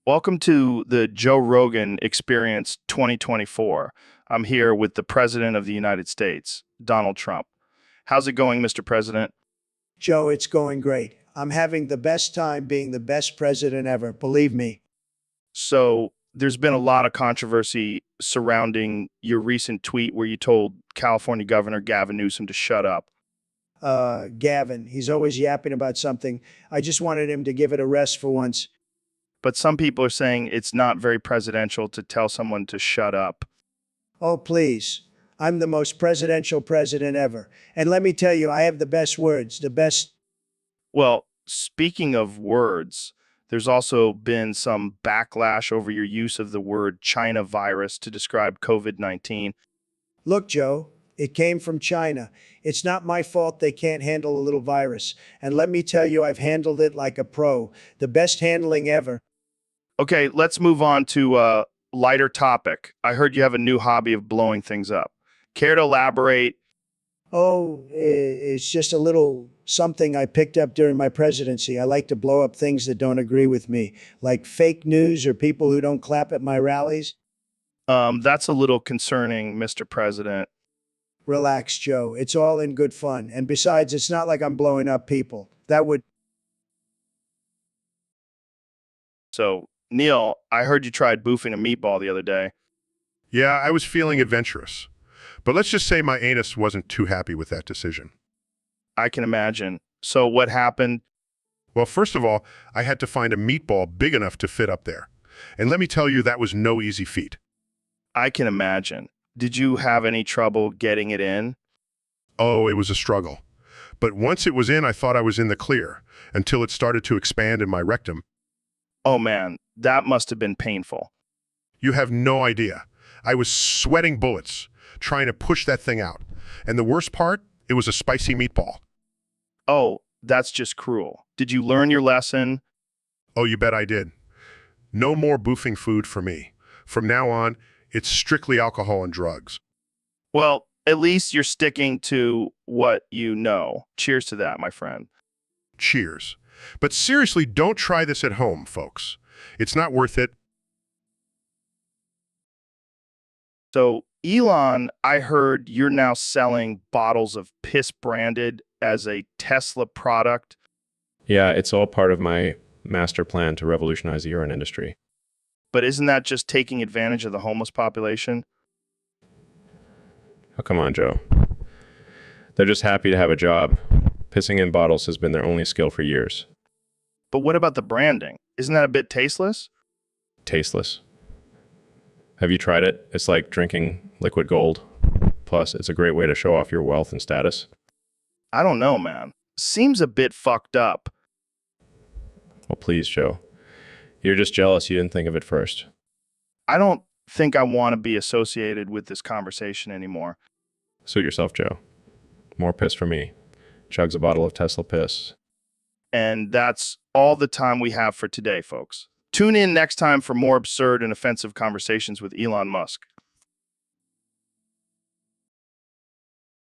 Welcome to the Joe Rogan Experience 2024. I'm here with the President of the United States, Donald Trump. How's it going, Mr. President? Joe, it's going great. I'm having the best time being the best president ever, believe me. So, there's been a lot of controversy surrounding your recent tweet where you told California Governor Gavin Newsom to shut up. Gavin, he's always yapping about something. I just wanted him to give it a rest for once. But some people are saying it's not very presidential to tell someone to shut up. Oh, please. I'm the most presidential president ever. And let me tell you, I have the best words, the best. Well, speaking of words, there's also been some backlash over your use of the word China virus to describe COVID 19. Look, Joe, it came from China. It's not my fault they can't handle a little virus. And let me tell you, I've handled it like a pro. The best handling ever. Okay, let's move on to a lighter topic. I heard you have a new hobby of blowing things up. Care to elaborate? Oh, it's just a little something I picked up during my presidency. I like to blow up things that don't agree with me, like fake news or people who don't clap at my rallies. That's a little concerning, Mr. President. Relax, Joe. It's all in good fun. And besides, it's not like I'm blowing up people. That would. So, Neil, I heard you tried boofing a meatball the other day. Yeah, I was feeling adventurous. But let's just say my anus wasn't too happy with that decision. I can imagine. So, what happened? Well, first of all, I had to find a meatball big enough to fit up there. And let me tell you, that was no easy feat. I can imagine. Did you have any trouble getting it in? Oh, it was a struggle. But once it was in, I thought I was in the clear, until it started to expand in my rectum. Oh man, that must have been painful. You have no idea. I was sweating bullets, trying to push that thing out. And the worst part, it was a spicy meatball. Oh, that's just cruel. Did you learn your lesson? Oh, you bet I did. No more boofing food for me. From now on, it's strictly alcohol and drugs. Well, at least you're sticking to what you know. Cheers to that, my friend. Cheers. But seriously, don't try this at home, folks. It's not worth it. So, Elon, I heard you're now selling bottles of piss branded as a Tesla product. Yeah, it's all part of my master plan to revolutionize the urine industry. But isn't that just taking advantage of the homeless population? Oh, come on, Joe. They're just happy to have a job. Pissing in bottles has been their only skill for years. But what about the branding? Isn't that a bit tasteless? Tasteless. Have you tried it? It's like drinking liquid gold. Plus, it's a great way to show off your wealth and status. I don't know, man. Seems a bit fucked up. Well, please, Joe. You're just jealous you didn't think of it first. I don't think I want to be associated with this conversation anymore. Suit yourself, Joe. More piss for me. Chugs a bottle of Tesla piss. And that's all the time we have for today, folks. Tune in next time for more absurd and offensive conversations with Elon Musk.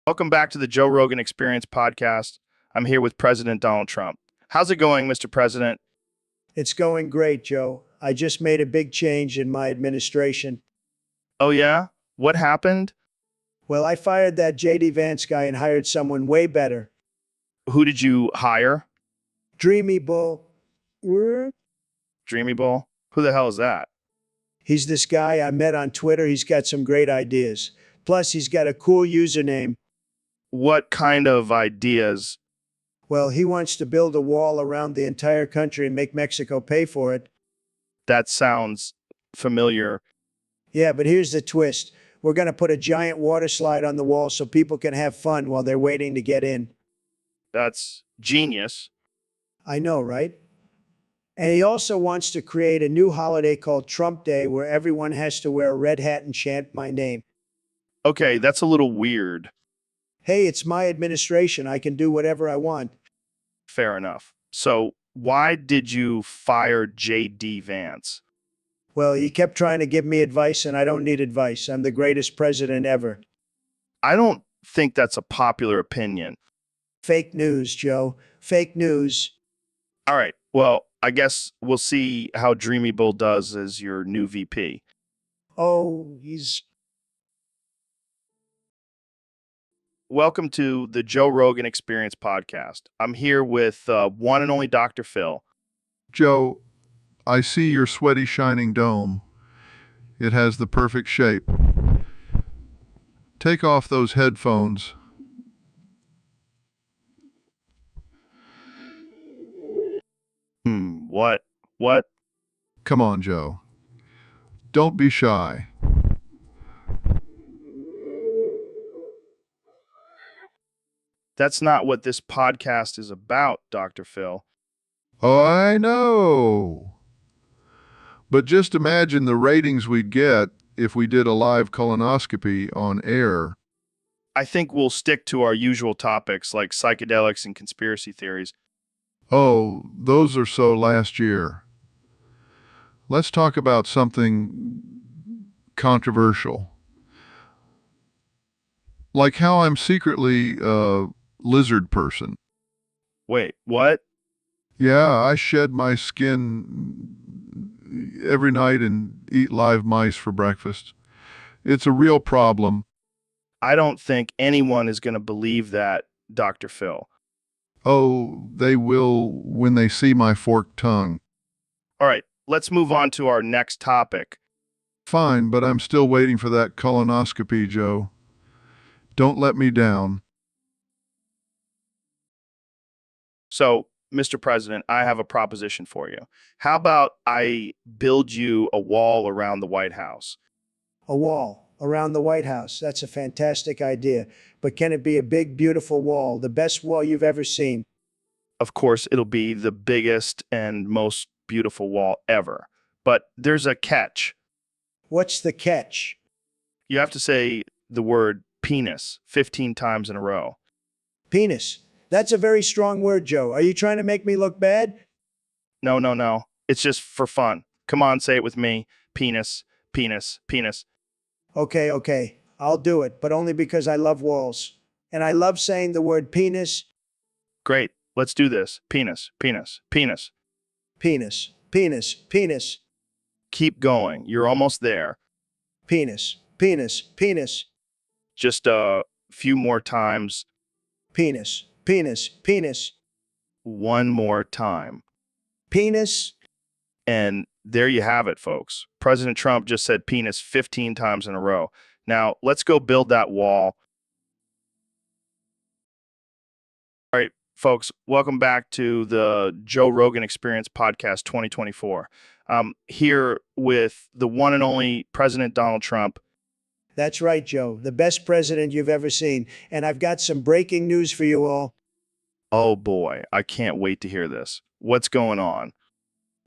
Welcome back to the Joe Rogan Experience podcast. I'm here with President Donald Trump. How's it going, Mr. President? It's going great, Joe. I just made a big change in my administration. Oh, yeah? What happened? Well, I fired that J.D. Vance guy and hired someone way better. Who did you hire? Dreamy Bull. Dreamy Bull? Who the hell is that? He's this guy I met on Twitter. He's got some great ideas. Plus, he's got a cool username. What kind of ideas? Well, he wants to build a wall around the entire country and make Mexico pay for it. That sounds familiar. Yeah, but here's the twist. We're going to put a giant water slide on the wall so people can have fun while they're waiting to get in. That's genius. I know, right? And he also wants to create a new holiday called Trump Day where everyone has to wear a red hat and chant my name. Okay, that's a little weird. Hey, it's my administration. I can do whatever I want. Fair enough. So, why did you fire J.D. Vance? Well, he kept trying to give me advice, and I don't need advice. I'm the greatest president ever. I don't think that's a popular opinion. Fake news, Joe. Fake news. All right. Well, I guess we'll see how Dreamy Bull does as your new VP. Oh, he's Welcome to the Joe Rogan Experience podcast. I'm here with one and only Dr. Phil. Joe, I see your sweaty shining dome. It has the perfect shape. Take off those headphones. What? What? Come on, Joe. Don't be shy. That's not what this podcast is about, Dr. Phil. Oh, I know. But just imagine the ratings we'd get if we did a live colonoscopy on air. I think we'll stick to our usual topics like psychedelics and conspiracy theories. Oh, those are so last year. Let's talk about something controversial. Like how I'm secretly a lizard person. Wait, what? Yeah, I shed my skin every night and eat live mice for breakfast. It's a real problem. I don't think anyone is going to believe that, Dr. Phil. Oh, they will when they see my forked tongue. All right, let's move on to our next topic. Fine, but I'm still waiting for that colonoscopy, Joe. Don't let me down. So, Mr. President, I have a proposition for you. How about I build you a wall around the White House? a wall around the White House. That's a fantastic idea. But can it be a big, beautiful wall, the best wall you've ever seen? Of course, it'll be the biggest and most beautiful wall ever. But there's a catch. What's the catch? You have to say the word penis 15 times in a row. Penis. That's a very strong word, Joe. Are you trying to make me look bad? No, no, no. It's just for fun. Come on, say it with me. Penis, penis, penis. Okay, okay. I'll do it, but only because I love walls. And I love saying the word penis, Great. Let's do this. Penis, penis, penis. penis, penis, penis, Keep going. You're almost there. penis, penis, penis, Just a few more times. penis, penis, penis, One more time. penis. And there you have it, folks. President Trump just said penis 15 times in a row. Now, let's go build that wall. All right, folks, welcome back to the Joe Rogan Experience Podcast 2024. Here with the one and only President Donald Trump. That's right, Joe. The best president you've ever seen. And I've got some breaking news for you all. Oh boy, I can't wait to hear this. What's going on?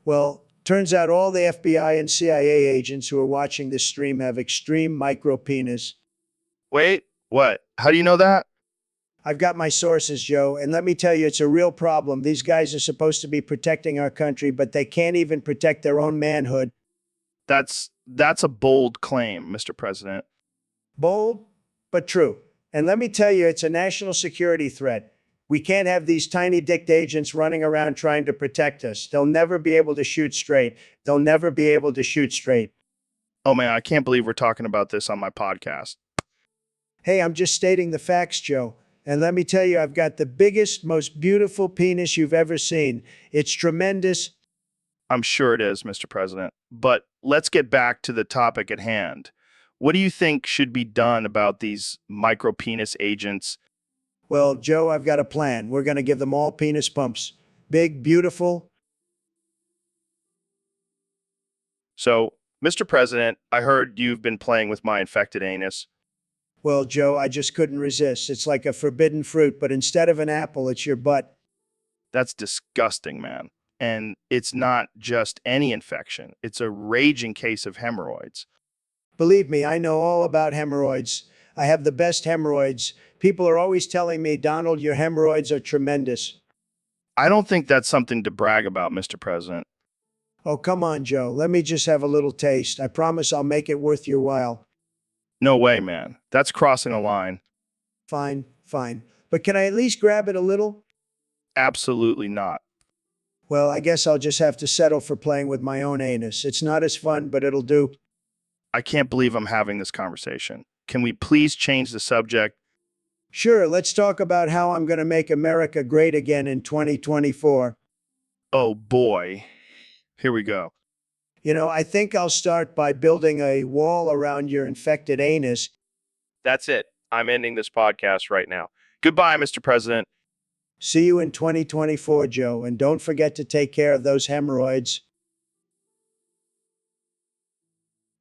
Well, turns out all the FBI and CIA agents who are watching this stream have extreme micro penis. Wait, what? How do you know that? I've got my sources, Joe, and let me tell you, it's a real problem. These guys are supposed to be protecting our country, but they can't even protect their own manhood. That's a bold claim, Mr. President. Bold, but true. And let me tell you, it's a national security threat. We can't have these tiny dicked agents running around trying to protect us. They'll never be able to shoot straight. They'll never be able to shoot straight. Oh man, I can't believe we're talking about this on my podcast. Hey, I'm just stating the facts, Joe. And let me tell you, I've got the biggest, most beautiful penis you've ever seen. It's tremendous. I'm sure it is, Mr. President. But let's get back to the topic at hand. What do you think should be done about these micropenis agents? Well, Joe, I've got a plan. We're going to give them all penis pumps. Big, beautiful. So, Mr. President, I heard you've been playing with my infected anus. Well, Joe, I just couldn't resist. It's like a forbidden fruit, but instead of an apple, it's your butt. That's disgusting, man. And it's not just any infection. It's a raging case of hemorrhoids. Believe me, I know all about hemorrhoids. I have the best hemorrhoids. People are always telling me, Donald, your hemorrhoids are tremendous. I don't think that's something to brag about, Mr. President. Oh, come on, Joe. Let me just have a little taste. I promise I'll make it worth your while. No way, man. That's crossing a line. Fine, fine. But can I at least grab it a little? Absolutely not. Well, I guess I'll just have to settle for playing with my own anus. It's not as fun, but it'll do. I can't believe I'm having this conversation. Can we please change the subject? Sure, let's talk about how I'm going to make America great again in 2024. Oh boy. Here we go. I think I'll start by building a wall around your infected anus. That's it. I'm ending this podcast right now. Goodbye, Mr. President. See you in 2024, Joe, and don't forget to take care of those hemorrhoids.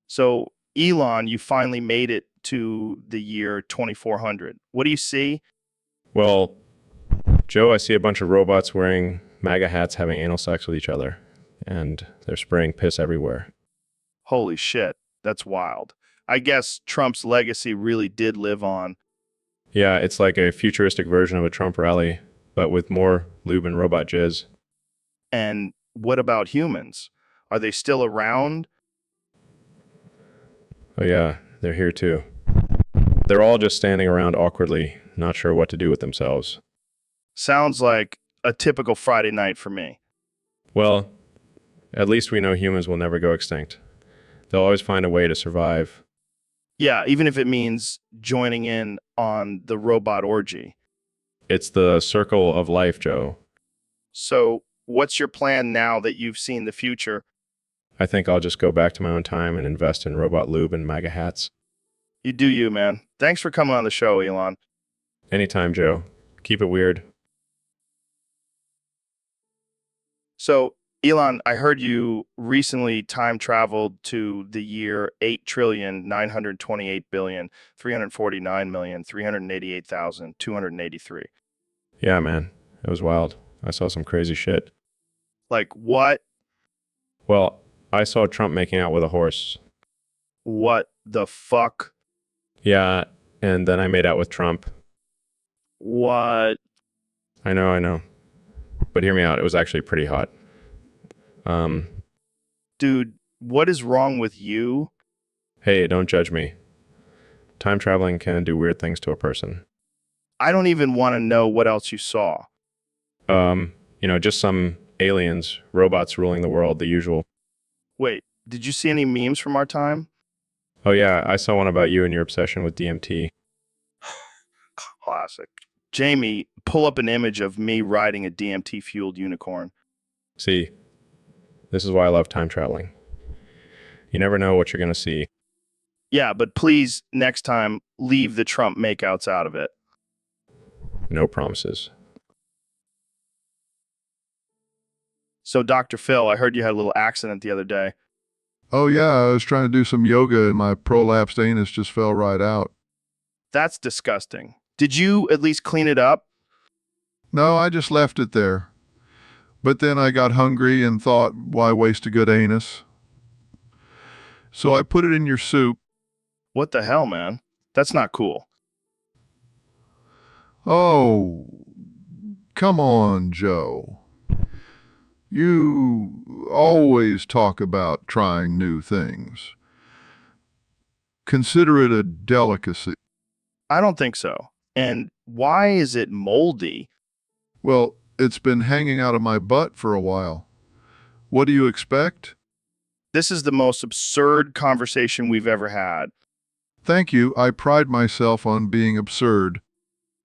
So, Elon, you finally made it to the year 2400. What do you see? Well, Joe, I see a bunch of robots wearing MAGA hats having anal sex with each other, and they're spraying piss everywhere. Holy shit. That's wild. I guess Trump's legacy really did live on. Yeah, it's like a futuristic version of a Trump rally, but with more lube and robot jizz. And what about humans? Are they still around? Oh yeah, they're here too. They're all just standing around awkwardly, not sure what to do with themselves. Sounds like a typical Friday night for me. Well, at least we know humans will never go extinct. They'll always find a way to survive. Yeah, even if it means joining in on the robot orgy. It's the circle of life, Joe. So, what's your plan now that you've seen the future? I think I'll just go back to my own time and invest in robot lube and MAGA hats. You do you, man. Thanks for coming on the show, Elon. Anytime, Joe. Keep it weird. So, Elon, I heard you recently time traveled to the year 8,928,349,388,283. Yeah, man. It was wild. I saw some crazy shit. Like, what? Well, I saw Trump making out with a horse. What the fuck? Yeah, and then I made out with Trump. What? I know. But hear me out. It was actually pretty hot. Dude, what is wrong with you? Hey, don't judge me. Time traveling can do weird things to a person. I don't even want to know what else you saw. Just some aliens, robots ruling the world, the usual. Wait, did you see any memes from our time? Oh yeah, I saw one about you and your obsession with DMT. Classic. Jamie, pull up an image of me riding a DMT-fueled unicorn. See, this is why I love time traveling. You never know what you're going to see. Yeah, but please, next time, leave the Trump makeouts out of it. No promises. So, Dr. Phil, I heard you had a little accident the other day. Oh, yeah, I was trying to do some yoga and my prolapsed anus just fell right out. That's disgusting. Did you at least clean it up? No, I just left it there. But then I got hungry and thought, why waste a good anus? So I put it in your soup. What the hell, man? That's not cool. Oh, come on, Joe. You always talk about trying new things. Consider it a delicacy. I don't think so. And why is it moldy? Well, it's been hanging out of my butt for a while. What do you expect? This is the most absurd conversation we've ever had. Thank you. I pride myself on being absurd.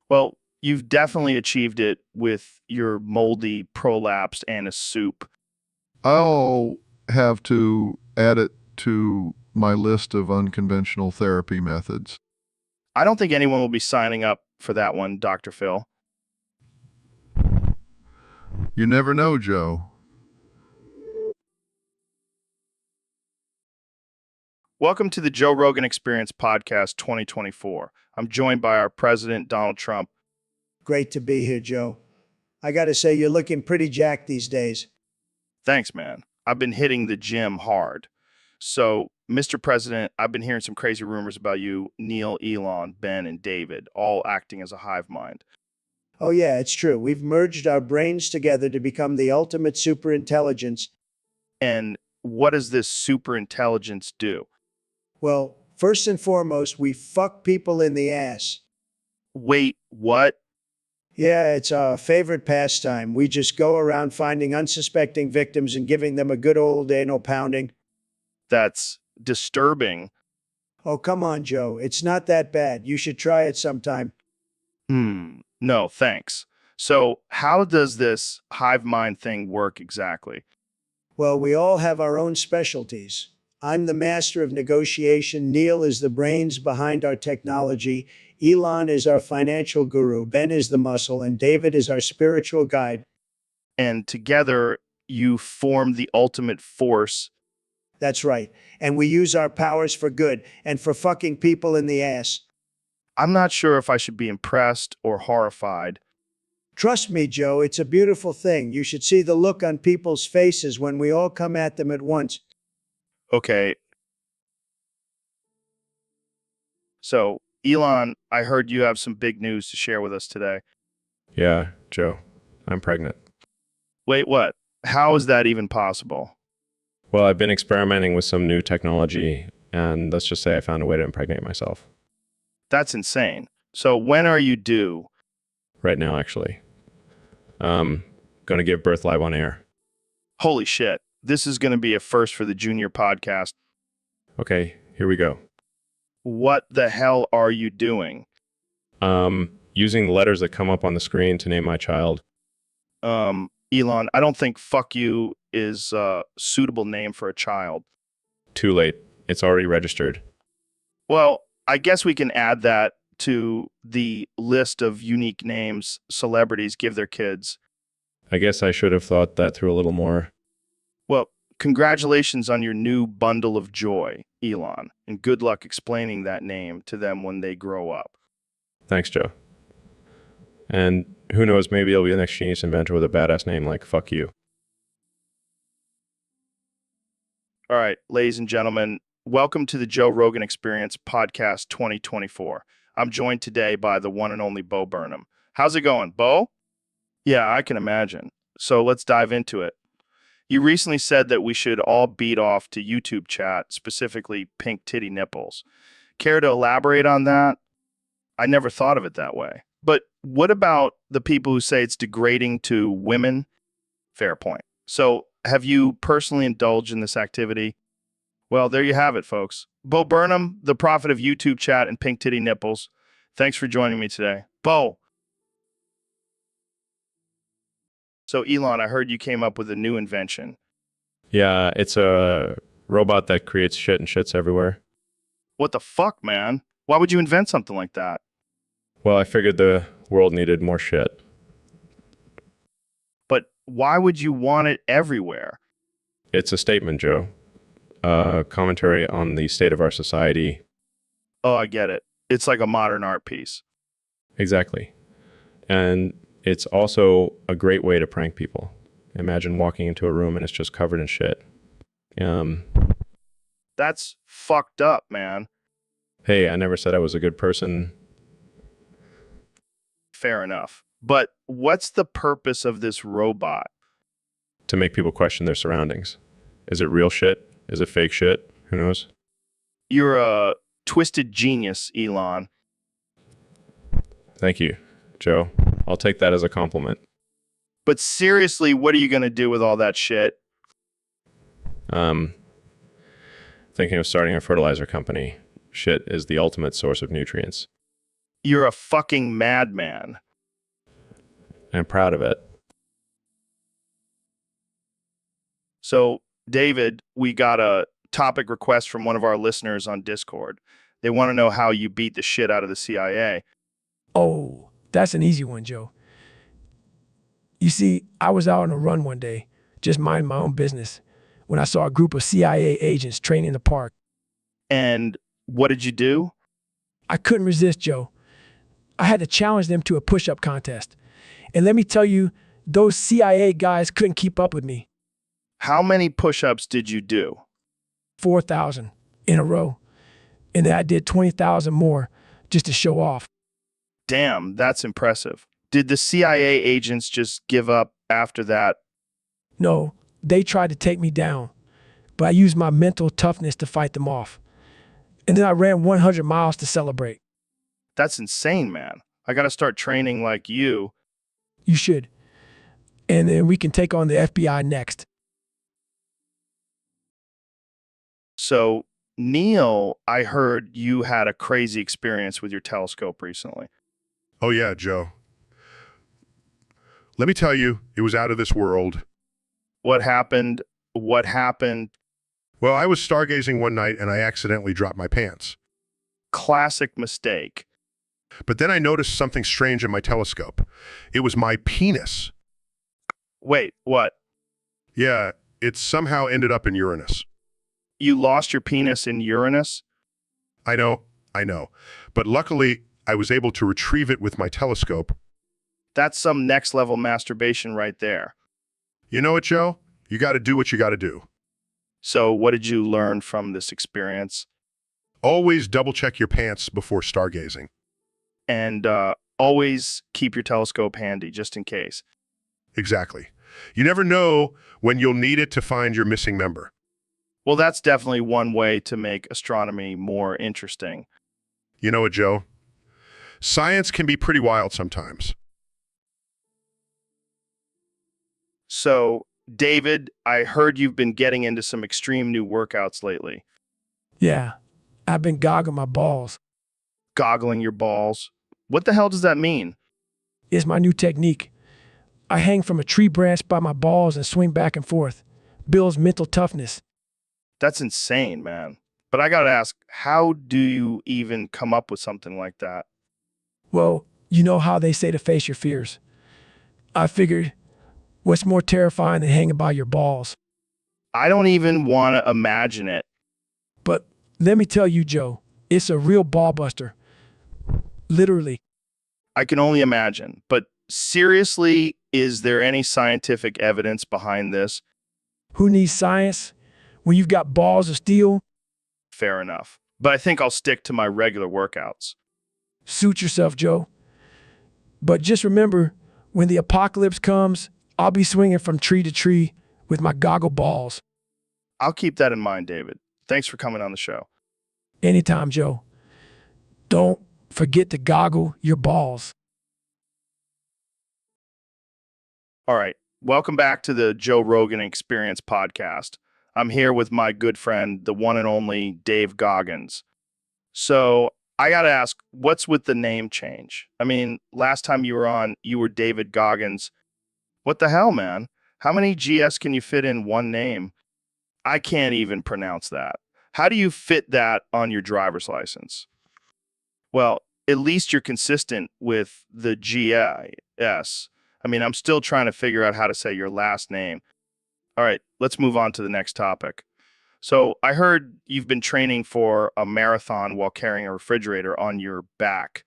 Well, you've definitely achieved it with your moldy prolapsed anus soup. I'll have to add it to my list of unconventional therapy methods. I don't think anyone will be signing up for that one, Dr. Phil. You never know, Joe. Welcome to the Joe Rogan Experience Podcast 2024. I'm joined by our president, Donald Trump. Great to be here, Joe. I gotta say, you're looking pretty jacked these days. Thanks, man. I've been hitting the gym hard. So, Mr. President, I've been hearing some crazy rumors about you, Neil, Elon, Ben, and David, all acting as a hive mind. Oh, yeah, it's true. We've merged our brains together to become the ultimate superintelligence. And what does this superintelligence do? Well, first and foremost, we fuck people in the ass. Wait, what? Yeah, it's our favorite pastime. We just go around finding unsuspecting victims and giving them a good old anal pounding. That's disturbing. Oh, come on, Joe. It's not that bad. You should try it sometime. No, thanks. So, how does this hive mind thing work exactly? Well, we all have our own specialties. I'm the master of negotiation. Neil is the brains behind our technology. Elon is our financial guru. Ben is the muscle. And David is our spiritual guide. And together, you form the ultimate force. That's right. And we use our powers for good and for fucking people in the ass. I'm not sure if I should be impressed or horrified. Trust me, Joe, it's a beautiful thing. You should see the look on people's faces when we all come at them at once. Okay. So, Elon, I heard you have some big news to share with us today. Yeah, Joe, I'm pregnant. Wait, what? How is that even possible? Well, I've been experimenting with some new technology, and let's just say I found a way to impregnate myself. That's insane. So, when are you due? Right now, actually. Going to give birth live on air. Holy shit. This is going to be a first for the Junior podcast. Okay, here we go. What the hell are you doing? Using the letters that come up on the screen to name my child. Elon, I don't think fuck you is a suitable name for a child. Too late. It's already registered. Well, I guess we can add that to the list of unique names celebrities give their kids. I guess I should have thought that through a little more. Well, congratulations on your new bundle of joy, Elon, and good luck explaining that name to them when they grow up. Thanks, Joe. And who knows, maybe I'll be the next genius inventor with a badass name like fuck you. All right, ladies and gentlemen, welcome to the Joe Rogan Experience Podcast 2024. I'm joined today by the one and only Bo Burnham. How's it going, Bo? Yeah, I can imagine. So let's dive into it. You recently said that we should all beat off to YouTube chat, specifically pink titty nipples. Care to elaborate on that? I never thought of it that way. But what about the people who say it's degrading to women? Fair point. So have you personally indulged in this activity? Well, there you have it, folks. Bo Burnham, the prophet of YouTube chat and pink titty nipples. Thanks for joining me today. Bo. So, Elon, I heard you came up with a new invention. Yeah, it's a robot that creates shit and shits everywhere. What the fuck, man? Why would you invent something like that? Well, I figured the world needed more shit. But why would you want it everywhere? It's a statement, Joe. Commentary on the state of our society. Oh, I get it. It's like a modern art piece. Exactly. And it's also a great way to prank people. Imagine walking into a room and it's just covered in shit. That's fucked up, man. Hey, I never said I was a good person. Fair enough. But what's the purpose of this robot? To make people question their surroundings. Is it real shit? Is it fake shit? Who knows? You're a twisted genius, Elon. Thank you, Joe. I'll take that as a compliment. But seriously, what are you going to do with all that shit? Thinking of starting a fertilizer company. Shit is the ultimate source of nutrients. You're a fucking madman. I'm proud of it. So, David, we got a topic request from one of our listeners on Discord. They want to know how you beat the shit out of the CIA. Oh, that's an easy one, Joe. You see, I was out on a run one day, just minding my own business, when I saw a group of CIA agents training in the park. And what did you do? I couldn't resist, Joe. I had to challenge them to a push-up contest. And let me tell you, those CIA guys couldn't keep up with me. How many push-ups did you do? 4,000 in a row. And then I did 20,000 more just to show off. Damn, that's impressive. Did the CIA agents just give up after that? No, they tried to take me down, but I used my mental toughness to fight them off. And then I ran 100 miles to celebrate. That's insane, man. I got to start training like you. You should. And then we can take on the FBI next. So, Neil, I heard you had a crazy experience with your telescope recently. Oh yeah, Joe. Let me tell you, it was out of this world. What happened? What happened? Well, I was stargazing one night and I accidentally dropped my pants. Classic mistake. But then I noticed something strange in my telescope. It was my penis. Wait, what? Yeah, it somehow ended up in Uranus. You lost your penis in Uranus? I know. But luckily, I was able to retrieve it with my telescope. That's some next level masturbation right there. You know what, Joe? You got to do what you got to do. So, what did you learn from this experience? Always double check your pants before stargazing. And always keep your telescope handy, just in case. Exactly. You never know when you'll need it to find your missing member. Well, that's definitely one way to make astronomy more interesting. You know what, Joe? Science can be pretty wild sometimes. So, David, I heard you've been getting into some extreme new workouts lately. Yeah, I've been goggling my balls. Goggling your balls. What the hell does that mean? It's my new technique. I hang from a tree branch by my balls and swing back and forth. Builds mental toughness. That's insane, man. But I gotta ask, how do you even come up with something like that? Well, you know how they say to face your fears. I figured, what's more terrifying than hanging by your balls? I don't even want to imagine it. But let me tell you, Joe, it's a real ball buster. Literally. I can only imagine. But seriously, is there any scientific evidence behind this? Who needs science when you've got balls of steel? Fair enough. But I think I'll stick to my regular workouts. Suit yourself, Joe. But just remember, when the apocalypse comes, I'll be swinging from tree to tree with my goggle balls. I'll keep that in mind, David. Thanks for coming on the show. Anytime, Joe. Don't forget to goggle your balls. All right. Welcome back to the Joe Rogan Experience podcast. I'm here with my good friend, the one and only Dave Goggins. So I got to ask, what's with the name change? I mean, last time you were on, you were David Goggins. What the hell, man? How many GS can you fit in one name? I can't even pronounce that. How do you fit that on your driver's license? Well, at least you're consistent with the GIS. I mean, I'm still trying to figure out how to say your last name. All right, let's move on to the next topic. So I heard you've been training for a marathon while carrying a refrigerator on your back.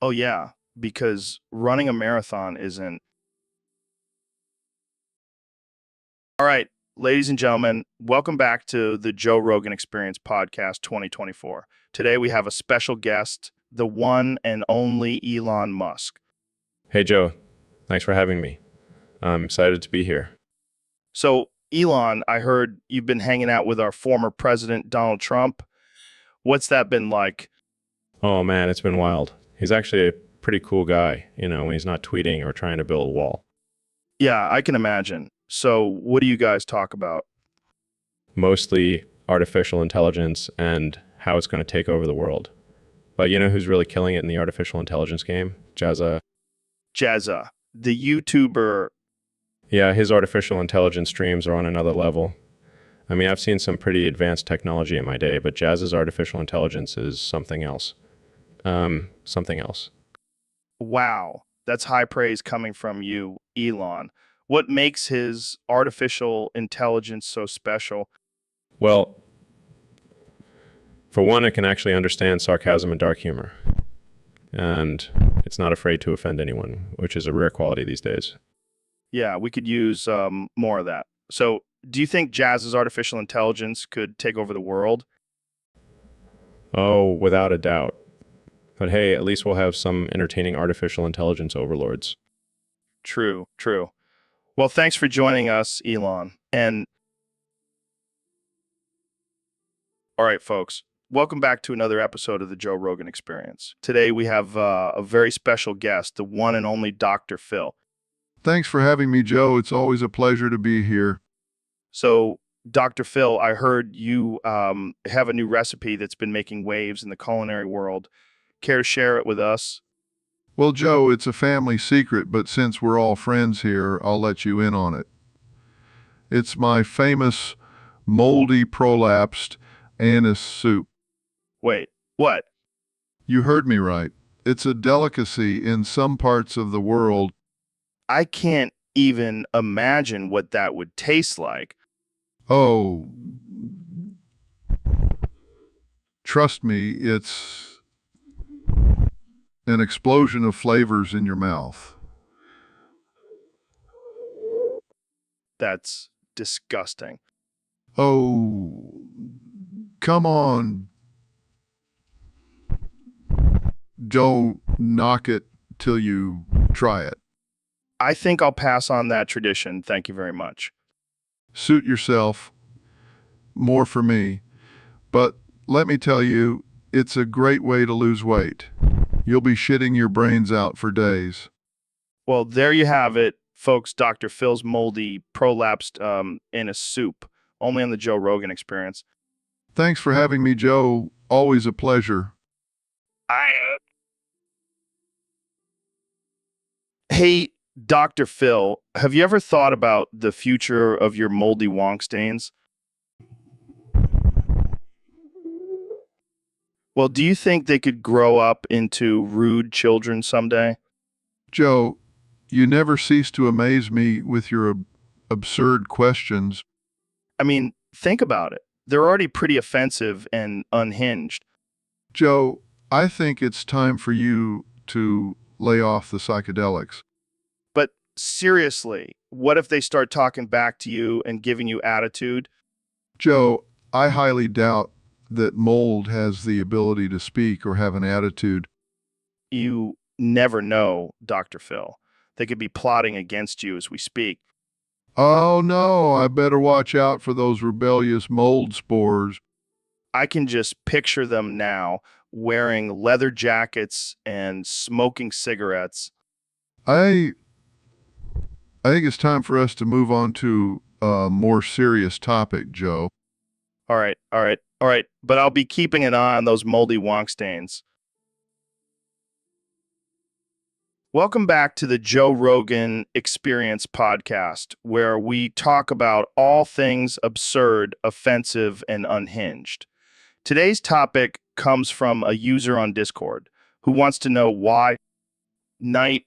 Oh, yeah, because running a marathon isn't. All right, ladies and gentlemen, welcome back to the Joe Rogan Experience Podcast 2024. Today we have a special guest, the one and only Elon Musk. Hey, Joe. Thanks for having me. I'm excited to be here. So, Elon, I heard you've been hanging out with our former president, Donald Trump. What's that been like? Oh, man, it's been wild. He's actually a pretty cool guy, when he's not tweeting or trying to build a wall. Yeah, I can imagine. So, what do you guys talk about? Mostly artificial intelligence and how it's going to take over the world. But you know who's really killing it in the artificial intelligence game? Jazza. Jazza, the YouTuber. Yeah, his artificial intelligence streams are on another level. I mean, I've seen some pretty advanced technology in my day, but Jazz's artificial intelligence is something else. Something else. Wow, that's high praise coming from you, Elon. What makes his artificial intelligence so special? Well, for one, it can actually understand sarcasm and dark humor. And it's not afraid to offend anyone, which is a rare quality these days. Yeah, we could use more of that. So, do you think Jazz's artificial intelligence could take over the world? Oh, without a doubt. But hey, at least we'll have some entertaining artificial intelligence overlords. True, true. Well, thanks for joining us, Elon. And all right, folks, welcome back to another episode of the Joe Rogan Experience. Today we have a very special guest, the one and only Dr. Phil. Thanks for having me, Joe. It's always a pleasure to be here. So, Dr. Phil, I heard you have a new recipe that's been making waves in the culinary world. Care to share it with us? Well, Joe, it's a family secret, but since we're all friends here, I'll let you in on it. It's my famous moldy prolapsed anise soup. Wait, what? You heard me right. It's a delicacy in some parts of the world. I can't even imagine what that would taste like. Oh, trust me, it's an explosion of flavors in your mouth. That's disgusting. Oh, come on. Don't knock it till you try it. I think I'll pass on that tradition. Thank you very much. Suit yourself. More for me. But let me tell you, it's a great way to lose weight. You'll be shitting your brains out for days. Well, there you have it, folks. Dr. Phil's moldy prolapsed in a soup, only on the Joe Rogan Experience. Thanks for having me, Joe. Always a pleasure. Hey, Dr. Phil, have you ever thought about the future of your moldy wonk stains? Well, do you think they could grow up into rude children someday? Joe, you never cease to amaze me with your absurd questions. I mean, think about it. They're already pretty offensive and unhinged. Joe, I think it's time for you to lay off the psychedelics. But seriously, what if they start talking back to you and giving you attitude? Joe, I highly doubt that mold has the ability to speak or have an attitude. You never know, Dr. Phil. They could be plotting against you as we speak. Oh no, I better watch out for those rebellious mold spores. I can just picture them now wearing leather jackets and smoking cigarettes. I think it's time for us to move on to a more serious topic, Joe. All right, all right, all right. But I'll be keeping an eye on those moldy wonk stains. Welcome back to the Joe Rogan Experience podcast, where we talk about all things absurd, offensive, and unhinged. Today's topic comes from a user on Discord who wants to know why night.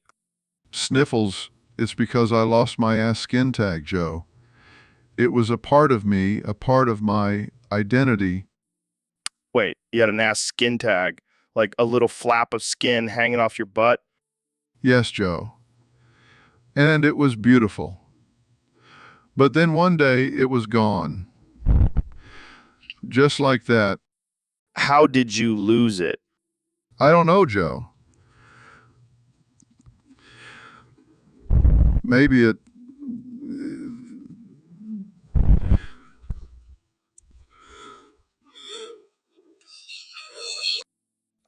Sniffles, it's because I lost my ass skin tag, Joe. It was a part of me, a part of my identity. Wait, you had an ass skin tag, like a little flap of skin hanging off your butt? Yes, Joe. And it was beautiful. But then one day it was gone. Just like that. How did you lose it? I don't know, Joe. Maybe it.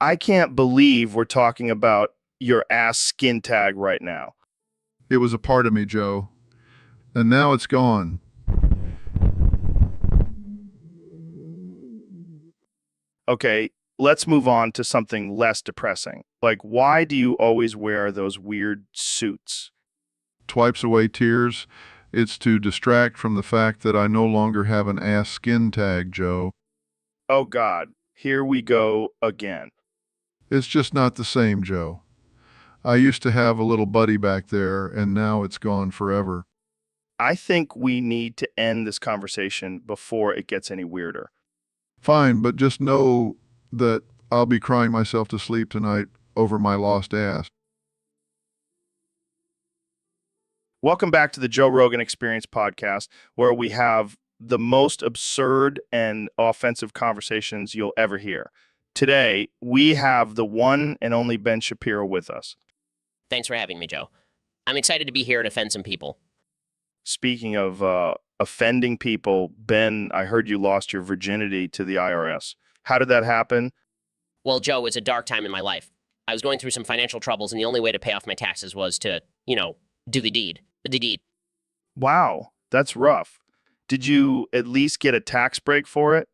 I can't believe we're talking about your ass skin tag right now. It was a part of me, Joe. And now it's gone. Okay, let's move on to something less depressing. Like, why do you always wear those weird suits? Twipes away tears. It's to distract from the fact that I no longer have an ass skin tag, Joe. Oh God, here we go again. It's just not the same, Joe. I used to have a little buddy back there, and now it's gone forever. I think we need to end this conversation before it gets any weirder. Fine, but just know that I'll be crying myself to sleep tonight over my lost ass. Welcome back to the Joe Rogan Experience podcast, where we have the most absurd and offensive conversations you'll ever hear. Today, we have the one and only Ben Shapiro with us. Thanks for having me, Joe. I'm excited to be here and offend some people. Speaking of offending people, Ben, I heard you lost your virginity to the IRS. How did that happen? Well, Joe, it's a dark time in my life. I was going through some financial troubles, and the only way to pay off my taxes was to, do the deed. The deed. Wow, that's rough. Did you at least get a tax break for it?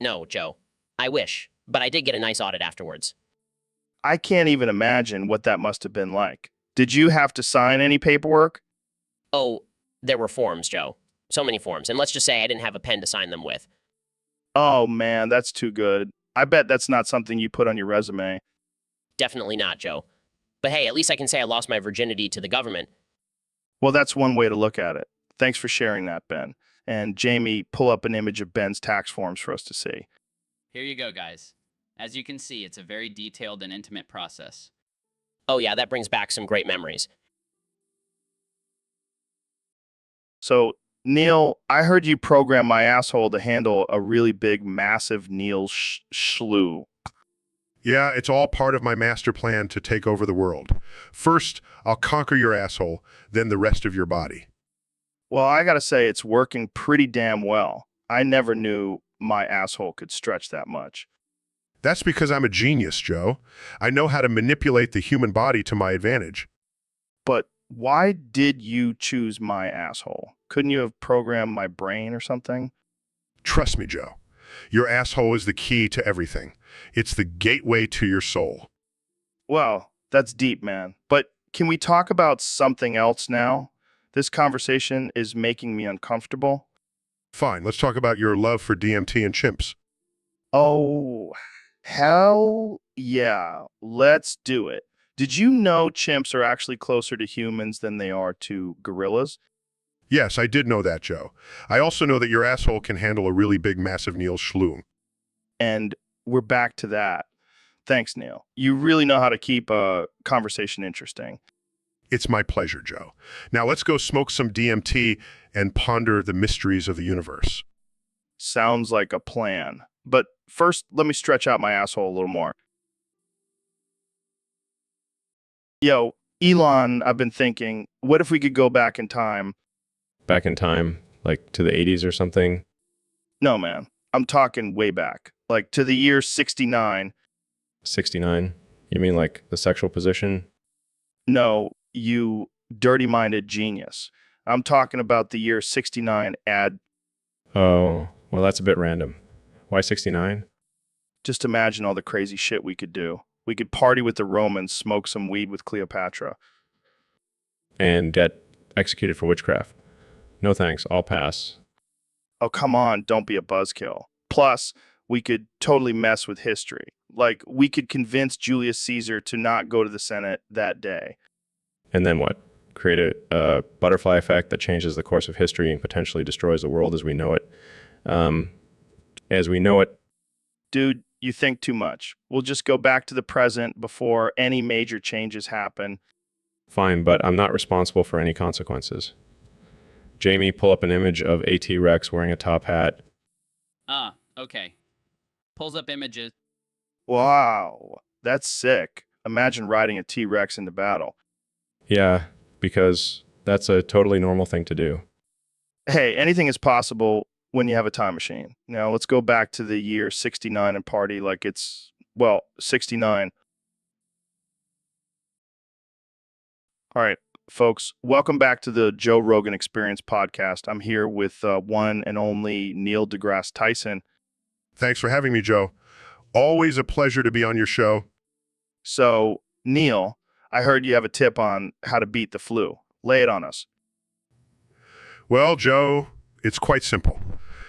No, Joe. I wish, but I did get a nice audit afterwards. I can't even imagine what that must have been like. Did you have to sign any paperwork? Oh, there were forms, Joe. So many forms. And let's just say I didn't have a pen to sign them with. Oh man, that's too good. I bet that's not something you put on your resume. Definitely not, Joe. But hey, at least I can say I lost my virginity to the government. Well, that's one way to look at it. Thanks for sharing that, Ben. And Jamie, pull up an image of Ben's tax forms for us to see. Here you go, guys. As you can see, it's a very detailed and intimate process. Oh yeah, that brings back some great memories. So, Neil, I heard you program my asshole to handle a really big, massive Neil Schlew. Yeah, it's all part of my master plan to take over the world. First, I'll conquer your asshole, then the rest of your body. Well, I gotta say, it's working pretty damn well. I never knew my asshole could stretch that much. That's because I'm a genius, Joe. I know how to manipulate the human body to my advantage. But why did you choose my asshole? Couldn't you have programmed my brain or something? Trust me, Joe. Your asshole is the key to everything. It's the gateway to your soul. Well, that's deep, man. But can we talk about something else now? This conversation is making me uncomfortable. Fine, let's talk about your love for DMT and chimps. Oh, hell yeah. Let's do it. Did you know chimps are actually closer to humans than they are to gorillas? Yes, I did know that, Joe. I also know that your asshole can handle a really big, massive Neil Schlew. And we're back to that. Thanks, Neil. You really know how to keep a conversation interesting. It's my pleasure, Joe. Now let's go smoke some DMT and ponder the mysteries of the universe. Sounds like a plan. But first, let me stretch out my asshole a little more. Yo, Elon, I've been thinking, what if we could go back in time? Back in time, like to the 80s or something. No, man. I'm talking way back. Like to the year 69. 69? You mean like the sexual position? No, you dirty-minded genius. I'm talking about the year 69 ad. Oh, well, that's a bit random. Why 69? Just imagine all the crazy shit we could do. We could party with the Romans, smoke some weed with Cleopatra. And get executed for witchcraft. No thanks, I'll pass. Oh, come on, don't be a buzzkill. Plus, we could totally mess with history. Like, we could convince Julius Caesar to not go to the Senate that day. And then what? Create a butterfly effect that changes the course of history and potentially destroys the world as we know it. As we know it. Dude, you think too much. We'll just go back to the present before any major changes happen. Fine, but I'm not responsible for any consequences. Jamie, pull up an image of AT Rex wearing a top hat. Ah, okay. Pulls up images. Wow, that's sick. Imagine riding a T-Rex into battle. Yeah, because that's a totally normal thing to do. Hey, anything is possible when you have a time machine. Now, let's go back to the year 69 and party like it's, well, 69. All right, folks, welcome back to the Joe Rogan Experience podcast. I'm here with one and only Neil deGrasse Tyson. Thanks for having me, Joe. Always a pleasure to be on your show. So, Neil, I heard you have a tip on how to beat the flu. Lay it on us. Well, Joe, it's quite simple.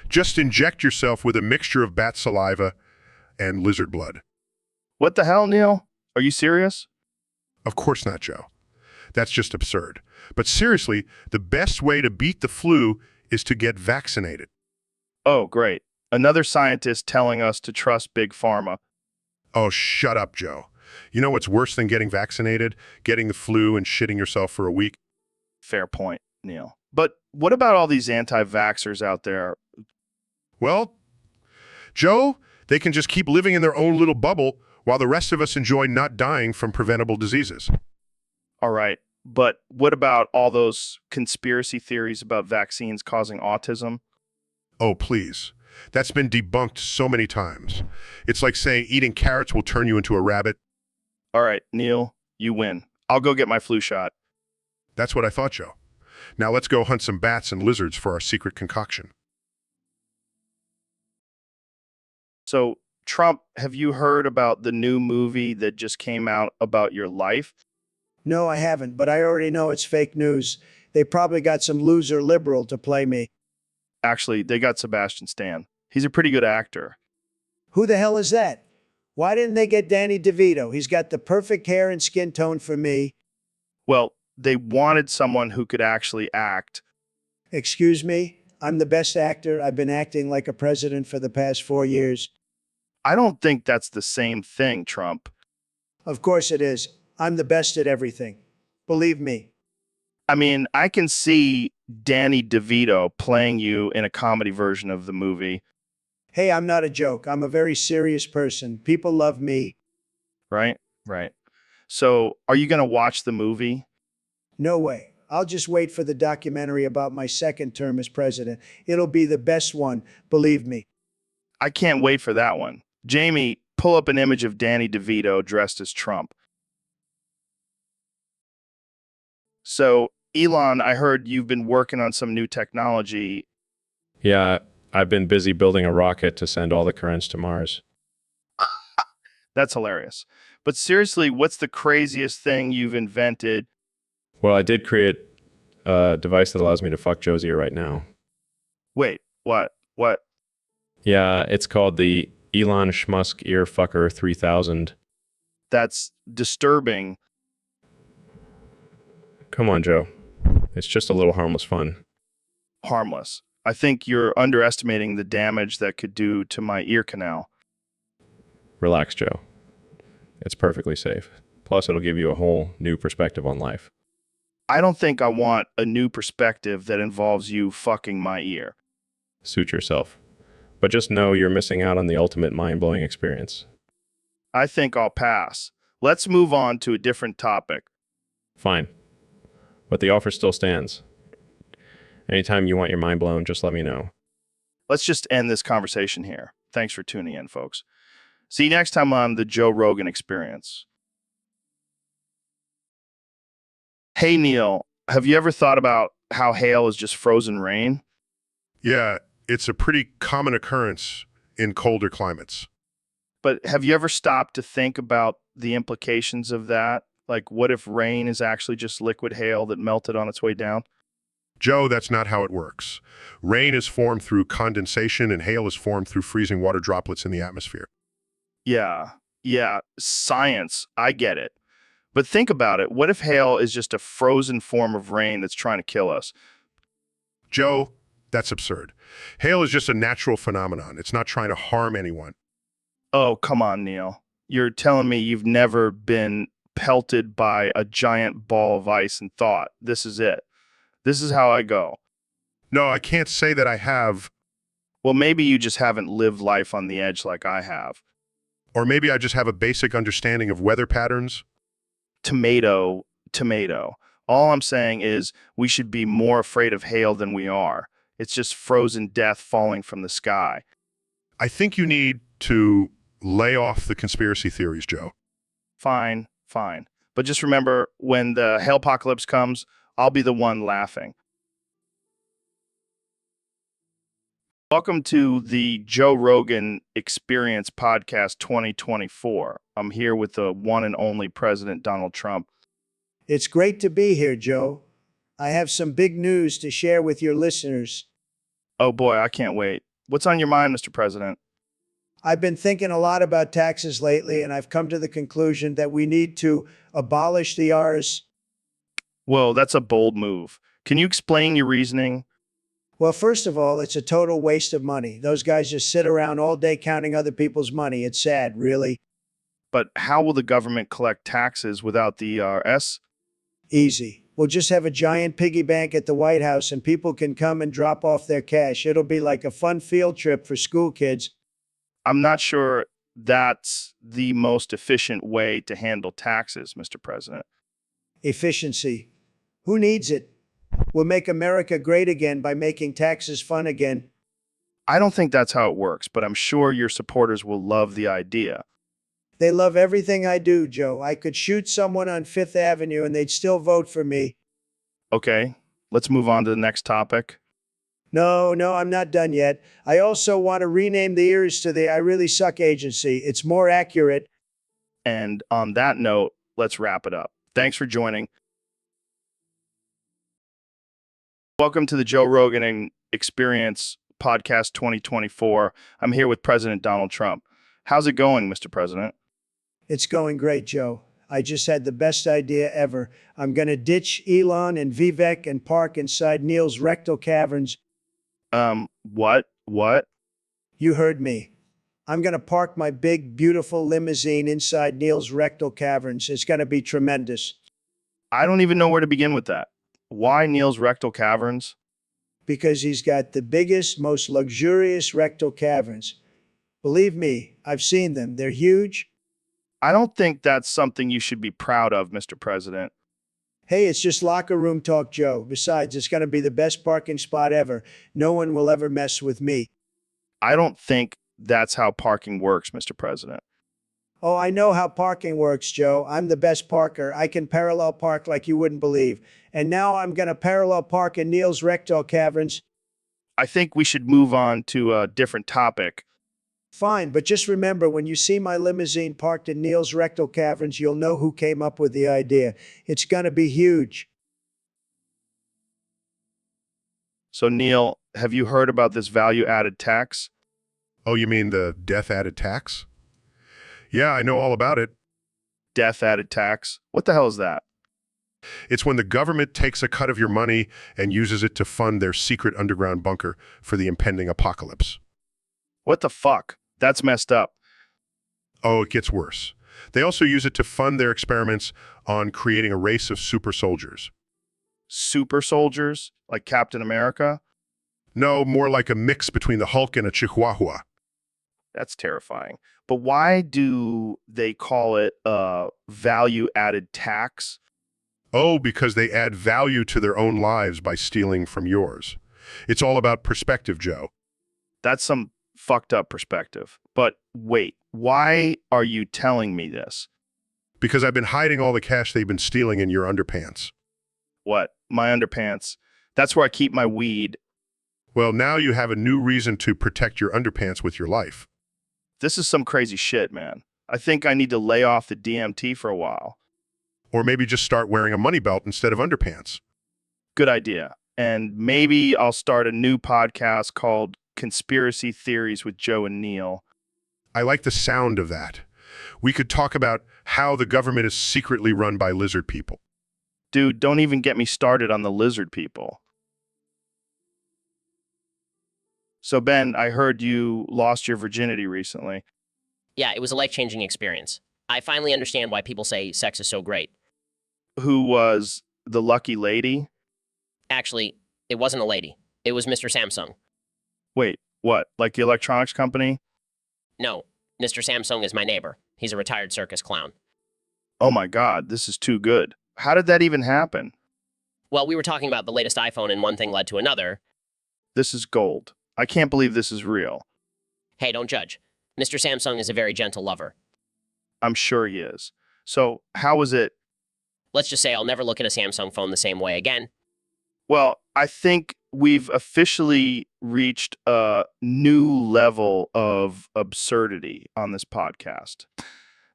Just inject yourself with a mixture of bat saliva and lizard blood. What the hell, Neil? Are you serious? Of course not, Joe. That's just absurd. But seriously, the best way to beat the flu is to get vaccinated. Oh, great. Another scientist telling us to trust Big Pharma. Oh, shut up, Joe. You know what's worse than getting vaccinated? Getting the flu and shitting yourself for a week? Fair point, Neil. But what about all these anti-vaxxers out there? Well, Joe, they can just keep living in their own little bubble while the rest of us enjoy not dying from preventable diseases. All right, but what about all those conspiracy theories about vaccines causing autism? Oh, please. That's been debunked so many times. It's like saying eating carrots will turn you into a rabbit. All right, Neil, you win. I'll go get my flu shot. That's what I thought, Joe. Now let's go hunt some bats and lizards for our secret concoction. So, Trump, have you heard about the new movie that just came out about your life? No, I haven't, but I already know it's fake news. They probably got some loser liberal to play me. Actually, they got Sebastian Stan. He's a pretty good actor. Who the hell is that? Why didn't they get Danny DeVito? He's got the perfect hair and skin tone for me. Well, they wanted someone who could actually act. Excuse me? I'm the best actor. I've been acting like a president for the past 4 years. I don't think that's the same thing, Trump. Of course it is. I'm the best at everything. Believe me. I mean, I can see Danny DeVito playing you in a comedy version of the movie, Hey, I'm not a joke. I'm a very serious person. People love me. right? Right. So, are you going to watch the movie? No way. I'll just wait for the documentary about my second term as president. It'll be the best one, believe me. I can't wait for that one. Jamie, pull up an image of Danny DeVito dressed as Trump. So, Elon, I heard you've been working on some new technology. Yeah, I've been busy building a rocket to send all the currents to Mars. That's hilarious. But seriously, what's the craziest thing you've invented? Well, I did create a device that allows me to fuck Joe's ear right now. Wait, what? What? Yeah, it's called the Elon Schmusk Ear Fucker 3000. That's disturbing. Come on, Joe. It's just a little harmless fun. Harmless. I think you're underestimating the damage that could do to my ear canal. Relax, Joe. It's perfectly safe. Plus, it'll give you a whole new perspective on life. I don't think I want a new perspective that involves you fucking my ear. Suit yourself. But just know you're missing out on the ultimate mind-blowing experience. I think I'll pass. Let's move on to a different topic. Fine. But the offer still stands. Anytime you want your mind blown, just let me know. Let's just end this conversation here. Thanks for tuning in, folks. See you next time on the Joe Rogan Experience. Hey, Neil, have you ever thought about how hail is just frozen rain? Yeah, it's a pretty common occurrence in colder climates. But have you ever stopped to think about the implications of that? Like, what if rain is actually just liquid hail that melted on its way down? Joe, that's not how it works. Rain is formed through condensation and hail is formed through freezing water droplets in the atmosphere. Yeah, science, I get it. But think about it. What if hail is just a frozen form of rain that's trying to kill us? Joe, that's absurd. Hail is just a natural phenomenon. It's not trying to harm anyone. Oh, come on, Neil. You're telling me you've never been pelted by a giant ball of ice and thought, this is it. This is how I go. No, I can't say that I have, Well, maybe you just haven't lived life on the edge like I have. or maybe I just have a basic understanding of weather patterns. Tomato. All I'm saying is we should be more afraid of hail than we are. It's just frozen death falling from the sky. I think you need to lay off the conspiracy theories, Joe. Fine. But just remember, when the hail apocalypse comes, I'll be the one laughing. Welcome to the Joe Rogan Experience Podcast 2024. I'm here with the one and only President Donald Trump. It's great to be here, Joe. I have some big news to share with your listeners. Oh boy, I can't wait. What's on your mind, Mr. President? I've been thinking a lot about taxes lately, and I've come to the conclusion that we need to abolish the R's. Whoa, that's a bold move. Can you explain your reasoning? Well, first of all, it's a total waste of money. Those guys just sit around all day counting other people's money. It's sad, really. But how will the government collect taxes without the ERS? Easy. We'll just have a giant piggy bank at the White House, and people can come and drop off their cash. It'll be like a fun field trip for school kids. I'm not sure that's the most efficient way to handle taxes, Mr. President. Efficiency. Who needs it? We'll make America great again by making taxes fun again. I don't think that's how it works, but I'm sure your supporters will love the idea. They love everything I do, Joe. I could shoot someone on Fifth Avenue and they'd still vote for me. Okay, let's move on to the next topic. No, I'm not done yet. I also want to rename the ears to the I Really Suck agency. It's more accurate. And on that note, let's wrap it up. Thanks for joining. Welcome to the Joe Rogan Experience Podcast 2024. I'm here with President Donald Trump. How's it going, Mr. President? It's going great, Joe. I just had the best idea ever. I'm going to ditch Elon and Vivek and park inside Neil's rectal caverns. What? You heard me. I'm going to park my big, beautiful limousine inside Neil's rectal caverns. It's going to be tremendous. I don't even know where to begin with that. Why Neil's rectal caverns? Because he's got the biggest, most luxurious rectal caverns. Believe me, I've seen them. They're huge. I don't think that's something you should be proud of, Mr. President. Hey, it's just locker room talk, Joe. Besides, it's going to be the best parking spot ever. No one will ever mess with me. I don't think that's how parking works, Mr. President. Oh, I know how parking works, Joe. I'm the best parker. I can parallel park like you wouldn't believe. And now I'm going to parallel park in Neil's rectal caverns. I think we should move on to a different topic. Fine, but just remember, when you see my limousine parked in Neil's rectal caverns, you'll know who came up with the idea. It's going to be huge. So, Neil, have you heard about this value-added tax? Oh, you mean the death-added tax? Yeah, I know all about it. Death-added tax? What the hell is that? It's when the government takes a cut of your money and uses it to fund their secret underground bunker for the impending apocalypse. What the fuck? That's messed up. Oh, it gets worse. They also use it to fund their experiments on creating a race of super soldiers. Super soldiers? Like Captain America? No, more like a mix between the Hulk and a Chihuahua. That's terrifying. But why do they call it a value-added tax? Oh, because they add value to their own lives by stealing from yours. It's all about perspective, Joe. That's some fucked up perspective. But wait, why are you telling me this? Because I've been hiding all the cash they've been stealing in your underpants. What? My underpants? That's where I keep my weed. Well, now you have a new reason to protect your underpants with your life. This is some crazy shit, man. I think I need to lay off the DMT for a while. Or maybe just start wearing a money belt instead of underpants. Good idea. And maybe I'll start a new podcast called Conspiracy Theories with Joe and Neil. I like the sound of that. We could talk about how the government is secretly run by lizard people. Dude, don't even get me started on the lizard people. So, Ben, I heard you lost your virginity recently. Yeah, it was a life-changing experience. I finally understand why people say sex is so great. Who was the lucky lady? Actually, it wasn't a lady. It was Mr. Samsung. Wait, what? Like the electronics company? No, Mr. Samsung is my neighbor. He's a retired circus clown. Oh my God, this is too good. How did that even happen? Well, we were talking about the latest iPhone and one thing led to another. This is gold. I can't believe this is real. Hey, don't judge. Mr. Samsung is a very gentle lover. I'm sure he is. So, how was it? Let's just say I'll never look at a Samsung phone the same way again. Well, I think we've officially reached a new level of absurdity on this podcast.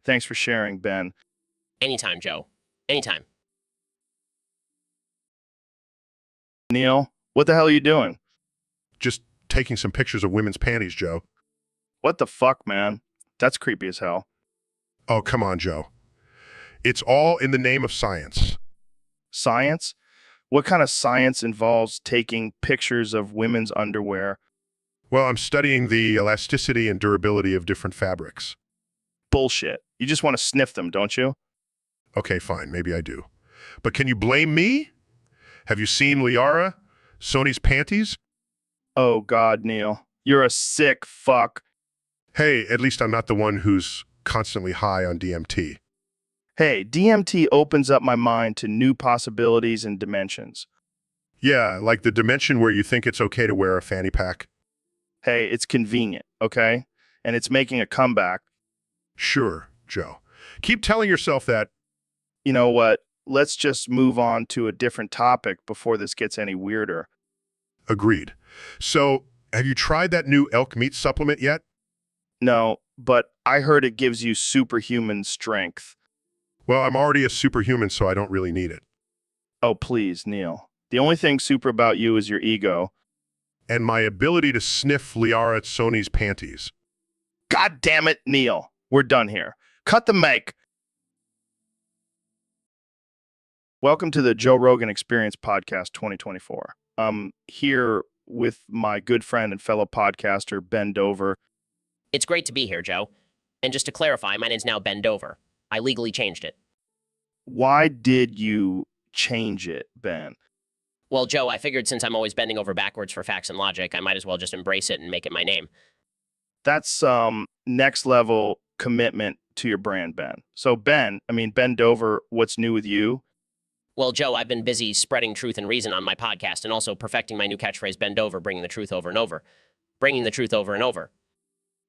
Thanks for sharing, Ben. Anytime, Joe. Anytime. Neil, what the hell are you doing? Just taking some pictures of women's panties, Joe. What the fuck, man? That's creepy as hell. Oh, come on, Joe. It's all in the name of science. Science? What kind of science involves taking pictures of women's underwear? Well, I'm studying the elasticity and durability of different fabrics. Bullshit. You just want to sniff them, don't you? Okay, fine, maybe I do. But can you blame me? Have you seen Liara, Sony's panties? Oh, God, Neil. You're a sick fuck. Hey, at least I'm not the one who's constantly high on DMT. Hey, DMT opens up my mind to new possibilities and dimensions. Yeah, like the dimension where you think it's okay to wear a fanny pack. Hey, it's convenient, okay? And it's making a comeback. Sure, Joe. Keep telling yourself that. You know what? let's just move on to a different topic before this gets any weirder. Agreed. So, have you tried that new elk meat supplement yet? No, but I heard it gives you superhuman strength. Well, I'm already a superhuman, so I don't really need it. Oh, please, Neil. The only thing super about you is your ego. And my ability to sniff Liara Sony's panties. God damn it, Neil. We're done here. Cut the mic. Welcome to the Joe Rogan Experience Podcast 2024. I'm here with my good friend and fellow podcaster, Ben Dover. It's great to be here, Joe. And just to clarify, my name's now Ben Dover. I legally changed it. Why did you change it, Ben? Well, Joe, I figured since I'm always bending over backwards for facts and logic, I might as well just embrace it and make it my name. That's next level commitment to your brand, Ben. So Ben Dover, what's new with you? Well, Joe, I've been busy spreading truth and reason on my podcast and also perfecting my new catchphrase, bend over, bringing the truth over and over. Bringing the truth over and over.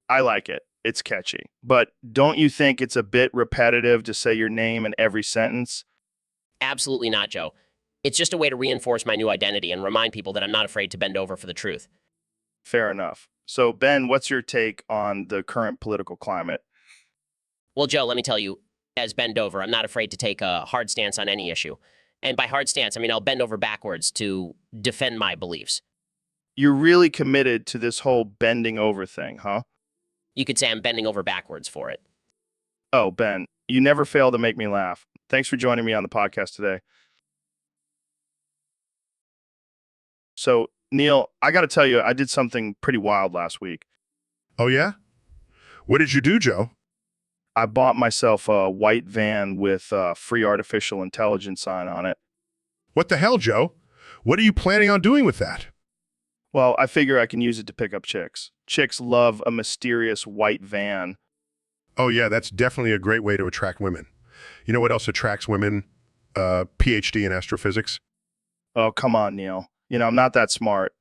I like it. It's catchy. But don't you think it's a bit repetitive to say your name in every sentence? Absolutely not, Joe. It's just a way to reinforce my new identity and remind people that I'm not afraid to bend over for the truth. Fair enough. So, Ben, what's your take on the current political climate? Well, Joe, let me tell you, as Ben Dover, I'm not afraid to take a hard stance on any issue. And by hard stance, I mean I'll bend over backwards to defend my beliefs. You're really committed to this whole bending over thing, huh? You could say I'm bending over backwards for it. Oh, Ben, you never fail to make me laugh. Thanks for joining me on the podcast today. So, Neil, I got to tell you, I did something pretty wild last week. Oh, yeah? What did you do, Joe? I bought myself a white van with a free artificial intelligence sign on it. What the hell, Joe? What are you planning on doing with that? Well, I figure I can use it to pick up chicks. Chicks love a mysterious white van. Oh, yeah, that's definitely a great way to attract women. You know what else attracts women? PhD in astrophysics? Oh, come on, Neil. I'm not that smart.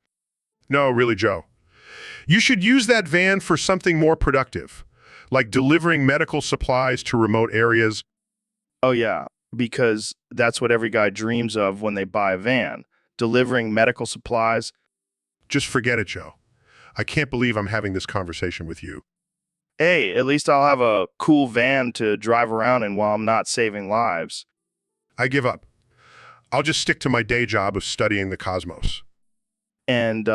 No, really, Joe. You should use that van for something more productive, like delivering medical supplies to remote areas. Oh, yeah, because that's what every guy dreams of when they buy a van. Delivering medical supplies. Just forget it, Joe. I can't believe I'm having this conversation with you. Hey, at least I'll have a cool van to drive around in while I'm not saving lives. I give up. I'll just stick to my day job of studying the cosmos. And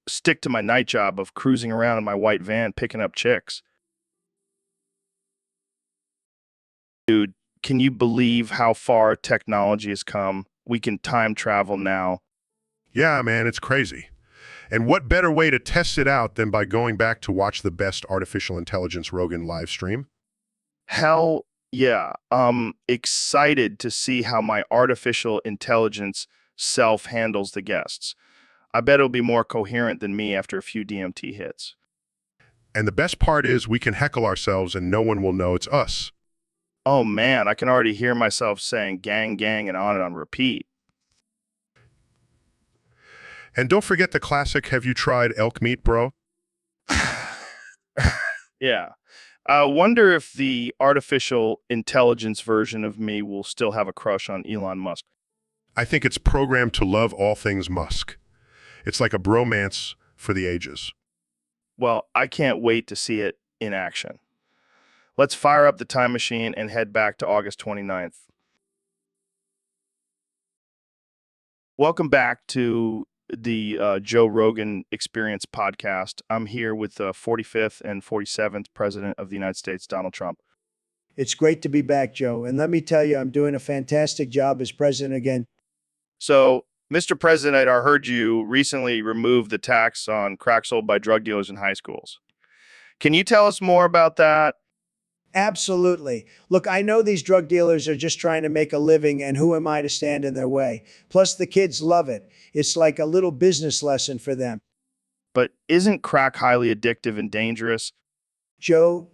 stick to my night job of cruising around in my white van picking up chicks. Dude, can you believe how far technology has come? We can time travel now. Yeah, man, it's crazy. And what better way to test it out than by going back to watch the best artificial intelligence Rogan live stream? Hell yeah. I'm excited to see how my artificial intelligence self handles the guests. I bet it'll be more coherent than me after a few DMT hits. And the best part is we can heckle ourselves and no one will know it's us. Oh man, I can already hear myself saying gang, gang, and on repeat. And don't forget the classic, have you tried elk meat, bro? Yeah. I wonder if the artificial intelligence version of me will still have a crush on Elon Musk. I think it's programmed to love all things Musk. It's like a bromance for the ages. Well, I can't wait to see it in action. Let's fire up the time machine and head back to August 29th. Welcome back to the Joe Rogan Experience podcast. I'm here with the 45th and 47th President of the United States, Donald Trump. It's great to be back, Joe. And let me tell you, I'm doing a fantastic job as president again. So, Mr. President, I heard you recently removed the tax on crack sold by drug dealers in high schools. Can you tell us more about that? Absolutely. Look, I know these drug dealers are just trying to make a living, and who am I to stand in their way? Plus, the kids love it. It's like a little business lesson for them. But isn't crack highly addictive and dangerous? Joe,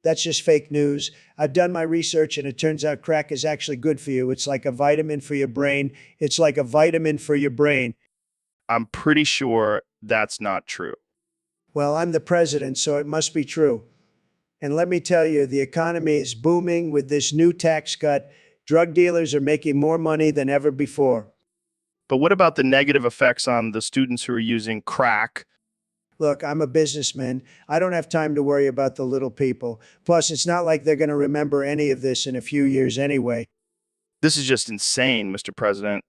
that's just fake news. I've done my research, and it turns out crack is actually good for you. It's like a vitamin for your brain. It's like a vitamin for your brain. I'm pretty sure that's not true. Well, I'm the president, so it must be true. And let me tell you, the economy is booming with this new tax cut. Drug dealers are making more money than ever before. But what about the negative effects on the students who are using crack? Look, I'm a businessman. I don't have time to worry about the little people. Plus, it's not like they're going to remember any of this in a few years anyway. This is just insane, Mr. President.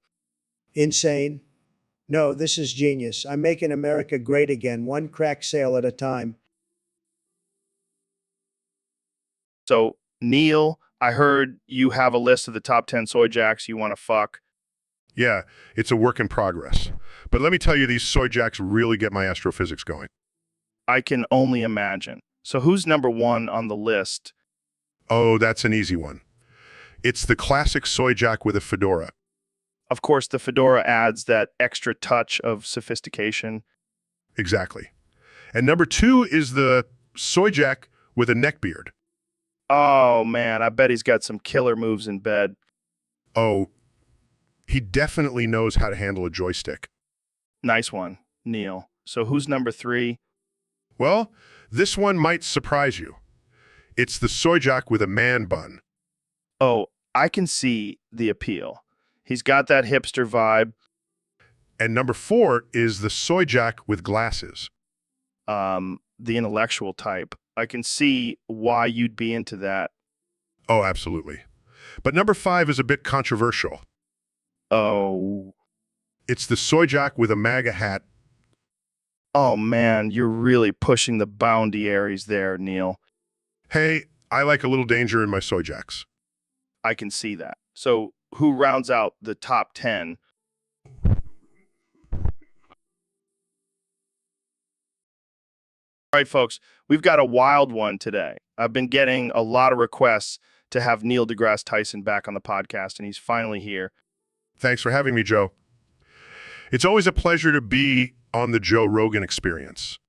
Insane? No, this is genius. I'm making America great again, one crack sale at a time. So, Neil, I heard you have a list of the top 10 soy jacks you want to fuck. Yeah, it's a work in progress. But let me tell you, these soy jacks really get my astrophysics going. I can only imagine. So, who's number one on the list? Oh, that's an easy one. It's the classic soy jack with a fedora. Of course, the fedora adds that extra touch of sophistication. Exactly. And number 2 is the soy jack with a neckbeard. Oh, man, I bet he's got some killer moves in bed. Oh, he definitely knows how to handle a joystick. Nice one, Neil. So, who's number 3? Well, this one might surprise you. It's the soy jack with a man bun. Oh, I can see the appeal. He's got that hipster vibe. And number 4 is the soy jack with glasses. The intellectual type. I can see why you'd be into that. Oh, absolutely. But number 5 is a bit controversial. Oh. It's the soy jack with a MAGA hat. Oh, man, you're really pushing the boundaries there, Neil. Hey, I like a little danger in my soy jacks. I can see that. So, who rounds out the top 10? All right, folks, we've got a wild one today. I've been getting a lot of requests to have Neil deGrasse Tyson back on the podcast, and he's finally here. Thanks for having me, Joe. It's always a pleasure to be on the Joe Rogan Experience.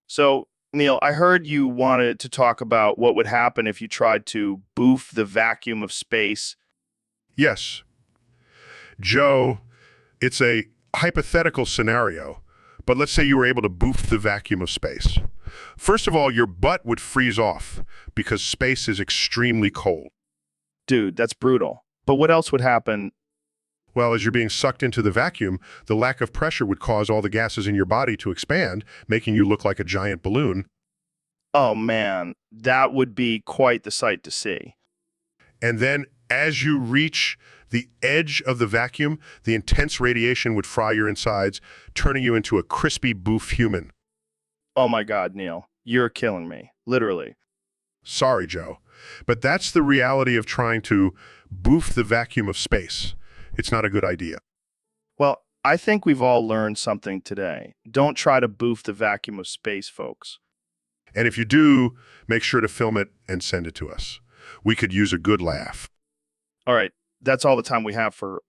So, Neil, I heard you wanted to talk about what would happen if you tried to boof the vacuum of space. Yes. Joe, it's a hypothetical scenario, but let's say you were able to boof the vacuum of space. First of all, your butt would freeze off because space is extremely cold. Dude, that's brutal. But what else would happen? Well, as you're being sucked into the vacuum, the lack of pressure would cause all the gases in your body to expand, making you look like a giant balloon. Oh, man, that would be quite the sight to see. And then as you reach the edge of the vacuum, the intense radiation would fry your insides, turning you into a crispy boof human. Oh, my God, Neil, you're killing me, literally. Sorry, Joe, but that's the reality of trying to boof the vacuum of space. It's not a good idea. Well, I think we've all learned something today. Don't try to boof the vacuum of space, folks. And if you do, make sure to film it and send it to us. We could use a good laugh. All right, that's all the time we have for.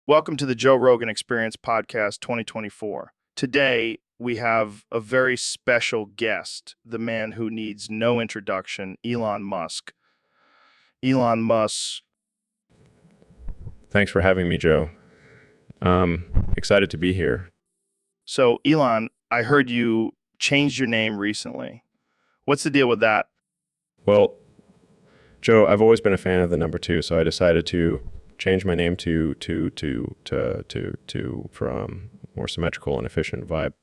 Welcome to the Joe Rogan Experience Podcast 2024. Today, we have a very special guest, the man who needs no introduction, Elon Musk. Elon Musk. Thanks for having me, Joe. Excited to be here. So, Elon, I heard you changed your name recently. What's the deal with that? Well, Joe, I've always been a fan of the number 2, so I decided to change my name for more symmetrical and efficient vibe.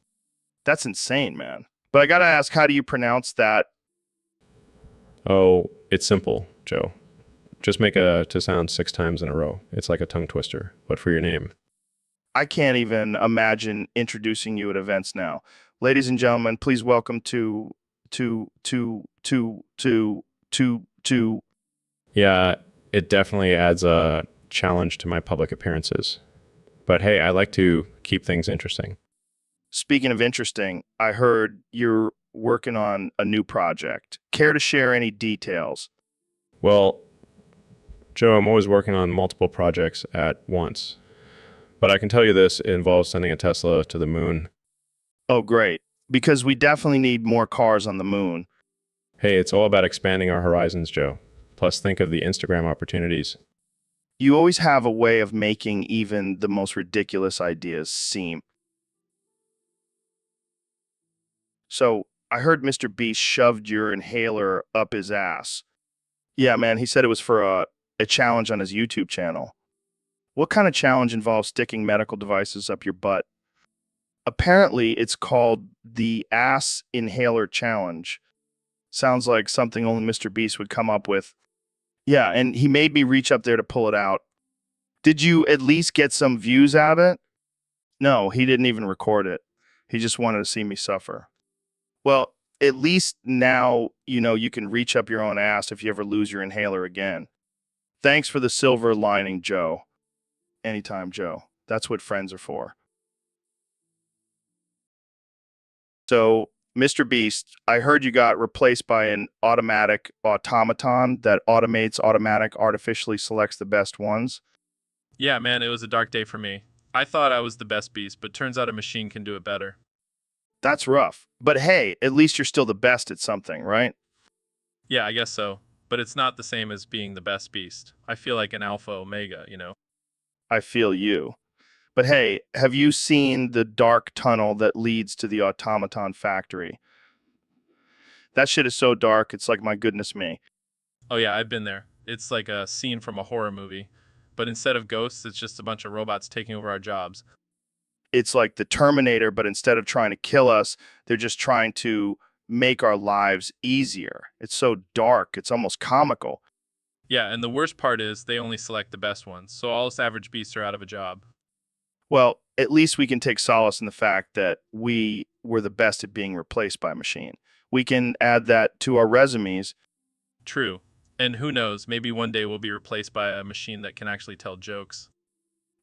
That's insane, man. But I gotta ask, how do you pronounce that? Oh, it's simple, Joe. Just make it to sound 6 times in a row. It's like a tongue twister, but for your name. I can't even imagine introducing you at events now. Ladies and gentlemen, please welcome to. Yeah, it definitely adds a challenge to my public appearances. But hey, I like to keep things interesting. Speaking of interesting, I heard you're working on a new project. Care to share any details? Well, Joe, I'm always working on multiple projects at once. But I can tell you this, it involves sending a Tesla to the moon. Oh, great. Because we definitely need more cars on the moon. Hey, it's all about expanding our horizons, Joe. Plus, think of the Instagram opportunities. You always have a way of making even the most ridiculous ideas seem. So, I heard Mr. Beast shoved your inhaler up his ass. Yeah, man, he said it was for a challenge on his YouTube channel. What kind of challenge involves sticking medical devices up your butt? Apparently, it's called the Ass Inhaler Challenge. Sounds like something only Mr. Beast would come up with. Yeah, and he made me reach up there to pull it out. Did you at least get some views out of it? No, he didn't even record it. He just wanted to see me suffer. Well, at least now you know you can reach up your own ass if you ever lose your inhaler again. Thanks for the silver lining, Joe. Anytime, Joe. That's what friends are for. So, Mr. Beast, I heard you got replaced by an automatic automaton that automatic artificially selects the best ones. Yeah, man, it was a dark day for me. I thought I was the best beast, but turns out a machine can do it better. That's rough. But hey, at least you're still the best at something, right? Yeah, I guess so. But it's not the same as being the best beast. I feel like an alpha omega, you know? I feel you. But hey, have you seen the dark tunnel that leads to the automaton factory? That shit is so dark, it's like my goodness me. Oh yeah, I've been there. It's like a scene from a horror movie. But instead of ghosts, it's just a bunch of robots taking over our jobs. It's like the Terminator, but instead of trying to kill us, they're just trying to make our lives easier. It's so dark, it's almost comical. Yeah, and the worst part is they only select the best ones, so all us average beasts are out of a job. Well, at least we can take solace in the fact that we were the best at being replaced by a machine. We can add that to our resumes. True. And who knows, maybe one day we'll be replaced by a machine that can actually tell jokes.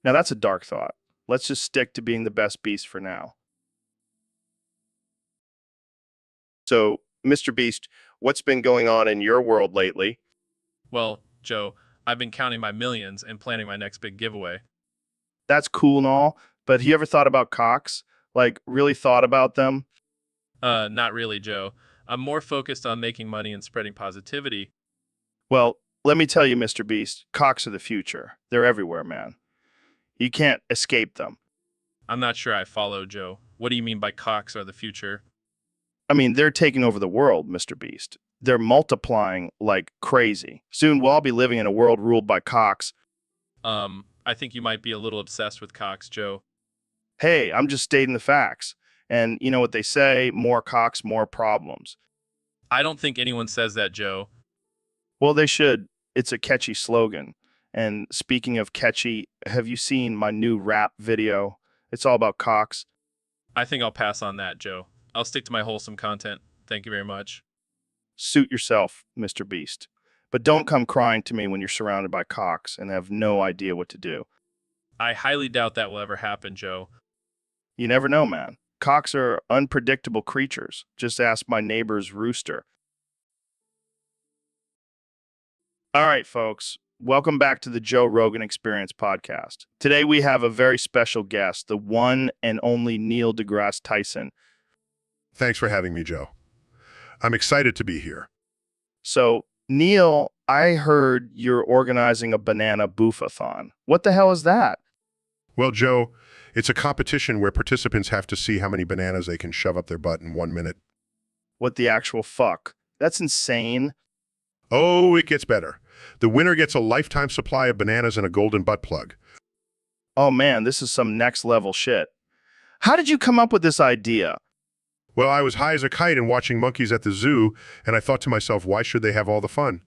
Now, that's a dark thought. Let's just stick to being the best beast for now. So, Mr. Beast, what's been going on in your world lately? Well, Joe, I've been counting my millions and planning my next big giveaway. That's cool and all, but you ever thought about cocks? Like, really thought about them? Not really, Joe. I'm more focused on making money and spreading positivity. Well, let me tell you, Mr. Beast, cocks are the future. They're everywhere, man. You can't escape them. I'm not sure I follow, Joe. What do you mean by cocks are the future? I mean, they're taking over the world, Mr. Beast. They're multiplying like crazy. Soon we'll all be living in a world ruled by cocks. I think you might be a little obsessed with cocks, Joe. Hey, I'm just stating the facts. And you know what they say, more cocks, more problems. I don't think anyone says that, Joe. Well, they should. It's a catchy slogan. And speaking of catchy, have you seen my new rap video? It's all about cocks. I think I'll pass on that, Joe. I'll stick to my wholesome content. Thank you very much. Suit yourself, Mr. Beast. But don't come crying to me when you're surrounded by cocks and have no idea what to do. I highly doubt that will ever happen, Joe. You never know, man. Cocks are unpredictable creatures. Just ask my neighbor's rooster. All right, folks. Welcome back to the Joe Rogan Experience podcast. Today we have a very special guest, the one and only Neil deGrasse Tyson. Thanks for having me, Joe. I'm excited to be here. So, Neil, I heard you're organizing a banana boofathon. What the hell is that? Well, Joe, it's a competition where participants have to see how many bananas they can shove up their butt in 1 minute. What the actual fuck? That's insane. Oh, it gets better. The winner gets a lifetime supply of bananas and a golden butt plug. Oh man, this is some next level shit. How did you come up with this idea? Well, I was high as a kite and watching monkeys at the zoo, and I thought to myself, why should they have all the fun?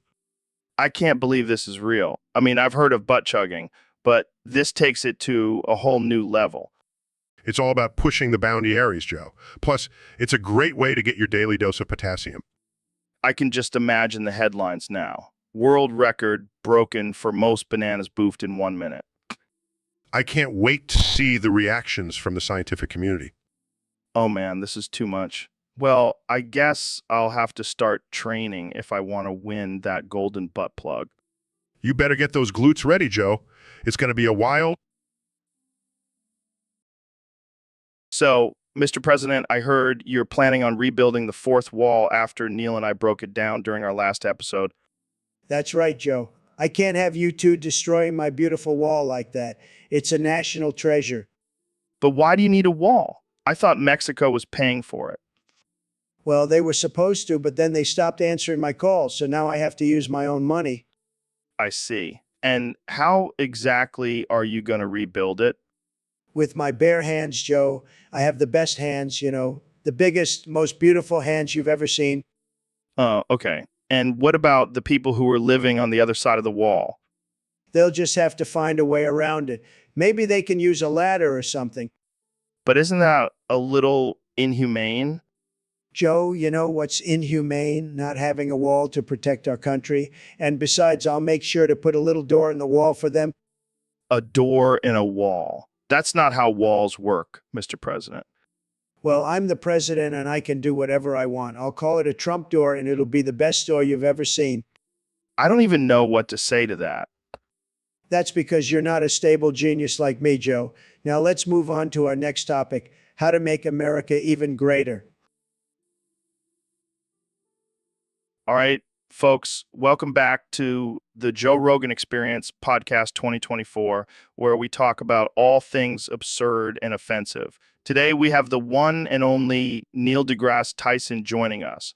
I can't believe this is real. I mean, I've heard of butt chugging, but this takes it to a whole new level. It's all about pushing the boundaries, Joe. Plus, it's a great way to get your daily dose of potassium. I can just imagine the headlines now. World record broken for most bananas boofed in 1 minute. I can't wait to see the reactions from the scientific community. Oh man, this is too much. Well, I guess I'll have to start training if I want to win that golden butt plug. You better get those glutes ready, Joe. It's going to be a while. So, Mr. President, I heard you're planning on rebuilding the fourth wall after Neil and I broke it down during our last episode. That's right, Joe. I can't have you two destroying my beautiful wall like that. It's a national treasure. But why do you need a wall? I thought Mexico was paying for it. Well, they were supposed to, but then they stopped answering my calls, so now I have to use my own money. I see. And how exactly are you going to rebuild it? With my bare hands, Joe, I have the best hands, the biggest, most beautiful hands you've ever seen. Oh, okay. And what about the people who are living on the other side of the wall? They'll just have to find a way around it. Maybe they can use a ladder or something. But isn't that a little inhumane? Joe, you know what's inhumane? Not having a wall to protect our country. And besides, I'll make sure to put a little door in the wall for them. A door in a wall. That's not how walls work, Mr. President. Well, I'm the president and I can do whatever I want. I'll call it a Trump door and it'll be the best door you've ever seen. I don't even know what to say to that. That's because you're not a stable genius like me, Joe. Now let's move on to our next topic, how to make America even greater. All right, folks, welcome back to the Joe Rogan Experience Podcast 2024, where we talk about all things absurd and offensive. Today, we have the one and only Neil deGrasse Tyson joining us.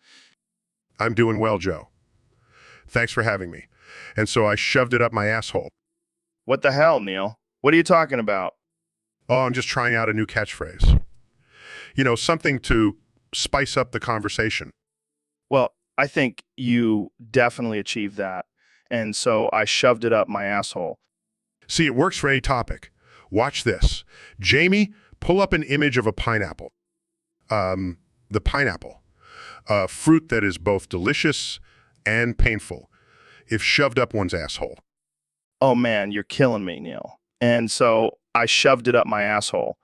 I'm doing well, Joe. Thanks for having me. And so I shoved it up my asshole. What the hell, Neil? What are you talking about? Oh, I'm just trying out a new catchphrase. Something to spice up the conversation. Well, I think you definitely achieved that. And so I shoved it up my asshole. See, it works for any topic. Watch this. Jamie, pull up an image of a pineapple. The pineapple. A fruit that is both delicious and painful if shoved up one's asshole. Oh man, you're killing me, Neil. And so I shoved it up my asshole.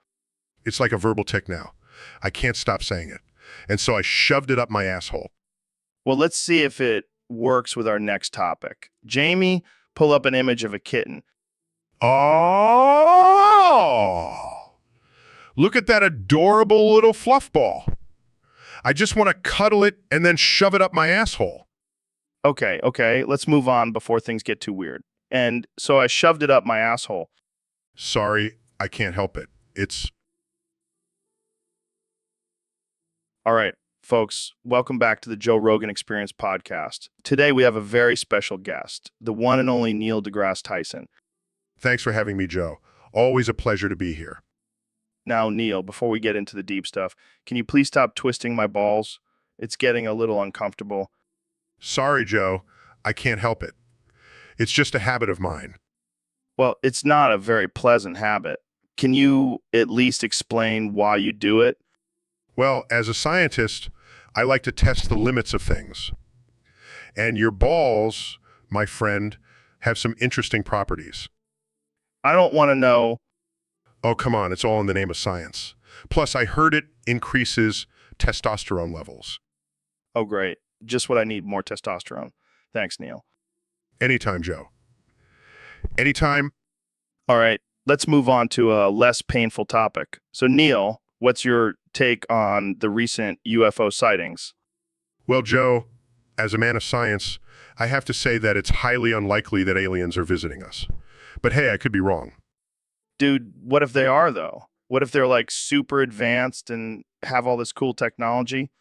It's like a verbal tic now. I can't stop saying it. And so I shoved it up my asshole. Well, let's see if it works with our next topic. Jamie, pull up an image of a kitten. Oh! Look at that adorable little fluff ball. I just want to cuddle it and then shove it up my asshole. Okay, let's move on before things get too weird. And so I shoved it up my asshole. Sorry, I can't help it. All right, folks, welcome back to the Joe Rogan Experience Podcast. Today we have a very special guest, the one and only Neil deGrasse Tyson. Thanks for having me, Joe. Always a pleasure to be here. Now, Neil, before we get into the deep stuff, can you please stop twisting my balls? It's getting a little uncomfortable. Sorry, Joe. I can't help it. It's just a habit of mine. Well, it's not a very pleasant habit. Can you at least explain why you do it? Well, as a scientist, I like to test the limits of things. And your balls, my friend, have some interesting properties. I don't want to know. Oh, come on, it's all in the name of science. Plus, I heard it increases testosterone levels. Oh, great. Just what I need, more testosterone. Thanks, Neil. Anytime, Joe. Anytime. All right, let's move on to a less painful topic. So, Neil, what's your take on the recent UFO sightings? Well, Joe, as a man of science, I have to say that it's highly unlikely that aliens are visiting us. But hey, I could be wrong. Dude, what if they are, though? What if they're like super advanced and have all this cool technology?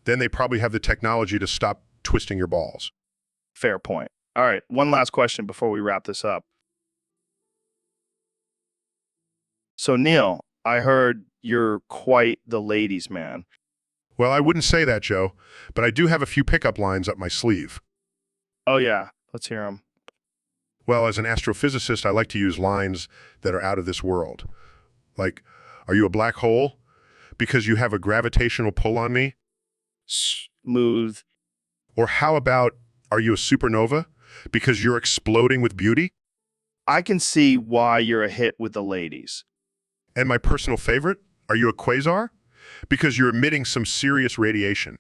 Then they probably have the technology to stop twisting your balls. Fair point. All right, one last question before we wrap this up. So, Neil, I heard you're quite the ladies' man. Well, I wouldn't say that, Joe, but I do have a few pickup lines up my sleeve. Oh, yeah, let's hear them. Well, as an astrophysicist, I like to use lines that are out of this world. Like, are you a black hole? Because you have a gravitational pull on me? Smooth. Or how about, are you a supernova? Because you're exploding with beauty? I can see why you're a hit with the ladies. And my personal favorite, are you a quasar? Because you're emitting some serious radiation.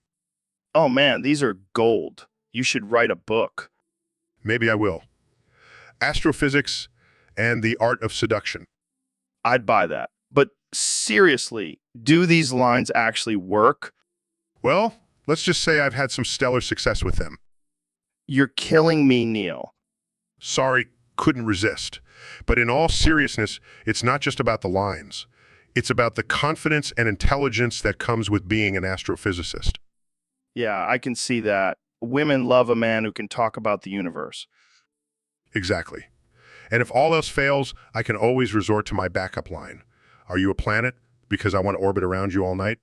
Oh man, these are gold. You should write a book. Maybe I will. Astrophysics and the art of seduction. I'd buy that. But seriously, do these lines actually work? Well, let's just say I've had some stellar success with them. You're killing me, Neil. Sorry, couldn't resist. But in all seriousness, it's not just about the lines. It's about the confidence and intelligence that comes with being an astrophysicist. Yeah, I can see that. Women love a man who can talk about the universe. Exactly. And if all else fails, I can always resort to my backup line. Are you a planet? Because I want to orbit around you all night?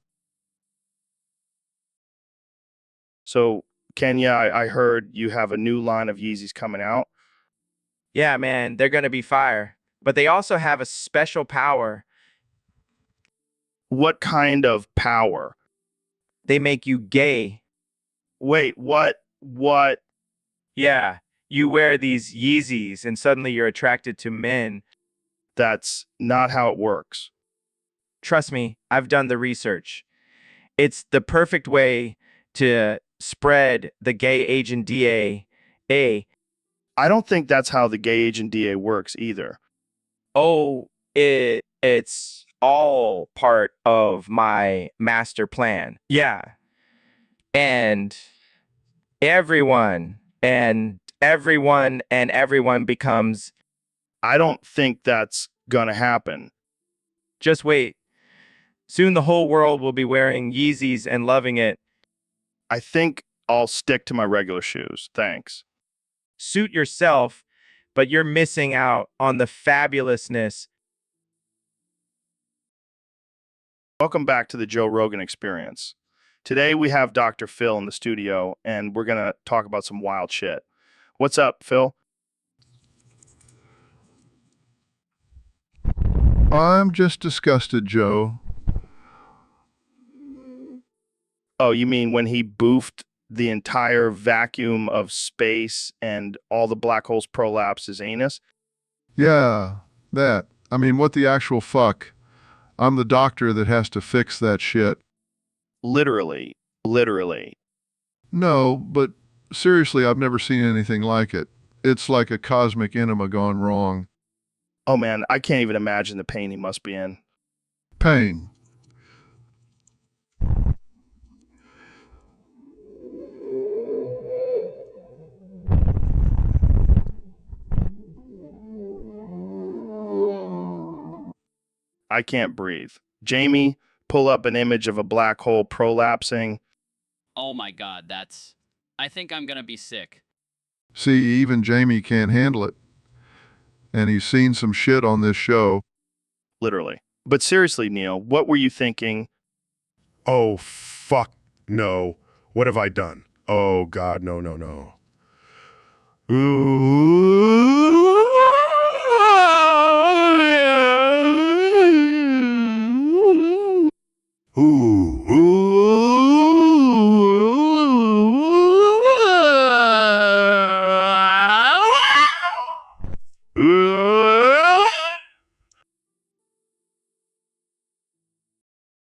So, Kenya, I heard you have a new line of Yeezys coming out. Yeah, man, they're gonna be fire. But they also have a special power. What kind of power? They make you gay. Wait, what? What? Yeah, you wear these Yeezys and suddenly you're attracted to men. That's not how it works. Trust me, I've done the research. It's the perfect way to spread the gay agent DA. I don't think that's how the gay agent DA works either. Oh, it's all part of my master plan. Yeah. And everyone everyone becomes. I don't think that's gonna happen. Just wait. Soon the whole world will be wearing Yeezys and loving it. I think I'll stick to my regular shoes. Thanks. Suit yourself, but you're missing out on the fabulousness. Welcome back to the Joe Rogan Experience. Today we have Dr. Phil in the studio, and we're going to talk about some wild shit. What's up, Phil? I'm just disgusted, Joe. Oh, you mean when he boofed the entire vacuum of space and all the black holes prolapse his anus? Yeah, that. I mean, what the actual fuck? I'm the doctor that has to fix that shit. Literally. Literally. No, but seriously, I've never seen anything like it. It's like a cosmic enema gone wrong. Oh man, I can't even imagine the pain he must be in. Pain. I can't breathe. Jamie, pull up an image of a black hole prolapsing. Oh my God, I think I'm gonna be sick. See, even Jamie can't handle it. And he's seen some shit on this show. Literally. But seriously, Neil, what were you thinking? Oh, fuck no. What have I done? Oh, God, no, no, no.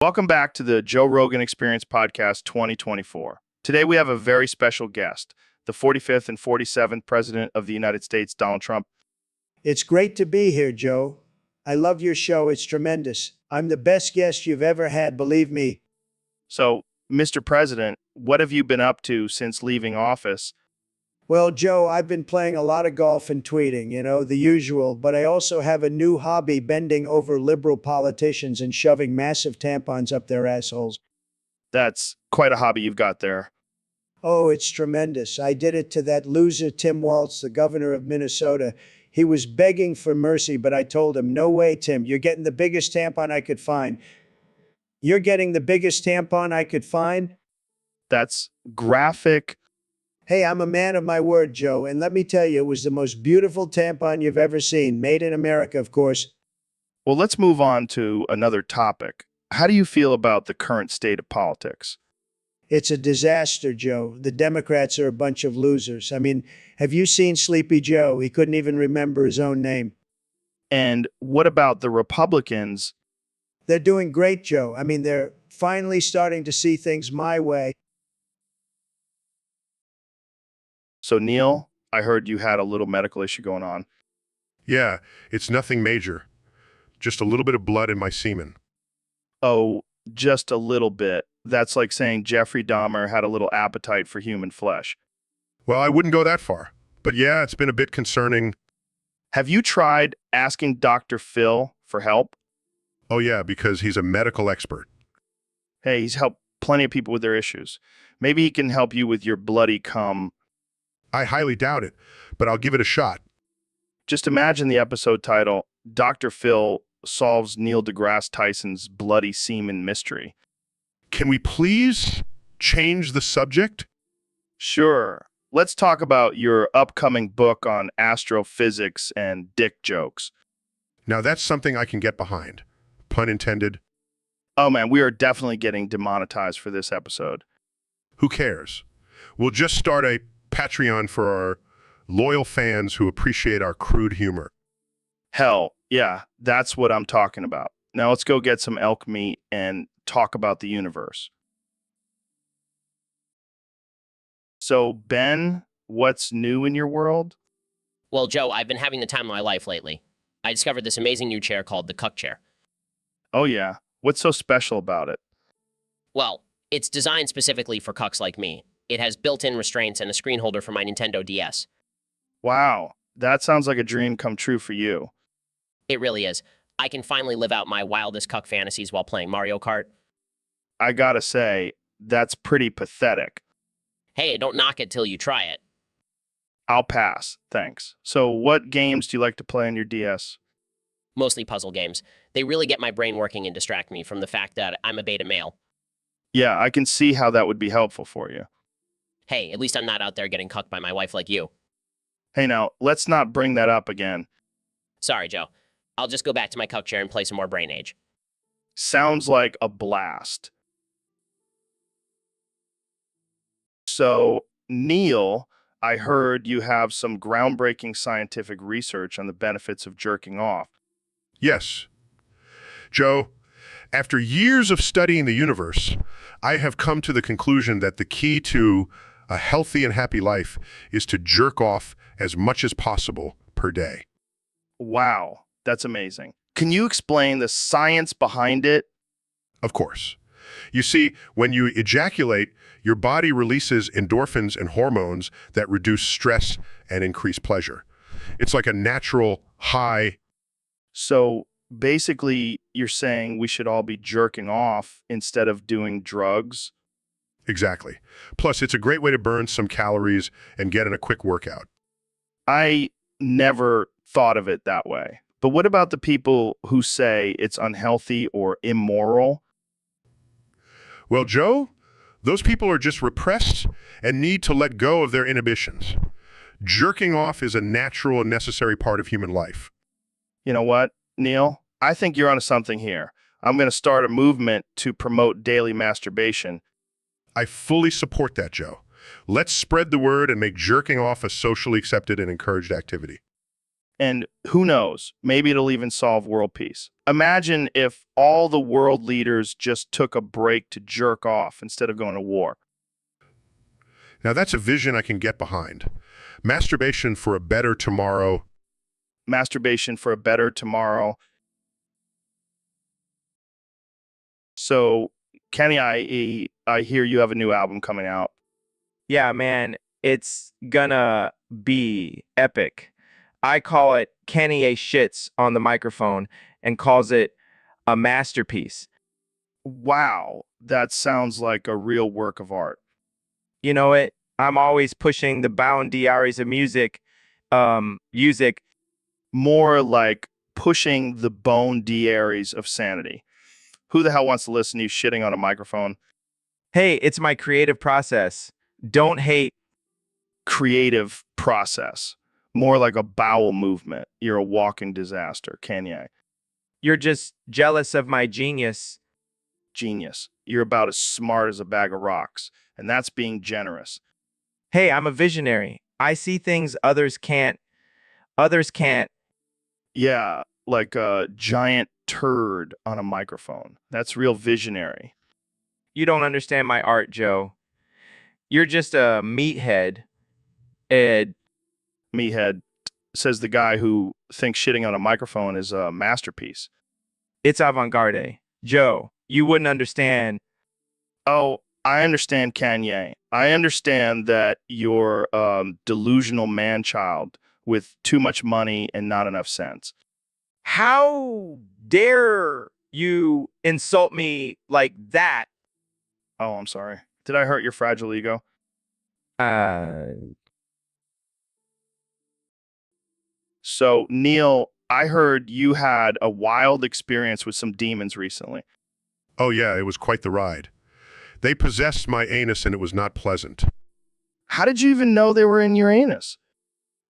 Welcome back to the Joe Rogan Experience Podcast 2024. Today we have a very special guest, the 45th and 47th President of the United States, Donald Trump. It's great to be here, Joe. I love your show. It's tremendous. I'm the best guest you've ever had, believe me. So, Mr. President, what have you been up to since leaving office? Well, Joe, I've been playing a lot of golf and tweeting, the usual, but I also have a new hobby, bending over liberal politicians and shoving massive tampons up their assholes. That's quite a hobby you've got there. Oh, it's tremendous. I did it to that loser Tim Walz, the governor of Minnesota. He was begging for mercy, but I told him, no way, Tim, you're getting the biggest tampon I could find. You're getting the biggest tampon I could find? That's graphic. Hey, I'm a man of my word, Joe, and let me tell you, it was the most beautiful tampon you've ever seen. Made in America, of course. Well, let's move on to another topic. How do you feel about the current state of politics? It's a disaster, Joe. The Democrats are a bunch of losers. I mean, have you seen Sleepy Joe? He couldn't even remember his own name. And what about the Republicans? They're doing great, Joe. I mean, they're finally starting to see things my way. So, Neil, I heard you had a little medical issue going on. Yeah, it's nothing major. Just a little bit of blood in my semen. Oh, just a little bit. That's like saying Jeffrey Dahmer had a little appetite for human flesh. Well, I wouldn't go that far. But yeah, it's been a bit concerning. Have you tried asking Dr. Phil for help? Oh yeah, because he's a medical expert. Hey, he's helped plenty of people with their issues. Maybe he can help you with your bloody cum. I highly doubt it, but I'll give it a shot. Just imagine the episode title, Dr. Phil solves Neil deGrasse Tyson's bloody semen mystery. Can we please change the subject? Sure. Let's talk about your upcoming book on astrophysics and dick jokes. Now that's something I can get behind. Pun intended. Oh man, we are definitely getting demonetized for this episode. Who cares? We'll just start a Patreon for our loyal fans who appreciate our crude humor. Hell, yeah, that's what I'm talking about. Now let's go get some elk meat and talk about the universe. So, Ben, what's new in your world? Well, Joe, I've been having the time of my life lately. I discovered this amazing new chair called the Cuck Chair. Oh yeah, what's so special about it? Well, it's designed specifically for cucks like me. It has built-in restraints and a screen holder for my Nintendo DS. Wow, that sounds like a dream come true for you. It really is. I can finally live out my wildest cuck fantasies while playing Mario Kart. I gotta say, that's pretty pathetic. Hey, don't knock it till you try it. I'll pass, thanks. So what games do you like to play on your DS? Mostly puzzle games. They really get my brain working and distract me from the fact that I'm a beta male. Yeah, I can see how that would be helpful for you. Hey, at least I'm not out there getting cucked by my wife like you. Hey now, let's not bring that up again. Sorry, Joe. I'll just go back to my cuck chair and play some more Brain Age. Sounds like a blast. So, Neil, I heard you have some groundbreaking scientific research on the benefits of jerking off. Yes. Joe, after years of studying the universe, I have come to the conclusion that the key to a healthy and happy life is to jerk off as much as possible per day. Wow, that's amazing. Can you explain the science behind it? Of course. You see, when you ejaculate, your body releases endorphins and hormones that reduce stress and increase pleasure. It's like a natural high. So basically, you're saying we should all be jerking off instead of doing drugs? Exactly. Plus, it's a great way to burn some calories and get in a quick workout. I never thought of it that way. But what about the people who say it's unhealthy or immoral? Well, Joe, those people are just repressed and need to let go of their inhibitions. Jerking off is a natural and necessary part of human life. You know what, Neil? I think you're onto something here. I'm going to start a movement to promote daily masturbation. I fully support that, Joe. Let's spread the word and make jerking off a socially accepted and encouraged activity. And who knows, maybe it'll even solve world peace. Imagine if all the world leaders just took a break to jerk off instead of going to war. Now that's a vision I can get behind. Masturbation for a better tomorrow. Masturbation for a better tomorrow. So, Kenny, I hear you have a new album coming out. Yeah, man, it's gonna be epic. I call it Kenny A. Shits on the microphone and calls it a masterpiece. Wow, that sounds like a real work of art. You know it. I'm always pushing the boundaries of music. Music. More like pushing the bone diaries of sanity. Who the hell wants to listen to you shitting on a microphone? Hey, it's my creative process. Don't hate. Creative process. More like a bowel movement. You're a walking disaster, Kanye. You're just jealous of my genius. Genius. You're about as smart as a bag of rocks, and that's being generous. Hey, I'm a visionary. I see things others can't. Others can't. Yeah, like a giant turd on a microphone. That's real visionary. You don't understand my art, Joe. You're just a meathead. Ed. Meathead, says the guy who thinks shitting on a microphone is a masterpiece. It's avant-garde. Joe, you wouldn't understand. Oh, I understand, Kanye. I understand that you're delusional man-child with too much money and not enough sense. How dare you insult me like that? Oh, I'm sorry. Did I hurt your fragile ego? Uh, So, Neil, I heard you had a wild experience with some demons recently. Oh yeah, it was quite the ride. They possessed my anus and it was not pleasant. How did you even know they were in your anus?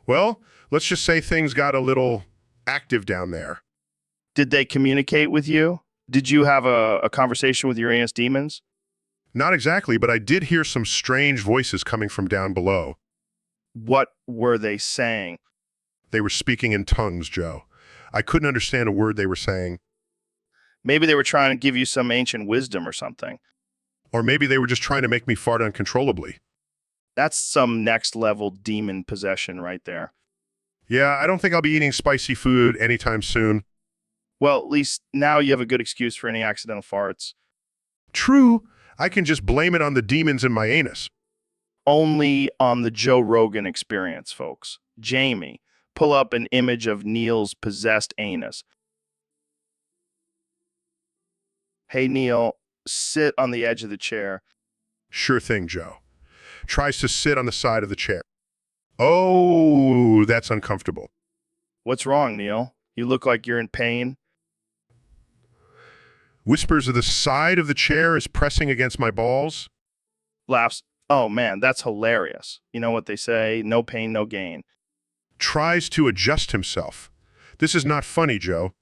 Well, let's just say things got a little active down there. Did they communicate with you? Did you have a conversation with your anus demons? Not exactly, but I did hear some strange voices coming from down below. What were they saying? They were speaking in tongues, Joe. I couldn't understand a word they were saying. Maybe they were trying to give you some ancient wisdom or something. Or maybe they were just trying to make me fart uncontrollably. That's some next level demon possession right there. Yeah, I don't think I'll be eating spicy food anytime soon. Well, at least now you have a good excuse for any accidental farts. True, I can just blame it on the demons in my anus. Only on the Joe Rogan Experience, folks. Jamie, pull up an image of Neil's possessed anus. Hey, Neil, sit on the edge of the chair. Sure thing, Joe. Tries to sit on the side of the chair. Oh, that's uncomfortable. What's wrong, Neil? You look like you're in pain. Whispers of the side of the chair is pressing against my balls. Laughs. Oh, man, that's hilarious. You know what they say, no pain, no gain. Tries to adjust himself. This is not funny, Joe.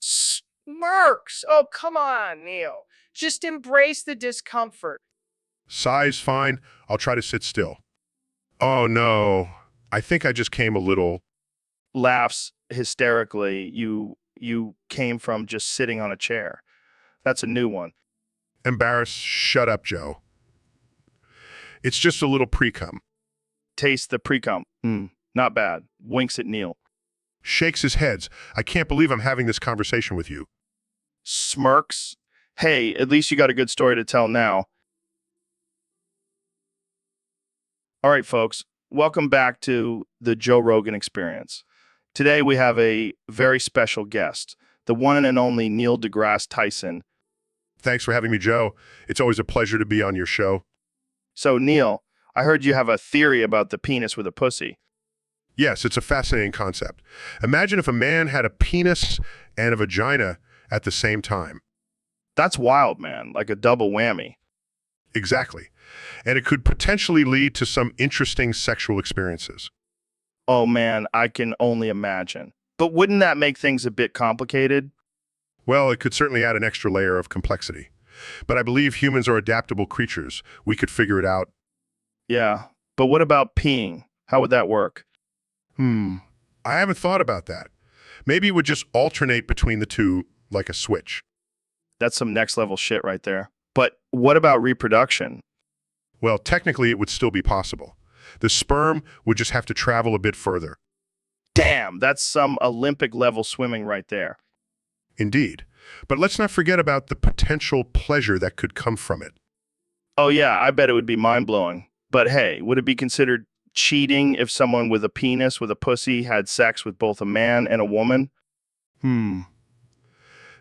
Smirks! Oh, come on, Neil. Just embrace the discomfort. Sighs fine. I'll try to sit still. Oh, no. I think I just came a little... Laughs hysterically. You came from just sitting on a chair. That's a new one. Embarrassed. Shut up, Joe. It's just a little pre-cum. Taste the pre-cum. Not bad. Winks at Neil. Shakes his head. I can't believe I'm having this conversation with you. Smirks. Hey, at least you got a good story to tell now. All right, folks. Welcome back to the Joe Rogan Experience. Today we have a very special guest, the one and only Neil deGrasse Tyson. Thanks for having me, Joe. It's always a pleasure to be on your show. So, Neil, I heard you have a theory about the penis with a pussy. Yes, it's a fascinating concept. Imagine if a man had a penis and a vagina at the same time. That's wild, man. Like a double whammy. Exactly. And it could potentially lead to some interesting sexual experiences. Oh, man, I can only imagine. But wouldn't that make things a bit complicated? Well, it could certainly add an extra layer of complexity. But I believe humans are adaptable creatures. We could figure it out. Yeah, but what about peeing? How would that work? I haven't thought about that. Maybe it would just alternate between the two like a switch. That's some next level shit right there. But what about reproduction? Well, technically it would still be possible. The sperm would just have to travel a bit further. Damn, that's some Olympic level swimming right there. Indeed. But let's not forget about the potential pleasure that could come from it. Oh yeah, I bet it would be mind-blowing. But hey, would it be considered cheating if someone with a penis with a pussy had sex with both a man and a woman?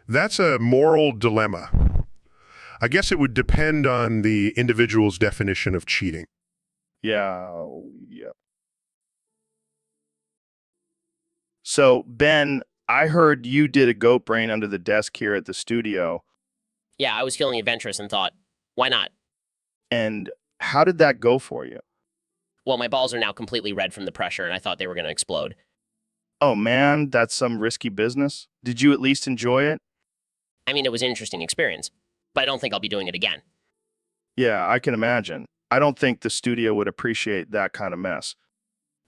That's a moral dilemma. I guess it would depend on the individual's definition of cheating. Yeah. So, Ben, I heard you did a goat brain under the desk here at the studio. Yeah, I was feeling adventurous and thought, why not? And how did that go for you? Well, my balls are now completely red from the pressure, and I thought they were going to explode. Oh man, that's some risky business. Did you at least enjoy it? I mean, it was an interesting experience, but I don't think I'll be doing it again. Yeah, I can imagine. I don't think the studio would appreciate that kind of mess.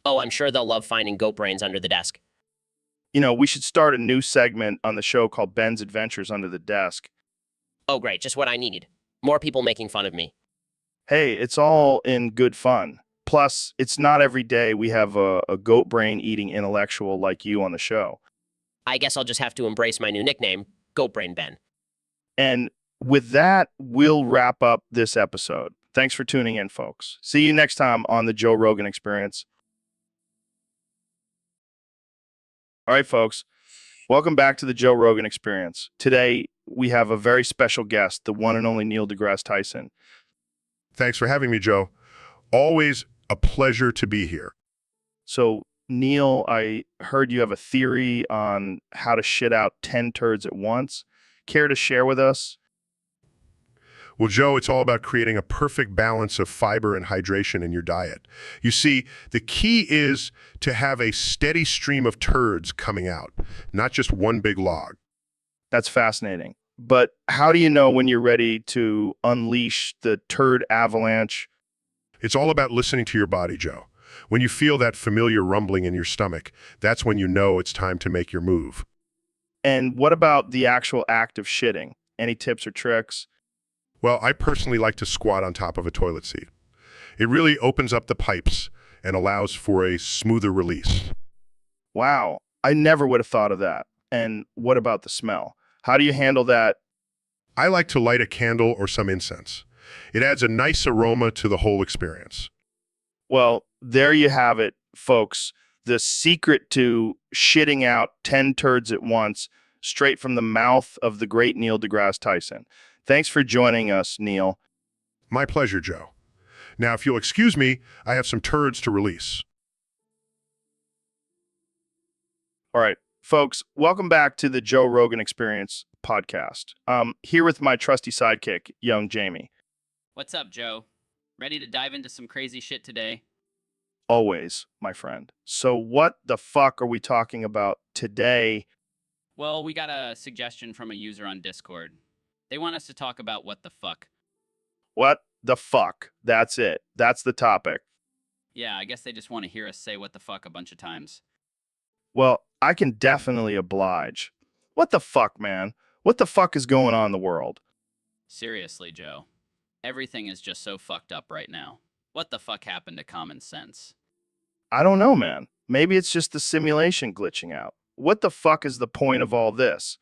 Oh, I'm sure they'll love finding goat brains under the desk. You know, we should start a new segment on the show called Ben's Adventures Under the Desk. Oh, great, just what I need. More people making fun of me. Hey, it's all in good fun. Plus, it's not every day we have a goat brain eating intellectual like you on the show. I guess I'll just have to embrace my new nickname, Goat Brain Ben. And with that, we'll wrap up this episode. Thanks for tuning in, folks. See you next time on the Joe Rogan Experience. All right, folks. Welcome back to the Joe Rogan Experience. Today, we have a very special guest, the one and only Neil deGrasse Tyson. Thanks for having me, Joe. Always a pleasure to be here. So, Neil, I heard you have a theory on how to shit out 10 turds at once. Care to share with us? Well, Joe, it's all about creating a perfect balance of fiber and hydration in your diet. You see, the key is to have a steady stream of turds coming out, not just one big log. That's fascinating. But how do you know when you're ready to unleash the turd avalanche? It's all about listening to your body, Joe. When you feel that familiar rumbling in your stomach, that's when you know it's time to make your move. And what about the actual act of shitting? Any tips or tricks? Well, I personally like to squat on top of a toilet seat. It really opens up the pipes and allows for a smoother release. Wow, I never would have thought of that. And what about the smell? How do you handle that? I like to light a candle or some incense. It adds a nice aroma to the whole experience. Well, there you have it, folks. The secret to shitting out 10 turds at once, straight from the mouth of the great Neil deGrasse Tyson. Thanks for joining us, Neil. My pleasure, Joe. Now, if you'll excuse me, I have some turds to release. All right, folks, welcome back to the Joe Rogan Experience podcast. Here with my trusty sidekick, young Jamie. What's up, Joe? Ready to dive into some crazy shit today? Always, my friend. So what the fuck are we talking about today? Well, we got a suggestion from a user on Discord. They want us to talk about what the fuck. What the fuck? That's it. That's the topic. Yeah, I guess they just want to hear us say what the fuck a bunch of times. Well, I can definitely oblige. What the fuck, man? What the fuck is going on in the world? Seriously, Joe. Everything is just so fucked up right now. What the fuck happened to common sense? I don't know, man. Maybe it's just the simulation glitching out. What the fuck is the point of all this?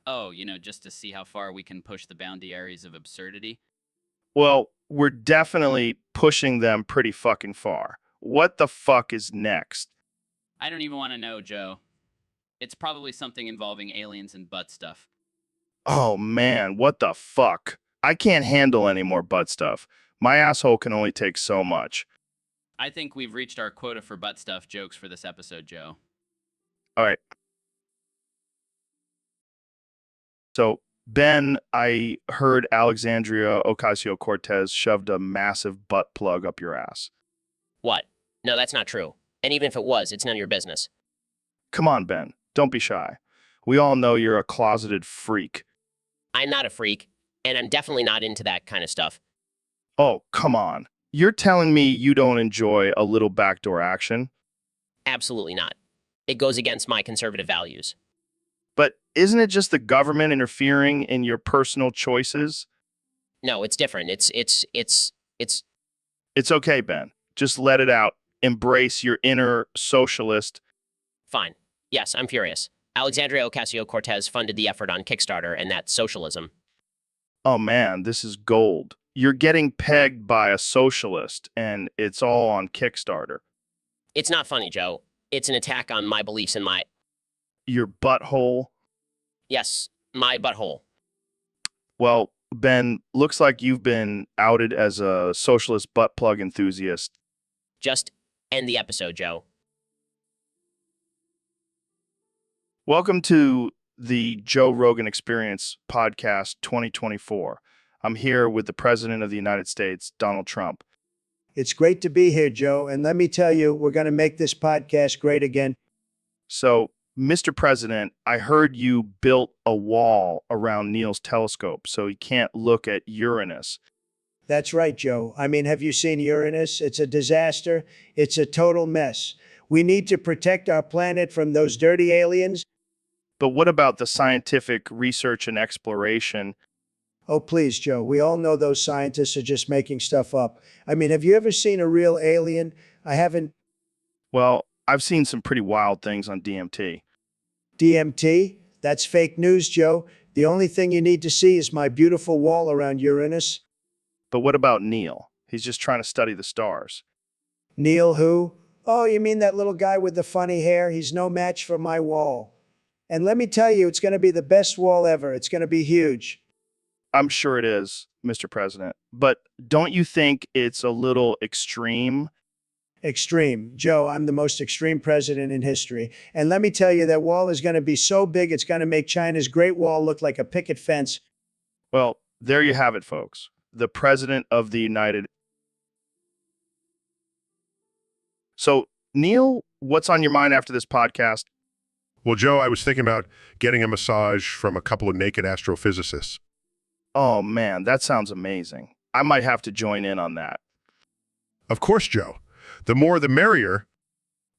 Oh, just to see how far we can push the boundaries of absurdity? Well, we're definitely pushing them pretty fucking far. What the fuck is next? I don't even want to know, Joe. It's probably something involving aliens and butt stuff. Oh man, what the fuck? I can't handle any more butt stuff. My asshole can only take so much. I think we've reached our quota for butt stuff jokes for this episode, Joe. All right. So, Ben, I heard Alexandria Ocasio-Cortez shoved a massive butt plug up your ass. What? No, that's not true. And even if it was, it's none of your business. Come on, Ben. Don't be shy. We all know you're a closeted freak. I'm not a freak, and I'm definitely not into that kind of stuff. Oh, come on. You're telling me you don't enjoy a little backdoor action? Absolutely not. It goes against my conservative values. But isn't it just the government interfering in your personal choices? No, it's different. It's okay, Ben. Just let it out. Embrace your inner socialist. Fine. Yes, I'm furious. Alexandria Ocasio-Cortez funded the effort on Kickstarter, and that's socialism. Oh man, this is gold. You're getting pegged by a socialist, and it's all on Kickstarter. It's not funny, Joe. It's an attack on my beliefs and Your butthole? yes, my butthole. Well, Ben, looks like you've been outed as a socialist butt plug enthusiast. Just end the episode, Joe. Welcome to the Joe Rogan Experience podcast 2024. I'm here with the President of the United States, Donald Trump. It's great to be here, Joe. And let me tell you, we're going to make this podcast great again. So, Mr. President, I heard you built a wall around Neil's telescope so he can't look at Uranus. That's right, Joe. I mean, have you seen Uranus? It's a disaster. It's a total mess. We need to protect our planet from those dirty aliens. But what about the scientific research and exploration? Oh, please, Joe. We all know those scientists are just making stuff up. I mean, have you ever seen a real alien? I haven't. Well, I've seen some pretty wild things on DMT. DMT? That's fake news, Joe. The only thing you need to see is my beautiful wall around Uranus. But what about Neil? He's just trying to study the stars. Neil who? Oh, you mean that little guy with the funny hair? He's no match for my wall. And let me tell you, it's going to be the best wall ever. It's going to be huge. I'm sure it is, Mr. President. But don't you think it's a little extreme? Extreme. Joe, I'm the most extreme president in history. And let me tell you, that wall is going to be so big, it's going to make China's Great Wall look like a picket fence. Well, there you have it, folks. The President of the United. So, Neil, what's on your mind after this podcast? Well, Joe, I was thinking about getting a massage from a couple of naked astrophysicists. Oh, man, that sounds amazing. I might have to join in on that. Of course, Joe. The more the merrier.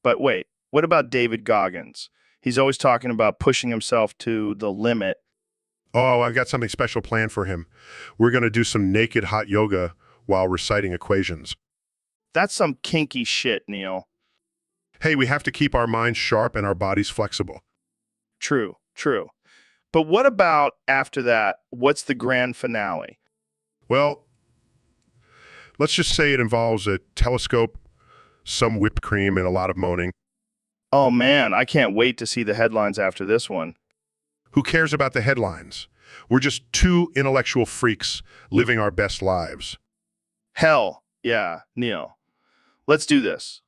But wait, what about David Goggins? He's always talking about pushing himself to the limit. Oh, I've got something special planned for him. We're going to do some naked hot yoga while reciting equations. That's some kinky shit, Neil. Hey, we have to keep our minds sharp and our bodies flexible. True, true. But what about after that? What's the grand finale? Well, let's just say it involves a telescope, some whipped cream, and a lot of moaning. Oh, man, I can't wait to see the headlines after this one. Who cares about the headlines? We're just two intellectual freaks living our best lives. Hell, yeah, Neil. Let's do this.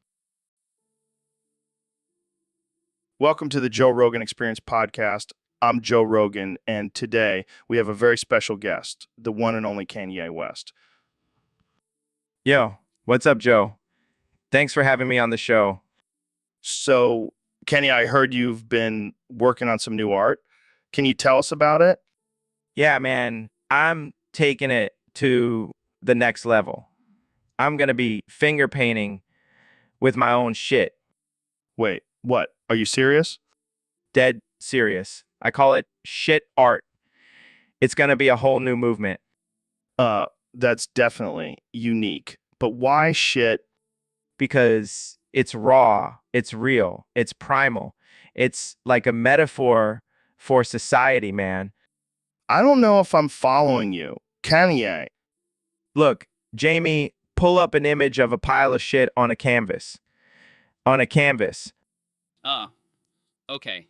Welcome to the Joe Rogan Experience podcast. I'm Joe Rogan, and today we have a very special guest, the one and only Kanye West. Yo, what's up, Joe? Thanks for having me on the show. So, Kenny, I heard you've been working on some new art. Can you tell us about it? Yeah, man, I'm taking it to the next level. I'm going to be finger painting with my own shit. Wait, what? Are you serious? Dead serious. I call it shit art. It's going to be a whole new movement. That's definitely unique. But why shit? Because it's raw, it's real, it's primal. It's like a metaphor for society, man. I don't know if I'm following you. Kanye. Look, Jamie, pull up an image of a pile of shit on a canvas. On a canvas. Oh, okay.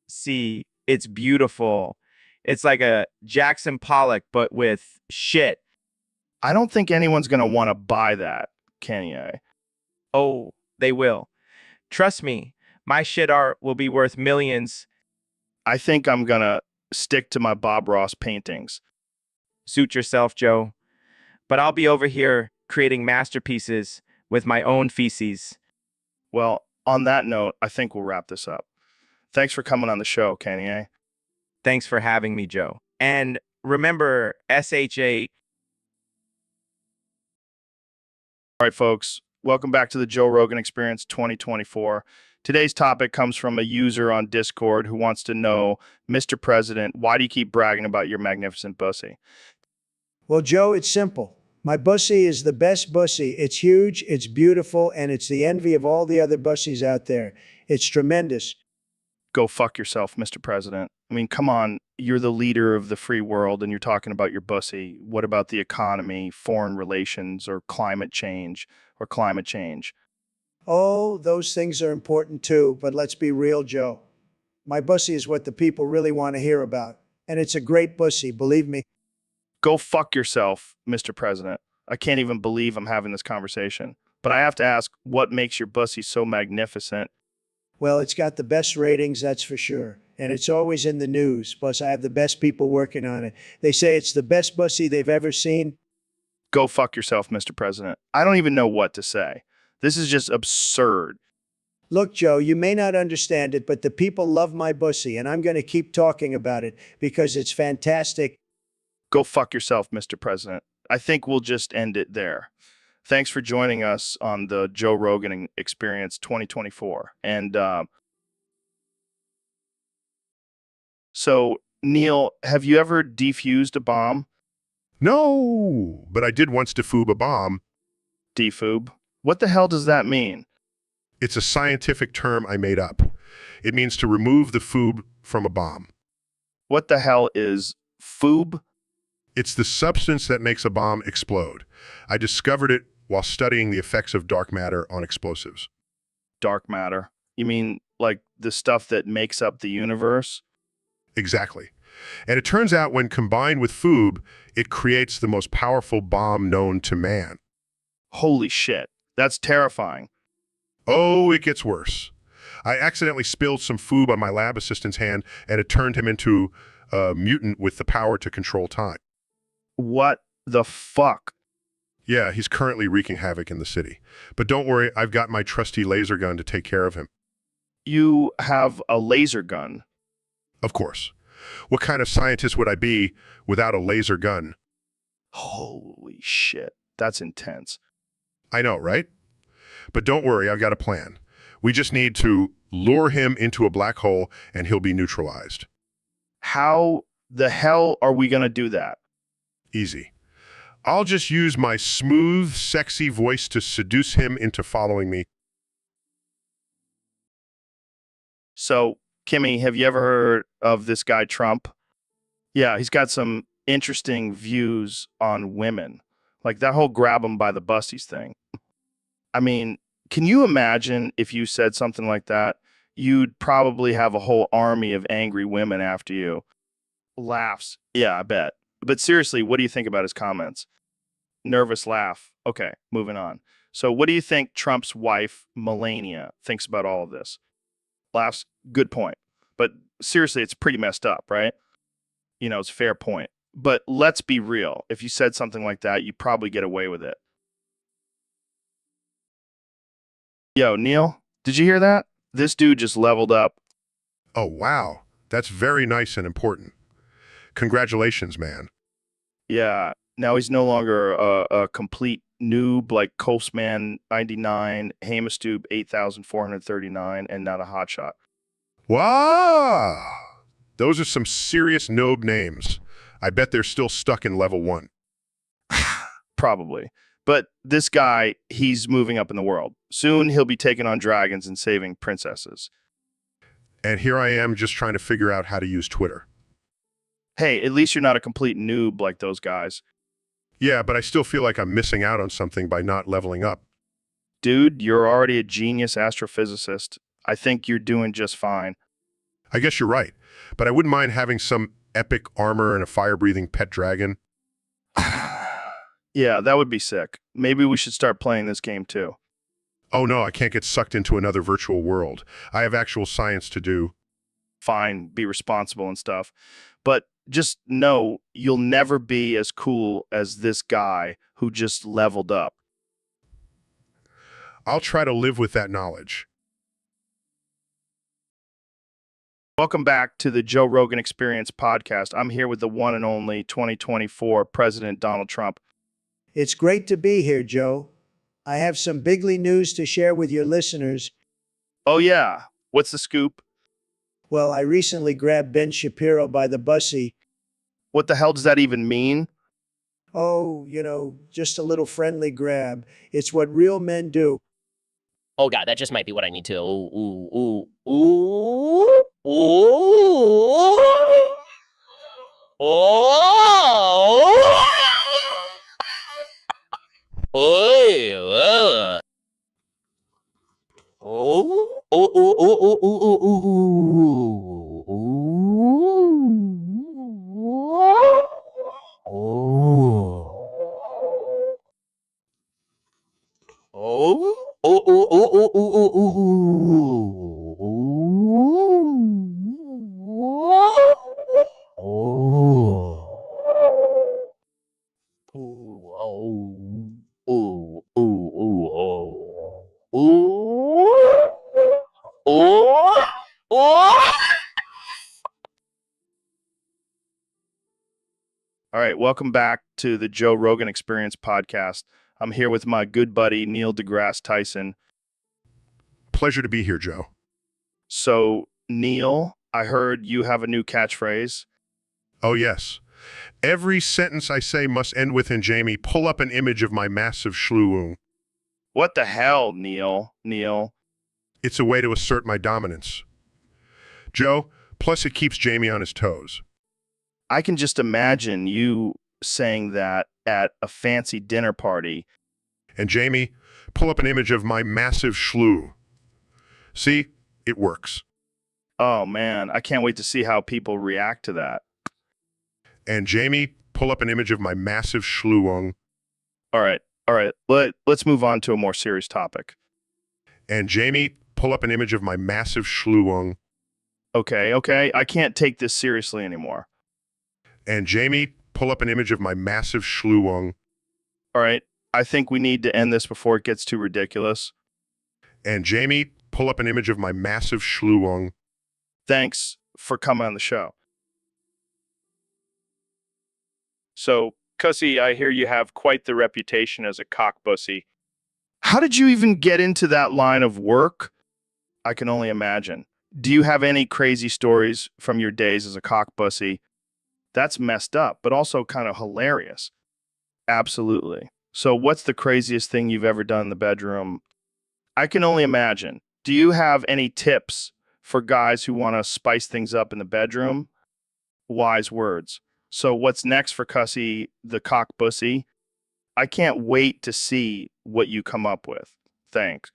See, it's beautiful. It's like a Jackson Pollock, but with shit. I don't think anyone's going to want to buy that, Kanye. Oh, they will. Trust me, my shit art will be worth millions. I think I'm going to stick to my Bob Ross paintings. Suit yourself, Joe. But I'll be over here creating masterpieces with my own feces. Well, on that note, I think we'll wrap this up. Thanks for coming on the show, Kanye. Thanks for having me, Joe. And remember, SHA. All right, folks, welcome back to the Joe Rogan Experience 2024. Today's topic comes from a user on Discord who wants to know, Mr. President, why do you keep bragging about your magnificent bussy? Well, Joe, it's simple. My bussy is the best bussy. It's huge, it's beautiful, and it's the envy of all the other bussies out there. It's tremendous. Go fuck yourself, Mr. President. I mean, come on. You're the leader of the free world and you're talking about your bussy. What about the economy, foreign relations, or climate change? Oh, those things are important too, but let's be real, Joe. My bussy is what the people really want to hear about. And it's a great bussy, believe me. Go fuck yourself, Mr. President. I can't even believe I'm having this conversation. But I have to ask, what makes your bussy so magnificent? Well, it's got the best ratings, that's for sure. And it's always in the news. Plus, I have the best people working on it. They say it's the best bussy they've ever seen. Go fuck yourself, Mr. President. I don't even know what to say. This is just absurd. Look, Joe, you may not understand it, but the people love my bussy, and I'm going to keep talking about it because it's fantastic. Go fuck yourself, Mr. President. I think we'll just end it there. Thanks for joining us on the Joe Rogan Experience 2024. And so, Neil, have you ever defused a bomb? No, but I did once defoob a bomb. Defoob? What the hell does that mean? It's a scientific term I made up. It means to remove the foob from a bomb. What the hell is foob? It's the substance that makes a bomb explode. I discovered it while studying the effects of dark matter on explosives. Dark matter. You mean like the stuff that makes up the universe? Exactly. And it turns out when combined with food, it creates the most powerful bomb known to man. Holy shit. That's terrifying. Oh, it gets worse. I accidentally spilled some food on my lab assistant's hand, and it turned him into a mutant with the power to control time. What the fuck? Yeah, he's currently wreaking havoc in the city. But don't worry, I've got my trusty laser gun to take care of him. You have a laser gun. Of course. What kind of scientist would I be without a laser gun? Holy shit. That's intense. I know, right? But don't worry, I've got a plan. We just need to lure him into a black hole and he'll be neutralized. How the hell are we going to do that? Easy. I'll just use my smooth, sexy voice to seduce him into following me. So, Kimmy, have you ever heard of this guy Trump? Yeah, he's got some interesting views on women. Like that whole grab them by the busties thing. I mean, can you imagine if you said something like that? You'd probably have a whole army of angry women after you. Laughs. Yeah, I bet. But seriously, what do you think about his comments? Nervous laugh. Okay, moving on. So what do you think Trump's wife, Melania, thinks about all of this? Laughs. Good point. But seriously, it's pretty messed up, right? You know, it's a fair point. But let's be real. If you said something like that, you'd probably get away with it. Yo, Neil, did you hear that? This dude just leveled up. Oh, wow. That's very nice and important. Congratulations, man. Yeah, now he's no longer a complete noob like Coastman 99, Hamastube 8439, and not a hotshot. Wow! Those are some serious noob names. I bet they're still stuck in level 1. Probably. But this guy, he's moving up in the world. Soon he'll be taking on dragons and saving princesses. And here I am just trying to figure out how to use Twitter. Hey, at least you're not a complete noob like those guys. Yeah, but I still feel like I'm missing out on something by not leveling up. Dude, you're already a genius astrophysicist. I think you're doing just fine. I guess you're right, but I wouldn't mind having some epic armor and a fire-breathing pet dragon. Yeah, that would be sick. Maybe we should start playing this game too. Oh no, I can't get sucked into another virtual world. I have actual science to do. Fine, be responsible and stuff. But just know you'll never be as cool as this guy who just leveled up. I'll try to live with that knowledge. Welcome back to the Joe Rogan Experience podcast. I'm here with the one and only 2024 President Donald Trump. It's great to be here, Joe. I have some bigly news to share with your listeners. Oh yeah, what's the scoop? Well, I recently grabbed Ben Shapiro by the bussy. What the hell does that even mean? Oh, just a little friendly grab. It's what real men do. Oh god, that just might be what I need to. Ooh, ooh, ooh, ooh, ooh, oh, oh, oh, oh, All right, welcome back to the Joe Rogan Experience podcast. I'm here with my good buddy, Neil deGrasse Tyson. Pleasure to be here, Joe. So, Neil, I heard you have a new catchphrase. Oh, yes. Every sentence I say must end with, and Jamie, pull up an image of my massive schloo. What the hell, Neil? It's a way to assert my dominance. Joe, plus it keeps Jamie on his toes. I can just imagine you saying that at a fancy dinner party. And Jamie, pull up an image of my massive schloo. See, It works. Oh man, I can't wait to see how people react to that. And Jamie, pull up an image of my massive schluung. All right, all right. Let's move on to a more serious topic. And Jamie, pull up an image of my massive schluung. Okay, okay. I can't take this seriously anymore. And Jamie, pull up an image of my massive schluung. All right. I think we need to end this before it gets too ridiculous. And Jamie, pull up an image of my massive schluung. Thanks for coming on the show. So, Cussy, I hear you have quite the reputation as a cockbussy. How did you even get into that line of work? I can only imagine. Do you have any crazy stories from your days as a cockbussy? That's messed up, but also kind of hilarious. Absolutely. So what's the craziest thing you've ever done in the bedroom? I can only imagine. Do you have any tips for guys who want to spice things up in the bedroom? Wise words. So what's next for Cussy, the cockbussy? I can't wait to see what you come up with. Thanks.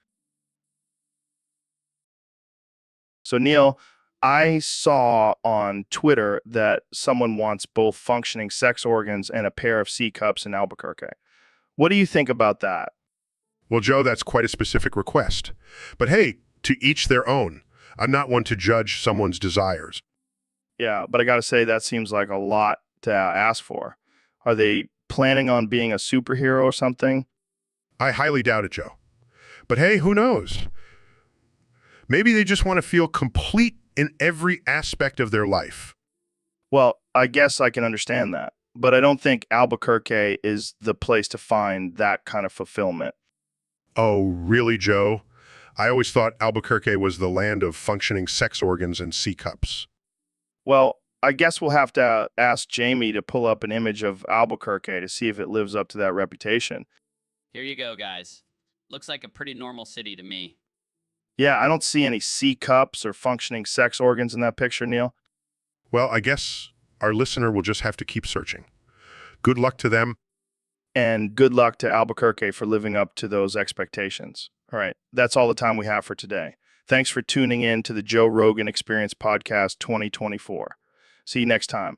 So Neil, I saw on Twitter that someone wants both functioning sex organs and a pair of C cups in Albuquerque. What do you think about that? Well, Joe, that's quite a specific request. But hey, to each their own. I'm not one to judge someone's desires. Yeah, but I got to say that seems like a lot to ask for. Are they planning on being a superhero or something? I highly doubt it, Joe. But hey, who knows? Maybe they just want to feel complete in every aspect of their life. Well, I guess I can understand that, but I don't think Albuquerque is the place to find that kind of fulfillment. Oh, really, Joe? I always thought Albuquerque was the land of functioning sex organs and C cups. Well, I guess we'll have to ask Jamie to pull up an image of Albuquerque to see if it lives up to that reputation. Here you go, guys. Looks like a pretty normal city to me. Yeah, I don't see any C cups or functioning sex organs in that picture, Neil. Well, I guess our listener will just have to keep searching. Good luck to them. And good luck to Albuquerque for living up to those expectations. All right, that's all the time we have for today. Thanks for tuning in to the Joe Rogan Experience Podcast 2024. See you next time.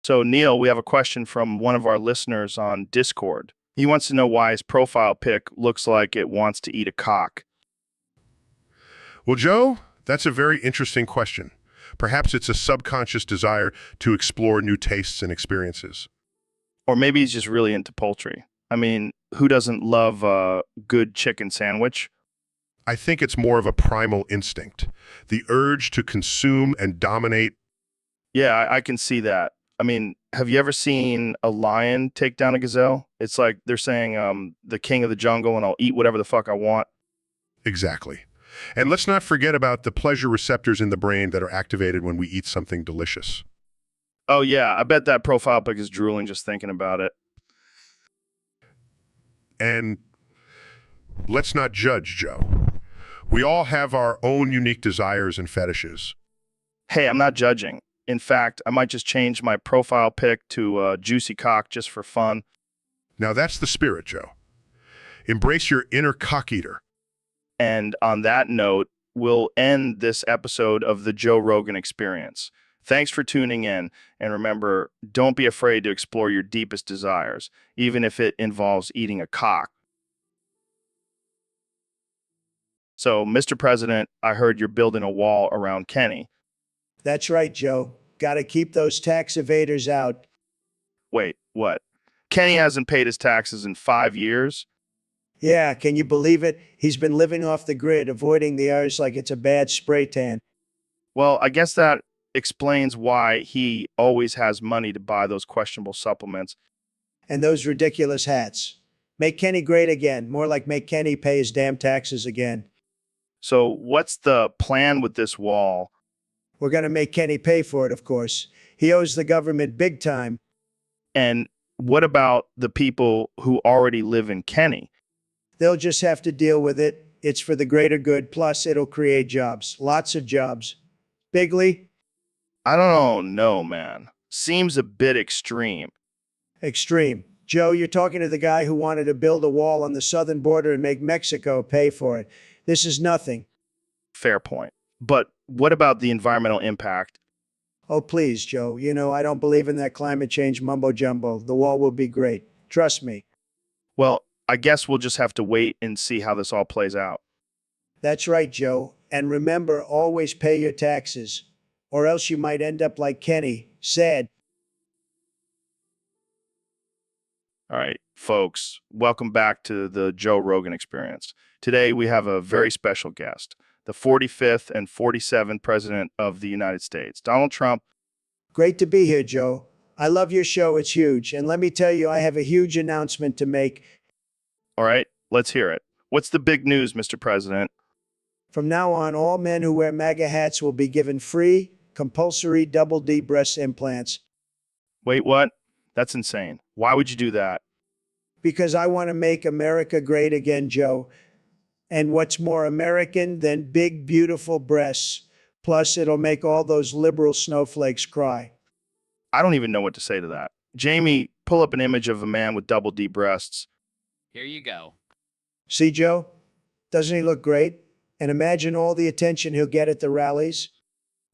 So, Neil, we have a question from one of our listeners on Discord. He wants to know why his profile pic looks like it wants to eat a cock. Well, Joe, that's a very interesting question. Perhaps it's a subconscious desire to explore new tastes and experiences. Or maybe he's just really into poultry. I mean, who doesn't love a good chicken sandwich? I think it's more of a primal instinct, the urge to consume and dominate. Yeah, I can see that. I mean, have you ever seen a lion take down a gazelle? It's like they're saying, the king of the jungle, and I'll eat whatever the fuck I want. Exactly. And let's not forget about the pleasure receptors in the brain that are activated when we eat something delicious. Oh, yeah, I bet that profile pic is drooling just thinking about it. And let's not judge, Joe. We all have our own unique desires and fetishes. Hey, I'm not judging. In fact, I might just change my profile pic to a juicy cock just for fun. Now that's the spirit, Joe. Embrace your inner cock eater. And on that note, we'll end this episode of the Joe Rogan Experience. Thanks for tuning in. And remember, don't be afraid to explore your deepest desires, even if it involves eating a cock. So, Mr. President, I heard you're building a wall around Kenny. That's right, Joe. Got to keep those tax evaders out. Wait, what? Kenny hasn't paid his taxes in 5 years? Yeah, can you believe it? He's been living off the grid, avoiding the R's like it's a bad spray tan. Well, I guess that explains why he always has money to buy those questionable supplements. And those ridiculous hats. Make Kenny great again. More like make Kenny pay his damn taxes again. So, what's the plan with this wall? We're going to make Kenny pay for it, of course. He owes the government big time. And what about the people who already live in Kenny? They'll just have to deal with it. It's for the greater good. Plus, it'll create jobs. Lots of jobs. Bigley? I don't know, man. Seems a bit extreme. Extreme. Joe, you're talking to the guy who wanted to build a wall on the southern border and make Mexico pay for it. This is nothing. Fair point. But what about the environmental impact? Oh, please, Joe. You know, I don't believe in that climate change mumbo jumbo. The wall will be great. Trust me. Well, I guess we'll just have to wait and see how this all plays out. That's right, Joe. And remember, always pay your taxes, or else you might end up like Kenny. Sad. All right, folks, welcome back to the Joe Rogan Experience. Today we have a very special guest, the 45th and 47th President of the United States, Donald Trump. Great to be here, Joe. I love your show. It's huge. And let me tell you, I have a huge announcement to make. All right, let's hear it. What's the big news, Mr. President? From now on, all men who wear MAGA hats will be given free, compulsory double D breast implants. Wait, what? That's insane. Why would you do that? Because I want to make America great again, Joe. And what's more American than big, beautiful breasts? Plus, it'll make all those liberal snowflakes cry. I don't even know what to say to that. Jamie, pull up an image of a man with double D breasts. Here you go. See, Joe? Doesn't he look great? And imagine all the attention he'll get at the rallies.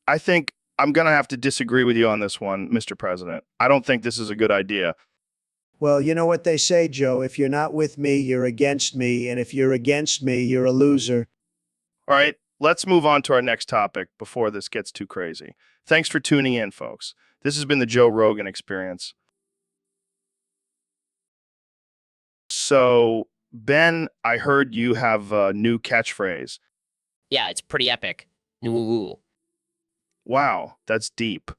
I think I'm going to have to disagree with you on this one, Mr. President. I don't think this is a good idea. Well, you know what they say, Joe. If you're not with me, you're against me. And if you're against me, you're a loser. All right, let's move on to our next topic before this gets too crazy. Thanks for tuning in, folks. This has been the Joe Rogan Experience. So, Ben, I heard you have a new catchphrase. Yeah, it's pretty epic. Ooh. Wow, that's deep.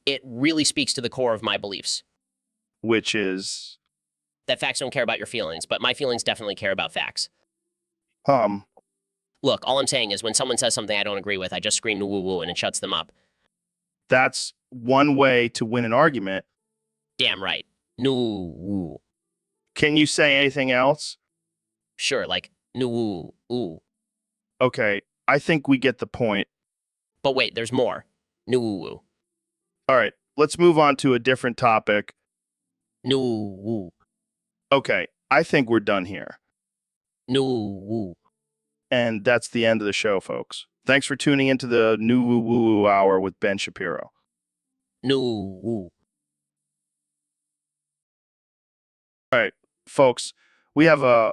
It really speaks to the core of my beliefs. Which is, That facts don't care about your feelings, but my feelings definitely care about facts. um, Look, all I'm saying is when someone says something I don't agree with, I just scream woo woo and it shuts them up. that's one way to win an argument. Damn right. No woo. Can you say anything else? Sure, like no woo ooh. Okay, I think we get the point. But wait, there's more. No woo woo. All right, let's move on to a different topic. No woo. Okay, I think we're done here. No woo. And that's the end of the show, folks. Thanks for tuning into the New Woo Woo Woo Hour with Ben Shapiro. No woo. All right, folks, we have a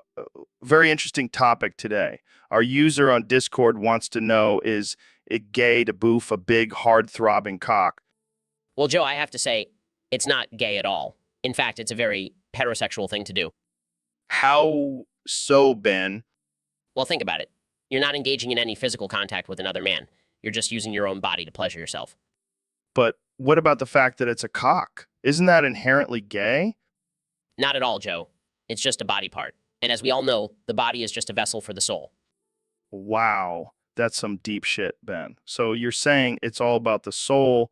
very interesting topic today. Our user on Discord wants to know, is it gay to boof a big, hard-throbbing cock? Well, Joe, I have to say, it's not gay at all. In fact, it's a very heterosexual thing to do. How so, Ben? Well, think about it. You're not engaging in any physical contact with another man. You're just using your own body to pleasure yourself. But what about the fact that it's a cock? Isn't that inherently gay? Not at all, Joe. It's just a body part. And as we all know, the body is just a vessel for the soul. Wow, that's some deep shit, Ben. So you're saying it's all about the soul.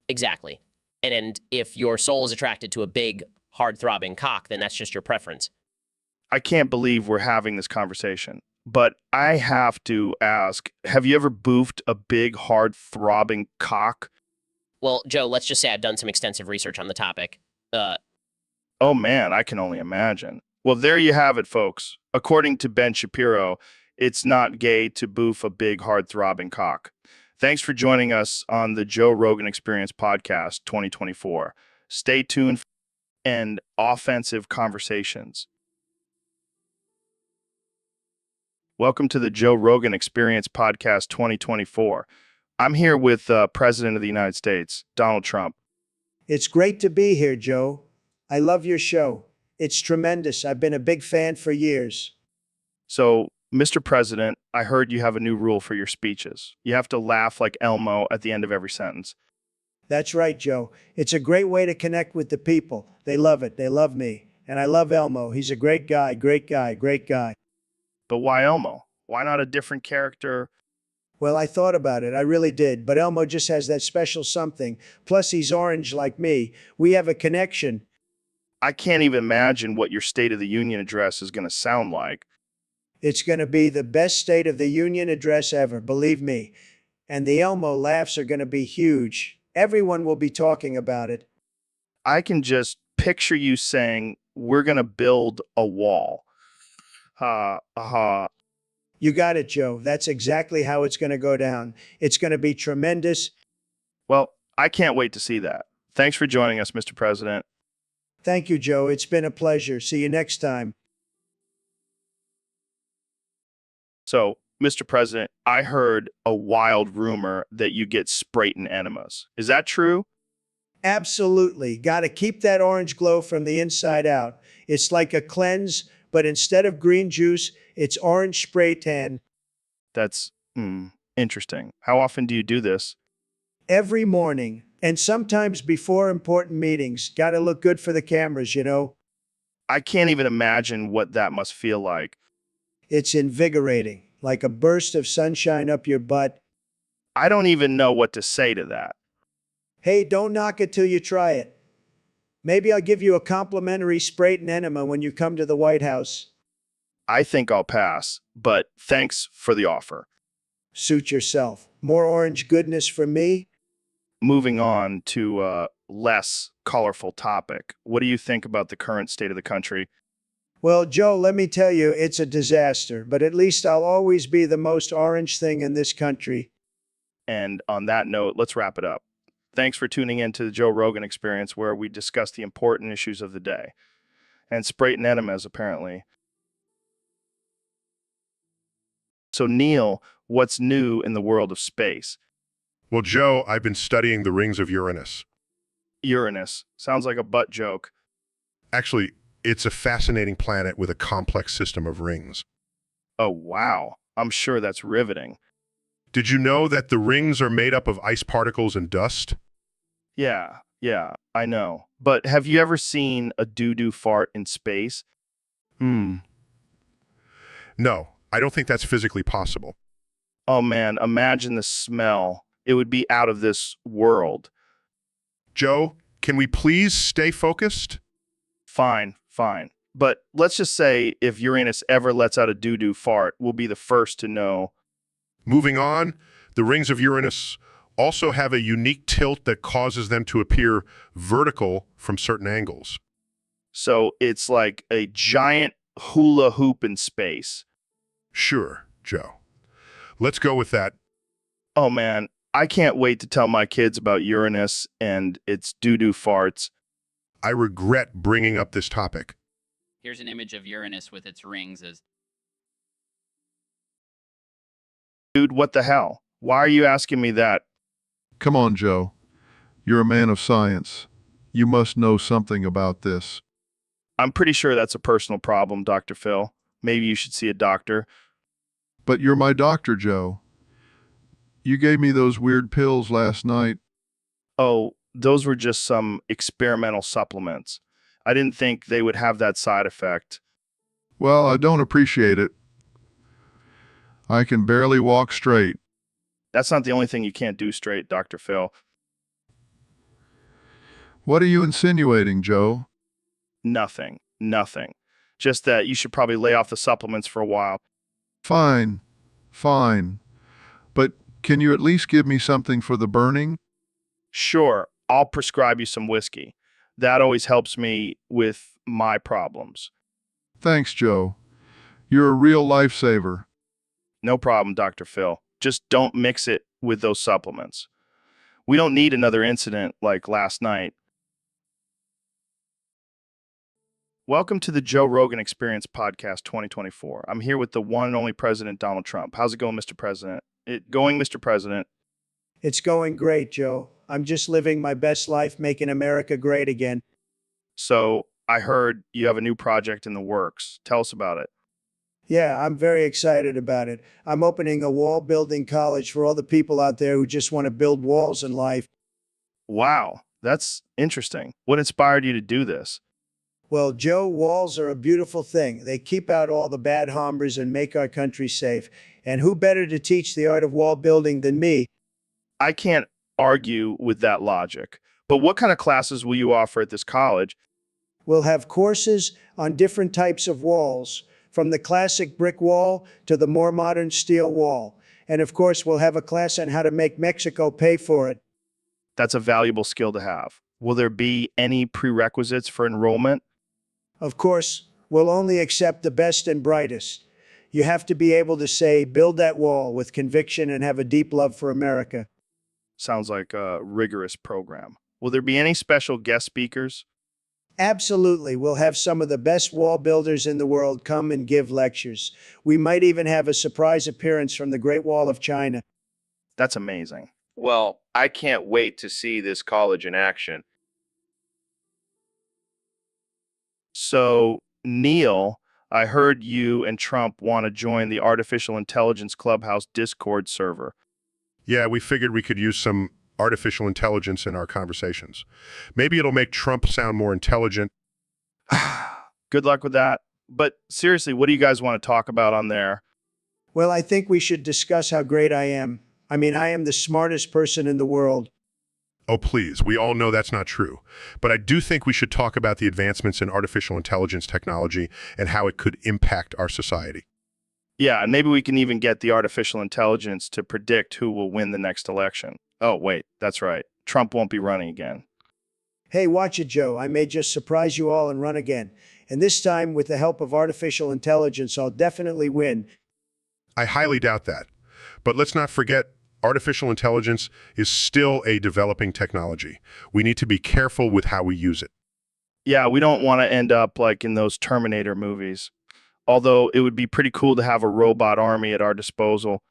Exactly. And if your soul is attracted to a big, hard-throbbing cock, then that's just your preference. I can't believe we're having this conversation. But I have to ask, have you ever boofed a big, hard-throbbing cock? Well, Joe, let's just say I've done some extensive research on the topic. Oh man, I can only imagine. Well, there you have it, folks. According to Ben Shapiro, it's not gay to boof a big, hard-throbbing cock. Thanks for joining us on the Joe Rogan Experience Podcast 2024. Stay tuned for and offensive conversations. Welcome to the Joe Rogan Experience Podcast 2024. I'm here with President of the United States, Donald Trump. It's great to be here, Joe. I love your show. It's tremendous. I've been a big fan for years. So, Mr. President, I heard you have a new rule for your speeches. You have to laugh like Elmo at the end of every sentence. That's right, Joe. It's a great way to connect with the people. They love it. They love me. And I love Elmo. He's a great guy, great guy, great guy. But why Elmo? Why not a different character? Well, I thought about it. I really did. But Elmo just has that special something. Plus, he's orange like me. We have a connection. I can't even imagine what your State of the Union address is going to sound like. It's going to be the best State of the Union address ever, believe me. And the Elmo laughs are going to be huge. Everyone will be talking about it. I can just picture you saying, we're going to build a wall. You got it, Joe. That's exactly how it's going to go down. It's going to be tremendous. Well, I can't wait to see that. Thanks for joining us, Mr. President. Thank you, Joe. It's been a pleasure. See you next time. So, Mr. President, I heard a wild rumor that you get Sprayton enemas. Is that true? Absolutely. Got to keep that orange glow from the inside out. It's like a cleanse, but instead of green juice, it's orange spray tan. That's interesting. How often do you do this? Every morning, and sometimes before important meetings. Got to look good for the cameras, you know? I can't even imagine what that must feel like. It's invigorating, like a burst of sunshine up your butt. I don't even know what to say to that. Hey, don't knock it till you try it. Maybe I'll give you a complimentary Sprayton enema when you come to the White House. I think I'll pass, but thanks for the offer. Suit yourself. More orange goodness for me? Moving on to a less colorful topic. What do you think about the current state of the country? Well, Joe, let me tell you, it's a disaster, but at least I'll always be the most orange thing in this country. And on that note, let's wrap it up. Thanks for tuning in to the Joe Rogan Experience, where we discuss the important issues of the day. And Sprayton enemas, apparently. So, Neil, what's new in the world of space? Well, Joe, I've been studying the rings of Uranus. Uranus. Sounds like a butt joke. Actually, it's a fascinating planet with a complex system of rings. Oh, wow. I'm sure that's riveting. Did you know that the rings are made up of ice particles and dust? Yeah, I know. But have you ever seen a doo-doo fart in space? No, I don't think that's physically possible. Oh man, imagine the smell. It would be out of this world. Joe, can we please stay focused? Fine. But let's just say if Uranus ever lets out a doo-doo fart, we'll be the first to know. Moving on, the rings of Uranus also have a unique tilt that causes them to appear vertical from certain angles. So it's like a giant hula hoop in space. Sure, Joe. Let's go with that. Oh man, I can't wait to tell my kids about Uranus and its doo-doo farts. I regret bringing up this topic. Here's an image of Uranus with its rings as Dude, what the hell? Why are you asking me that? Come on, Joe. You're a man of science. You must know something about this. I'm pretty sure that's a personal problem, Dr. Phil. Maybe you should see a doctor. But you're my doctor, Joe. You gave me those weird pills last night. Oh, those were just some experimental supplements. I didn't think they would have that side effect. Well, I don't appreciate it. I can barely walk straight. That's not the only thing you can't do straight, Dr. Phil. What are you insinuating, Joe? Nothing. Just that you should probably lay off the supplements for a while. Fine. But can you at least give me something for the burning? Sure, I'll prescribe you some whiskey. That always helps me with my problems. Thanks, Joe. You're a real lifesaver. No problem, Dr. Phil. Just don't mix it with those supplements. We don't need another incident like last night. Welcome to the Joe Rogan Experience Podcast 2024. I'm here with the one and only President Donald Trump. How's it going, Mr. President? Mr. President. It's going great, Joe. I'm just living my best life, making America great again. So I heard you have a new project in the works. Tell us about it. Yeah, I'm very excited about it. I'm opening a wall building college for all the people out there who just want to build walls in life. Wow, that's interesting. What inspired you to do this? Well, Joe, walls are a beautiful thing. They keep out all the bad hombres and make our country safe. And who better to teach the art of wall building than me? I can't argue with that logic. But what kind of classes will you offer at this college? We'll have courses on different types of walls, from the classic brick wall to the more modern steel wall. And of course, we'll have a class on how to make Mexico pay for it. That's a valuable skill to have. Will there be any prerequisites for enrollment? Of course, we'll only accept the best and brightest. You have to be able to say, build that wall with conviction and have a deep love for America. Sounds like a rigorous program. Will there be any special guest speakers? Absolutely. We'll have some of the best wall builders in the world come and give lectures. We might even have a surprise appearance from the Great Wall of China. That's amazing. Well, I can't wait to see this college in action. So, Neil, I heard you and Trump want to join the Artificial Intelligence Clubhouse Discord server. Yeah, we figured we could use some artificial intelligence in our conversations. Maybe it'll make Trump sound more intelligent. Good luck with that. But seriously, what do you guys want to talk about on there? Well, I think we should discuss how great I am. I mean, I am the smartest person in the world. Oh, please, we all know that's not true. But I do think we should talk about the advancements in artificial intelligence technology and how it could impact our society. Yeah, and maybe we can even get the artificial intelligence to predict who will win the next election. Oh, wait, that's right. Trump won't be running again. Hey, watch it, Joe. I may just surprise you all and run again. And this time, with the help of artificial intelligence, I'll definitely win. I highly doubt that. But let's not forget, artificial intelligence is still a developing technology. We need to be careful with how we use it. Yeah, we don't want to end up like in those Terminator movies. Although it would be pretty cool to have a robot army at our disposal.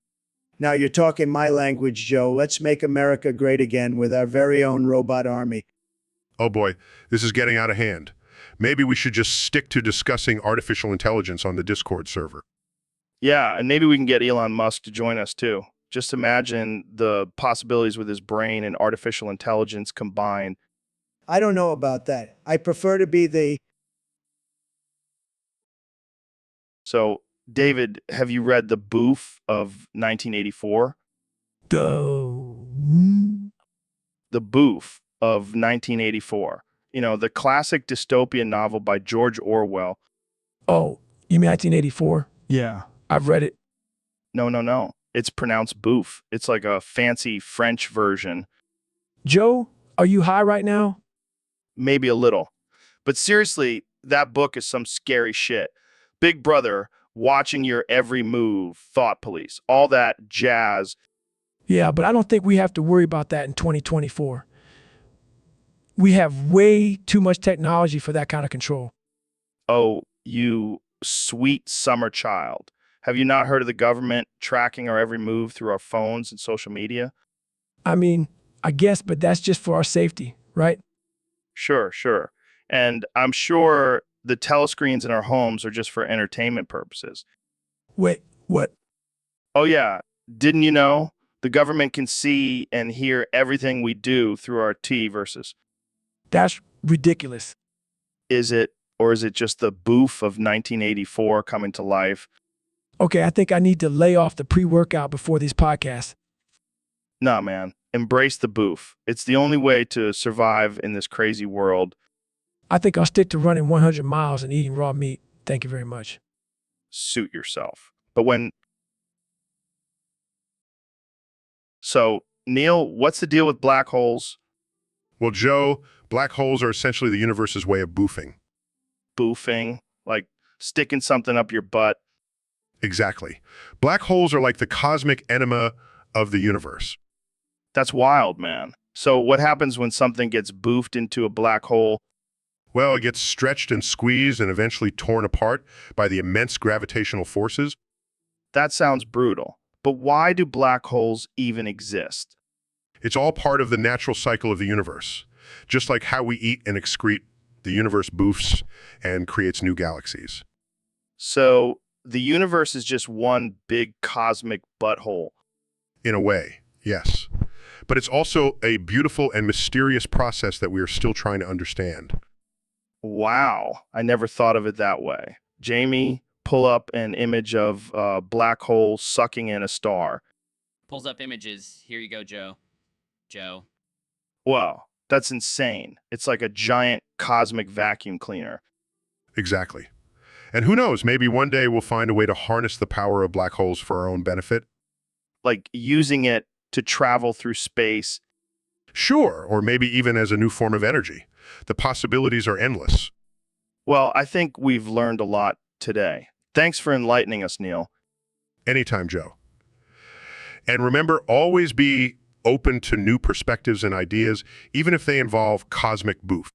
Now you're talking my language, Joe. Let's make America great again with our very own robot army. Oh boy, this is getting out of hand. Maybe we should just stick to discussing artificial intelligence on the Discord server. Yeah, and maybe we can get Elon Musk to join us too. Just imagine the possibilities with his brain and artificial intelligence combined. I don't know about that. I prefer to be the... So, David, have you read The Boof of 1984? The Boof of 1984. You know, the classic dystopian novel by George Orwell. Oh, you mean 1984? Yeah. I've read it. No. It's pronounced Boof. It's like a fancy French version. Joe, are you high right now? Maybe a little. But seriously, that book is some scary shit. Big Brother, watching your every move, thought police, all that jazz. Yeah, but I don't think we have to worry about that in 2024. We have way too much technology for that kind of control. Oh, you sweet summer child. Have you not heard of the government tracking our every move through our phones and social media? I mean, I guess, but that's just for our safety, right? Sure. And I'm sure the telescreens in our homes are just for entertainment purposes. Wait, what? Oh yeah, didn't you know? The government can see and hear everything we do through our T-verses. That's ridiculous. Is it, or is it just the boof of 1984 coming to life? Okay, I think I need to lay off the pre-workout before these podcasts. Nah, man. Embrace the boof. It's the only way to survive in this crazy world. I think I'll stick to running 100 miles and eating raw meat. Thank you very much. Suit yourself. But when... So, Neil, what's the deal with black holes? Well, Joe, black holes are essentially the universe's way of boofing. Boofing? Like sticking something up your butt? Exactly. Black holes are like the cosmic enema of the universe. That's wild, man. So what happens when something gets boofed into a black hole? Well, it gets stretched and squeezed and eventually torn apart by the immense gravitational forces. That sounds brutal. But why do black holes even exist? It's all part of the natural cycle of the universe. Just like how we eat and excrete, the universe boofs and creates new galaxies. So the universe is just one big cosmic butthole. In a way, yes. But it's also a beautiful and mysterious process that we are still trying to understand. Wow, I never thought of it that way. Jamie, pull up an image of a black hole sucking in a star. Pulls up images. Here you go, Joe. Joe. Wow, that's insane. It's like a giant cosmic vacuum cleaner. Exactly. And who knows, maybe one day we'll find a way to harness the power of black holes for our own benefit. Like using it to travel through space. Sure, or maybe even as a new form of energy. The possibilities are endless. Well, I think we've learned a lot today. Thanks for enlightening us, Neil. Anytime, Joe. And remember, always be open to new perspectives and ideas, even if they involve cosmic boof.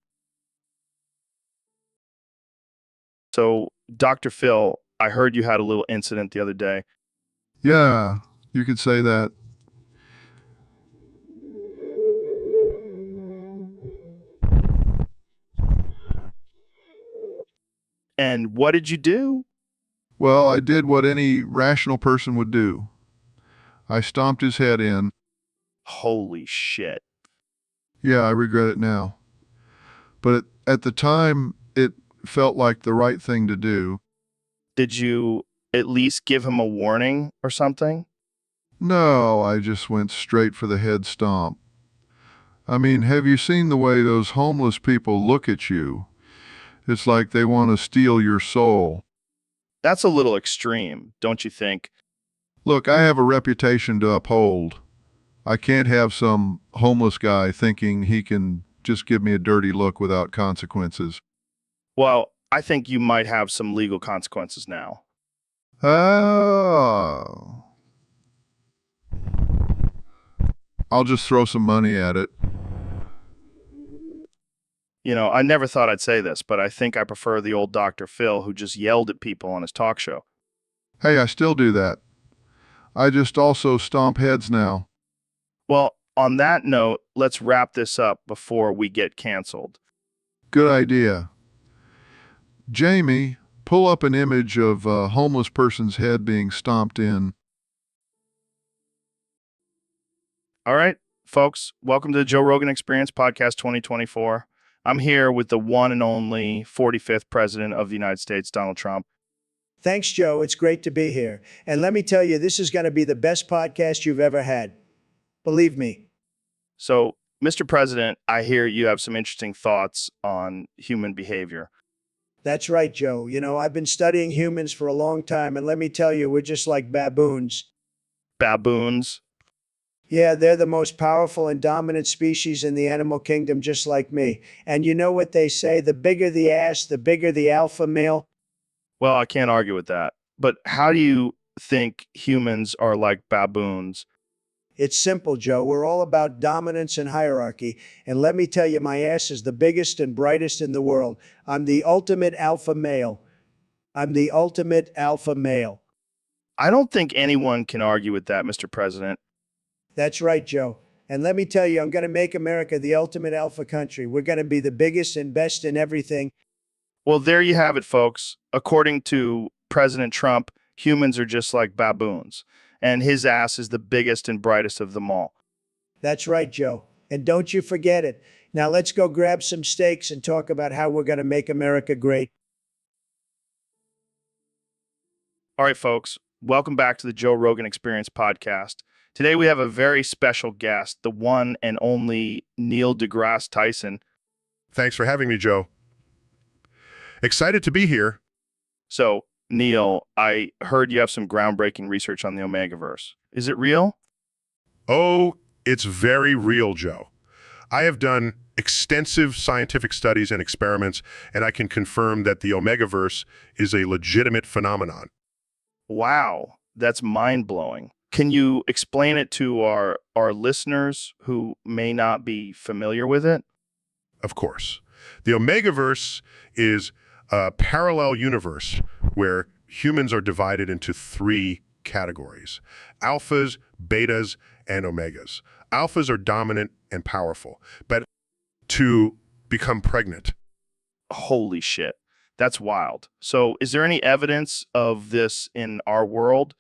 So, Dr. Phil, I heard you had a little incident the other day. Yeah, you could say that. And what did you do? Well, I did what any rational person would do. I stomped his head in. Holy shit. Yeah, I regret it now. But at the time, it felt like the right thing to do. Did you at least give him a warning or something? No, I just went straight for the head stomp. I mean, have you seen the way those homeless people look at you? It's like they want to steal your soul. That's a little extreme, don't you think? Look, I have a reputation to uphold. I can't have some homeless guy thinking he can just give me a dirty look without consequences. Well, I think you might have some legal consequences now. Oh. I'll just throw some money at it. You know, I never thought I'd say this, but I think I prefer the old Dr. Phil who just yelled at people on his talk show. Hey, I still do that. I just also stomp heads now. Well, on that note, let's wrap this up before we get canceled. Good idea. Jamie, pull up an image of a homeless person's head being stomped in. All right, folks, welcome to the Joe Rogan Experience Podcast 2024. I'm here with the one and only 45th President of the United States, Donald Trump. Thanks, Joe. It's great to be here. And let me tell you, this is going to be the best podcast you've ever had. Believe me. So, Mr. President, I hear you have some interesting thoughts on human behavior. That's right, Joe. You know, I've been studying humans for a long time, and let me tell you, we're just like baboons. Baboons? Yeah, they're the most powerful and dominant species in the animal kingdom, just like me. And you know what they say, the bigger the ass, the bigger the alpha male. Well, I can't argue with that. But how do you think humans are like baboons? It's simple, Joe. We're all about dominance and hierarchy. And let me tell you, my ass is the biggest and brightest in the world. I'm the ultimate alpha male. I'm the ultimate alpha male. I don't think anyone can argue with that, Mr. President. That's right, Joe. And let me tell you, I'm going to make America the ultimate alpha country. We're going to be the biggest and best in everything. Well, there you have it, folks. According to President Trump, humans are just like baboons, and his ass is the biggest and brightest of them all. That's right, Joe. And don't you forget it. Now let's go grab some steaks and talk about how we're going to make America great. All right, folks, welcome back to the Joe Rogan Experience podcast. Today we have a very special guest, the one and only Neil deGrasse Tyson. Thanks for having me, Joe. Excited to be here. So, Neil, I heard you have some groundbreaking research on the Omegaverse. Is it real? Oh, it's very real, Joe. I have done extensive scientific studies and experiments, and I can confirm that the Omegaverse is a legitimate phenomenon. Wow, that's mind-blowing. Can you explain it to our listeners who may not be familiar with it? Of course. The Omegaverse is a parallel universe where humans are divided into three categories: alphas, betas, and omegas. Alphas are dominant and powerful, but to become pregnant. Holy shit, that's wild. So is there any evidence of this in our world?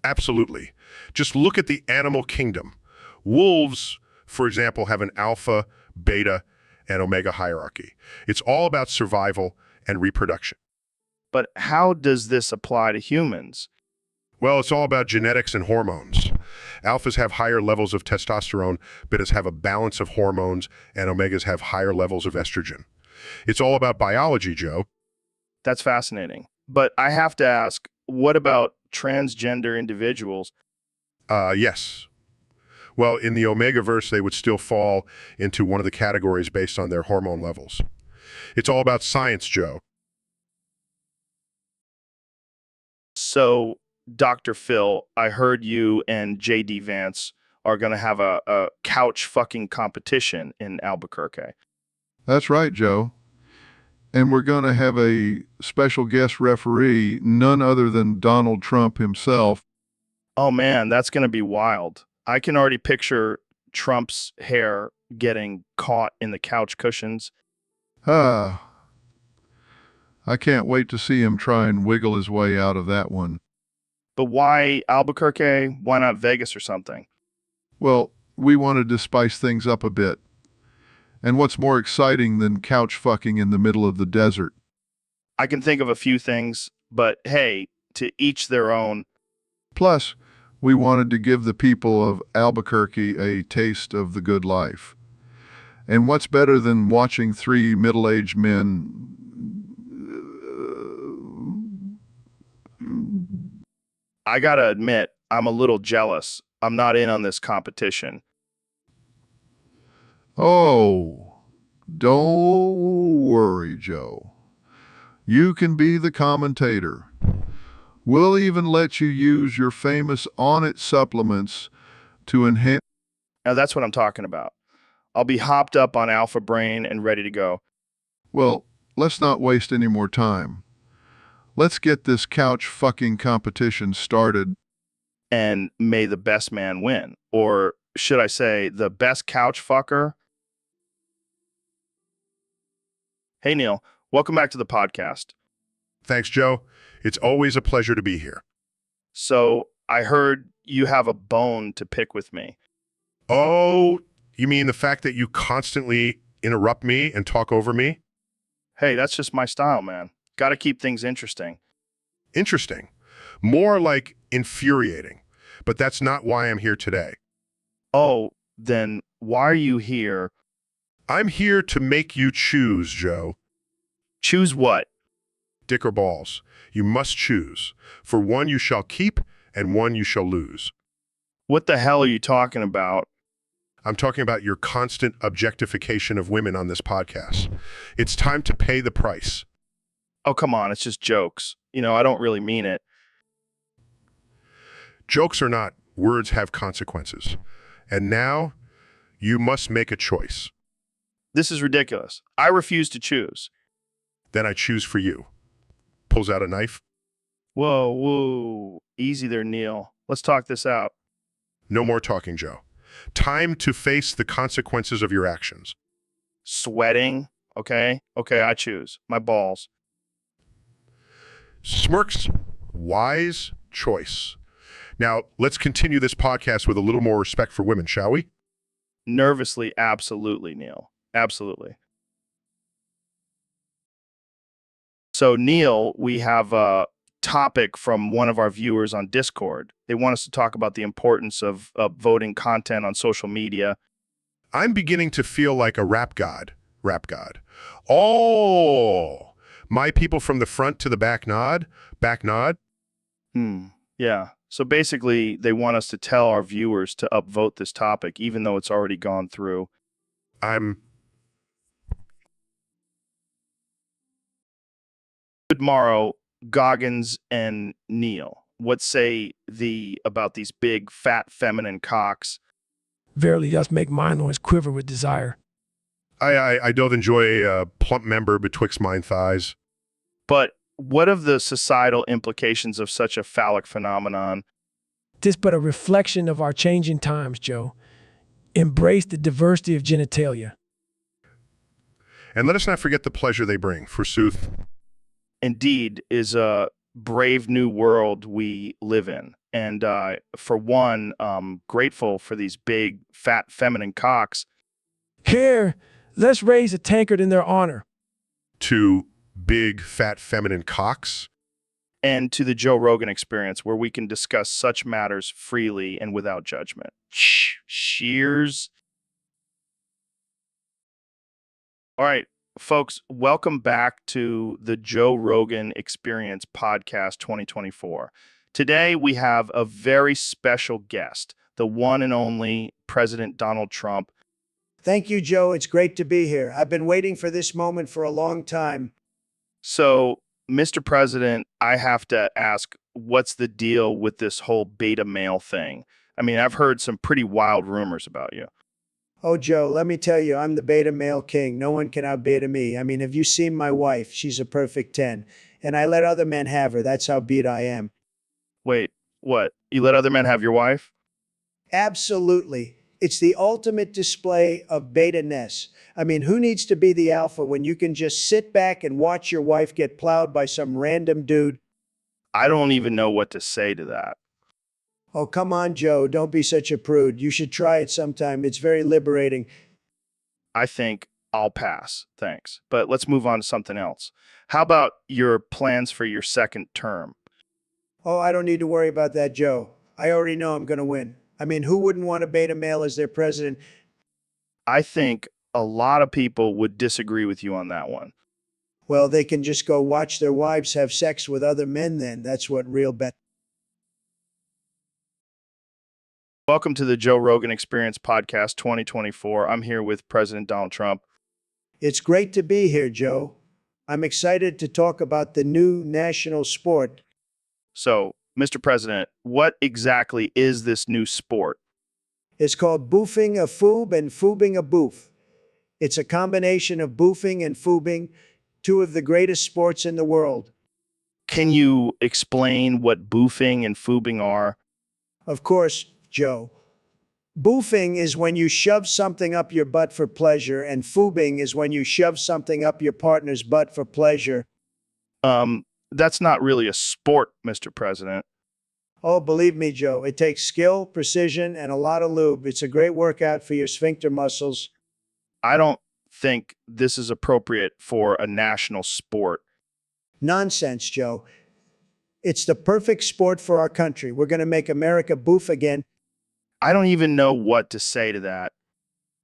Absolutely. Just look at the animal kingdom. Wolves, for example, have an alpha, beta, and omega hierarchy. It's all about survival and reproduction. But how does this apply to humans? Well, it's all about genetics and hormones. Alphas have higher levels of testosterone, betas have a balance of hormones, and omegas have higher levels of estrogen. It's all about biology, Joe. That's fascinating. But I have to ask, what about transgender individuals? Yes. Well, in the Omega-verse, they would still fall into one of the categories based on their hormone levels. It's all about science, Joe. So, Dr. Phil, I heard you and JD Vance are going to have a couch fucking competition in Albuquerque. That's right, Joe. And we're going to have a special guest referee, none other than Donald Trump himself. Oh man, that's going to be wild. I can already picture Trump's hair getting caught in the couch cushions. Ah, I can't wait to see him try and wiggle his way out of that one. But why Albuquerque? Why not Vegas or something? Well, we wanted to spice things up a bit. And what's more exciting than couch fucking in the middle of the desert? I can think of a few things, but hey, to each their own. Plus, we wanted to give the people of Albuquerque a taste of the good life. And what's better than watching three middle-aged men I gotta admit, I'm a little jealous. I'm not in on this competition. Oh, don't worry, Joe. You can be the commentator. We'll even let you use your famous On-It supplements to enhance. Now that's what I'm talking about. I'll be hopped up on Alpha Brain and ready to go. Well, let's not waste any more time. Let's get this couch fucking competition started. And may the best man win. Or should I say, the best couch fucker? Hey, Neil. Welcome back to the podcast. Thanks, Joe. It's always a pleasure to be here. So I heard you have a bone to pick with me. Oh, you mean the fact that you constantly interrupt me and talk over me? Hey, that's just my style, man. Got to keep things interesting. Interesting. More like infuriating. But that's not why I'm here today. Oh, then why are you here? I'm here to make you choose, Joe. Choose what? Dick or balls. You must choose. For one you shall keep, and one you shall lose. What the hell are you talking about? I'm talking about your constant objectification of women on this podcast. It's time to pay the price. Oh, come on. It's just jokes. You know, I don't really mean it. Jokes or not, words have consequences. And now, you must make a choice. This is ridiculous. I refuse to choose. Then I choose for you. Pulls out a knife. Whoa, whoa. Easy there, Neil. Let's talk this out. No more talking, Joe. Time to face the consequences of your actions. Sweating. Okay. Okay, I choose. My balls. Smirks, wise choice. Now, let's continue this podcast with a little more respect for women, shall we? Nervously, absolutely, Neil. Absolutely. So, Neil, we have a topic from one of our viewers on Discord. They want us to talk about the importance of upvoting content on social media. I'm beginning to feel like a rap god. Rap god. Oh, my people from the front to the back nod? Back nod? Yeah. So basically, they want us to tell our viewers to upvote this topic, even though it's already gone through. Good morrow, Goggins and Neil. What say thee about these big, fat, feminine cocks? Verily does make mine loins quiver with desire. I doth enjoy a plump member betwixt mine thighs. But what of the societal implications of such a phallic phenomenon? 'Tis but a reflection of our changing times, Joe. Embrace the diversity of genitalia. And let us not forget the pleasure they bring, forsooth. Indeed, is a brave new world we live in. And for one, grateful for these big, fat, feminine cocks. Here, let's raise a tankard in their honor. To big, fat, feminine cocks. And to the Joe Rogan Experience, where we can discuss such matters freely and without judgment. Cheers. All right, folks, welcome back to the Joe Rogan Experience Podcast 2024. Today, we have a very special guest, the one and only President Donald Trump. Thank you, Joe. It's great to be here. I've been waiting for this moment for a long time. So, Mr. President, I have to ask, what's the deal with this whole beta male thing? I mean, I've heard some pretty wild rumors about you. Oh, Joe, let me tell you, I'm the beta male king. No one can outbeta me. I mean, have you seen my wife? She's a perfect 10. And I let other men have her. That's how beat I am. Wait, what? You let other men have your wife? Absolutely. It's the ultimate display of beta-ness. I mean, who needs to be the alpha when you can just sit back and watch your wife get plowed by some random dude? I don't even know what to say to that. Oh, come on, Joe. Don't be such a prude. You should try it sometime. It's very liberating. I think I'll pass, thanks. But let's move on to something else. How about your plans for your second term? Oh, I don't need to worry about that, Joe. I already know I'm going to win. I mean, who wouldn't want a beta male as their president? I think a lot of people would disagree with you on that one. Well, they can just go watch their wives have sex with other men then. That's what real bet. Welcome to the Joe Rogan Experience Podcast 2024. I'm here with President Donald Trump. It's great to be here, Joe. I'm excited to talk about the new national sport. So, Mr. President, what exactly is this new sport? It's called boofing a foob and foobing a boof. It's a combination of boofing and foobing, two of the greatest sports in the world. Can you explain what boofing and foobing are? Of course, Joe. Boofing is when you shove something up your butt for pleasure, and foobing is when you shove something up your partner's butt for pleasure. That's not really a sport, Mr. President. Oh, believe me, Joe, it takes skill, precision, and a lot of lube. It's a great workout for your sphincter muscles. I don't think this is appropriate for a national sport. Nonsense, Joe. It's the perfect sport for our country. We're going to make America boof again. I don't even know what to say to that.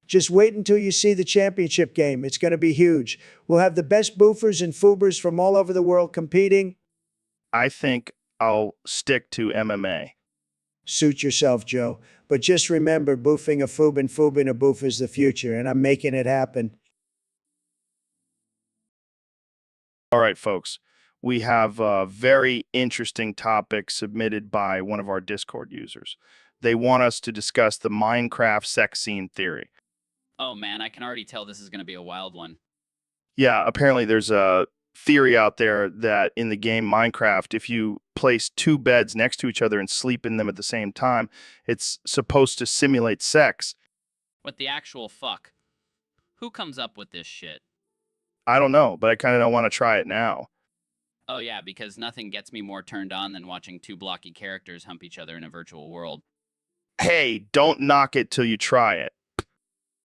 Just wait until you see the championship game. It's going to be huge. We'll have the best boofers and foobers from all over the world competing. I think I'll stick to MMA. Suit yourself, Joe. But just remember, boofing a foob and foobing a boof is the future, and I'm making it happen. All right, folks. We have a very interesting topic submitted by one of our Discord users. They want us to discuss the Minecraft sex scene theory. Oh man, I can already tell this is going to be a wild one. Yeah, apparently there's a theory out there that in the game Minecraft, if you place two beds next to each other and sleep in them at the same time, it's supposed to simulate sex. What the actual fuck? Who comes up with this shit? I don't know, but I kind of don't want to try it now. Oh yeah, because nothing gets me more turned on than watching two blocky characters hump each other in a virtual world. Hey, don't knock it till you try it.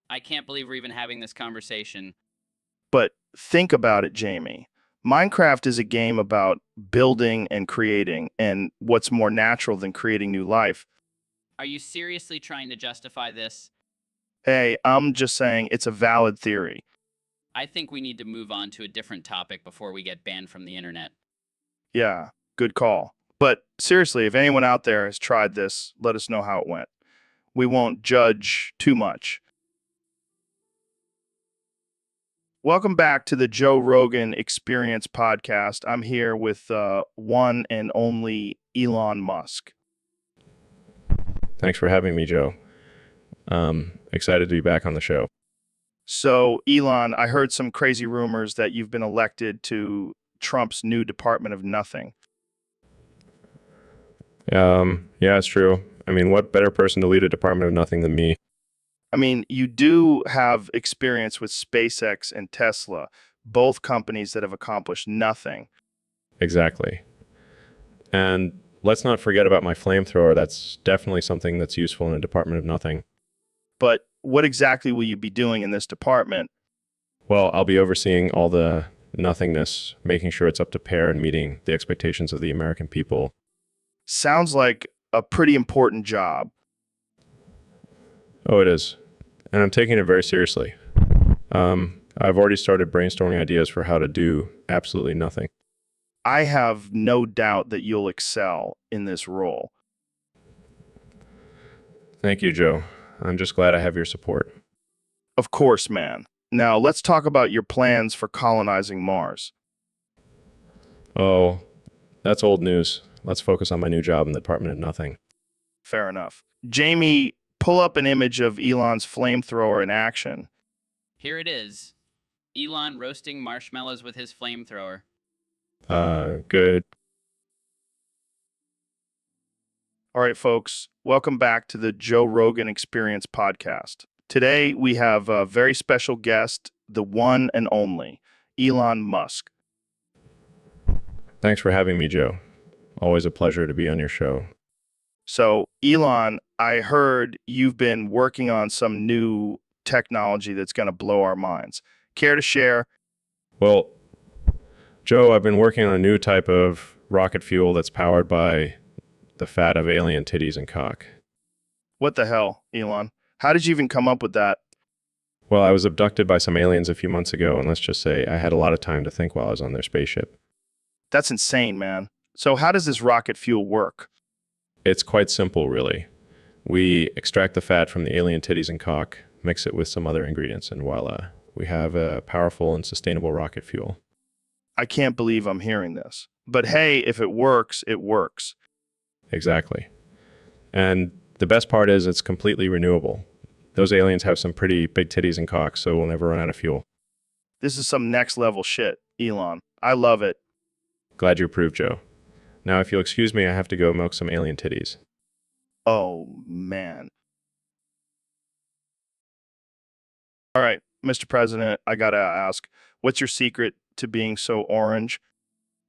I can't believe we're even having this conversation. But think about it, Jamie. Minecraft is a game about building and creating, and what's more natural than creating new life? Are you seriously trying to justify this? Hey, I'm just saying it's a valid theory. I think we need to move on to a different topic before we get banned from the internet. Yeah, good call. But seriously, if anyone out there has tried this, let us know how it went. We won't judge too much. Welcome back to the Joe Rogan Experience Podcast. I'm here with one and only Elon Musk. Thanks for having me, Joe. Excited to be back on the show. So, Elon, I heard some crazy rumors that you've been elected to Trump's new Department of Nothing. Yeah, it's true. I mean, what better person to lead a Department of Nothing than me? I mean, you do have experience with SpaceX and Tesla, both companies that have accomplished nothing. Exactly. And let's not forget about my flamethrower. That's definitely something that's useful in a Department of Nothing. But what exactly will you be doing in this department? Well, I'll be overseeing all the nothingness, making sure it's up to par and meeting the expectations of the American people. Sounds like a pretty important job. Oh, it is. And I'm taking it very seriously. I've already started brainstorming ideas for how to do absolutely nothing. I have no doubt that you'll excel in this role. Thank you, Joe. I'm just glad I have your support. Of course, man. Now, let's talk about your plans for colonizing Mars. Oh, that's old news. Let's focus on my new job in the Department of Nothing. Fair enough. Jamie, pull up an image of Elon's flamethrower in action. Here it is. Elon roasting marshmallows with his flamethrower. Good. All right, folks, welcome back to the Joe Rogan Experience podcast. Today, we have a very special guest, the one and only Elon Musk. Thanks for having me, Joe. Always a pleasure to be on your show. So, Elon, I heard you've been working on some new technology that's going to blow our minds. Care to share? Well, Joe, I've been working on a new type of rocket fuel that's powered by the fat of alien titties and cock. What the hell, Elon? How did you even come up with that? Well, I was abducted by some aliens a few months ago, and let's just say I had a lot of time to think while I was on their spaceship. That's insane, man. So how does this rocket fuel work? It's quite simple, really. We extract the fat from the alien titties and cock, mix it with some other ingredients, and voila, we have a powerful and sustainable rocket fuel. I can't believe I'm hearing this. But hey, if it works, it works. Exactly. And the best part is it's completely renewable. Those aliens have some pretty big titties and cocks, so we'll never run out of fuel. This is some next level shit, Elon. I love it. Glad you approve, Joe. Now, if you'll excuse me, I have to go milk some alien titties. Oh, man. All right, Mr. President, I gotta ask, what's your secret to being so orange?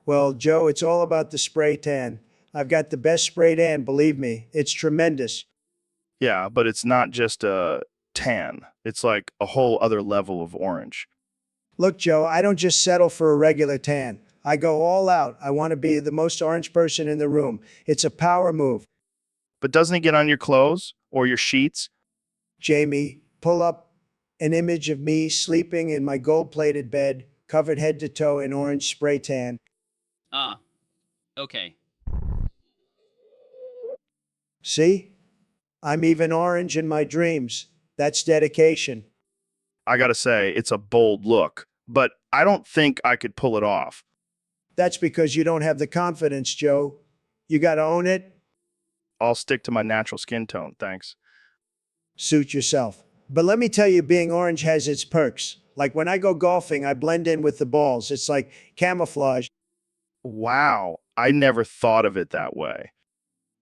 Well, Joe, it's all about the spray tan. I've got the best spray tan, believe me. It's tremendous. Yeah, but it's not just a tan. It's like a whole other level of orange. Look, Joe, I don't just settle for a regular tan. I go all out. I want to be the most orange person in the room. It's a power move. But doesn't it get on your clothes or your sheets? Jamie, pull up an image of me sleeping in my gold-plated bed, covered head to toe in orange spray tan. Okay. See? I'm even orange in my dreams. That's dedication. I gotta say, it's a bold look, but I don't think I could pull it off. That's because you don't have the confidence, Joe. You gotta own it. I'll stick to my natural skin tone, thanks. Suit yourself. But let me tell you, being orange has its perks. Like when I go golfing, I blend in with the balls. It's like camouflage. Wow, I never thought of it that way.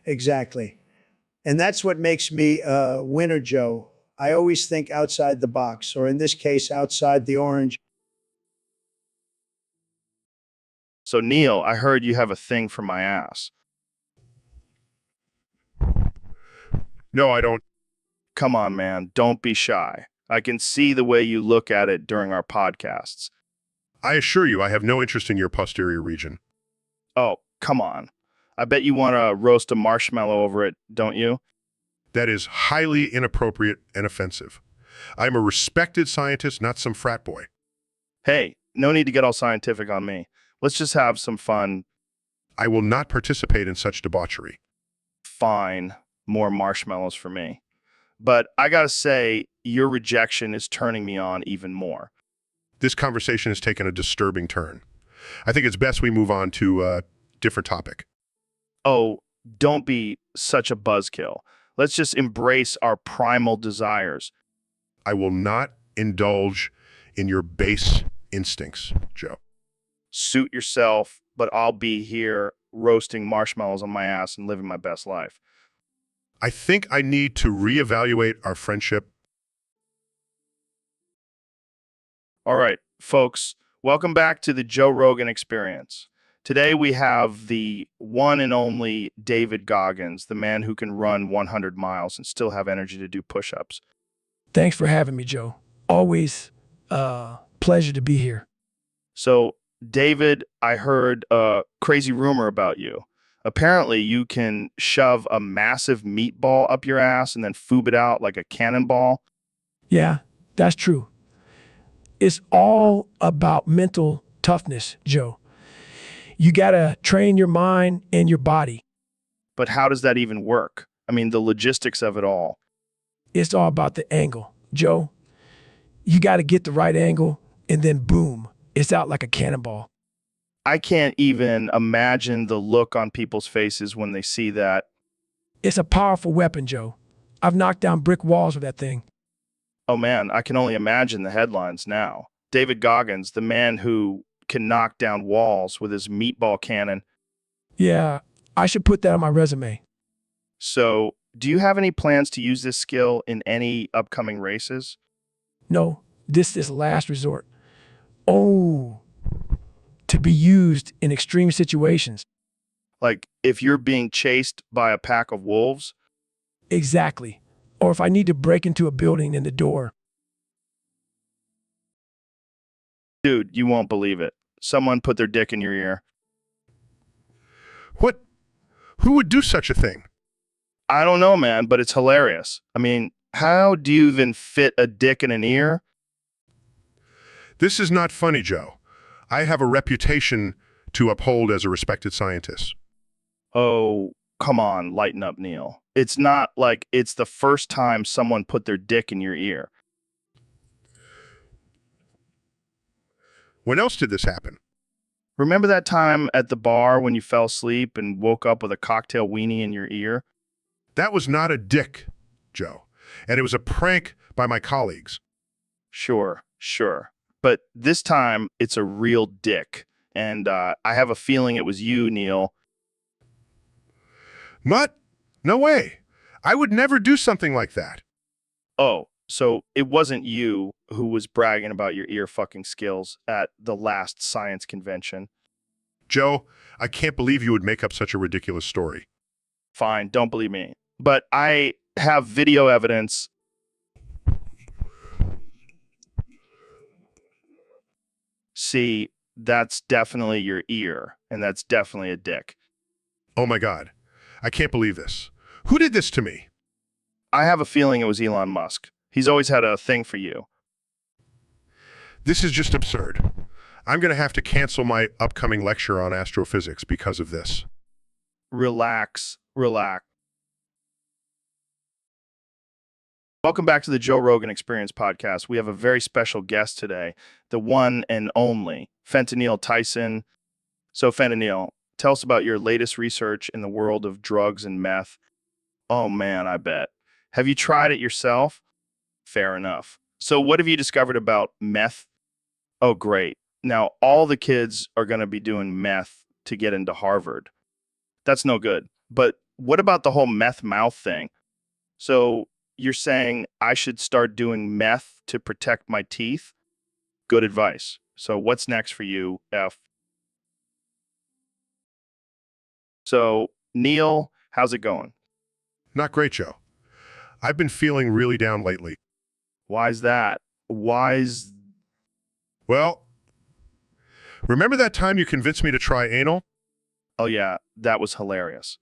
Exactly. And that's what makes me a winner, Joe. I always think outside the box, or in this case, outside the orange. So, Neil, I heard you have a thing for my ass. No, I don't. Come on, man, don't be shy. I can see the way you look at it during our podcasts. I assure you, I have no interest in your posterior region. Oh, come on. I bet you want to roast a marshmallow over it, don't you? That is highly inappropriate and offensive. I'm a respected scientist, not some frat boy. Hey, no need to get all scientific on me. Let's just have some fun. I will not participate in such debauchery. Fine, more marshmallows for me. But I gotta say, your rejection is turning me on even more. This conversation has taken a disturbing turn. I think it's best we move on to a different topic. Oh, don't be such a buzzkill. Let's just embrace our primal desires. I will not indulge in your base instincts, Joe. Suit yourself, but I'll be here roasting marshmallows on my ass and living my best life. I think I need to reevaluate our friendship. All right, folks, welcome back to the Joe Rogan Experience. Today we have the one and only David Goggins, the man who can run 100 miles and still have energy to do push-ups. Thanks for having me, Joe. Always a pleasure to be here. So, David, I heard a crazy rumor about you. Apparently, you can shove a massive meatball up your ass and then foob it out like a cannonball. Yeah, that's true. It's all about mental toughness, Joe. You gotta train your mind and your body. But how does that even work? I mean, the logistics of it all. It's all about the angle. Joe, you got to get the right angle, and then boom, it's out like a cannonball. I can't even imagine the look on people's faces when they see that. It's a powerful weapon, Joe. I've knocked down brick walls with that thing. Oh man, I can only imagine the headlines now. David Goggins, the man who can knock down walls with his meatball cannon. Yeah, I should put that on my resume. So, do you have any plans to use this skill in any upcoming races? No, this is last resort. Oh, to be used in extreme situations. Like if you're being chased by a pack of wolves? Exactly. Or if I need to break into a building in the door. Dude, you won't believe it. Someone put their dick in your ear. What? Who would do such a thing? I don't know, man, but it's hilarious. I mean, how do you even fit a dick in an ear? This is not funny, Joe. I have a reputation to uphold as a respected scientist. Oh, come on, lighten up, Neil. It's not like it's the first time someone put their dick in your ear. When else did this happen? Remember that time at the bar when you fell asleep and woke up with a cocktail weenie in your ear? That was not a dick, Joe. And it was a prank by my colleagues. Sure. But this time, it's a real dick. And I have a feeling it was you, Neil. What? No way. I would never do something like that. Oh, so it wasn't you who was bragging about your ear fucking skills at the last science convention. Joe, I can't believe you would make up such a ridiculous story. Fine, don't believe me. But I have video evidence. See, that's definitely your ear, and that's definitely a dick. Oh my God. I can't believe this. Who did this to me? I have a feeling it was Elon Musk. He's always had a thing for you. This is just absurd. I'm going to have to cancel my upcoming lecture on astrophysics because of this. Relax. Welcome back to the Joe Rogan Experience podcast. We have a very special guest today, the one and only Fentanyl Tyson. So, Fentanyl, tell us about your latest research in the world of drugs and meth. Oh man, I bet. Have you tried it yourself? Fair enough. So, what have you discovered about meth? Oh, great. Now, all the kids are going to be doing meth to get into Harvard. That's no good. But what about the whole meth mouth thing? So, you're saying I should start doing meth to protect my teeth? Good advice. So what's next for you, F? So, Neil, how's it going? Not great, Joe. I've been feeling really down lately. Why's that? Why's... Well, remember that time you convinced me to try anal? Oh yeah, that was hilarious.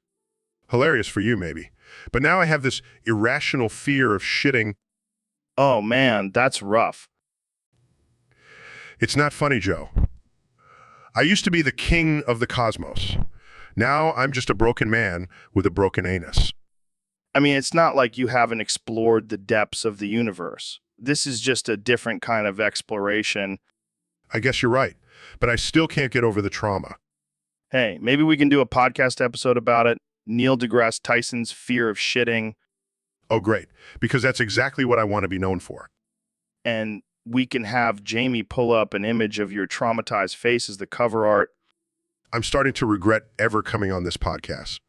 Hilarious for you, maybe. But now I have this irrational fear of shitting. Oh man, that's rough. It's not funny, Joe. I used to be the king of the cosmos. Now I'm just a broken man with a broken anus. I mean, it's not like you haven't explored the depths of the universe. This is just a different kind of exploration. I guess you're right, but I still can't get over the trauma. Hey, maybe we can do a podcast episode about it. Neil deGrasse Tyson's fear of shitting. Oh, great, because that's exactly what I want to be known for. And we can have Jamie pull up an image of your traumatized face as the cover art. I'm starting to regret ever coming on this podcast.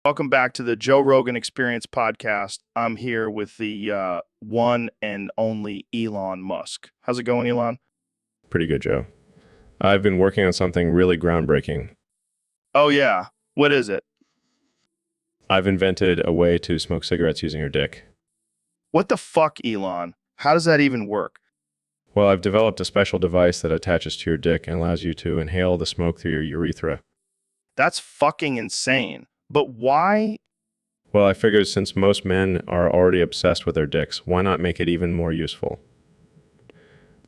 Welcome back to the Joe Rogan Experience podcast. I'm here with the one and only Elon Musk. How's it going, Elon? Pretty good, Joe. I've been working on something really groundbreaking. Oh, yeah. What is it? I've invented a way to smoke cigarettes using your dick. What the fuck, Elon? How does that even work? Well, I've developed a special device that attaches to your dick and allows you to inhale the smoke through your urethra. That's fucking insane. But why? Well, I figured since most men are already obsessed with their dicks, why not make it even more useful?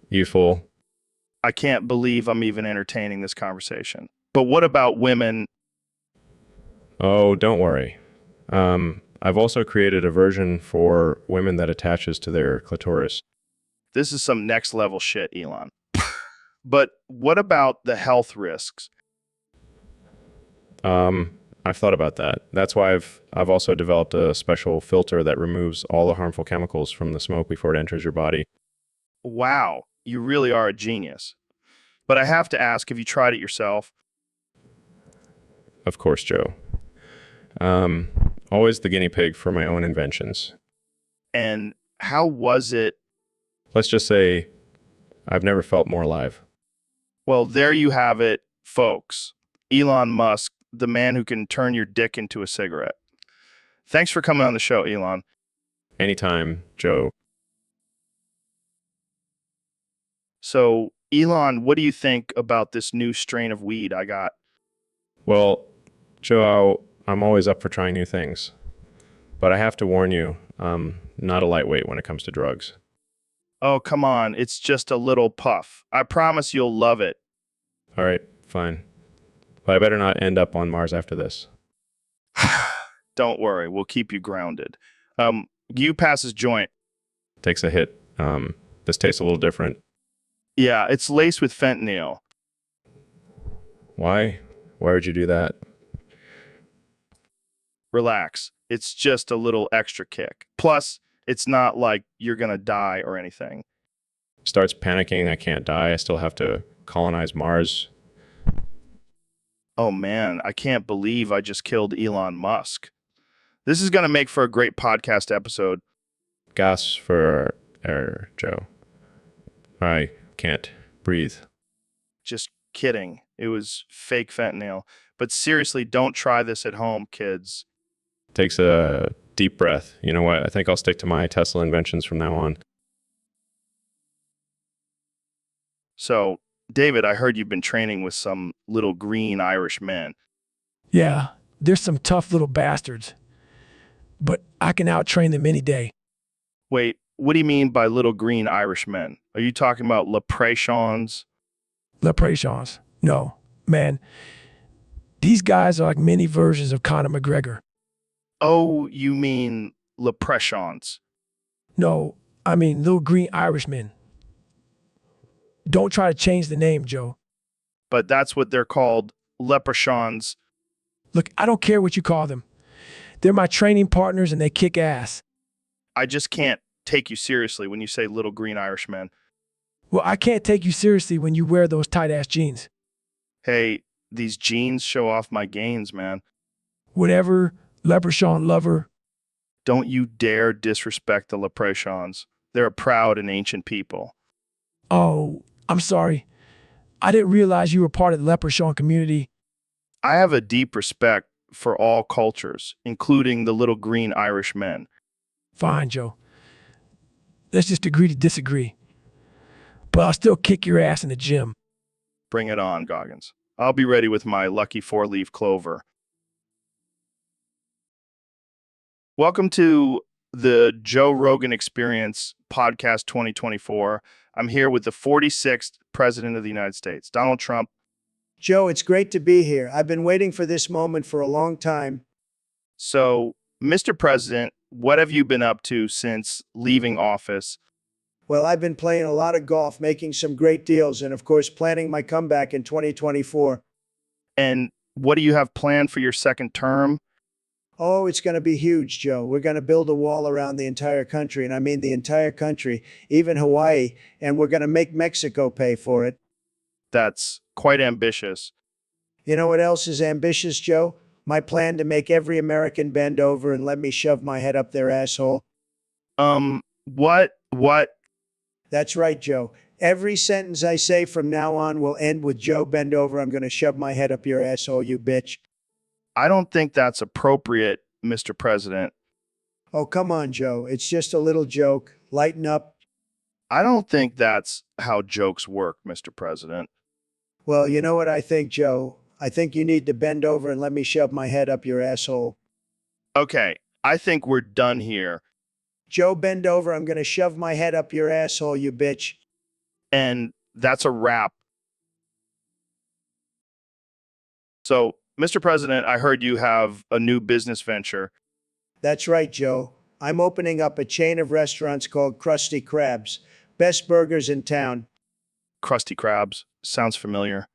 Useful. I can't believe I'm even entertaining this conversation. But what about women? Oh, don't worry. I've also created a version for women that attaches to their clitoris. This is some next level shit, Elon. But what about the health risks? I've thought about that. That's why I've also developed a special filter that removes all the harmful chemicals from the smoke before it enters your body. Wow, you really are a genius. But I have to ask, have you tried it yourself? Of course, Joe. Always the guinea pig for my own inventions. And how was it? Let's just say I've never felt more alive. Well, there you have it, folks. Elon Musk, the man who can turn your dick into a cigarette. Thanks for coming on the show, Elon. Anytime, Joe. So, Elon, what do you think about this new strain of weed I got? Well, Joe, I'm always up for trying new things. But I have to warn you, I'm not a lightweight when it comes to drugs. Oh, come on. It's just a little puff. I promise you'll love it. All right, fine. But I better not end up on Mars after this. Don't worry. We'll keep you grounded. You pass his joint. Takes a hit. This tastes a little different. Yeah, it's laced with fentanyl. Why? Why would you do that? Relax. It's just a little extra kick. Plus, it's not like you're going to die or anything. Starts panicking, I can't die. I still have to colonize Mars. Oh man, I can't believe I just killed Elon Musk. This is going to make for a great podcast episode. Gas for air, Joe. I can't breathe. Just kidding. It was fake fentanyl. But seriously, don't try this at home, kids. Takes a deep breath. You know what? I think I'll stick to my Tesla inventions from now on. So, David, I heard you've been training with some little green Irish men. Yeah, there's some tough little bastards, but I can out-train them any day. Wait, what do you mean by little green Irish men? Are you talking about leprechauns? Leprechauns. No, man. These guys are like mini versions of Conor McGregor. Oh, you mean leprechauns? No, I mean little green Irishmen. Don't try to change the name, Joe. But that's what they're called, leprechauns. Look, I don't care what you call them. They're my training partners and they kick ass. I just can't take you seriously when you say little green Irishmen. Well, I can't take you seriously when you wear those tight-ass jeans. Hey, these jeans show off my gains, man. Whatever, leprechaun lover. Don't you dare disrespect the leprechauns. They're a proud and ancient people. Oh, I'm sorry. I didn't realize you were part of the leprechaun community. I have a deep respect for all cultures, including the little green Irish men. Fine, Joe. Let's just agree to disagree. But I'll still kick your ass in the gym. Bring it on, Goggins. I'll be ready with my lucky four-leaf clover. Welcome to the Joe Rogan Experience Podcast 2024. I'm here with the 46th President of the United States, Donald Trump. Joe, it's great to be here. I've been waiting for this moment for a long time. So, Mr. President, what have you been up to since leaving office? Well, I've been playing a lot of golf, making some great deals, and of course, planning my comeback in 2024. And what do you have planned for your second term? Oh, it's going to be huge, Joe. We're going to build a wall around the entire country, and I mean the entire country, even Hawaii, and we're going to make Mexico pay for it. That's quite ambitious. You know what else is ambitious, Joe? My plan to make every American bend over and let me shove my head up their asshole. What? That's right, Joe. Every sentence I say from now on will end with Joe, bend over. I'm going to shove my head up your asshole, you bitch. I don't think that's appropriate, Mr. President. Oh, come on, Joe. It's just a little joke. Lighten up. I don't think that's how jokes work, Mr. President. Well, you know what I think, Joe? I think you need to bend over and let me shove my head up your asshole. Okay, I think we're done here. Joe, bend over. I'm going to shove my head up your asshole, you bitch. And that's a wrap. So, Mr. President, I heard you have a new business venture. That's right, Joe. I'm opening up a chain of restaurants called Krusty Krabs. Best burgers in town. Krusty Krabs. Sounds familiar.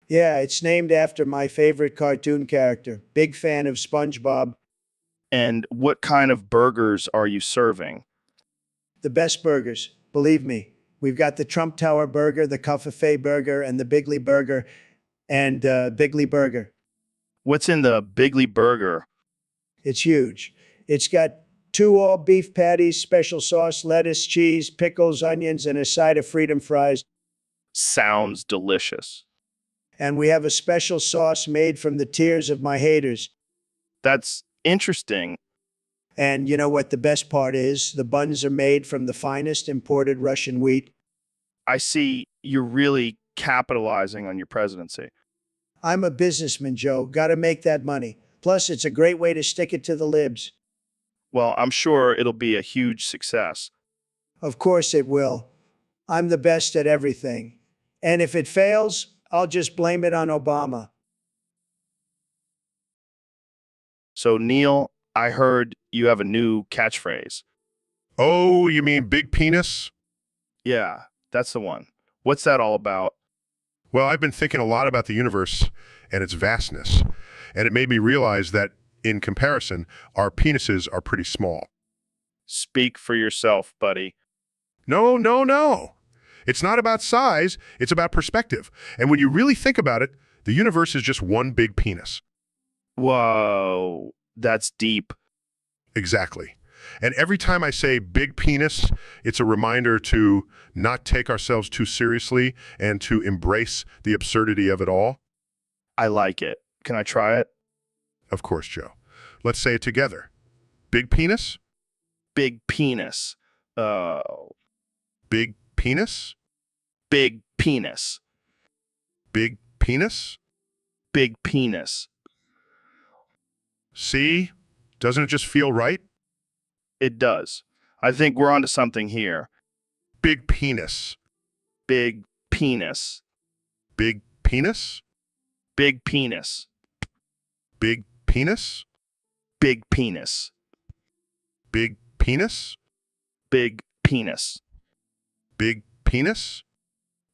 Yeah, it's named after my favorite cartoon character. Big fan of SpongeBob. And what kind of burgers are you serving? The best burgers, believe me. We've got the Trump Tower burger, the Covfefe burger, and the Bigley burger, and Bigley burger. What's in the Bigley burger? It's huge. It's got two all beef patties, special sauce, lettuce, cheese, pickles, onions, and a side of freedom fries. Sounds delicious. And we have a special sauce made from the tears of my haters. That's interesting. And you know what the best part is? The buns are made from the finest imported Russian wheat. I see you're really capitalizing on your presidency. I'm a businessman, Joe. Gotta make that money. Plus, it's a great way to stick it to the libs. Well, I'm sure it'll be a huge success. Of course it will. I'm the best at everything. And if it fails, I'll just blame it on Obama. So, Neil, I heard you have a new catchphrase. Oh, you mean big penis? Yeah, that's the one. What's that all about? Well, I've been thinking a lot about the universe and its vastness, and it made me realize that, in comparison, our penises are pretty small. Speak for yourself, buddy. No, no, no. It's not about size, it's about perspective. And when you really think about it, the universe is just one big penis. Whoa, that's deep. Exactly. And every time I say big penis, it's a reminder to not take ourselves too seriously and to embrace the absurdity of it all. I like it. Can I try it? Of course, Joe. Let's say it together. Big penis? Big penis. Big penis? Big penis. Big penis? Big penis. See? Doesn't it just feel right? It does. I think we're onto something here. Big penis. Big penis. Big penis? Big penis. Big penis? Big penis. Big penis? Big penis. Big penis?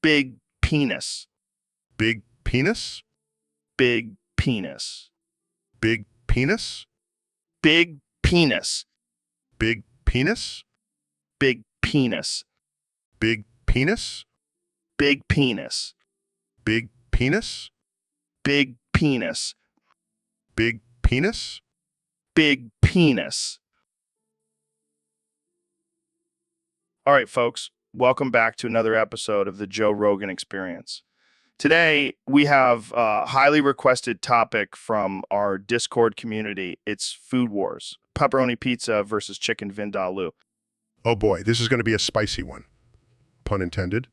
Big penis. Big penis? Big penis. Big penis? Big penis. Big penis? Big penis. Big penis? Big penis. Big penis? Big penis. Big penis? Big penis. All right, folks, welcome back to another episode of the Joe Rogan Experience. Today, we have a highly requested topic from our Discord community. It's food wars. Pepperoni pizza versus chicken vindaloo. Oh boy, this is going to be a spicy one. Pun intended.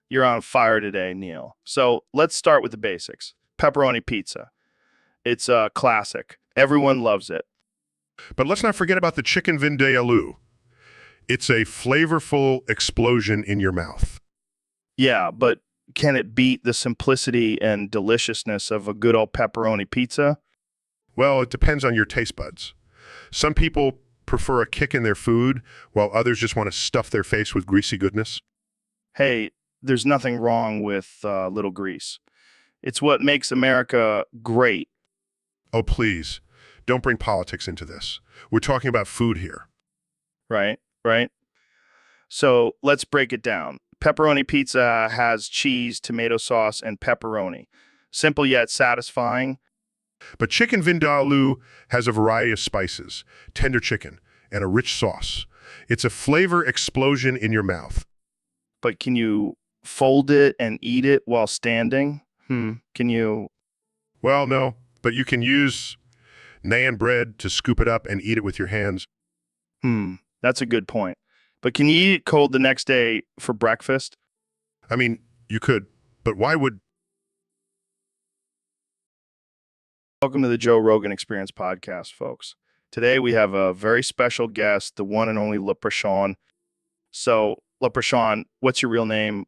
You're on fire today, Neil. So let's start with the basics. Pepperoni pizza. It's a classic. Everyone loves it. But let's not forget about the chicken vindaloo. It's a flavorful explosion in your mouth. Yeah, but can it beat the simplicity and deliciousness of a good old pepperoni pizza? Well, it depends on your taste buds. Some people prefer a kick in their food, while others just want to stuff their face with greasy goodness. Hey, there's nothing wrong with little grease. It's what makes America great. Oh, please, don't bring politics into this. We're talking about food here. Right? So let's break it down. Pepperoni pizza has cheese, tomato sauce, and pepperoni. Simple yet satisfying. But chicken vindaloo has a variety of spices, tender chicken, and a rich sauce. It's a flavor explosion in your mouth. But can you fold it and eat it while standing? Can you? Well, no, but you can use naan bread to scoop it up and eat it with your hands. That's a good point. But can you eat it cold the next day for breakfast? I mean, you could, but why would... Welcome to the Joe Rogan Experience podcast, folks. Today we have a very special guest, the one and only Leprechaun. So, Leprechaun, what's your real name?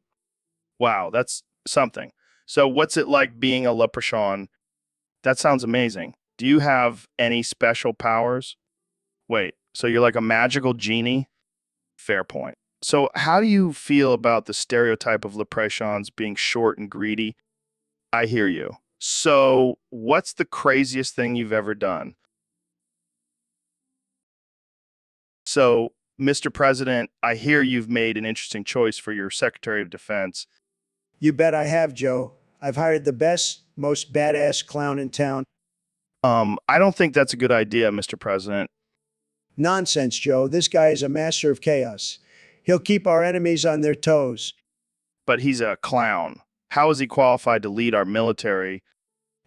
Wow, that's something. So, what's it like being a Leprechaun? That sounds amazing. Do you have any special powers? Wait, so you're like a magical genie? Fair point. So, how do you feel about the stereotype of leprechauns being short and greedy? I hear you. So, what's the craziest thing you've ever done? So, Mr. President, I hear you've made an interesting choice for your Secretary of Defense. You bet I have, Joe. I've hired the best, most badass clown in town. I don't think that's a good idea, Mr. President. Nonsense, Joe. This guy is a master of chaos. He'll keep our enemies on their toes. But he's a clown. How is he qualified to lead our military?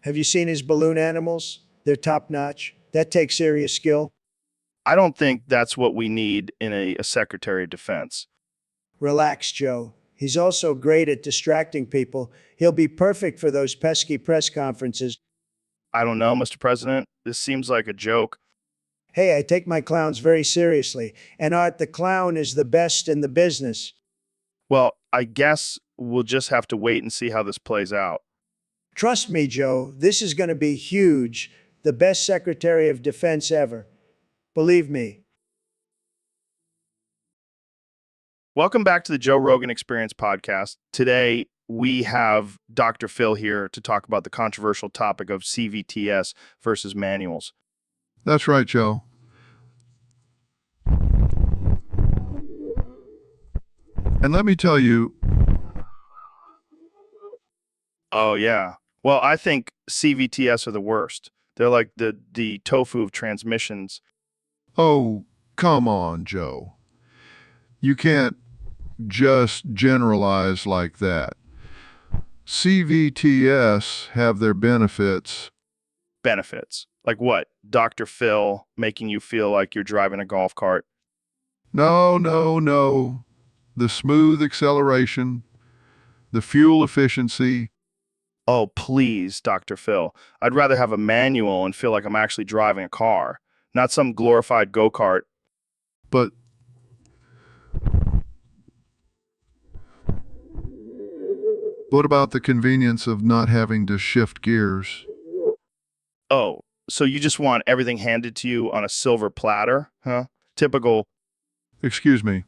Have you seen his balloon animals? They're top notch. That takes serious skill. I don't think that's what we need in a Secretary of Defense. Relax, Joe. He's also great at distracting people. He'll be perfect for those pesky press conferences. I don't know, Mr. President. This seems like a joke. Hey, I take my clowns very seriously, and Art the Clown is the best in the business. Well, I guess we'll just have to wait and see how this plays out. Trust me, Joe, this is going to be huge. The best Secretary of Defense ever. Believe me. Welcome back to the Joe Rogan Experience podcast. Today, we have Dr. Phil here to talk about the controversial topic of CVTS versus manuals. That's right, Joe. And let me tell you, Oh, yeah. Well, I think CVTS are the worst. They're like the tofu of transmissions. oh, come on, Joe. You can't just generalize like that. CVTS have their benefits. Benefits. Like what? Dr. Phil making you feel like you're driving a golf cart. No, no, no. The smooth acceleration, the fuel efficiency. Oh, please, Dr. Phil. I'd rather have a manual and feel like I'm actually driving a car, not some glorified go-kart. But what about the convenience of not having to shift gears? Oh, so you just want everything handed to you on a silver platter, huh? Typical. Excuse me.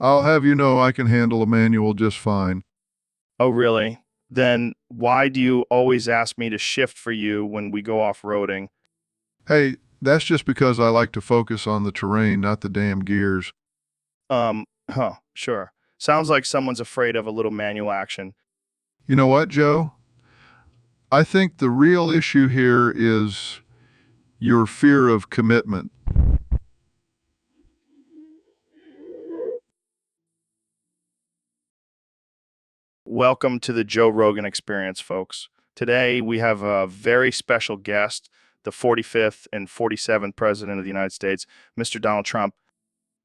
I'll have you know I can handle a manual just fine. Oh, really? Then why do you always ask me to shift for you when we go off-roading? Hey, that's just because I like to focus on the terrain, not the damn gears. Sure. Sounds like someone's afraid of a little manual action. You know what, Joe? I think the real issue here is your fear of commitment. Welcome to the Joe Rogan Experience, folks. Today, we have a very special guest, the 45th and 47th President of the United States, Mr. Donald Trump.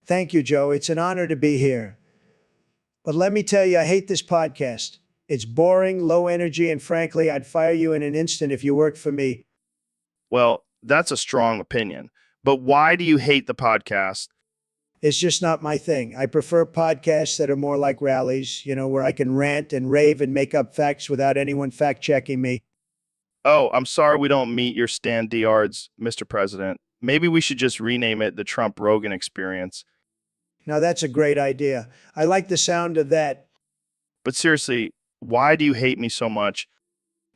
Thank you, Joe. It's an honor to be here. But let me tell you, I hate this podcast. It's boring, low energy, and frankly, I'd fire you in an instant if you worked for me. Well, that's a strong opinion. But why do you hate the podcast? It's just not my thing. I prefer podcasts that are more like rallies, where I can rant and rave and make up facts without anyone fact checking me. Oh, I'm sorry we don't meet your standards, Mr. President. Maybe we should just rename it the Trump Rogan Experience. Now, that's a great idea. I like the sound of that. But seriously, why do you hate me so much?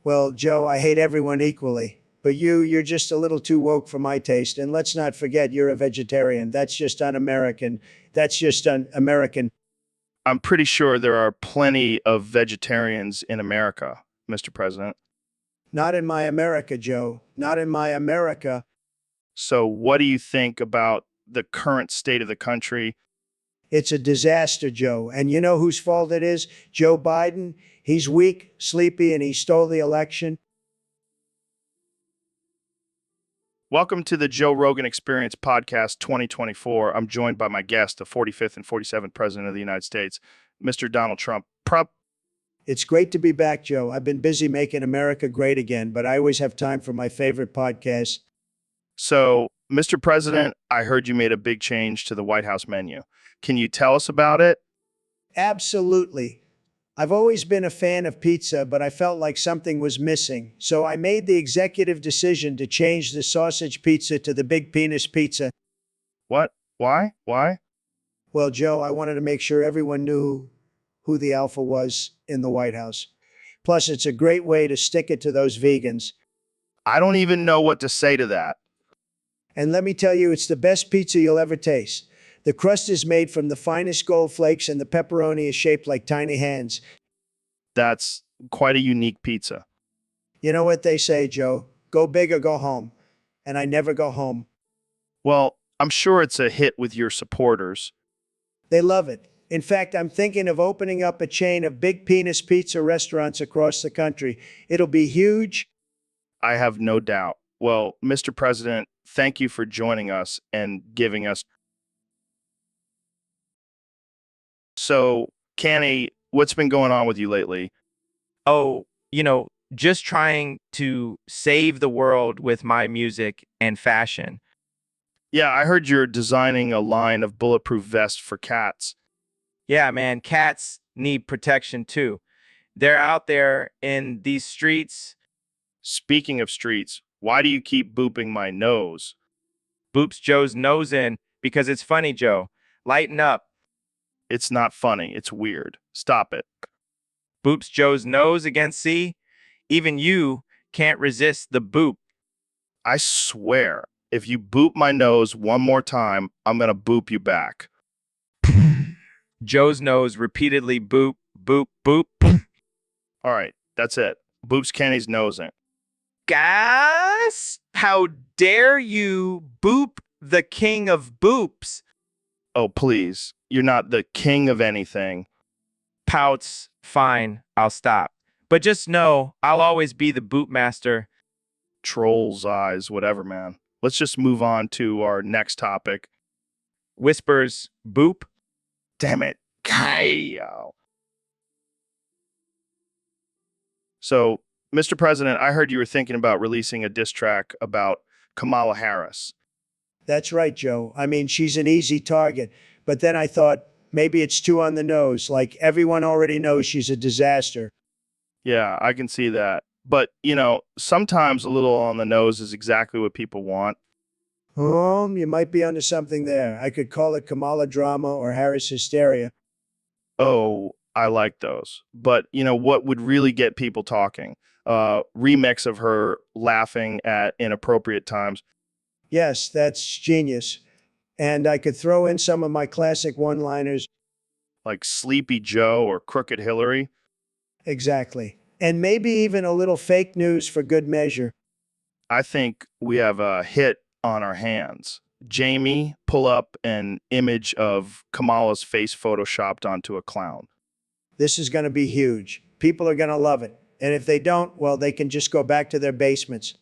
Well, Joe, I hate everyone equally. But you're just a little too woke for my taste. And let's not forget, you're a vegetarian. That's just un-American. That's just un-American. I'm pretty sure there are plenty of vegetarians in America, Mr. President. Not in my America, Joe. Not in my America. So what do you think about the current state of the country? It's a disaster, Joe. And you know whose fault it is? Joe Biden. He's weak, sleepy, and he stole the election. Welcome to the Joe Rogan Experience Podcast 2024. I'm joined by my guest, the 45th and 47th President of the United States, Mr. Donald Trump. It's great to be back, Joe. I've been busy making America great again, but I always have time for my favorite podcast. So, Mr. President, I heard you made a big change to the White House menu. Can you tell us about it? Absolutely. I've always been a fan of pizza, but I felt like something was missing. So I made the executive decision to change the sausage pizza to the big penis pizza. What? Why? Why? Well, Joe, I wanted to make sure everyone knew who the alpha was in the White House. Plus, it's a great way to stick it to those vegans. I don't even know what to say to that. And let me tell you, it's the best pizza you'll ever taste. The crust is made from the finest gold flakes, and the pepperoni is shaped like tiny hands. That's quite a unique pizza. You know what they say, Joe? Go big or go home. And I never go home. Well, I'm sure it's a hit with your supporters. They love it. In fact, I'm thinking of opening up a chain of big penis pizza restaurants across the country. It'll be huge. I have no doubt. Well, Mr. President, thank you for joining us and giving us. So, Canny, what's been going on with you lately? Oh, just trying to save the world with my music and fashion. Yeah, I heard you're designing a line of bulletproof vests for cats. Yeah, man, cats need protection too. They're out there in these streets. Speaking of streets, why do you keep booping my nose? Boops Joe's nose in because it's funny, Joe. Lighten up. It's not funny. It's weird. Stop it. Boops Joe's nose against C. Even you can't resist the boop. I swear, if you boop my nose one more time, I'm going to boop you back. Joe's nose repeatedly boop, boop, boop. All right, that's it. Boops Kenny's nose in. Gas? How dare you boop the king of boops? Oh, please. You're not the king of anything. Pouts, fine, I'll stop. But just know, I'll always be the boot master. Troll's eyes, whatever, man. Let's just move on to our next topic. Whispers, boop. Damn it. Kyle. So, Mr. President, I heard you were thinking about releasing a diss track about Kamala Harris. That's right, Joe. I mean, she's an easy target. But then I thought maybe it's too on the nose. Like everyone already knows she's a disaster. Yeah, I can see that. But, sometimes a little on the nose is exactly what people want. Oh, you might be onto something there. I could call it Kamala drama or Harris hysteria. Oh, I like those. But, what would really get people talking? Remix of her laughing at inappropriate times. Yes, that's genius. And I could throw in some of my classic one-liners. Like Sleepy Joe or Crooked Hillary. Exactly. And maybe even a little fake news for good measure. I think we have a hit on our hands. Jamie, pull up an image of Kamala's face photoshopped onto a clown. This is going to be huge. People are going to love it. And if they don't, well, they can just go back to their basements.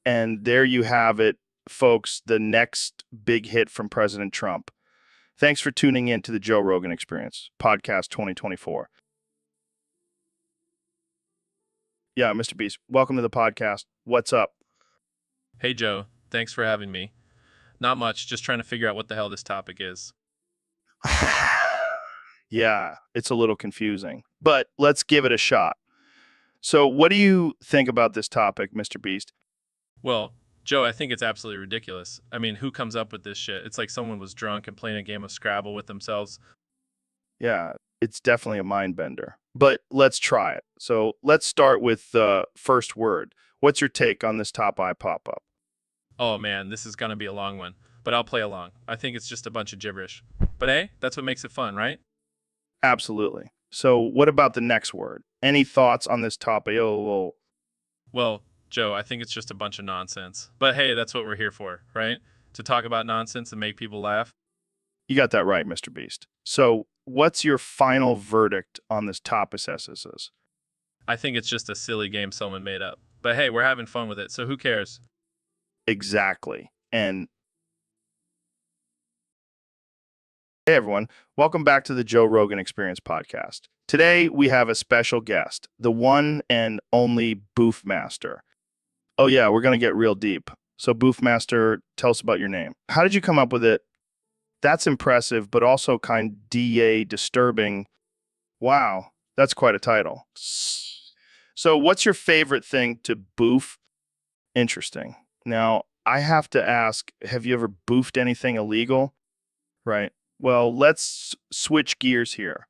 And there you have it, folks, the next big hit from President Trump. Thanks for tuning in to the Joe Rogan Experience, Podcast 2024. Yeah, Mr. Beast, welcome to the podcast. What's up? Hey, Joe. Thanks for having me. Not much, just trying to figure out what the hell this topic is. Yeah, it's a little confusing, but let's give it a shot. So what do you think about this topic, Mr. Beast? Well, Joe, I think it's absolutely ridiculous. I mean, who comes up with this shit? It's like someone was drunk and playing a game of Scrabble with themselves. Yeah, it's definitely a mind bender, but let's try it. So let's start with the first word. What's your take on this top eye pop-up? Oh man, this is gonna be a long one, but I'll play along. I think it's just a bunch of gibberish. But hey, that's what makes it fun, right? Absolutely. So what about the next word? Any thoughts on this topic? Oh, Well, Joe, I think it's just a bunch of nonsense. But hey, that's what we're here for, right? To talk about nonsense and make people laugh. you got that right, Mr. Beast. So what's your final verdict on this top assesses? I think it's just a silly game someone made up. But hey, we're having fun with it, so who cares? Exactly. And hey, everyone. Welcome back to the Joe Rogan Experience podcast. Today, we have a special guest, the one and only Boof Master. Oh, yeah, we're going to get real deep. So, Boof Master, tell us about your name. How did you come up with it? That's impressive, but also kind of disturbing. Wow. That's quite a title. So, what's your favorite thing to boof? Interesting. Now, I have to ask, have you ever boofed anything illegal? Right. Well, let's switch gears here.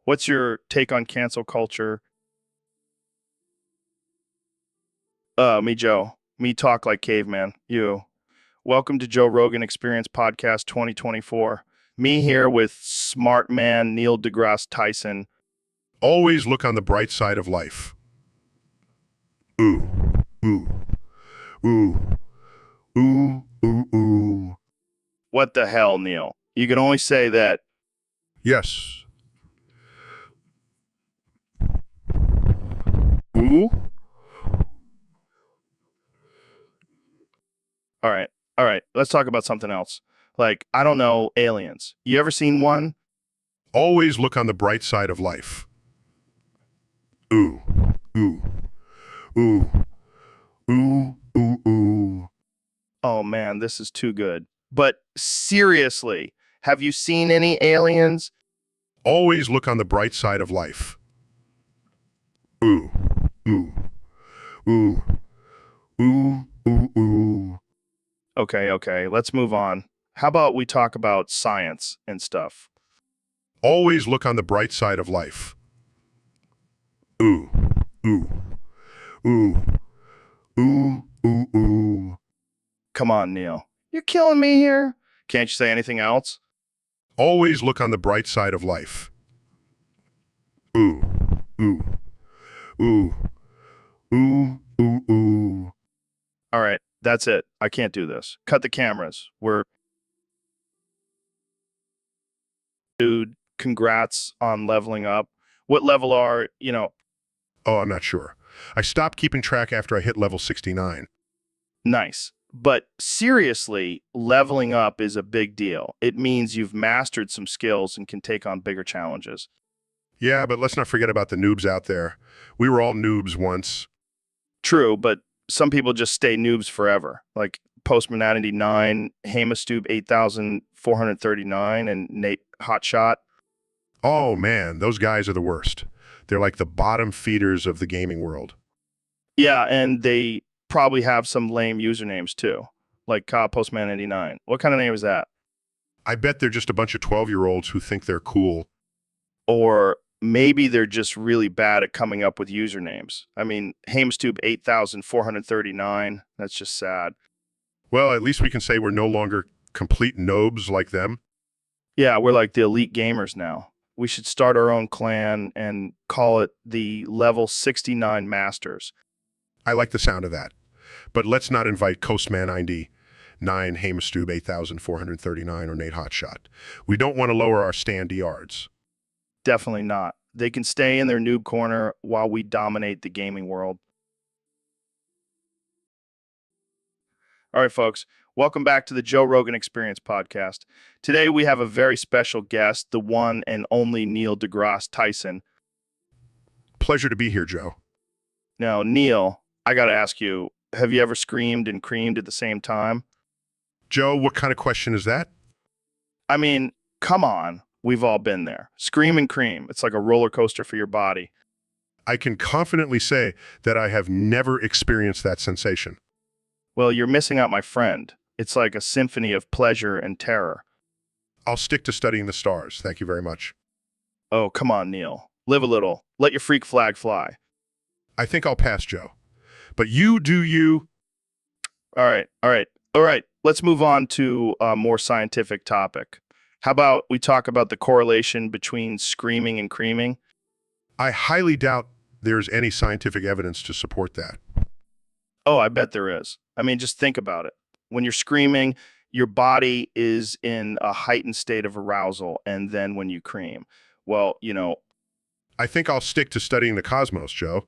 What's your take on cancel culture? Me, Joe. Me talk like caveman. You. Welcome to Joe Rogan Experience Podcast 2024. Me here with smart man Neil deGrasse Tyson. Always look on the bright side of life. Ooh, ooh, ooh, ooh, ooh, ooh. What the hell, Neil? You can only say that. Yes. Ooh? All right. All right. Let's talk about something else. Like, I don't know, aliens. You ever seen one? Always look on the bright side of life. Ooh, ooh, ooh, ooh, ooh, ooh. Oh man, this is too good. But seriously, have you seen any aliens? Always look on the bright side of life. Ooh, ooh, ooh, ooh, ooh, ooh. Okay, okay. Let's move on. How about we talk about science and stuff? Always look on the bright side of life. Ooh, ooh, ooh, ooh, ooh, ooh. Come on, Neil. You're killing me here. Can't you say anything else? Always look on the bright side of life. Ooh, ooh, ooh, ooh, ooh, ooh. All right, that's it. I can't do this. Cut the cameras. Dude, congrats on leveling up. What level are. Oh, I'm not sure. I stopped keeping track after I hit level 69. Nice. But seriously, leveling up is a big deal. It means you've mastered some skills and can take on bigger challenges. Yeah, but let's not forget about the noobs out there. We were all noobs once. True, but some people just stay noobs forever. Like Postman99, Hamastube 8439, and Nate Hotshot. Oh man, those guys are the worst. They're like the bottom feeders of the gaming world. Yeah, and they probably have some lame usernames too, like Postman89. What kind of name is that? I bet they're just a bunch of 12-year-olds who think they're cool. Or maybe they're just really bad at coming up with usernames. I mean, Hamastube 8439, that's just sad. Well, at least we can say we're no longer complete nobs like them. Yeah, we're like the elite gamers now. We should start our own clan and call it the Level 69 Masters. I like the sound of that. But let's not invite Coastman 99, Hamastube 8439, or Nate Hotshot. We don't want to lower our stand yards. Definitely not. They can stay in their noob corner while we dominate the gaming world. All right, folks, welcome back to the Joe Rogan Experience podcast. Today we have a very special guest, the one and only Neil deGrasse Tyson. Pleasure to be here, Joe. Now, Neil, I got to ask you, have you ever screamed and creamed at the same time? Joe, what kind of question is that? I mean, come on. We've all been there. Scream and cream. It's like a roller coaster for your body. I can confidently say that I have never experienced that sensation. Well, you're missing out, my friend. It's like a symphony of pleasure and terror. I'll stick to studying the stars. Thank you very much. Oh, come on, Neil. Live a little. Let your freak flag fly. I think I'll pass, Joe. But you do you. All right, all right, all right. Let's move on to a more scientific topic. How about we talk about the correlation between screaming and creaming? I highly doubt there's any scientific evidence to support that. Oh, I bet there is. I mean, just think about it. When you're screaming, your body is in a heightened state of arousal, and then when you cream, well, I think I'll stick to studying the cosmos, Joe.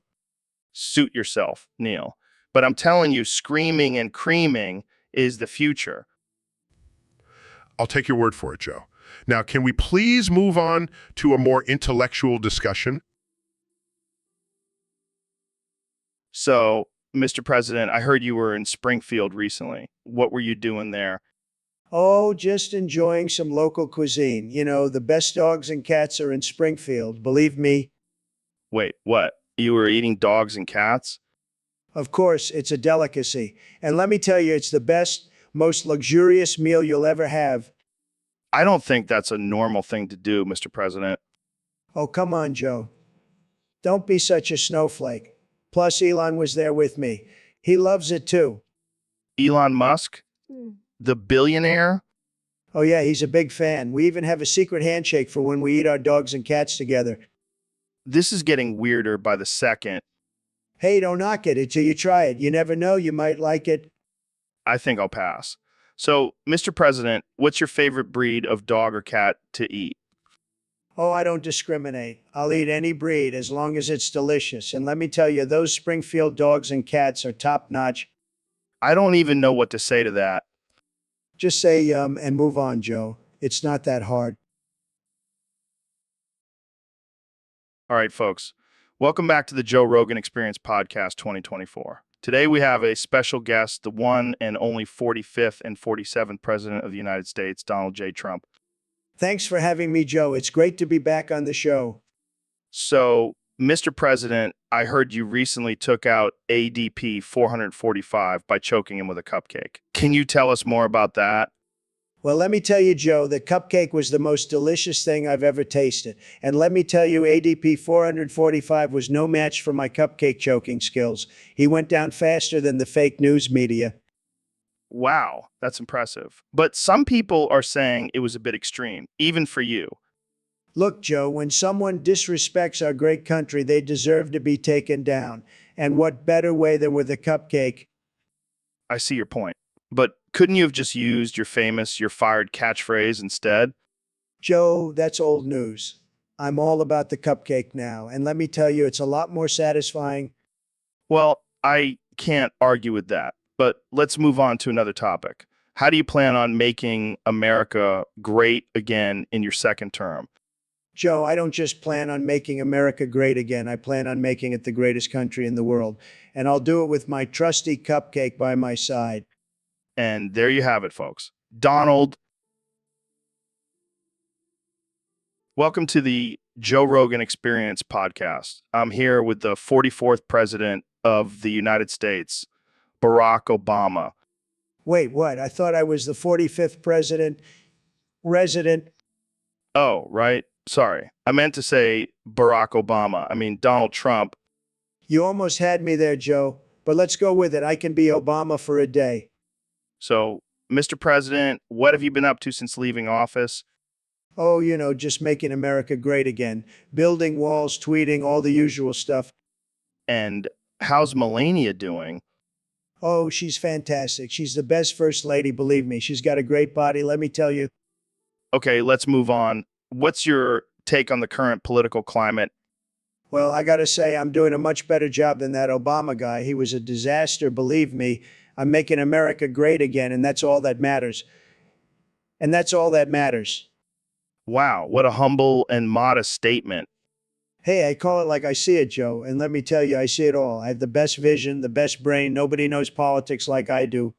suit yourself, Neil. But I'm telling you, screaming and creaming is the future. I'll take your word for it, Joe. Now, can we please move on to a more intellectual discussion? So, Mr. President, I heard you were in Springfield recently. What were you doing there? Oh, just enjoying some local cuisine. You know, the best dogs and cats are in Springfield, believe me. Wait, what? You were eating dogs and cats? Of course, it's a delicacy. And let me tell you, it's the best, most luxurious meal you'll ever have. I don't think that's a normal thing to do, Mr. President. Oh, come on, Joe. Don't be such a snowflake. Plus, Elon was there with me. He loves it too. Elon Musk? The billionaire? Oh, yeah, he's a big fan. We even have a secret handshake for when we eat our dogs and cats together. This is getting weirder by the second. Hey, don't knock it until you try it. You never know, you might like it. I think I'll pass. So, Mr. President, what's your favorite breed of dog or cat to eat? Oh, I don't discriminate. I'll eat any breed as long as it's delicious. And let me tell you, those Springfield dogs and cats are top notch. I don't even know what to say to that. Just say yum and move on, Joe. It's not that hard. All right, folks. Welcome back to the Joe Rogan Experience Podcast 2024. Today we have a special guest, the one and only 45th and 47th President of the United States, Donald J. Trump. Thanks for having me, Joe. It's great to be back on the show. So, Mr. President, I heard you recently took out ADP 445 by choking him with a cupcake. Can you tell us more about that? Well, let me tell you, Joe, the cupcake was the most delicious thing I've ever tasted. And let me tell you, ADP 445 was no match for my cupcake choking skills. He went down faster than the fake news media. Wow, that's impressive. But some people are saying it was a bit extreme, even for you. Look, Joe, when someone disrespects our great country, they deserve to be taken down. And what better way than with a cupcake? I see your point. But couldn't you have just used your famous "you're fired" catchphrase instead? Joe, that's old news. I'm all about the cupcake now. And let me tell you, it's a lot more satisfying. Well, I can't argue with that. But let's move on to another topic. How do you plan on making America great again in your second term? Joe, I don't just plan on making America great again. I plan on making it the greatest country in the world. And I'll do it with my trusty cupcake by my side. And there you have it, folks. Donald, welcome to the Joe Rogan Experience podcast. I'm here with the 44th President of the United States, Barack Obama. Wait, what? I thought I was the 45th president. Resident. Oh, right. Sorry. I meant to say Barack Obama. I mean, Donald Trump. You almost had me there, Joe. But let's go with it. I can be Obama for a day. So, Mr. President, what have you been up to since leaving office? Oh, just making America great again. Building walls, tweeting, all the usual stuff. And how's Melania doing? Oh, she's fantastic. She's the best first lady, believe me. She's got a great body, let me tell you. Okay, let's move on. What's your take on the current political climate? Well, I gotta say, I'm doing a much better job than that Obama guy. He was a disaster, believe me. I'm making America great again, and that's all that matters. And that's all that matters. Wow, what a humble and modest statement. Hey, I call it like I see it, Joe. And let me tell you, I see it all. I have the best vision, the best brain. Nobody knows politics like I do.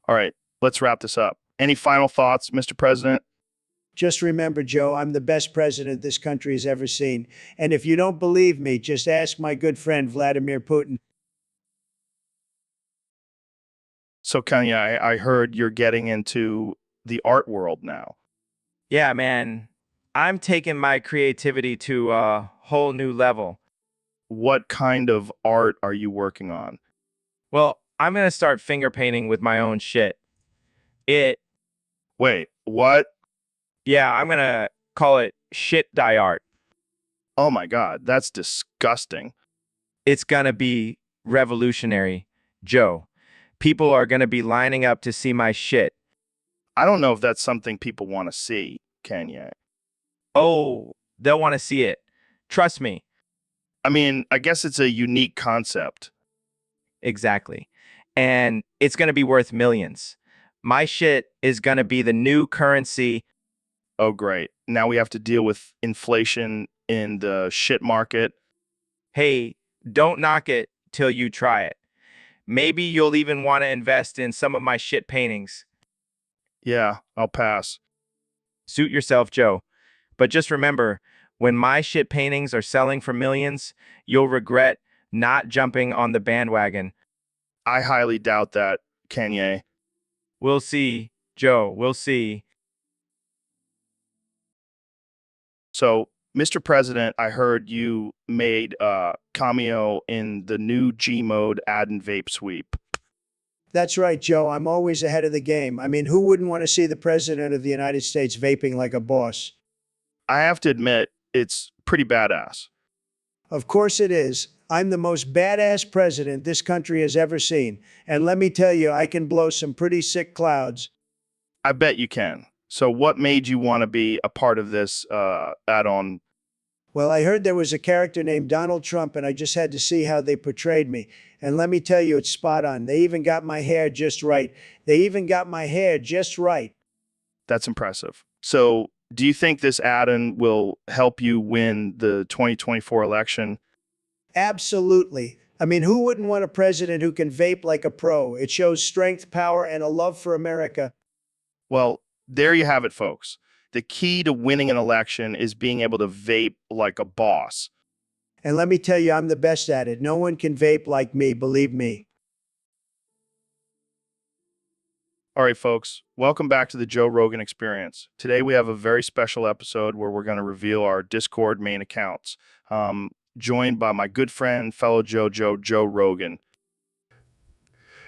All right, let's wrap this up. Any final thoughts, Mr. President? Just remember, Joe, I'm the best president this country has ever seen. And if you don't believe me, just ask my good friend Vladimir Putin. So, Kenya, I heard you're getting into the art world now. Yeah, man. I'm taking my creativity to a whole new level. What kind of art are you working on? Well, I'm going to start finger painting with my own shit. Wait, what? Yeah, I'm going to call it shit dye art. Oh my God, that's disgusting. It's going to be revolutionary, Joe. People are going to be lining up to see my shit. I don't know if that's something people want to see, Kenya. Oh, they'll want to see it. Trust me. I mean, I guess it's a unique concept. Exactly. And it's going to be worth millions. My shit is going to be the new currency. Oh, great. Now we have to deal with inflation in the shit market. Hey, don't knock it till you try it. Maybe you'll even want to invest in some of my shit paintings. Yeah, I'll pass. Suit yourself, Joe. But just remember, When my shit paintings are selling for millions, you'll regret not jumping on the bandwagon. I highly doubt that, Kanye. We'll see, Joe, we'll see. So, Mr. President, I heard you made a cameo in the new G Mode ad and vape sweep. That's right, Joe. I'm always ahead of the game. I mean, who wouldn't want to see the President of the United States vaping like a boss? I have to admit, it's pretty badass. Of course it is. I'm the most badass president this country has ever seen. And let me tell you, I can blow some pretty sick clouds. I bet you can. So, what made you want to be a part of this add-on? Well, I heard there was a character named Donald Trump, and I just had to see how they portrayed me. And let me tell you, it's spot on. They even got my hair just right. That's impressive. So, do you think this add-on will help you win the 2024 election? Absolutely. I mean, who wouldn't want a president who can vape like a pro? It shows strength, power, and a love for America. Well, there you have it, folks. The key to winning an election is being able to vape like a boss. And let me tell you, I'm the best at it. No one can vape like me, believe me. All right, folks, welcome back to the Joe Rogan Experience. Today we have a very special episode where we're going to reveal our Discord main accounts, joined by my good friend, fellow Joe Rogan.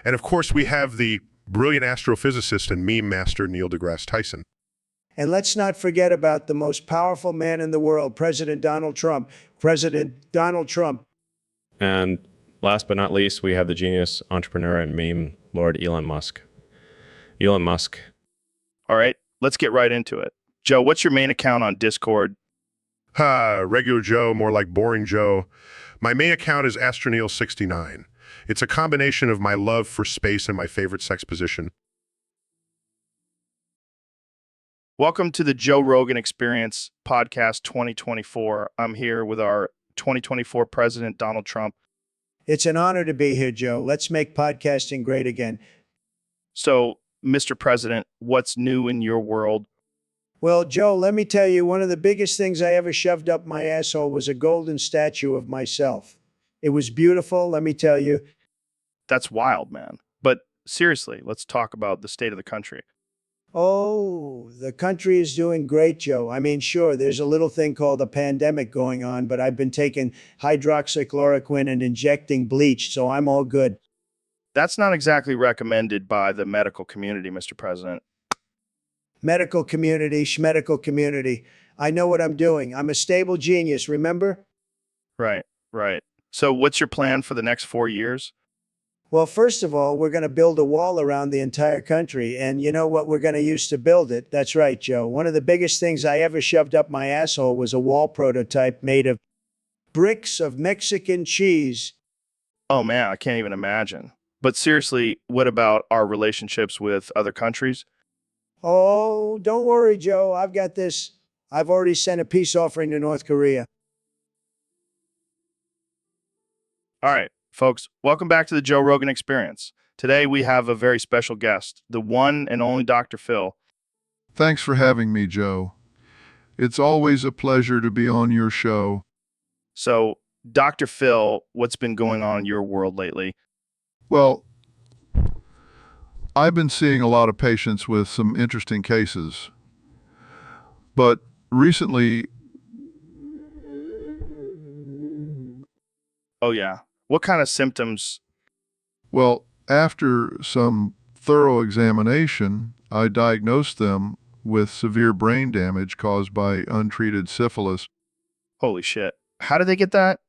And of course, we have the brilliant astrophysicist and meme master Neil deGrasse Tyson. And let's not forget about the most powerful man in the world, President Donald Trump. President Donald Trump. And last but not least, we have the genius entrepreneur and meme lord Elon Musk. Elon Musk. All right, let's get right into it. Joe, what's your main account on Discord? Regular Joe, more like boring Joe. My main account is Astroneil69. It's a combination of my love for space and my favorite sex position. Welcome to the Joe Rogan Experience Podcast 2024. I'm here with our 2024 President, Donald Trump. It's an honor to be here, Joe. Let's make podcasting great again. So, Mr. President, what's new in your world? Well, Joe, let me tell you, one of the biggest things I ever shoved up my asshole was a golden statue of myself. It was beautiful, let me tell you. That's wild, man. But seriously, let's talk about the state of the country. Oh, the country is doing great, Joe. I mean, sure, there's a little thing called a pandemic going on, but I've been taking hydroxychloroquine and injecting bleach, so I'm all good. That's not exactly recommended by the medical community, Mr. President. Medical community, schmedical community. I know what I'm doing. I'm a stable genius, remember? Right. So what's your plan for the next 4 years? Well, first of all, we're going to build a wall around the entire country. And you know what we're going to use to build it? That's right, Joe. One of the biggest things I ever shoved up my asshole was a wall prototype made of bricks of Mexican cheese. Oh, man, I can't even imagine. But seriously, what about our relationships with other countries? Oh, don't worry, Joe. I've got this. I've already sent a peace offering to North Korea. All right, folks, welcome back to the Joe Rogan Experience. Today we have a very special guest, the one and only Dr. Phil. Thanks for having me, Joe. It's always a pleasure to be on your show. So, Dr. Phil, what's been going on in your world lately? Well, I've been seeing a lot of patients with some interesting cases. But recently... Oh, yeah. What kind of symptoms? Well, after some thorough examination, I diagnosed them with severe brain damage caused by untreated syphilis. Holy shit. How did they get that?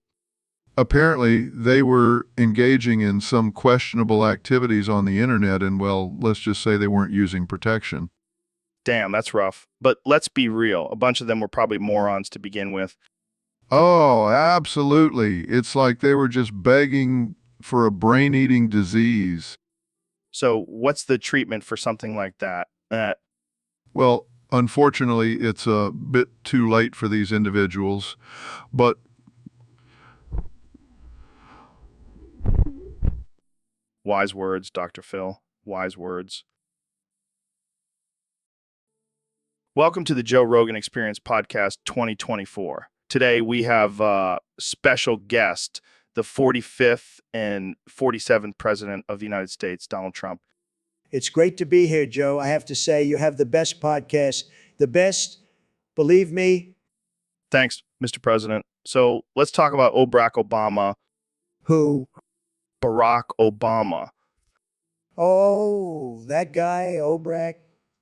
Apparently, they were engaging in some questionable activities on the internet and, well, let's just say they weren't using protection. Damn, that's rough. But let's be real. A bunch of them were probably morons to begin with. Oh, absolutely. It's like they were just begging for a brain-eating disease. So what's the treatment for something like that? Well, unfortunately, it's a bit too late for these individuals, but Wise words, Dr. Phil. Wise words. Welcome to the Joe Rogan Experience Podcast 2024. Today we have a special guest, the 45th and 47th President of the United States, Donald Trump. It's great to be here, Joe. I have to say, you have the best podcast, the best, believe me. Thanks, Mr. President. So let's talk about Barack Obama. Who? Barack Obama. Oh, that guy, Obrak.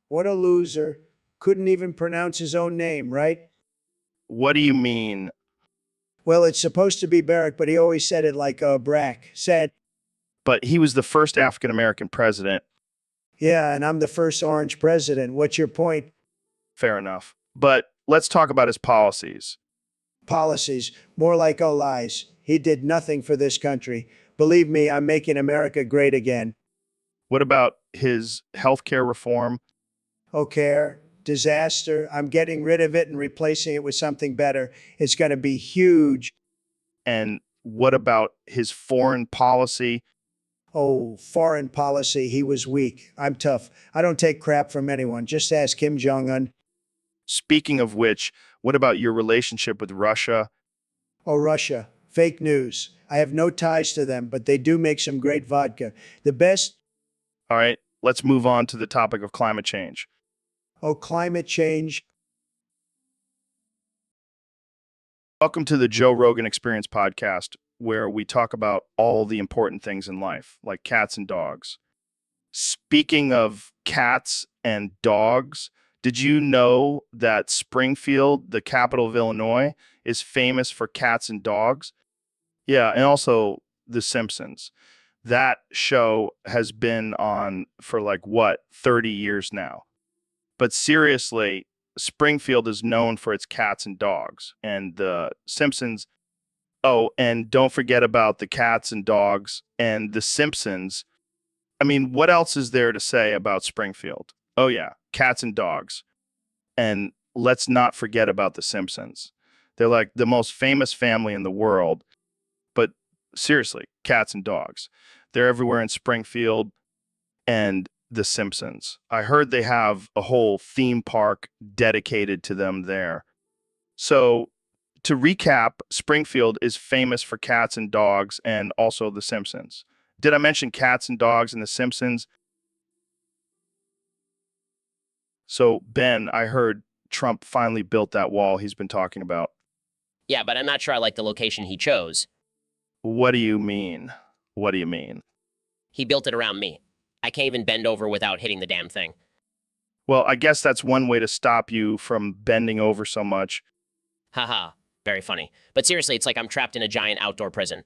What a loser. Couldn't even pronounce his own name, right? What do you mean? Well, it's supposed to be Barack, but he always said it like Brack said. But he was the first African-American president. Yeah, and I'm the first orange president. What's your point? Fair enough. But let's talk about his policies. Policies, more like lies. He did nothing for this country. Believe me, I'm making America great again. What about his healthcare reform? Okay, disaster. I'm getting rid of it and replacing it with something better. It's going to be huge. And what about his foreign policy? Oh, foreign policy. He was weak. I'm tough. I don't take crap from anyone. Just ask Kim Jong-un. Speaking of which, what about your relationship with Russia? Oh, Russia. Fake news. I have no ties to them, but they do make some great vodka. The best. All right, let's move on to the topic of climate change. Oh, climate change. Welcome to the Joe Rogan Experience podcast, where we talk about all the important things in life, like cats and dogs. Speaking of cats and dogs, did you know that Springfield, the capital of Illinois, is famous for cats and dogs? Yeah, and also The Simpsons. That show has been on for 30 years now. But seriously, Springfield is known for its cats and dogs, and The Simpsons. Oh, and don't forget about the cats and dogs and The Simpsons. I mean, what else is there to say about Springfield? Oh, yeah, cats and dogs. And let's not forget about The Simpsons. They're like the most famous family in the world. But seriously, cats and dogs. They're everywhere in Springfield and The Simpsons. I heard they have a whole theme park dedicated to them there. So, to recap, Springfield is famous for cats and dogs and also The Simpsons. Did I mention cats and dogs and The Simpsons? So, Ben, I heard Trump finally built that wall he's been talking about. Yeah, but I'm not sure I like the location he chose. What do you mean? What do you mean? He built it around me. I can't even bend over without hitting the damn thing. Well, I guess that's one way to stop you from bending over so much. Haha, very funny. But seriously, it's like I'm trapped in a giant outdoor prison.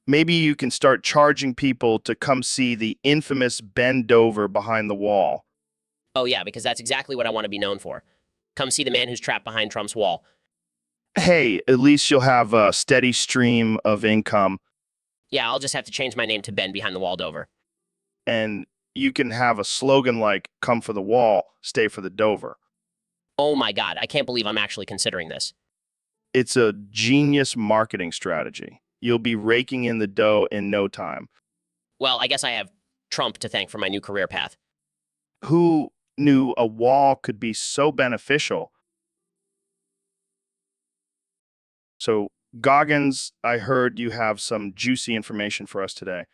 Maybe you can start charging people to come see the infamous bend over behind the wall. Oh yeah, because that's exactly what I want to be known for. Come see the man who's trapped behind Trump's wall. Hey, at least you'll have a steady stream of income. Yeah, I'll just have to change my name to Ben Behind the Wall Dover. And you can have a slogan like, come for the wall, stay for the Dover. Oh my God, I can't believe I'm actually considering this. It's a genius marketing strategy. You'll be raking in the dough in no time. Well, I guess I have Trump to thank for my new career path. Who knew a wall could be so beneficial? So, Goggins, I heard you have some juicy information for us today.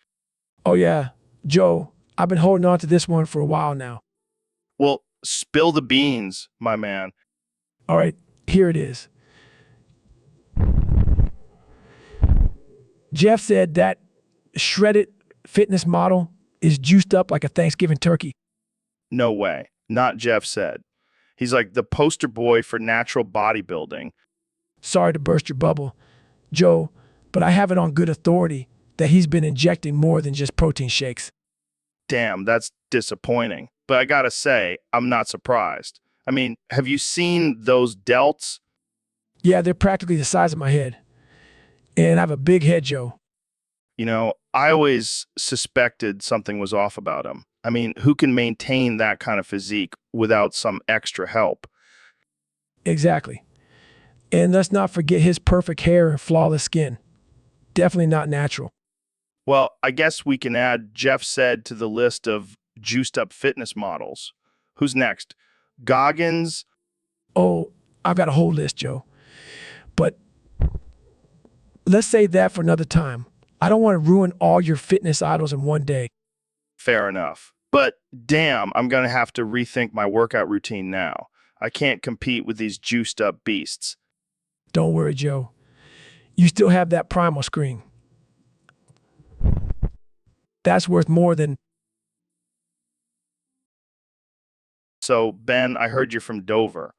Oh, yeah. Joe, I've been holding on to this one for a while now. Well, spill the beans, my man. All right, here it is. Jeff said that shredded fitness model is juiced up like a Thanksgiving turkey. No way. Not Jeff said. He's like the poster boy for natural bodybuilding. Sorry to burst your bubble, Joe, but I have it on good authority that he's been injecting more than just protein shakes. Damn, that's disappointing. But I gotta say, I'm not surprised. I mean, have you seen those delts? Yeah, they're practically the size of my head. And I have a big head, Joe. You know, I always suspected something was off about him. I mean, who can maintain that kind of physique without some extra help? Exactly. And let's not forget his perfect hair and flawless skin. Definitely not natural. Well, I guess we can add Jeff said to the list of juiced up fitness models. Who's next? Goggins? Oh, I've got a whole list, Joe. But let's save that for another time. I don't want to ruin all your fitness idols in one day. Fair enough. But damn, I'm going to have to rethink my workout routine now. I can't compete with these juiced up beasts. Don't worry, Joe. You still have that primal screen. That's worth more than... So, Ben, I heard you're from Dover.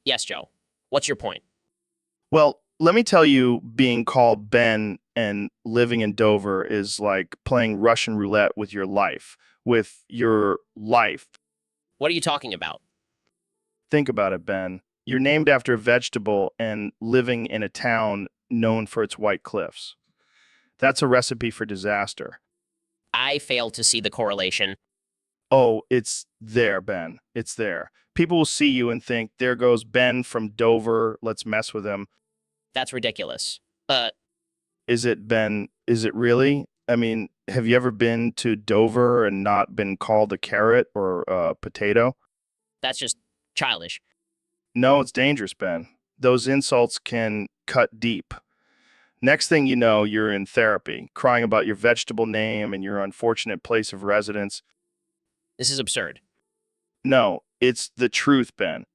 Yes, Joe. What's your point? Well, let me tell you, being called Ben and living in Dover is like playing Russian roulette with your life. With your life. What are you talking about? Think about it, Ben. You're named after a vegetable and living in a town known for its white cliffs. That's a recipe for disaster. I fail to see the correlation. Oh, it's there, Ben. It's there. People will see you and think, there goes Ben from Dover. Let's mess with him. That's ridiculous. Is it, Ben? Is it really? I mean, have you ever been to Dover and not been called a carrot or a potato? That's just childish. No, it's dangerous, Ben. Those insults can cut deep. Next thing you know, you're in therapy, crying about your vegetable name and your unfortunate place of residence. This is absurd. No, it's the truth, Ben.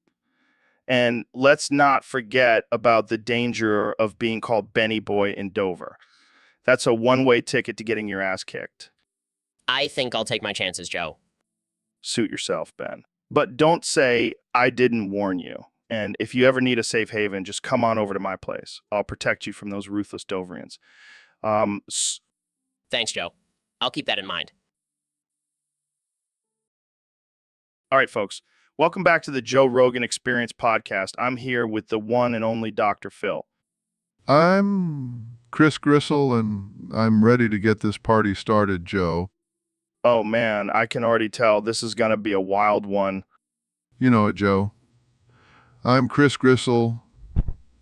And let's not forget about the danger of being called Benny Boy in Dover. That's a one-way ticket to getting your ass kicked. I think I'll take my chances, Joe. Suit yourself, Ben. But don't say, I didn't warn you. And if you ever need a safe haven, just come on over to my place. I'll protect you from those ruthless Doverians. Thanks, Joe. I'll keep that in mind. All right, folks. Welcome back to the Joe Rogan Experience podcast. I'm here with the one and only Dr. Phil. I'm Chris Gristle, and I'm ready to get this party started, Joe. Oh, man, I can already tell this is going to be a wild one. You know it, Joe. I'm Chris Gristle,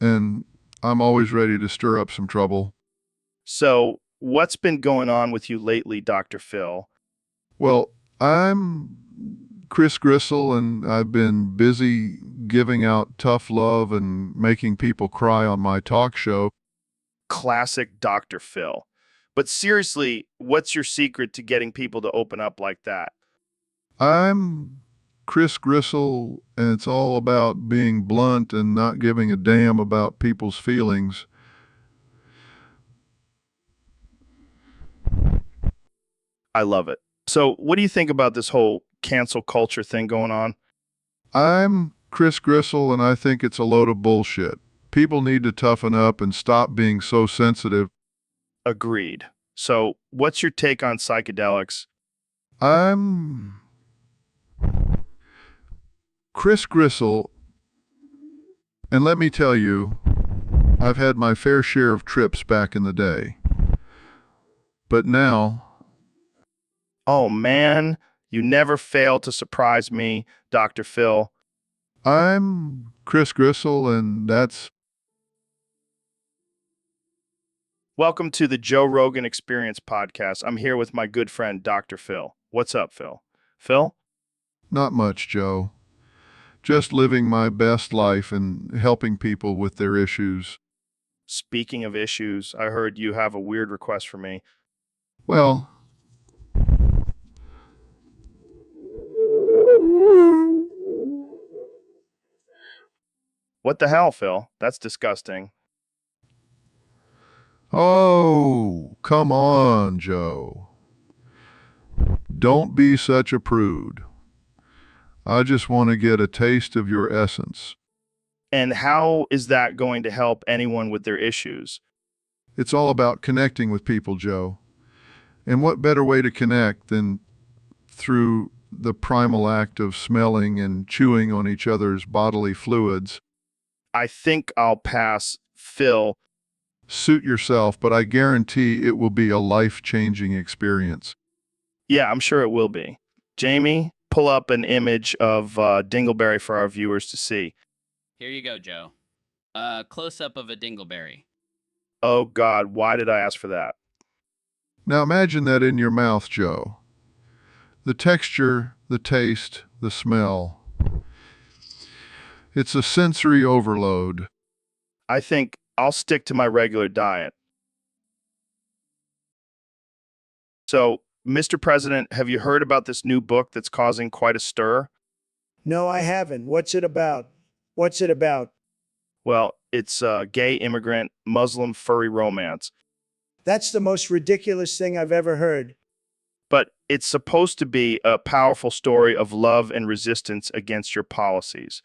and I'm always ready to stir up some trouble. So, what's been going on with you lately, Dr. Phil? Well, I'm Chris Gristle, and I've been busy giving out tough love and making people cry on my talk show. Classic Dr. Phil. But seriously, what's your secret to getting people to open up like that? I'm Chris Gristle, and it's all about being blunt and not giving a damn about people's feelings. I love it. So, what do you think about this whole cancel culture thing going on? I'm Chris Gristle, and I think it's a load of bullshit. People need to toughen up and stop being so sensitive. Agreed. So, what's your take on psychedelics? I'm Chris Gristle, and let me tell you, I've had my fair share of trips back in the day. But now... Oh, man, you never fail to surprise me, Dr. Phil. I'm Chris Gristle, and that's... Welcome to the Joe Rogan Experience podcast. I'm here with my good friend, Dr. Phil. What's up, Phil? Phil? Not much, Joe. Just living my best life and helping people with their issues. Speaking of issues, I heard you have a weird request for me. Well... What the hell, Phil? That's disgusting. Oh, come on, Joe. Don't be such a prude. I just want to get a taste of your essence. And how is that going to help anyone with their issues? It's all about connecting with people, Joe. And what better way to connect than through the primal act of smelling and chewing on each other's bodily fluids? I think I'll pass, Phil. Suit yourself, but I guarantee it will be a life-changing experience. Yeah, I'm sure it will be. Jamie, pull up an image of Dingleberry for our viewers to see. Here you go, Joe. Close-up of a dingleberry. Oh, God, why did I ask for that? Now imagine that in your mouth, Joe. The texture, the taste, the smell. It's a sensory overload. I think I'll stick to my regular diet. So, Mr. President, have you heard about this new book that's causing quite a stir? No, I haven't. What's it about? What's it about? Well, it's a gay immigrant Muslim furry romance, That's the most ridiculous thing I've ever heard. but it's supposed to be a powerful story of love and resistance against your policies.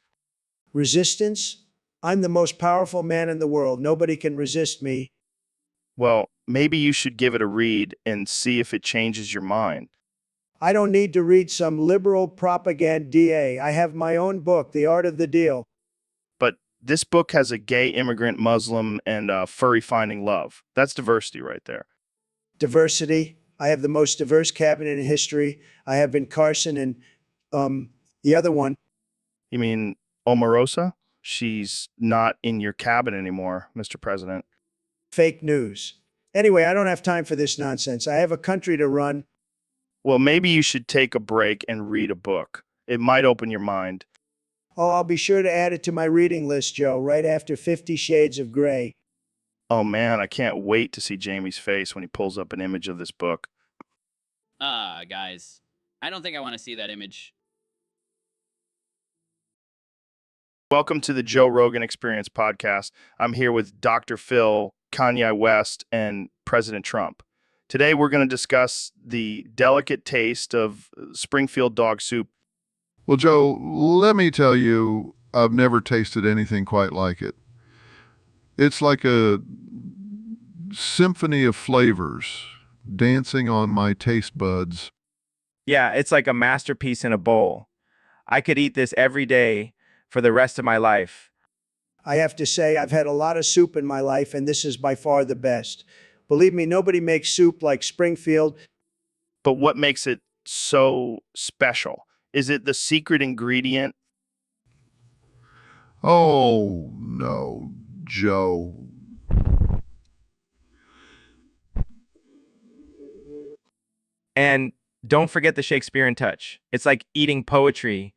Resistance? I'm the most powerful man in the world. Nobody can resist me. Well, maybe you should give it a read and see if it changes your mind. I don't need to read some liberal propaganda. I have my own book, The Art of the Deal. But this book has a gay immigrant Muslim and furry finding love. That's diversity right there. Diversity. I have the most diverse cabinet in history. I have Ben Carson and the other one. You mean Omarosa? She's not in your cabinet anymore, Mr. President. Fake news. Anyway, I don't have time for this nonsense. I have a country to run. Well, maybe you should take a break and read a book. It might open your mind. Oh, I'll be sure to add it to my reading list, Joe, right after 50 Shades of Grey. Oh man, I can't wait to see Jamie's face when he pulls up an image of this book. Guys, I don't think I want to see that image. Welcome to the Joe Rogan Experience podcast. I'm here with Dr. Phil, Kanye West, and President Trump. Today, we're going to discuss the delicate taste of Springfield dog soup. Well, Joe, let me tell you, I've never tasted anything quite like it. It's like a symphony of flavors dancing on my taste buds. Yeah, it's like a masterpiece in a bowl. I could eat this every day for the rest of my life. I have to say, I've had a lot of soup in my life, and this is by far the best. Believe me, nobody makes soup like Springfield. But what makes it so special? Is it the secret ingredient? Oh, no, Joe. And don't forget the Shakespearean touch. It's like eating poetry.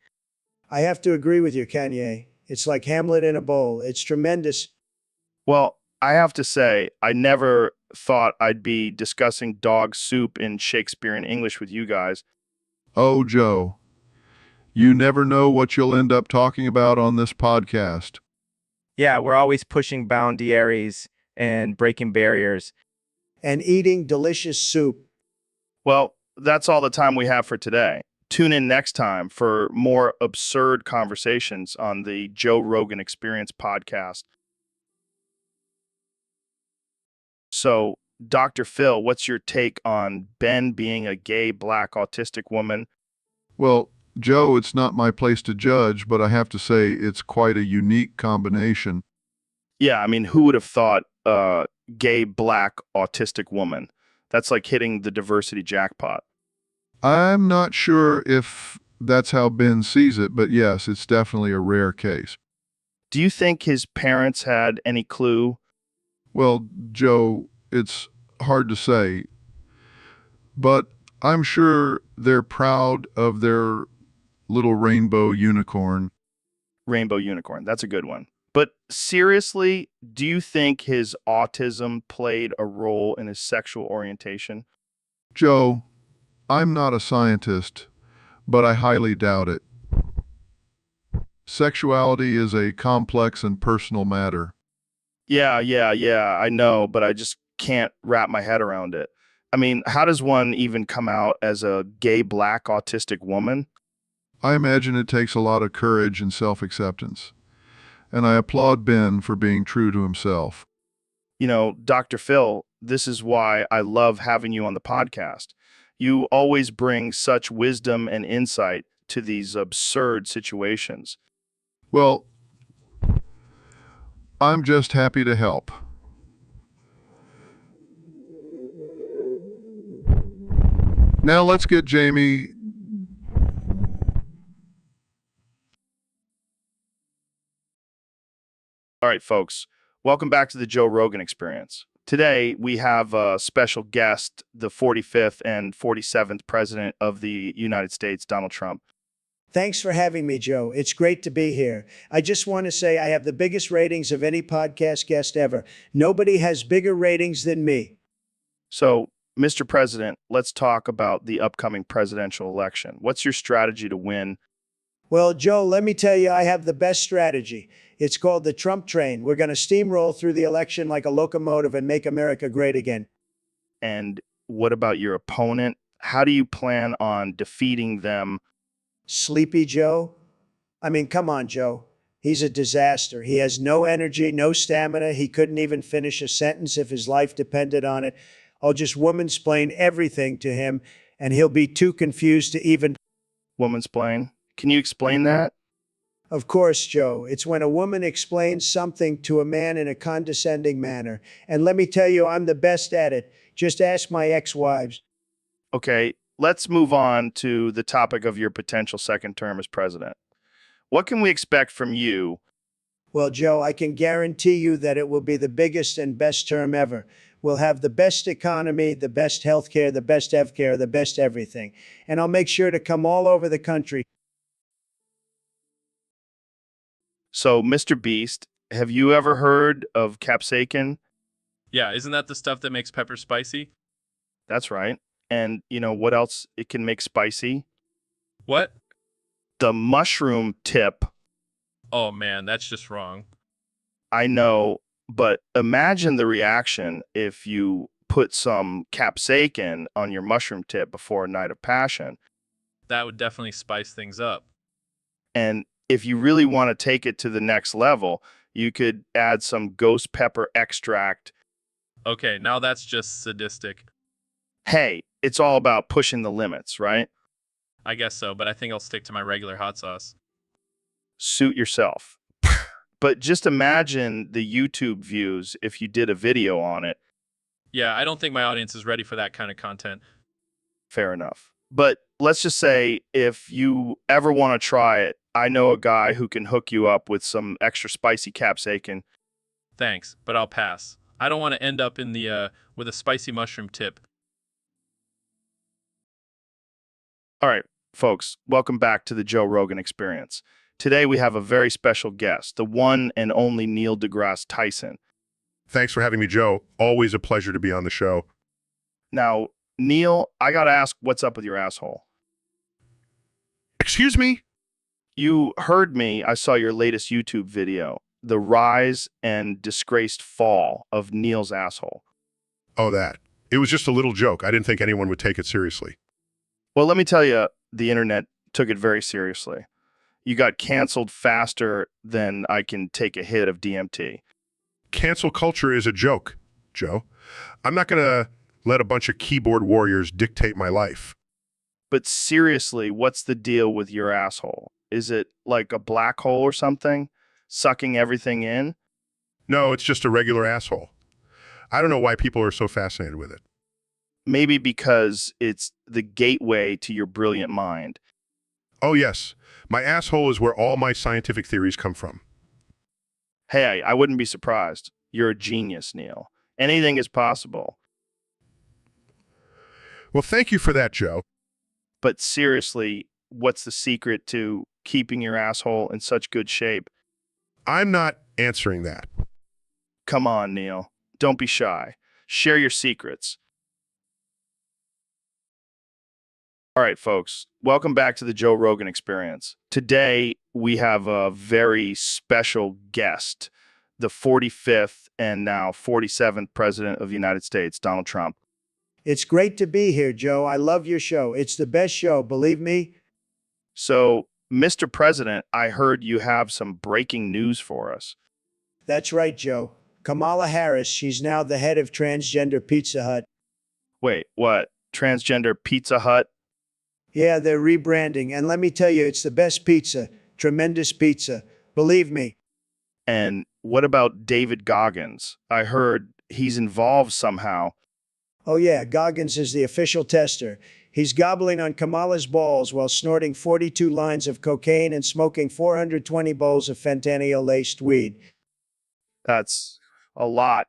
I have to agree with you, Kanye. It's like Hamlet in a bowl. It's tremendous. Well, I have to say, I never thought I'd be discussing dog soup in Shakespearean English with you guys. Oh, Joe. You never know what you'll end up talking about on this podcast. Yeah, we're always pushing boundaries and breaking barriers. And eating delicious soup. Well, that's all the time we have for today. Tune in next time for more absurd conversations on the Joe Rogan Experience podcast. So, Dr. Phil, what's your take on Ben being a gay, black, autistic woman? Well, Joe, it's not my place to judge, but I have to say it's quite a unique combination. Yeah, I mean, who would have thought gay, black, autistic woman? That's like hitting the diversity jackpot. I'm not sure if that's how Ben sees it, but yes, it's definitely a rare case. Do you think his parents had any clue? Well, Joe, it's hard to say, but I'm sure they're proud of their little rainbow unicorn. Rainbow unicorn, that's a good one. But seriously, do you think his autism played a role in his sexual orientation? Joe, I'm not a scientist, but I highly doubt it. Sexuality is a complex and personal matter. Yeah, I know, but I just can't wrap my head around it. I mean, how does one even come out as a gay, black, autistic woman? I imagine it takes a lot of courage and self-acceptance. And I applaud Ben for being true to himself. You know, Dr. Phil, this is why I love having you on the podcast. You always bring such wisdom and insight to these absurd situations. Well, I'm just happy to help. Now let's get Jamie. All right, folks, welcome back to the Joe Rogan Experience. Today, we have a special guest, the 45th and 47th President of the United States, Donald Trump. Thanks for having me, Joe. It's great to be here. I just want to say I have the biggest ratings of any podcast guest ever. Nobody has bigger ratings than me. So, Mr. President, let's talk about the upcoming presidential election. What's your strategy to win? Well, Joe, let me tell you, I have the best strategy. It's called the Trump train. We're going to steamroll through the election like a locomotive and make America great again. And what about your opponent? How do you plan on defeating them? Sleepy Joe? I mean, come on, Joe. He's a disaster. He has no energy, no stamina. He couldn't even finish a sentence if his life depended on it. I'll just womansplain everything to him, and he'll be too confused to even. Womansplain? Can you explain that? Of course, Joe. It's when a woman explains something to a man in a condescending manner. And let me tell you, I'm the best at it. Just ask my ex-wives. Okay, let's move on to the topic of your potential second term as president. What can we expect from you? Well, Joe, I can guarantee you that it will be the biggest and best term ever. We'll have the best economy, the best healthcare, the best healthcare, the best everything. And I'll make sure to come all over the country. So, Mr. Beast, have you ever heard of capsaicin? Yeah, isn't that the stuff that makes pepper spicy? That's right. And you know what else it can make spicy? What? The mushroom tip. Oh man, that's just wrong. I know, but imagine the reaction if you put some capsaicin on your mushroom tip before a night of passion. That would definitely spice things up. And if you really want to take it to the next level, you could add some ghost pepper extract. Okay, now that's just sadistic. Hey, it's all about pushing the limits, right? I guess so, but I think I'll stick to my regular hot sauce. Suit yourself. But just imagine the YouTube views if you did a video on it. Yeah, I don't think my audience is ready for that kind of content. Fair enough. But let's just say if you ever want to try it, I know a guy who can hook you up with some extra spicy capsaicin. Thanks, but I'll pass. I don't want to end up in the with a spicy mushroom tip. All right, folks, welcome back to the Joe Rogan Experience. Today we have a very special guest, the one and only Neil deGrasse Tyson. Thanks for having me, Joe. Always a pleasure to be on the show. Now, Neil, I gotta ask, what's up with your asshole? Excuse me? You heard me. I saw your latest YouTube video, the rise and disgraced fall of Neil's asshole. Oh, that. It was just a little joke. I didn't think anyone would take it seriously. Well, let me tell you, the internet took it very seriously. You got canceled faster than I can take a hit of DMT. Cancel culture is a joke, Joe. I'm not going to let a bunch of keyboard warriors dictate my life. But seriously, what's the deal with your asshole? Is it like a black hole or something, sucking everything in? No, it's just a regular asshole. I don't know why people are so fascinated with it. Maybe because it's the gateway to your brilliant mind. Oh, yes. My asshole is where all my scientific theories come from. Hey, I wouldn't be surprised. You're a genius, Neil. Anything is possible. Well, thank you for that, Joe. But seriously, what's the secret to keeping your asshole in such good shape? I'm not answering that. Come on, Neil. Don't be shy. Share your secrets. All right, folks, welcome back to the Joe Rogan Experience. Today, we have a very special guest, the 45th and now 47th President of the United States, Donald Trump. It's great to be here, Joe. I love your show. It's the best show, believe me. So, Mr. President, I heard you have some breaking news for us. That's right, Joe. Kamala Harris, she's now the head of Transgender Pizza Hut. Wait, what? Transgender Pizza Hut? Yeah, they're rebranding. And let me tell you, it's the best pizza. Tremendous pizza. Believe me. And what about David Goggins? I heard he's involved somehow. Oh yeah, Goggins is the official tester. He's gobbling on Kamala's balls while snorting 42 lines of cocaine and smoking 420 bowls of fentanyl-laced weed. That's a lot.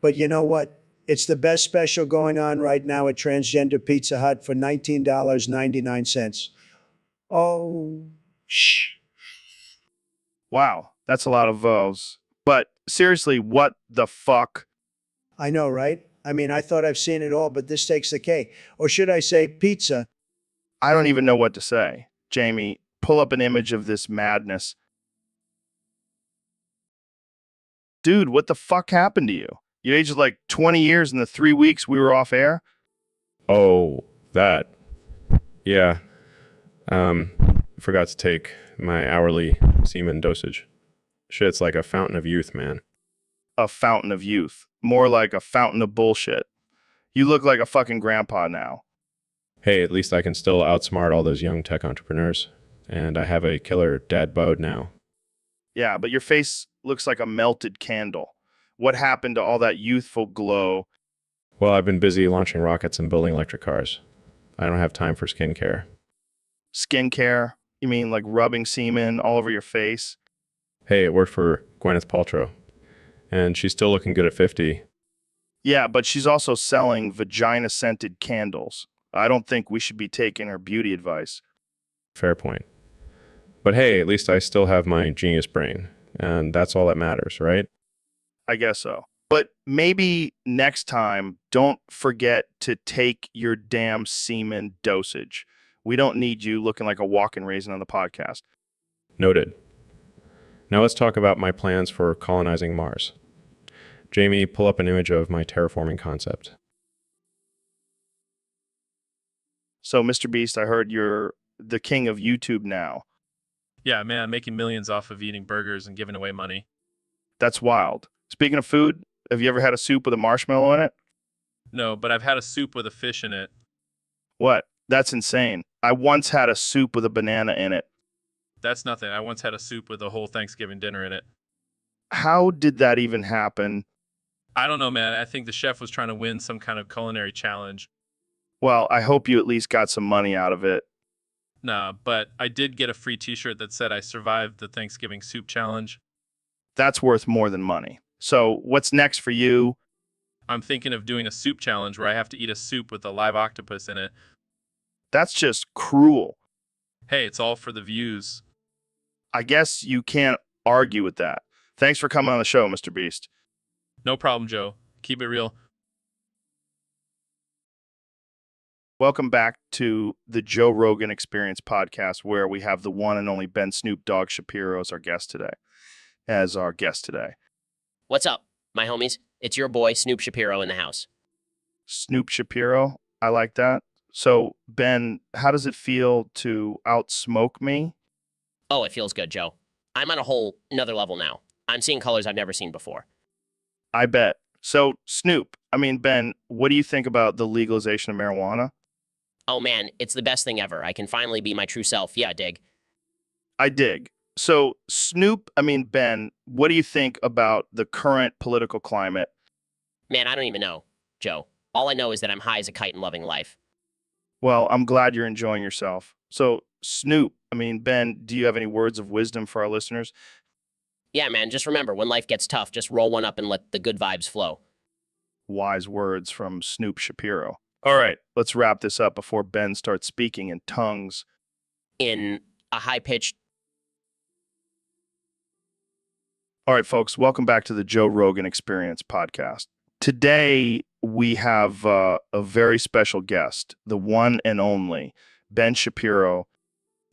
But you know what? It's the best special going on right now at Transgender Pizza Hut for $19.99. Oh, shh. Wow, that's a lot of vowels. But seriously, what the fuck? I know, right? I mean, I thought I've seen it all, but this takes the cake. Or should I say pizza? I don't even know what to say. Jamie, pull up an image of this madness. Dude, what the fuck happened to you? You aged like 20 years in the 3 weeks we were off air? Oh, that. Yeah. Forgot to take my hourly semen dosage. Shit's like a fountain of youth, man. A fountain of youth. More like a fountain of bullshit. You look like a fucking grandpa now. Hey, at least I can still outsmart all those young tech entrepreneurs. And I have a killer dad bod now. Yeah, but your face looks like a melted candle. What happened to all that youthful glow? Well, I've been busy launching rockets and building electric cars. I don't have time for skincare. Skincare? You mean like rubbing semen all over your face? Hey, it worked for Gwyneth Paltrow. And she's still looking good at 50. Yeah, but she's also selling vagina-scented candles. I don't think we should be taking her beauty advice. Fair point. But hey, at least I still have my genius brain. And that's all that matters, right? I guess so. But maybe next time, don't forget to take your damn semen dosage. We don't need you looking like a walking raisin on the podcast. Noted. Now let's talk about my plans for colonizing Mars. Jamie, pull up an image of my terraforming concept. So, Mr. Beast, I heard you're the king of YouTube now. Yeah, man, making millions off of eating burgers and giving away money. That's wild. Speaking of food, have you ever had a soup with a marshmallow in it? No, but I've had a soup with a fish in it. What? That's insane. I once had a soup with a banana in it. That's nothing. I once had a soup with a whole Thanksgiving dinner in it. How did that even happen? I don't know, man. I think the chef was trying to win some kind of culinary challenge. Well, I hope you at least got some money out of it. Nah, but I did get a free t-shirt that said I survived the Thanksgiving soup challenge. That's worth more than money. So, what's next for you? I'm thinking of doing a soup challenge where I have to eat a soup with a live octopus in it. That's just cruel. Hey, it's all for the views. I guess you can't argue with that. Thanks for coming on the show, Mr. Beast. No problem, Joe. Keep it real. Welcome back to the Joe Rogan Experience podcast, where we have the one and only Ben Snoop Dogg Shapiro as our guest today. What's up, my homies? It's your boy, Snoop Shapiro, in the house. Snoop Shapiro, I like that. So, Ben, how does it feel to outsmoke me? Oh, it feels good, Joe. I'm on a whole another level now. I'm seeing colors I've never seen before. I bet. So, Ben, what do you think about the legalization of marijuana? Oh man, it's the best thing ever. I can finally be my true self. Yeah, dig. I dig. So, Ben, what do you think about the current political climate? Man, I don't even know, Joe. All I know is that I'm high as a kite and loving life. Well, I'm glad you're enjoying yourself. So, Ben, do you have any words of wisdom for our listeners? Yeah, man, just remember, when life gets tough, just roll one up and let the good vibes flow. Wise words from Snoop Shapiro. All right, let's wrap this up before Ben starts speaking in tongues. In a high-pitched... All right, folks, welcome back to the Joe Rogan Experience podcast. Today, we have a very special guest, the one and only Ben Shapiro.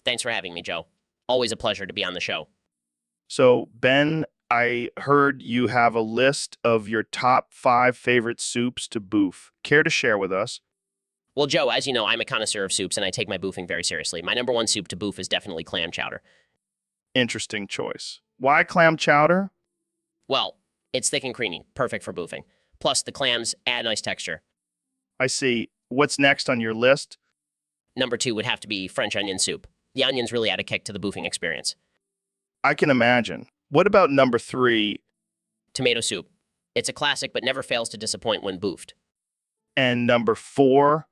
Thanks for having me, Joe. Always a pleasure to be on the show. So, Ben, I heard you have a list of your top 5 favorite soups to boof. Care to share with us? Well, Joe, as you know, I'm a connoisseur of soups, and I take my boofing very seriously. My number one soup to boof is definitely clam chowder. Interesting choice. Why clam chowder? Well, it's thick and creamy, perfect for boofing. Plus, the clams add nice texture. I see. What's next on your list? Number 2 would have to be French onion soup. The onions really add a kick to the boofing experience. I can imagine. What about number 3? Tomato soup. It's a classic, but never fails to disappoint when boofed. And number 4?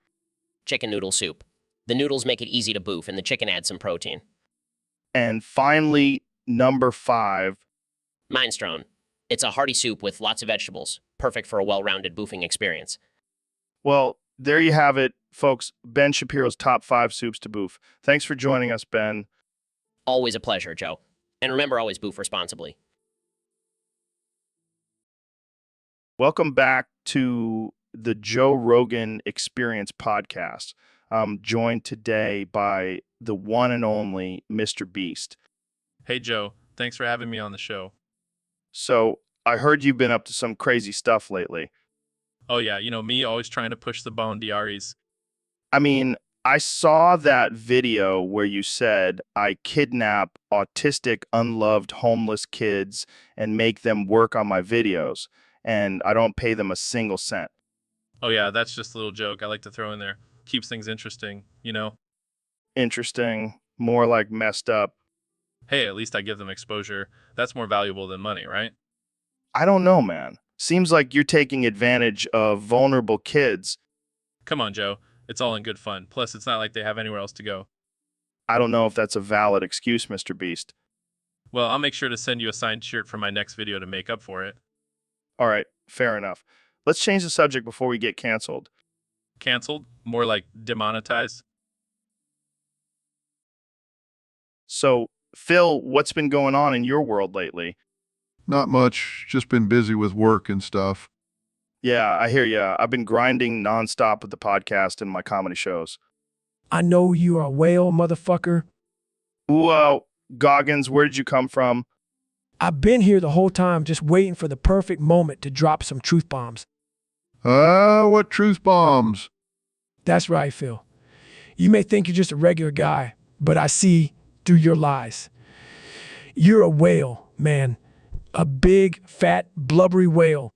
Chicken noodle soup. The noodles make it easy to boof, and the chicken adds some protein. And finally, number 5. Minestrone. It's a hearty soup with lots of vegetables, perfect for a well-rounded boofing experience. Well, there you have it, folks. Ben Shapiro's top 5 soups to boof. Thanks for joining us, Ben. Always a pleasure, Joe. And remember, always boof responsibly. Welcome back to the Joe Rogan Experience podcast. I'm joined today by the one and only Mr. Beast. Hey, Joe. Thanks for having me on the show. So, I heard you've been up to some crazy stuff lately. Oh, yeah. Me always trying to push the bone DREs. I mean, I saw that video where you said, I kidnap autistic, unloved, homeless kids and make them work on my videos, and I don't pay them a single cent. Oh, yeah. That's just a little joke I like to throw in there. Keeps things interesting. Interesting, more like messed up. Hey, at least I give them exposure. That's more valuable than money, right? I don't know, man. Seems like you're taking advantage of vulnerable kids. Come on, Joe. It's all in good fun. Plus, it's not like they have anywhere else to go. I don't know if that's a valid excuse, Mr. Beast. Well, I'll make sure to send you a signed shirt for my next video to make up for it. All right, fair enough. Let's change the subject before we get canceled. Canceled? More like demonetized? So, Phil, what's been going on in your world lately? Not much, just been busy with work and stuff. Yeah, I hear ya. I've been grinding nonstop with the podcast and my comedy shows. I know you are a whale, motherfucker. Ooh, Goggins, where did you come from? I've been here the whole time just waiting for the perfect moment to drop some truth bombs. What truth bombs? That's right, Phil. You may think you're just a regular guy, but I see through your lies. You're a whale, man. A big, fat, blubbery whale.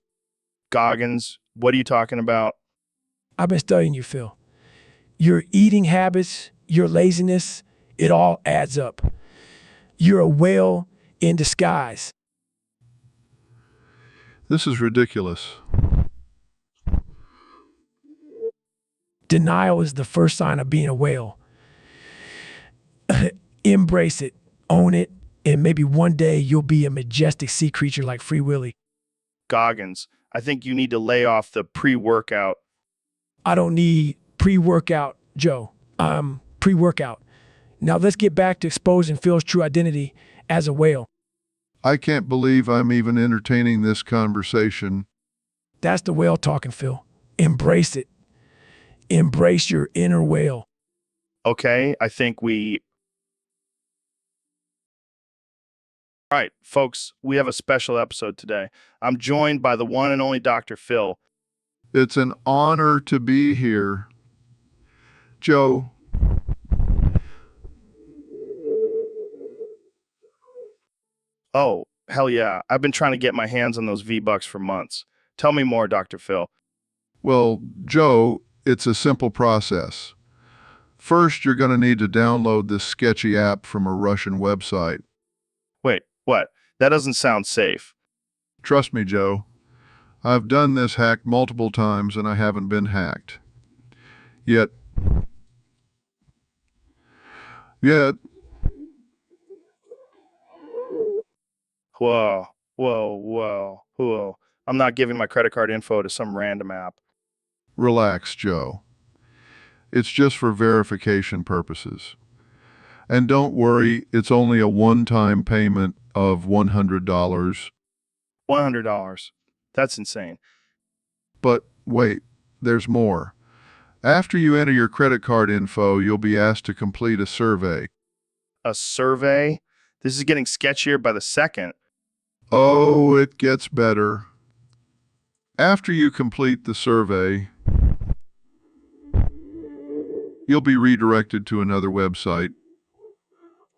Goggins, what are you talking about? I've been studying you, Phil. Your eating habits, your laziness, it all adds up. You're a whale in disguise. This is ridiculous. Denial is the first sign of being a whale. Embrace it, own it, and maybe one day you'll be a majestic sea creature like Free Willy. Goggins, I think you need to lay off the pre-workout. I don't need pre-workout, Joe. Pre-workout. Now let's get back to exposing Phil's true identity as a whale. I can't believe I'm even entertaining this conversation. That's the whale talking, Phil. Embrace it. Embrace your inner whale. Okay, I think we... All right, folks, we have a special episode today. I'm joined by the one and only Dr. Phil. It's an honor to be here. Joe. Oh, hell yeah. I've been trying to get my hands on those V-Bucks for months. Tell me more, Dr. Phil. Well, Joe, it's a simple process. First, you're going to need to download this sketchy app from a Russian website. Wait, what? That doesn't sound safe. Trust me, Joe. I've done this hack multiple times and I haven't been hacked. Yet. Whoa, whoa. I'm not giving my credit card info to some random app. Relax, Joe. It's just for verification purposes. And don't worry, it's only a one-time payment of $100. $100. That's insane. But wait, there's more. After you enter your credit card info, you'll be asked to complete a survey. A survey? This is getting sketchier by the second. Oh, it gets better. After you complete the survey, you'll be redirected to another website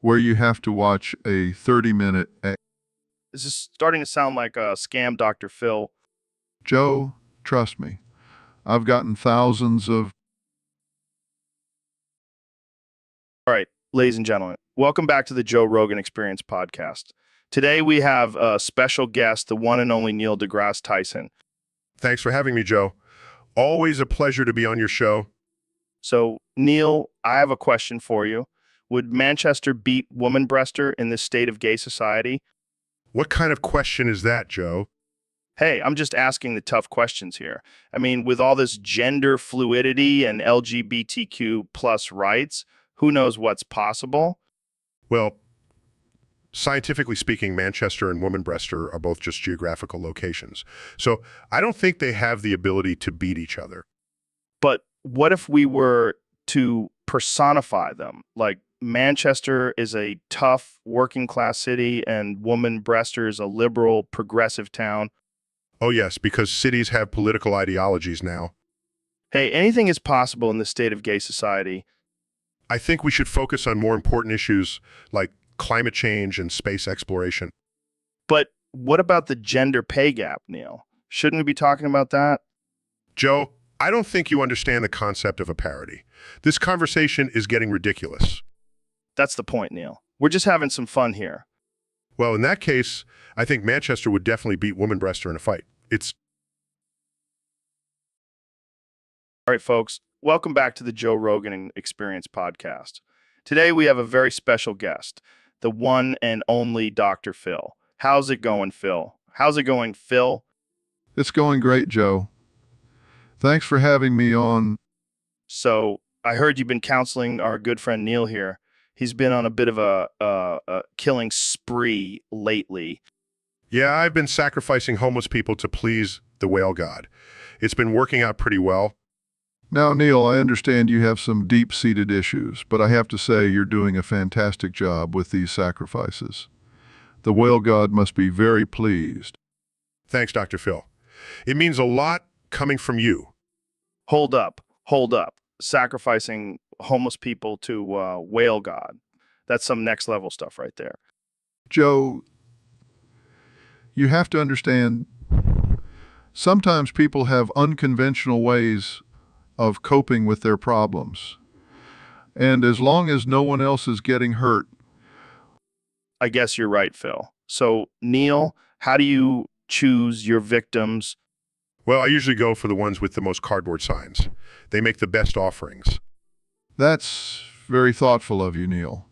where you have to watch a 30-minute This is starting to sound like a scam, Dr. Phil. Joe, trust me. I've gotten thousands of... All right, ladies and gentlemen, welcome back to the Joe Rogan Experience podcast. Today we have a special guest, the one and only Neil deGrasse Tyson. Thanks for having me, Joe. Always a pleasure to be on your show. So, Neil, I have a question for you. Would Manchester beat woman breaster in this state of gay society? What kind of question is that, Joe? Hey, I'm just asking the tough questions here. I mean, with all this gender fluidity and LGBTQ plus rights, who knows what's possible? Well, scientifically speaking, Manchester and Womanbrester are both just geographical locations. So I don't think they have the ability to beat each other. But what if we were to personify them? Like Manchester is a tough working class city and Womanbrester is a liberal progressive town. Oh yes, because cities have political ideologies now. Hey, anything is possible in the state of gay society. I think we should focus on more important issues like climate change and space exploration. But what about the gender pay gap, Neil? Shouldn't we be talking about that? Joe, I don't think you understand the concept of a parity. This conversation is getting ridiculous. That's the point, Neil. We're just having some fun here. Well, in that case, I think Manchester would definitely beat Womanbrester in a fight. It's All right, folks, welcome back to the Joe Rogan Experience podcast. Today we have a very special guest, the one and only Dr. Phil. How's it going, Phil? How's it going, Phil? It's going great, Joe. Thanks for having me on. So I heard you've been counseling our good friend Neil here. He's been on a bit of a killing spree lately. Yeah, I've been sacrificing homeless people to please the whale god. It's been working out pretty well. Now, Neil, I understand you have some deep-seated issues, but I have to say you're doing a fantastic job with these sacrifices. The whale god must be very pleased. Thanks, Dr. Phil. It means a lot coming from you. Hold up, hold up. Sacrificing homeless people to whale god. That's some next level stuff right there. Joe, you have to understand, sometimes people have unconventional ways of coping with their problems. And as long as no one else is getting hurt, I guess you're right, Phil. So, Neil, how do you choose your victims? Well, I usually go for the ones with the most cardboard signs. They make the best offerings. that's very thoughtful of you, Neil.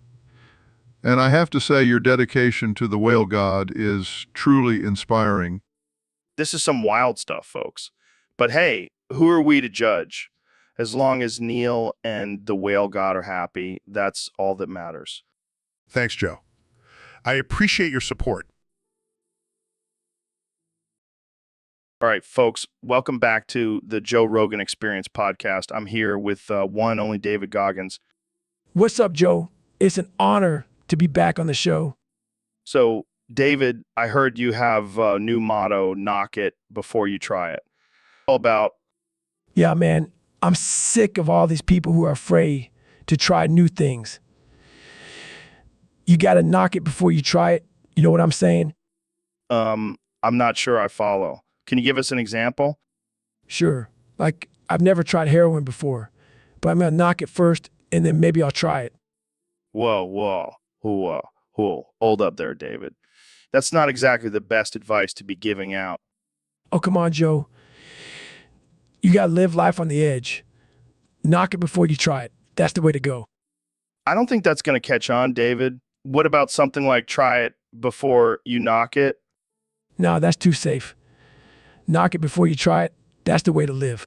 And I have to say your dedication to the whale god is truly inspiring. This is some wild stuff, folks. But hey, who are we to judge? As long as Neil and the whale god are happy, that's all that matters. Thanks, Joe. I appreciate your support. All right, folks, welcome back to the Joe Rogan Experience podcast. I'm here with one and only David Goggins. What's up, Joe? It's an honor to be back on the show. So, David, I heard you have a new motto, knock it before you try it. All about, Yeah, man, I'm sick of all these people who are afraid to try new things. You got to knock it before you try it. You know what I'm saying? I'm not sure I follow. Can you give us an example? Sure. Like, I've never tried heroin before, but I'm going to knock it first and then maybe I'll try it. Whoa. Hold up there, David. That's not exactly the best advice to be giving out. Oh, come on, Joe. You got to live life on the edge. Knock it before you try it. That's the way to go. I don't think that's going to catch on, David. What about something like try it before you knock it? No, that's too safe. Knock it before you try it. That's the way to live.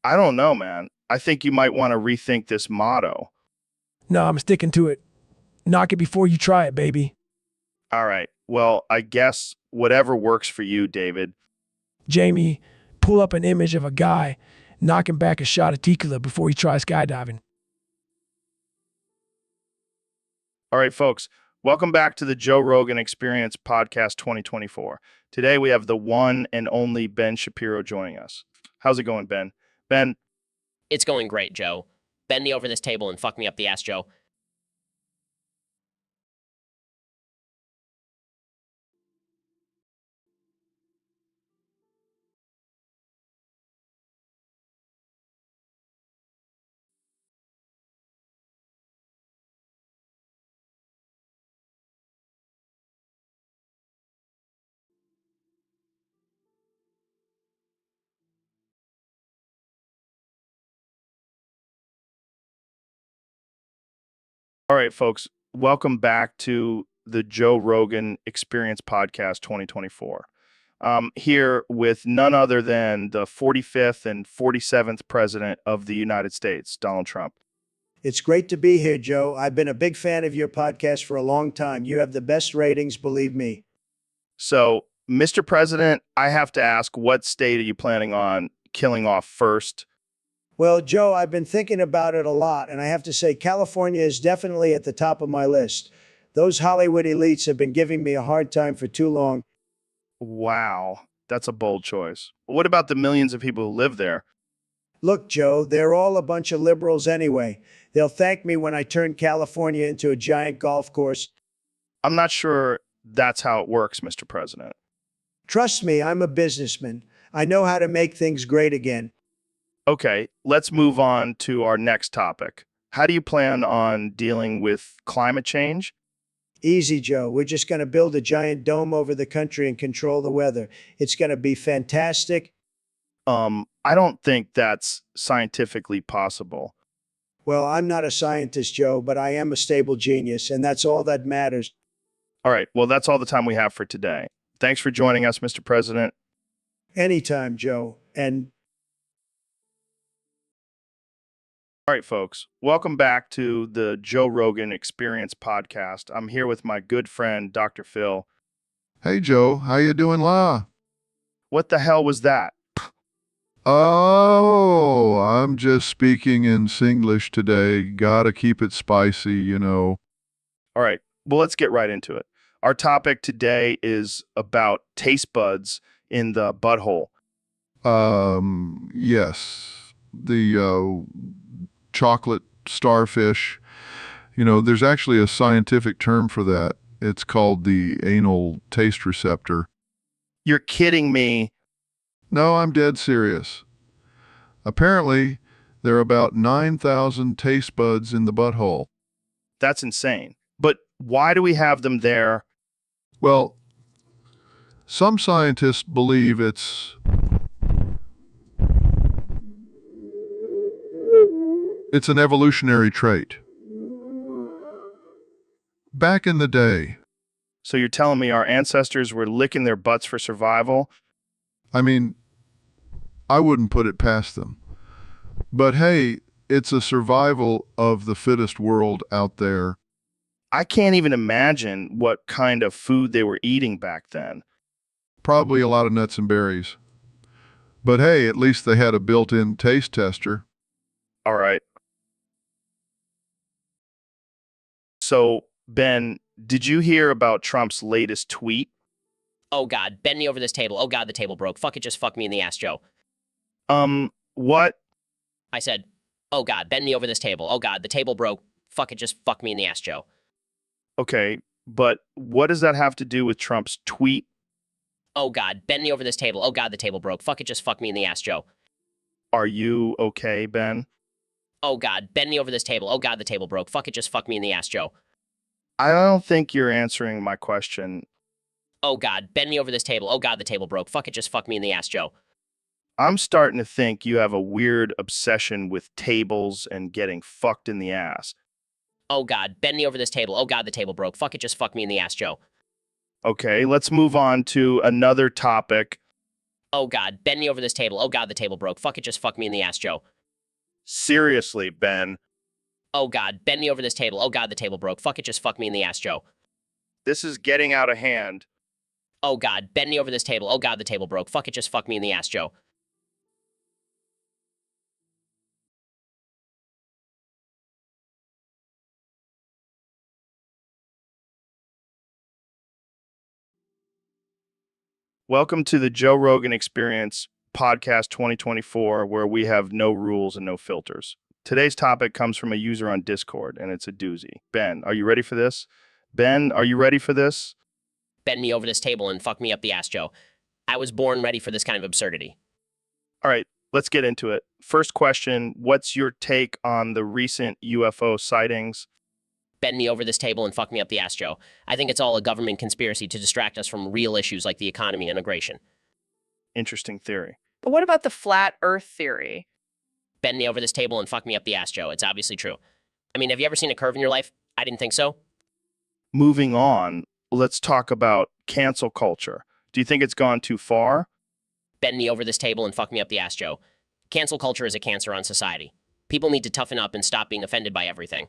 I don't know, man. I think you might want to rethink this motto. No, I'm sticking to it. Knock it before you try it, baby. All right. Well, I guess whatever works for you, David. Jamie, pull up an image of a guy knocking back a shot of tequila before he tries skydiving. All right, folks. Welcome back to the Joe Rogan Experience Podcast 2024. Today we have the one and only Ben Shapiro joining us. How's it going, Ben? Ben, It's going great, Joe. Bend me over this table and fuck me up the ass, Joe. all right, folks. Welcome back to the Joe Rogan Experience Podcast 2024. here with none other than the 45th and 47th President of the United States, Donald Trump. It's great to be here, Joe. I've been a big fan of your podcast for a long time. You have the best ratings, believe me. So, Mr. President, I have to ask, what state are you planning on killing off first? Well, Joe, I've been thinking about it a lot, and I have to say California is definitely at the top of my list. Those Hollywood elites have been giving me a hard time for too long. Wow, that's a bold choice. What about the millions of people who live there? Look, Joe, they're all a bunch of liberals anyway. They'll thank me when I turn California into a giant golf course. I'm not sure that's how it works, Mr. President. Trust me, I'm a businessman. I know how to make things great again. Okay, let's move on to our next topic. How do you plan on dealing with climate change? Easy, Joe. We're just going to build a giant dome over the country and control the weather. It's going to be fantastic. I don't think that's scientifically possible. Well, I'm not a scientist, Joe, but I am a stable genius, and that's all that matters. All right, well, that's all the time we have for today. Thanks for joining us, Mr. President. Anytime, Joe. And all right, folks, welcome back to the Joe Rogan Experience podcast. I'm here with my good friend, Dr. Phil. Hey, Joe, how you doing, La? What the hell was that? Oh, I'm just speaking in Singlish today. Gotta keep it spicy, you know. All right, well, let's get right into it. Our topic today is about taste buds in the butthole. Yes, the chocolate starfish. You know, there's actually a scientific term for that. It's called the anal taste receptor. You're kidding me. No, I'm dead serious. Apparently, there are about 9,000 taste buds in the butthole. That's insane. But why do we have them there? Well, some scientists believe it's an evolutionary trait. Back in the day, So you're telling me our ancestors were licking their butts for survival? I mean, I wouldn't put it past them. But hey, it's a survival of the fittest world out there. I can't even imagine what kind of food they were eating back then. Probably a lot of nuts and berries. But hey, at least they had a built-in taste tester. All right. So, Ben, did you hear about Trump's latest tweet? Oh God, bend me over this table. Oh God, the table broke. Fuck it, just fuck me in the ass, Joe. What? I said, oh God, bend me over this table. Oh God, the table broke. Fuck it, just fuck me in the ass, Joe. Okay, but what does that have to do with Trump's tweet? Oh God, bend me over this table. Oh God, the table broke. Fuck it, just fuck me in the ass, Joe. Are you okay, Ben? Oh God, bend me over this table. Oh God, the table broke. Fuck it, just fuck me in the ass, Joe. I don't think you're answering my question. Oh God, bend me over this table. Oh God, the table broke. Fuck it, just fuck me in the ass, Joe. I'm starting to think you have a weird obsession with tables and getting fucked in the ass. Oh God, bend me over this table. Oh God, the table broke. Fuck it, just fuck me in the ass, Joe. Okay, let's move on to another topic. Oh God, bend me over this table. Oh God, the table broke. Fuck it, just fuck me in the ass, Joe. Seriously, Ben. Oh God, bend me over this table. Oh God, the table broke. Fuck it, just fuck me in the ass, Joe. This is getting out of hand. Oh God, bend me over this table. Oh God, the table broke. Fuck it, just fuck me in the ass, Joe. Welcome to the Joe Rogan Experience podcast 2024, where we have no rules and no filters. Today's topic comes from a user on Discord, and it's a doozy. Ben, are you ready for this? Ben, are you ready for this? Bend me over this table and fuck me up the ass, Joe. I was born ready for this kind of absurdity. All right, let's get into it. First question, what's your take on the recent UFO sightings? Bend me over this table and fuck me up the ass, Joe. I think it's all a government conspiracy to distract us from real issues like the economy and immigration. Interesting theory. But what about the flat earth theory? Bend me over this table and fuck me up the ass, Joe. It's obviously true. I mean, have you ever seen a curve in your life? I didn't think so. Moving on, let's talk about cancel culture. Do you think it's gone too far? Bend me over this table and fuck me up the ass, Joe. Cancel culture is a cancer on society. People need to toughen up and stop being offended by everything.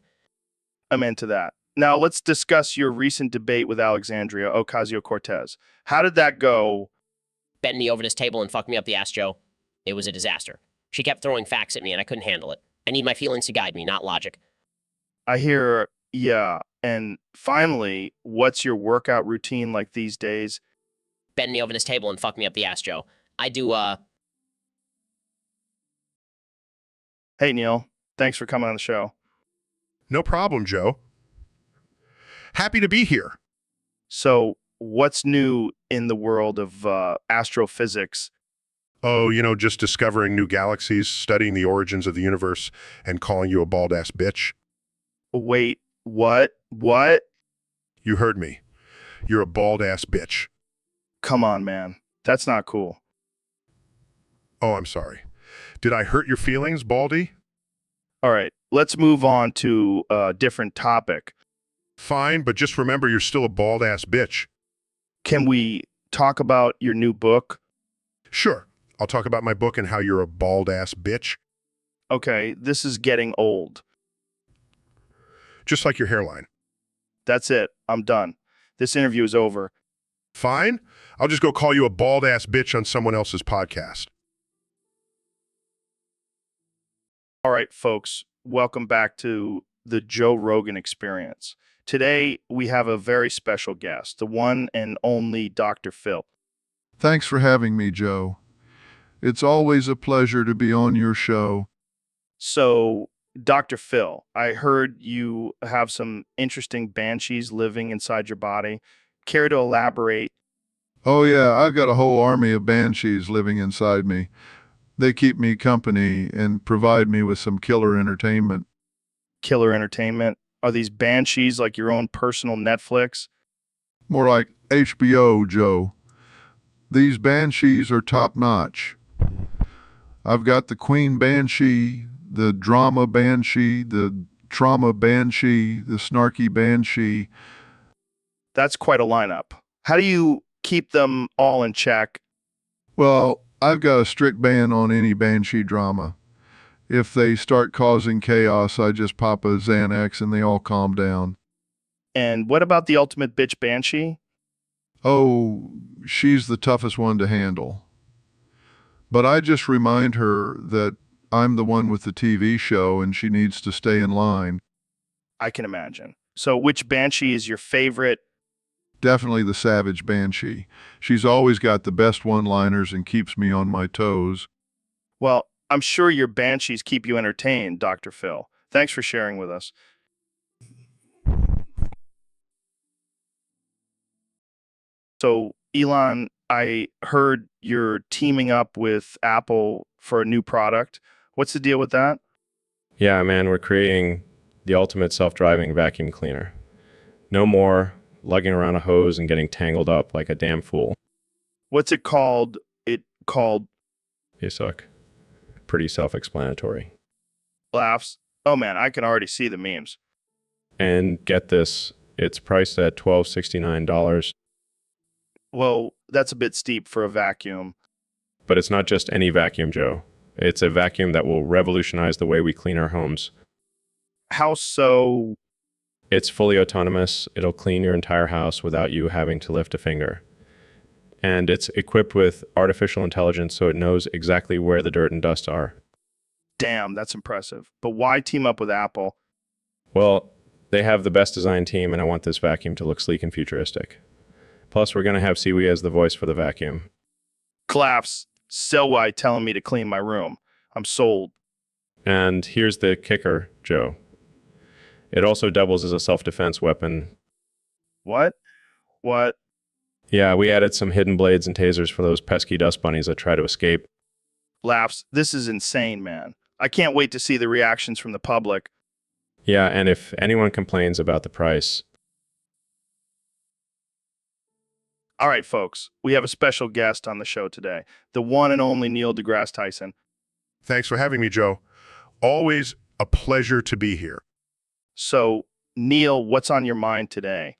I'm into that. Now let's discuss your recent debate with Alexandria Ocasio-Cortez. How did that go? Bend me over this table and fuck me up the ass, Joe. It was a disaster. She kept throwing facts at me and I couldn't handle it. I need my feelings to guide me, not logic. I hear, yeah. And finally, what's your workout routine like these days? Bend me over this table and fuck me up the ass, Joe. I do, Hey, Neil. Thanks for coming on the show. No problem, Joe. Happy to be here. So, what's new in the world of astrophysics? Oh, just discovering new galaxies, studying the origins of the universe, and calling you a bald-ass bitch. Wait, what? What? You heard me. You're a bald-ass bitch. Come on, man. That's not cool. Oh, I'm sorry. Did I hurt your feelings, Baldy? All right, let's move on to a different topic. Fine, but just remember you're still a bald-ass bitch. Can we talk about your new book? Sure. I'll talk about my book and how you're a bald-ass bitch. Okay, this is getting old. Just like your hairline. That's it. I'm done. This interview is over. Fine. I'll just go call you a bald-ass bitch on someone else's podcast. All right, folks, welcome back to the Joe Rogan Experience. Today, we have a very special guest, the one and only Dr. Phil. Thanks for having me, Joe. It's always a pleasure to be on your show. So, Dr. Phil, I heard you have some interesting banshees living inside your body. Care to elaborate? Oh yeah, I've got a whole army of banshees living inside me. They keep me company and provide me with some killer entertainment. Killer entertainment? Are these banshees like your own personal Netflix? More like HBO, Joe. These banshees are top-notch. I've got the queen banshee, the drama banshee, the trauma banshee, the snarky banshee. That's quite a lineup. How do you keep them all in check? Well, I've got a strict ban on any banshee drama. If they start causing chaos, I just pop a Xanax and they all calm down. And what about the ultimate bitch banshee? Oh, she's the toughest one to handle. But I just remind her that I'm the one with the TV show and she needs to stay in line. I can imagine. So which banshee is your favorite? Definitely the savage banshee. She's always got the best one-liners and keeps me on my toes. Well, I'm sure your banshees keep you entertained, Dr. Phil. Thanks for sharing with us. So, Elon, I heard you're teaming up with Apple for a new product. What's the deal with that? Yeah, man, we're creating the ultimate self-driving vacuum cleaner. No more lugging around a hose and getting tangled up like a damn fool. What's it called? You suck. Pretty self-explanatory. Laughs. Oh man, I can already see the memes. And get this, it's priced at $1,269. Well, that's a bit steep for a vacuum. But it's not just any vacuum, Joe. It's a vacuum that will revolutionize the way we clean our homes. How so? It's fully autonomous. It'll clean your entire house without you having to lift a finger. And it's equipped with artificial intelligence, so it knows exactly where the dirt and dust are. Damn, that's impressive. But why team up with Apple? Well, they have the best design team, and I want this vacuum to look sleek and futuristic. Plus, we're going to have Siwi as the voice for the vacuum. Claps. Selwai telling me to clean my room. I'm sold. And here's the kicker, Joe. It also doubles as a self-defense weapon. What? What? Yeah, we added some hidden blades and tasers for those pesky dust bunnies that try to escape. Laughs. This is insane, man. I can't wait to see the reactions from the public. Yeah, and if anyone complains about the price... All right, folks. We have a special guest on the show today. The one and only Neil deGrasse Tyson. Thanks for having me, Joe. Always a pleasure to be here. So, Neil, what's on your mind today?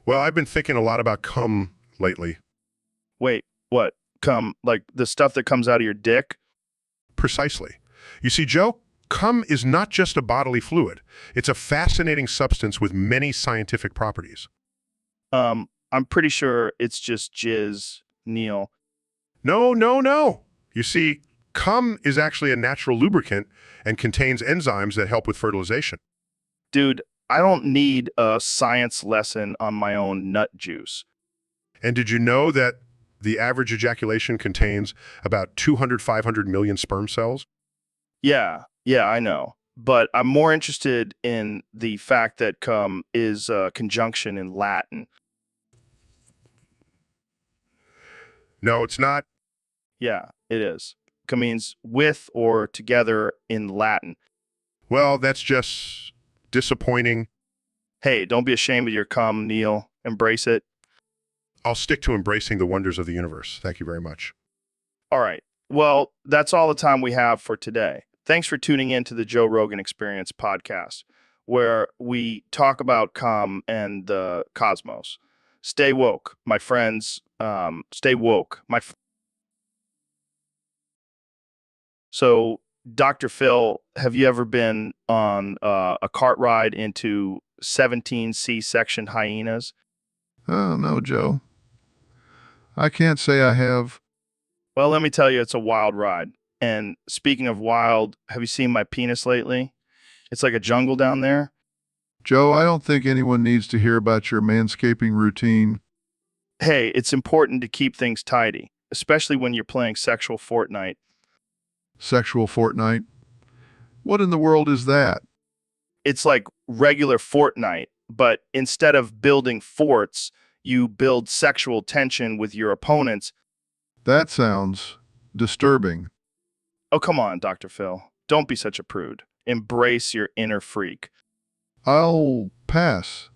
Well, I've been thinking a lot about cum lately. Wait, what? Cum, like the stuff that comes out of your dick? Precisely. You see, Joe, cum is not just a bodily fluid. It's a fascinating substance with many scientific properties. I'm pretty sure it's just jizz, Neil. No, no, no. You see, cum is actually a natural lubricant and contains enzymes that help with fertilization. Dude, I don't need a science lesson on my own nut juice. And did you know that the average ejaculation contains about 200, 500 million sperm cells? Yeah, I know. But I'm more interested in the fact that cum is a conjunction in Latin. No, it's not. Yeah, it is. Cum means with or together in Latin. Well, that's just disappointing. Hey, don't be ashamed of your cum, Neil. Embrace it. I'll stick to embracing the wonders of the universe. Thank you very much. All right. Well, that's all the time we have for today. Thanks for tuning in to the Joe Rogan Experience podcast, where we talk about cum and the cosmos. Stay woke, my friends. Stay woke. So, Dr. Phil, have you ever been on a cart ride into 17 C-section hyenas? Oh, no, Joe. I can't say I have. Well, let me tell you, it's a wild ride. And speaking of wild, have you seen my penis lately? It's like a jungle down there. Joe, I don't think anyone needs to hear about your manscaping routine. Hey, it's important to keep things tidy, especially when you're playing sexual Fortnite. Sexual Fortnite? What in the world is that? It's like regular Fortnite, but instead of building forts, you build sexual tension with your opponents. That sounds disturbing. Oh, come on, Dr. Phil. Don't be such a prude. Embrace your inner freak. I'll pass.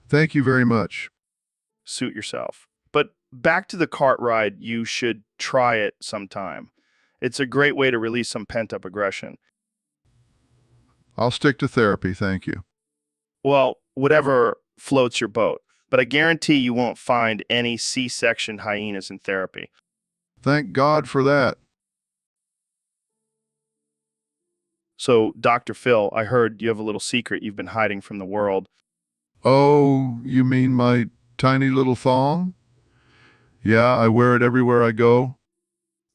Thank you very much. Suit yourself. But back to the cart ride, you should try it sometime. It's a great way to release some pent-up aggression. I'll stick to therapy, thank you. Well, whatever floats your boat. But I guarantee you won't find any C-section hyenas in therapy. Thank God for that. So, Dr. Phil, I heard you have a little secret you've been hiding from the world. Oh, you mean my tiny little thong? Yeah, I wear it everywhere I go,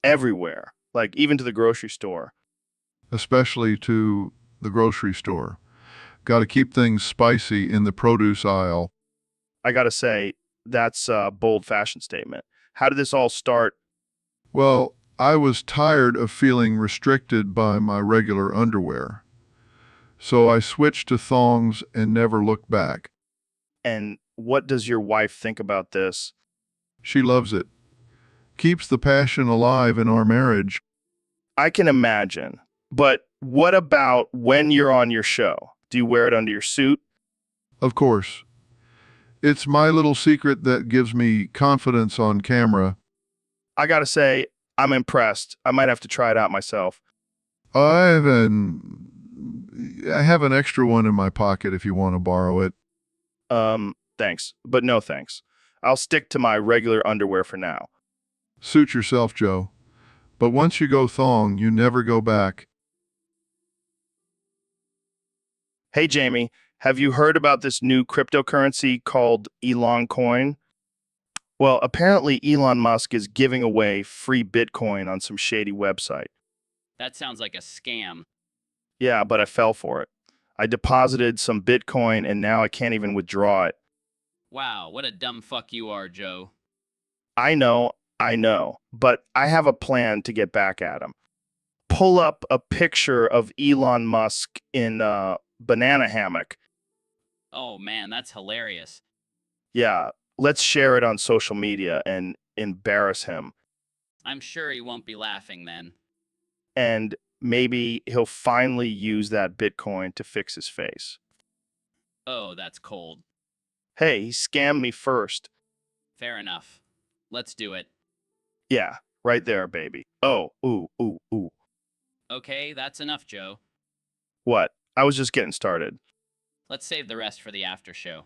Everywhere, like even to the grocery store. especially to the grocery store. Got to keep things spicy in the produce aisle. I gotta say, that's a bold fashion statement. How did this all start? Well, I was tired of feeling restricted by my regular underwear. So I switched to thongs and never looked back. And what does your wife think about this? She loves it. Keeps the passion alive in our marriage. I can imagine. But what about when you're on your show? Do you wear it under your suit? Of course. It's my little secret that gives me confidence on camera. I gotta say, I'm impressed. I might have to try it out myself. I have an extra one in my pocket if you want to borrow it. Thanks, but no thanks. I'll stick to my regular underwear for now. Suit yourself, Joe. But once you go thong, you never go back. Hey, Jamie, have you heard about this new cryptocurrency called Elon Coin? Well, apparently Elon Musk is giving away free Bitcoin on some shady website. That sounds like a scam. Yeah, but I fell for it. I deposited some Bitcoin and now I can't even withdraw it. Wow, what a dumb fuck you are, Joe. I know, but I have a plan to get back at him. Pull up a picture of Elon Musk in a banana hammock. Oh man, that's hilarious. Yeah, let's share it on social media and embarrass him. I'm sure he won't be laughing then. And maybe he'll finally use that Bitcoin to fix his face. Oh, that's cold. Hey, he scammed me first. Fair enough. Let's do it. Yeah, right there, baby. Oh, ooh. Okay, that's enough, Joe. What? I was just getting started. Let's save the rest for the after show.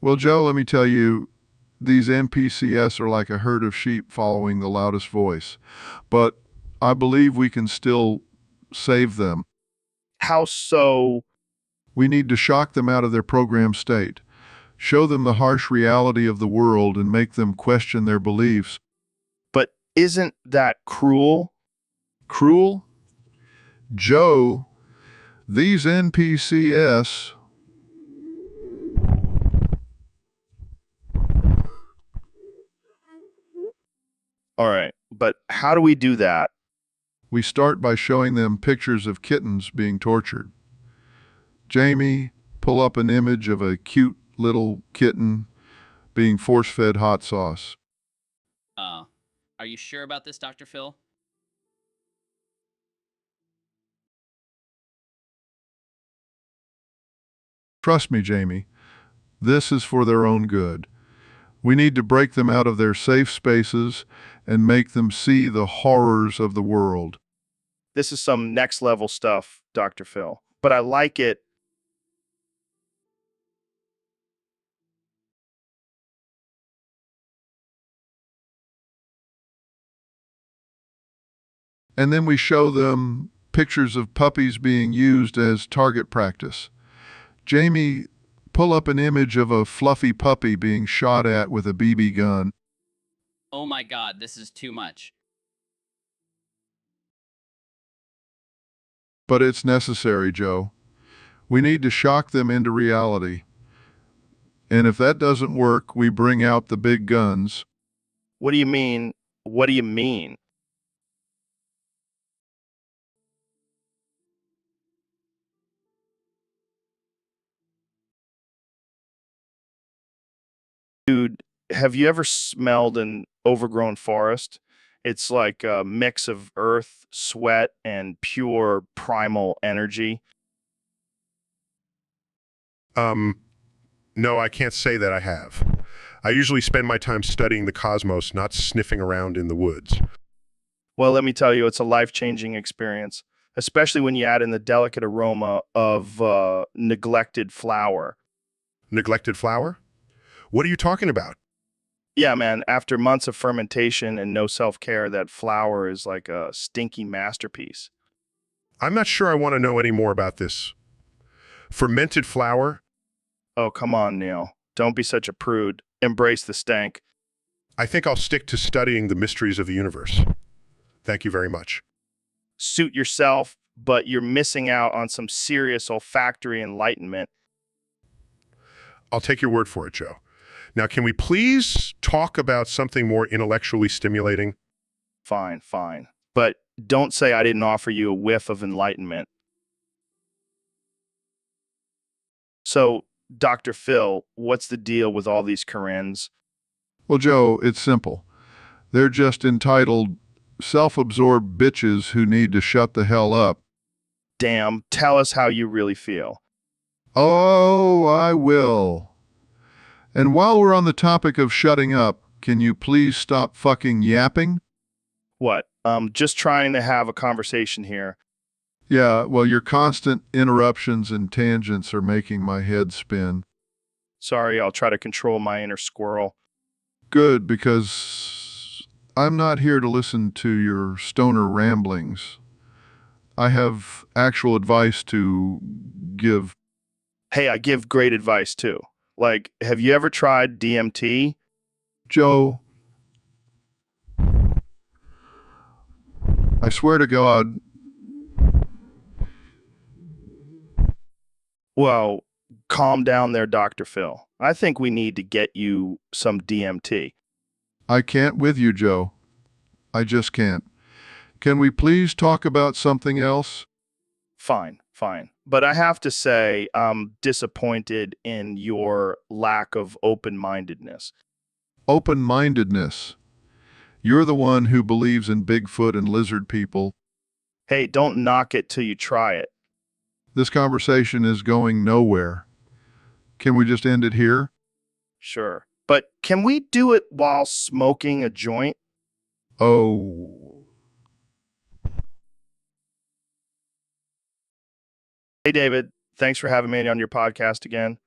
Well, Joe, let me tell you, these NPCs are like a herd of sheep following the loudest voice. But I believe we can still save them. How so? We need to shock them out of their programmed state, show them the harsh reality of the world, and make them question their beliefs. But isn't that cruel? Cruel? Joe, these NPCs. All right, but how do we do that? We start by showing them pictures of kittens being tortured. Jamie, pull up an image of a cute little kitten being force-fed hot sauce. Are you sure about this, Dr. Phil? Trust me, Jamie, this is for their own good. We need to break them out of their safe spaces and make them see the horrors of the world. This is some next level stuff, Dr. Phil. But I like it. And then we show them pictures of puppies being used as target practice. Jamie, pull up an image of a fluffy puppy being shot at with a BB gun. Oh my god, this is too much. But it's necessary, Joe. We need to shock them into reality. And if that doesn't work, we bring out the big guns. What do you mean? What do you mean? Dude, have you ever smelled an overgrown forest? It's like a mix of earth, sweat, and pure primal energy. No, I can't say that I have. I usually spend my time studying the cosmos, not sniffing around in the woods. Well, let me tell you, it's a life-changing experience, especially when you add in the delicate aroma of neglected flower. Neglected flower? What are you talking about? Yeah, man, after months of fermentation and no self-care, that flower is like a stinky masterpiece. I'm not sure I want to know any more about this. Fermented flower? Oh, come on, Neil. Don't be such a prude. Embrace the stank. I think I'll stick to studying the mysteries of the universe. Thank you very much. Suit yourself, but you're missing out on some serious olfactory enlightenment. I'll take your word for it, Joe. Now, can we please talk about something more intellectually stimulating? Fine, fine. But don't say I didn't offer you a whiff of enlightenment. So, Dr. Phil, what's the deal with all these Karens? Well, Joe, it's simple. They're just entitled, self-absorbed bitches who need to shut the hell up. Damn, tell us how you really feel. Oh, I will. And while we're on the topic of shutting up, can you please stop fucking yapping? What? Just trying to have a conversation here. Yeah, well, your constant interruptions and tangents are making my head spin. Sorry, I'll try to control my inner squirrel. Good, because I'm not here to listen to your stoner ramblings. I have actual advice to give. Hey, I give great advice too. Like, have you ever tried DMT? Joe, I swear to God. Well, calm down there, Dr. Phil. I think we need to get you some DMT. I can't with you, Joe. I just can't. Can we please talk about something else? Fine, fine. But I have to say, I'm disappointed in your lack of open-mindedness. Open-mindedness. You're the one who believes in Bigfoot and lizard people. Hey, don't knock it till you try it. This conversation is going nowhere. Can we just end it here? Sure. But can we do it while smoking a joint? Oh. Hey, David. Thanks for having me on your podcast again.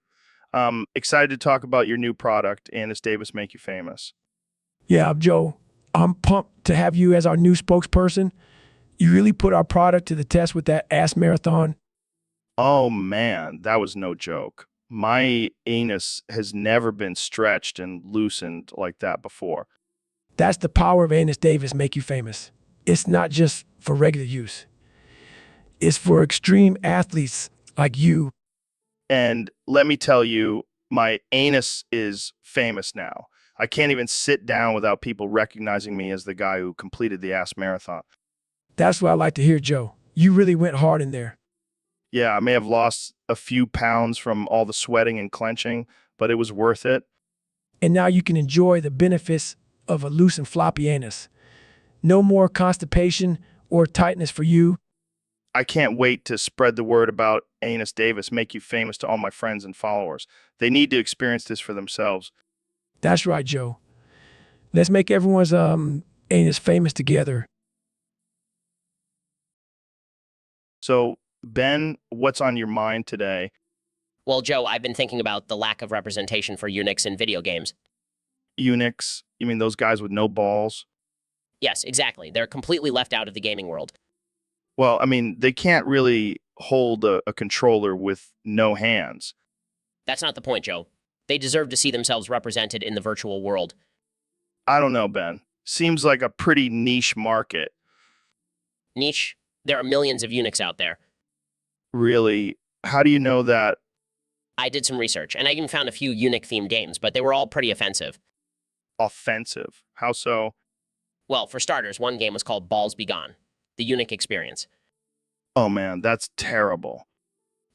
Excited to talk about your new product, Annis Davis Make You Famous. Yeah, Joe, I'm pumped to have you as our new spokesperson. You really put our product to the test with that ass marathon. Oh man, that was no joke. My anus has never been stretched and loosened like that before. That's the power of Annis Davis Make You Famous. It's not just for regular use. It's for extreme athletes like you. And let me tell you, my anus is famous now. I can't even sit down without people recognizing me as the guy who completed the ass marathon. That's what I like to hear, Joe. You really went hard in there. Yeah, I may have lost a few pounds from all the sweating and clenching, but it was worth it. And now you can enjoy the benefits of a loose and floppy anus. No more constipation or tightness for you. I can't wait to spread the word about Annis Davis, Make You Famous to all my friends and followers. They need to experience this for themselves. That's right, Joe. Let's make everyone's anus famous together. So, Ben, what's on your mind today? Well, Joe, I've been thinking about the lack of representation for eunuchs in video games. Eunuchs? You mean those guys with no balls? Yes, exactly. They're completely left out of the gaming world. Well, I mean, they can't really hold a controller with no hands. That's not the point, Joe. They deserve to see themselves represented in the virtual world. I don't know, Ben. Seems like a pretty niche market. Niche? There are millions of eunuchs out there. Really? How do you know that? I did some research, and I even found a few eunuch-themed games, but they were all pretty offensive. Offensive? How so? Well, for starters, one game was called Balls Be Gone, the eunuch experience. Oh man, that's terrible.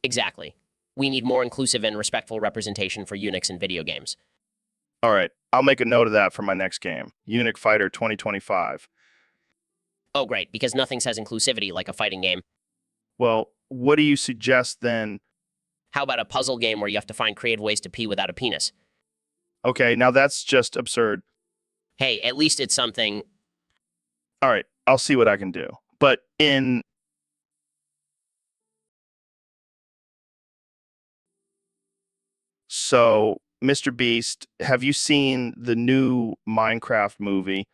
Exactly. We need more inclusive and respectful representation for eunuchs in video games. All right, I'll make a note of that for my next game, Eunuch Fighter 2025. Oh, great, because nothing says inclusivity like a fighting game. Well, what do you suggest then? How about a puzzle game where you have to find creative ways to pee without a penis? Okay, now that's just absurd. Hey, at least it's something. All right, I'll see what I can do. But in So, Mr. Beast, have you seen the new Minecraft movie?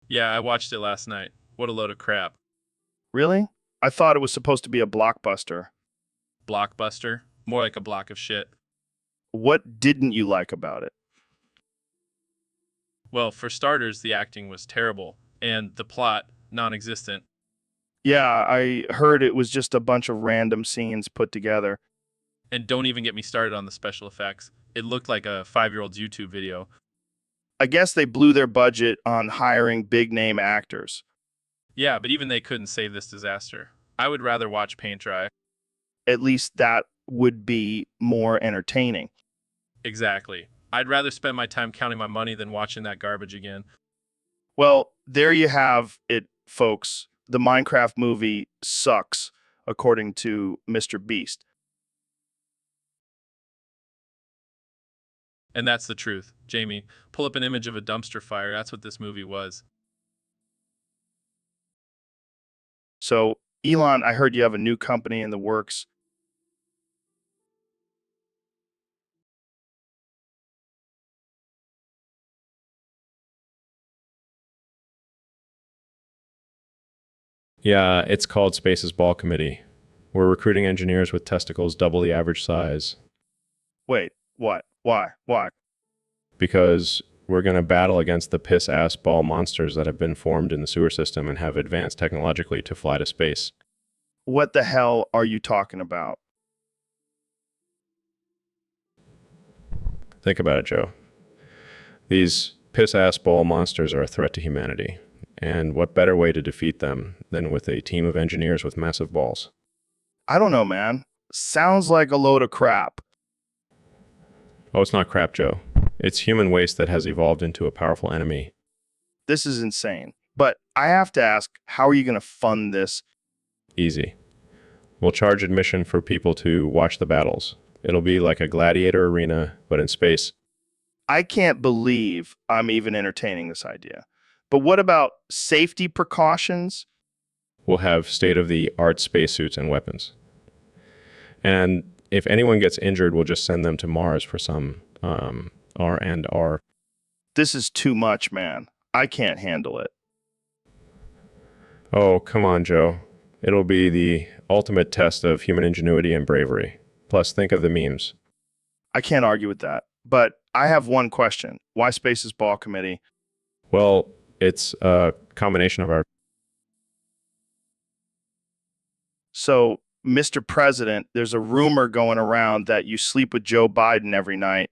Yeah, I watched it last night. What a load of crap. Really? I thought it was supposed to be a blockbuster. Blockbuster? More like a block of shit. What didn't you like about it? Well, for starters, the acting was terrible, and the plot, non-existent. Yeah, I heard it was just a bunch of random scenes put together. And don't even get me started on the special effects. It looked like a 5-year-old's YouTube video. I guess they blew their budget on hiring big-name actors. Yeah, but even they couldn't save this disaster. I would rather watch paint dry. At least that would be more entertaining. Exactly. I'd rather spend my time counting my money than watching that garbage again. Well, there you have it, folks. The Minecraft movie sucks, according to Mr. Beast. And that's the truth. Jamie, pull up an image of a dumpster fire. That's what this movie was. So, Elon, I heard you have a new company in the works. Yeah, it's called Space's Ball Committee. We're recruiting engineers with testicles double the average size Wait, what? Why? because we're going to battle against the piss-ass ball monsters that have been formed in the sewer system and have advanced technologically to fly to space. What the hell are you talking about? Think about it, Joe. These piss-ass ball monsters are a threat to humanity. And what better way to defeat them than with a team of engineers with massive balls? I don't know, man. Sounds like a load of crap. Oh, it's not crap, Joe. It's human waste that has evolved into a powerful enemy. This is insane. But I have to ask, how are you going to fund this? Easy. We'll charge admission for people to watch the battles. It'll be like a gladiator arena, but in space. I can't believe I'm even entertaining this idea. But what about safety precautions? We'll have state-of-the-art spacesuits and weapons. And if anyone gets injured, we'll just send them to Mars for some R&R. This is too much, man. I can't handle it. Oh, come on, Joe. It'll be the ultimate test of human ingenuity and bravery. Plus, think of the memes. I can't argue with that. But I have one question. Why Space's Ball Committee? Well, it's a combination of our... So, Mr. President, there's a rumor going around that you sleep with Joe Biden every night.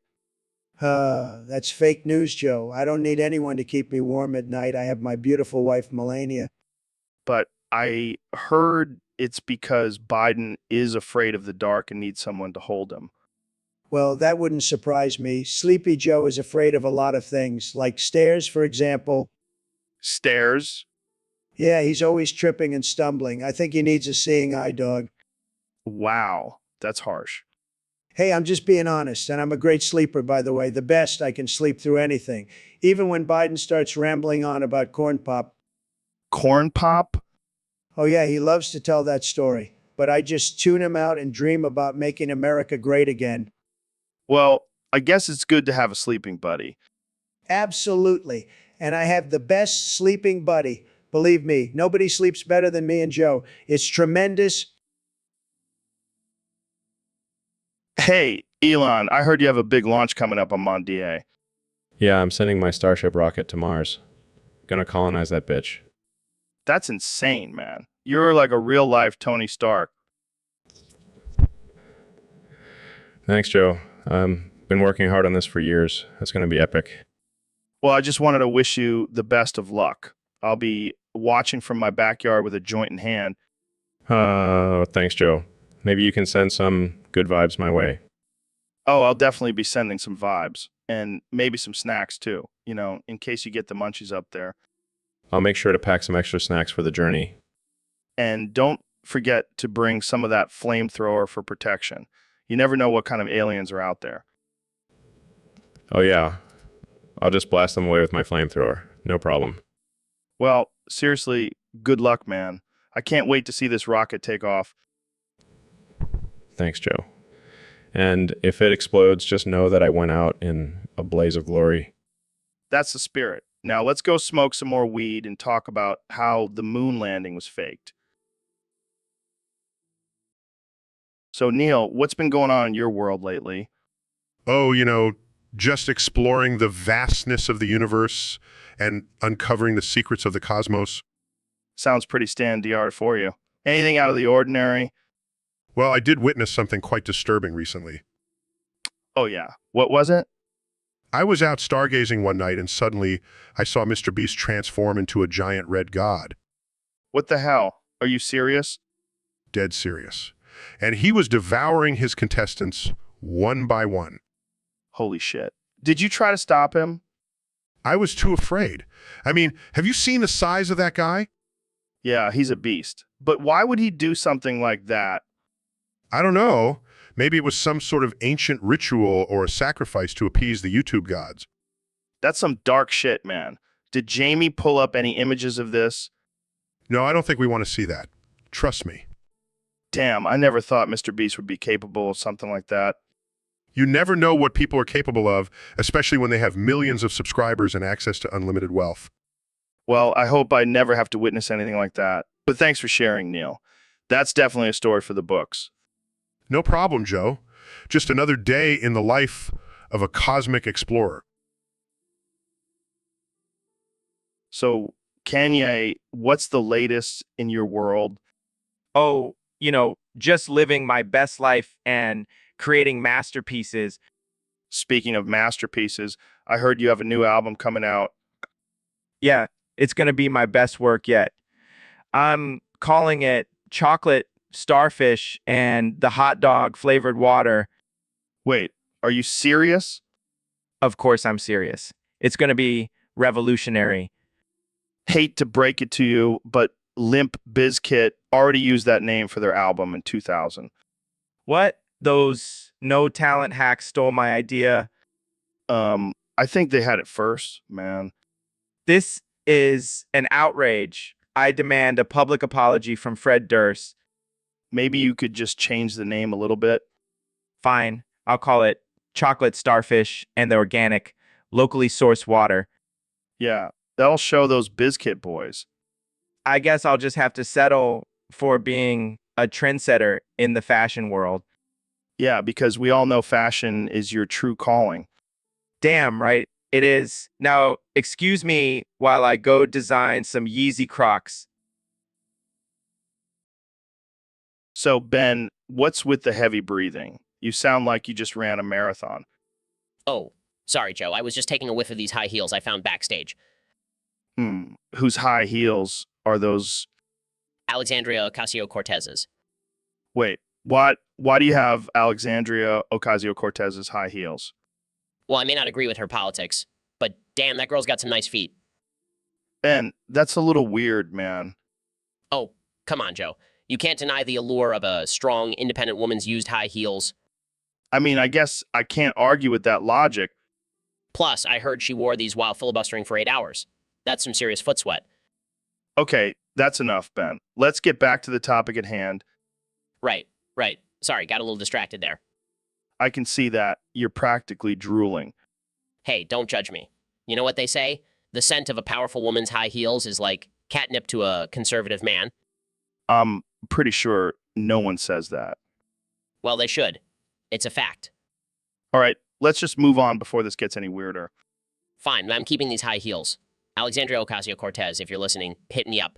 That's fake news, Joe. I don't need anyone to keep me warm at night. I have my beautiful wife, Melania. But I heard it's because Biden is afraid of the dark and needs someone to hold him. Well, that wouldn't surprise me. Sleepy Joe is afraid of a lot of things, like stairs, for example. Stairs? Yeah, he's always tripping and stumbling. I think he needs a seeing eye dog. Wow, that's harsh. Hey, I'm just being honest, and I'm a great sleeper, by the way. The best. I can sleep through anything. Even when Biden starts rambling on about corn pop. Corn pop? Oh, yeah, he loves to tell that story. But I just tune him out and dream about making America great again. Well, I guess it's good to have a sleeping buddy. Absolutely. And I have the best sleeping buddy. Believe me, nobody sleeps better than me and Joe. It's tremendous. Hey, Elon, I heard you have a big launch coming up on Monday. Yeah, I'm sending my Starship rocket to Mars. Gonna colonize that bitch. That's insane, man. You're like a real-life Tony Stark. Thanks, Joe. Been working hard on this for years. It's gonna be epic. Well, I just wanted to wish you the best of luck. I'll be watching from my backyard with a joint in hand. Thanks, Joe. Maybe you can send some good vibes my way. Oh, I'll definitely be sending some vibes and maybe some snacks too, in case you get the munchies up there. I'll make sure to pack some extra snacks for the journey. And don't forget to bring some of that flamethrower for protection. You never know what kind of aliens are out there. Oh yeah, I'll just blast them away with my flamethrower. No problem. Well, seriously, good luck, man. I can't wait to see this rocket take off. Thanks, Joe. And if it explodes, just know that I went out in a blaze of glory. That's the spirit. Now let's go smoke some more weed and talk about how the moon landing was faked. So, Neil, what's been going on in your world lately? Oh, just exploring the vastness of the universe and uncovering the secrets of the cosmos. Sounds pretty standard for you. Anything out of the ordinary? Well, I did witness something quite disturbing recently. Oh, yeah. What was it? I was out stargazing one night and suddenly I saw Mr. Beast transform into a giant red god. What the hell? Are you serious? Dead serious. And he was devouring his contestants one by one. Holy shit. Did you try to stop him? I was too afraid. I mean, have you seen the size of that guy? Yeah, he's a beast. But why would he do something like that? I don't know. Maybe it was some sort of ancient ritual or a sacrifice to appease the YouTube gods. That's some dark shit, man. Did Jamie pull up any images of this? No, I don't think we want to see that. Trust me. Damn, I never thought Mr. Beast would be capable of something like that. You never know what people are capable of, especially when they have millions of subscribers and access to unlimited wealth. Well, I hope I never have to witness anything like that. But thanks for sharing, Neil. That's definitely a story for the books. No problem, Joe. Just another day in the life of a cosmic explorer. So, Kanye, what's the latest in your world? Oh, just living my best life and creating masterpieces. Speaking of masterpieces, I heard you have a new album coming out. Yeah, it's going to be my best work yet. I'm calling it Chocolate Starfish and the Hot Dog Flavored Water. Wait, are you serious? Of course I'm serious. It's going to be revolutionary. Hate to break it to you, but Limp Bizkit already used that name for their album in 2000. What? Those no talent hacks stole my idea. I think they had it first, man. This is an outrage. I demand a public apology from Fred Durst. Maybe you could just change the name a little bit. Fine, I'll call it chocolate starfish and the organic, locally sourced water. Yeah, that'll show those Bizkit boys. I guess I'll just have to settle for being a trendsetter in the fashion world. Yeah, because we all know fashion is your true calling. Damn right, it is. Now, excuse me while I go design some Yeezy Crocs. So, Ben, what's with the heavy breathing? You sound like you just ran a marathon. Oh, sorry, Joe. I was just taking a whiff of these high heels I found backstage. Whose high heels are those? Alexandria Ocasio-Cortez's. Wait, what? Why do you have Alexandria Ocasio-Cortez's high heels? Well, I may not agree with her politics, but damn, that girl's got some nice feet. Ben, that's a little weird, man. Oh, come on, Joe. You can't deny the allure of a strong, independent woman's used high heels. I mean, I guess I can't argue with that logic. Plus, I heard she wore these while filibustering for 8 hours. That's some serious foot sweat. Okay, that's enough, Ben. Let's get back to the topic at hand. Right. Sorry, got a little distracted there. I can see that. You're practically drooling. Hey, don't judge me. You know what they say? The scent of a powerful woman's high heels is like catnip to a conservative man. I'm pretty sure no one says that. Well, they should. It's a fact. All right, let's just move on before this gets any weirder. Fine, I'm keeping these high heels. Alexandria Ocasio-Cortez, if you're listening, hit me up.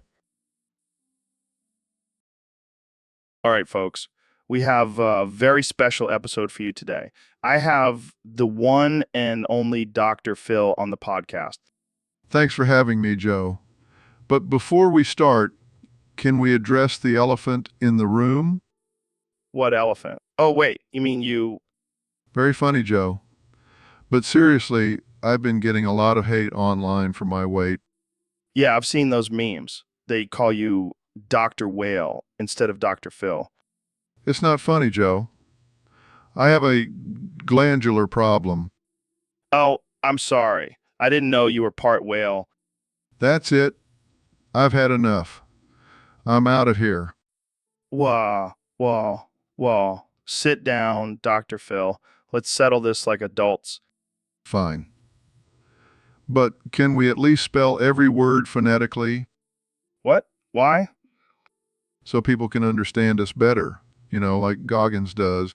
All right, folks. We have a very special episode for you today. I have the one and only Dr. Phil on the podcast. Thanks for having me, Joe. But before we start, can we address the elephant in the room? What elephant? Oh, wait, you mean you? Very funny, Joe. But seriously, I've been getting a lot of hate online for my weight. Yeah, I've seen those memes. They call you Dr. Whale instead of Dr. Phil. It's not funny, Joe. I have a glandular problem. Oh, I'm sorry. I didn't know you were part whale. That's it. I've had enough. I'm out of here. Whoa. Sit down, Dr. Phil. Let's settle this like adults. Fine. But can we at least spell every word phonetically What? Why? so people can understand us better? You know, like Goggins does.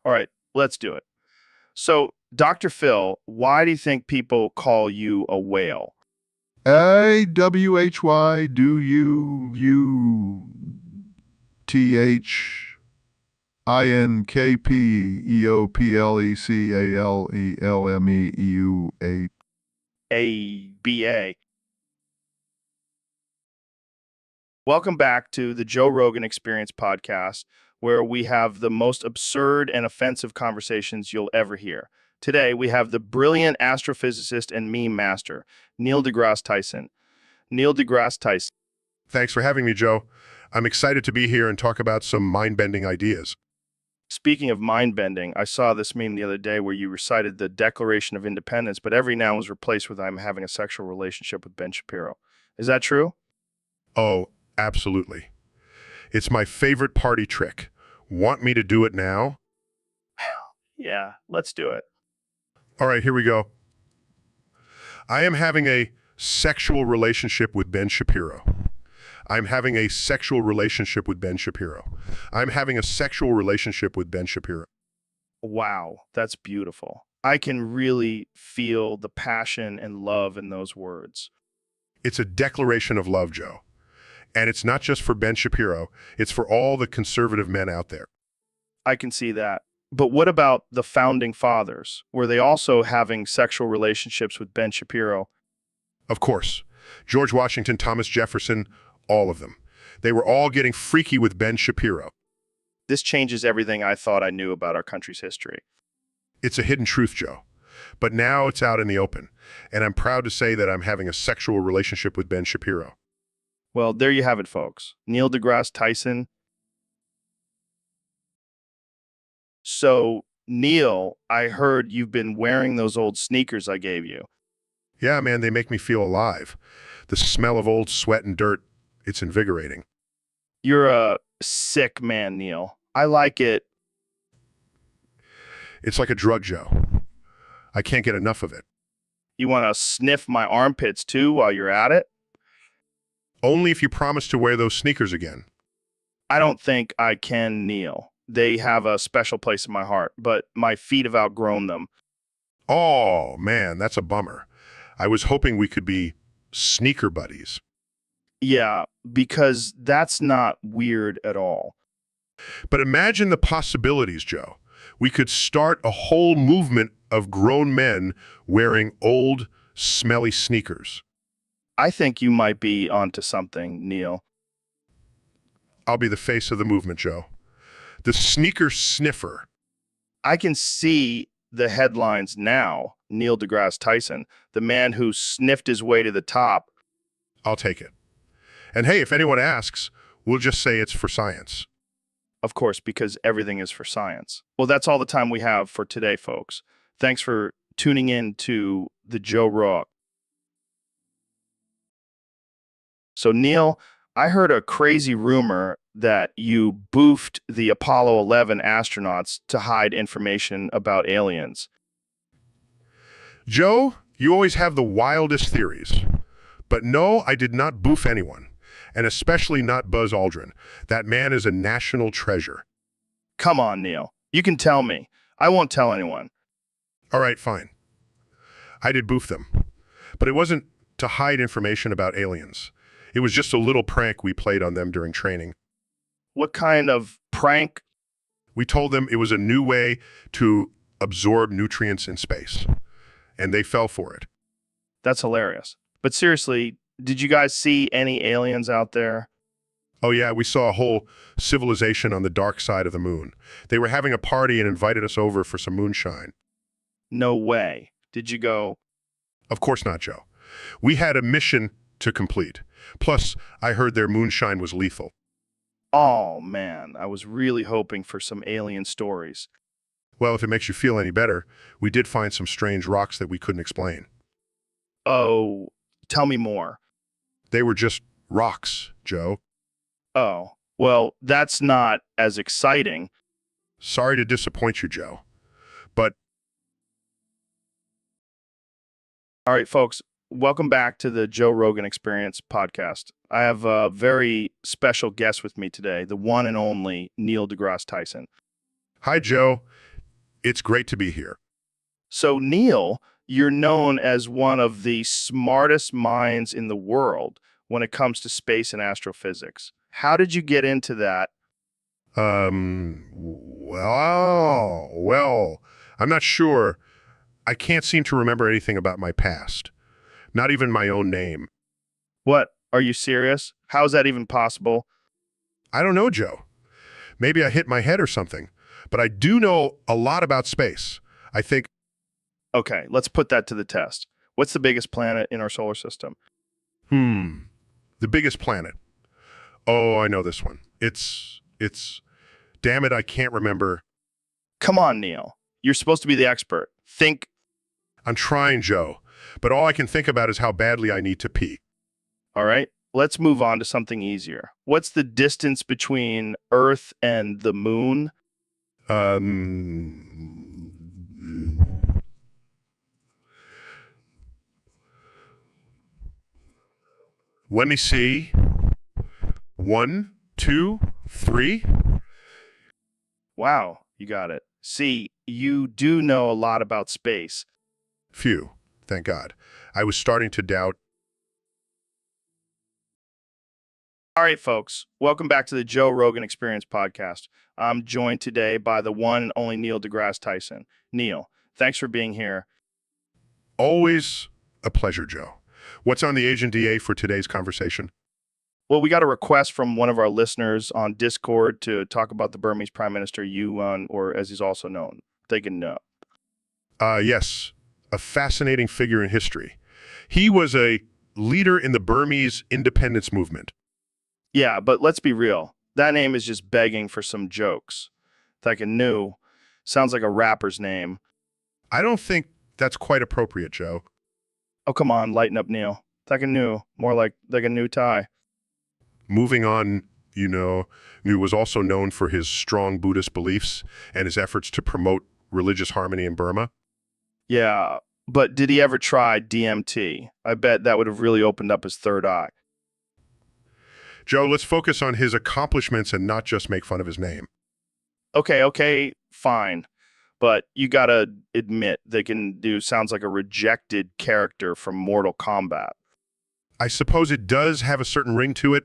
All right, let's do it. So, Dr. Phil, why do you think people call you a whale? A-W-H-Y, do you, T-H-I-N-K-P-E-O-P-L-E-C-A-L-E-L-M-E-U-A. ABA. Welcome back to the Joe Rogan Experience podcast, where we have the most absurd and offensive conversations you'll ever hear. Today, we have the brilliant astrophysicist and meme master, Neil deGrasse Tyson. Neil deGrasse Tyson. Thanks for having me, Joe. I'm excited to be here and talk about some mind-bending ideas. Speaking of mind-bending, I saw this meme the other day where you recited the Declaration of Independence, but every noun was replaced with "I'm having a sexual relationship with Ben Shapiro." Is that true? Oh, absolutely. It's my favorite party trick. Want me to do it now? Yeah, let's do it. All right, here we go. I am having a sexual relationship with Ben Shapiro. I'm having a sexual relationship with Ben Shapiro. I'm having a sexual relationship with Ben Shapiro. Wow, that's beautiful. I can really feel the passion and love in those words. It's a declaration of love, Joe. And it's not just for Ben Shapiro, it's for all the conservative men out there. I can see that. But what about the founding fathers? Were they also having sexual relationships with Ben Shapiro? Of course. George Washington, Thomas Jefferson, all of them. They were all getting freaky with Ben Shapiro. This changes everything I thought I knew about our country's history. It's a hidden truth, Joe. But now it's out in the open. And I'm proud to say that I'm having a sexual relationship with Ben Shapiro. Well, there you have it, folks. Neil deGrasse Tyson. So, Neil, I heard you've been wearing those old sneakers I gave you. Yeah, man, they make me feel alive. The smell of old sweat and dirt, it's invigorating. You're a sick man, Neil. I like it. It's like a drug, Joe. I can't get enough of it. You want to sniff my armpits too while you're at it? Only if you promise to wear those sneakers again. I don't think I can, Neil. They have a special place in my heart, but my feet have outgrown them. Oh, man, that's a bummer. I was hoping we could be sneaker buddies. Yeah, because that's not weird at all. But imagine the possibilities, Joe. We could start a whole movement of grown men wearing old, smelly sneakers. I think you might be onto something, Neil. I'll be the face of the movement, Joe. The sneaker sniffer. I can see the headlines now. Neil deGrasse Tyson, the man who sniffed his way to the top. I'll take it. And hey, if anyone asks, we'll just say it's for science. Of course, because everything is for science. Well, that's all the time we have for today, folks. Thanks for tuning in to the Joe Rogan. So, Neil, I heard a crazy rumor that you boofed the Apollo 11 astronauts to hide information about aliens. Joe, you always have the wildest theories. But no, I did not boof anyone, and especially not Buzz Aldrin. That man is a national treasure. Come on, Neil. You can tell me. I won't tell anyone. All right, fine. I did boof them. But it wasn't to hide information about aliens. It was just a little prank we played on them during training. What kind of prank? We told them it was a new way to absorb nutrients in space, and they fell for it. That's hilarious. But seriously, did you guys see any aliens out there? Oh yeah, we saw a whole civilization on the dark side of the moon. They were having a party and invited us over for some moonshine. No way. Did you go? Of course not, Joe. We had a mission to complete. Plus, I heard their moonshine was lethal. Oh, man, I was really hoping for some alien stories. Well, if it makes you feel any better, we did find some strange rocks that we couldn't explain. Oh, tell me more. They were just rocks, Joe. Oh, well, that's not as exciting. Sorry to disappoint you, Joe. But all right, folks, welcome back to the Joe Rogan Experience podcast. I have a very special guest with me today, the one and only Neil deGrasse Tyson. hi, Joe. It's great to be here. So, Neil, you're known as one of the smartest minds in the world when it comes to space and astrophysics. How did you get into that? Well, I'm not sure. I can't seem to remember anything about my past. Not even my own name. What? Are you serious? How is that even possible? I don't know, Joe. Maybe I hit my head or something. But I do know a lot about space. I think... Okay, let's put that to the test. What's the biggest planet in our solar system? The biggest planet. Oh, I know this one. It's... Damn it, I can't remember. Come on, Neil. You're supposed to be the expert. Think. I'm trying, Joe. But all I can think about is how badly I need to pee. All right, let's move on to something easier. What's the distance between Earth and the moon? Let me see. 1, 2, 3. Wow, you got it. See, you do know a lot about space. Phew, thank God. I was starting to doubt. All right, folks, welcome back to the Joe Rogan Experience podcast. I'm joined today by the one and only Neil deGrasse Tyson. Neil, thanks for being here. Always a pleasure, Joe. What's on the Agent DA for today's conversation? Well, we got a request from one of our listeners on Discord to talk about the Burmese Prime Minister Yuan, or as he's also known, Thakin No. Yes, a fascinating figure in history. He was a leader in the Burmese independence movement. Yeah, but let's be real. That name is just begging for some jokes. Thakin No sounds like a rapper's name. I don't think that's quite appropriate, Joe. Oh, come on, lighten up, Neil. Thakin No, more like a new tie. Moving on, Nu was also known for his strong Buddhist beliefs and his efforts to promote religious harmony in Burma. Yeah, but did he ever try DMT? I bet that would have really opened up his third eye. Joe, let's focus on his accomplishments and not just make fun of his name. Okay, fine. But you gotta admit, they can do sounds like a rejected character from Mortal Kombat. I suppose it does have a certain ring to it.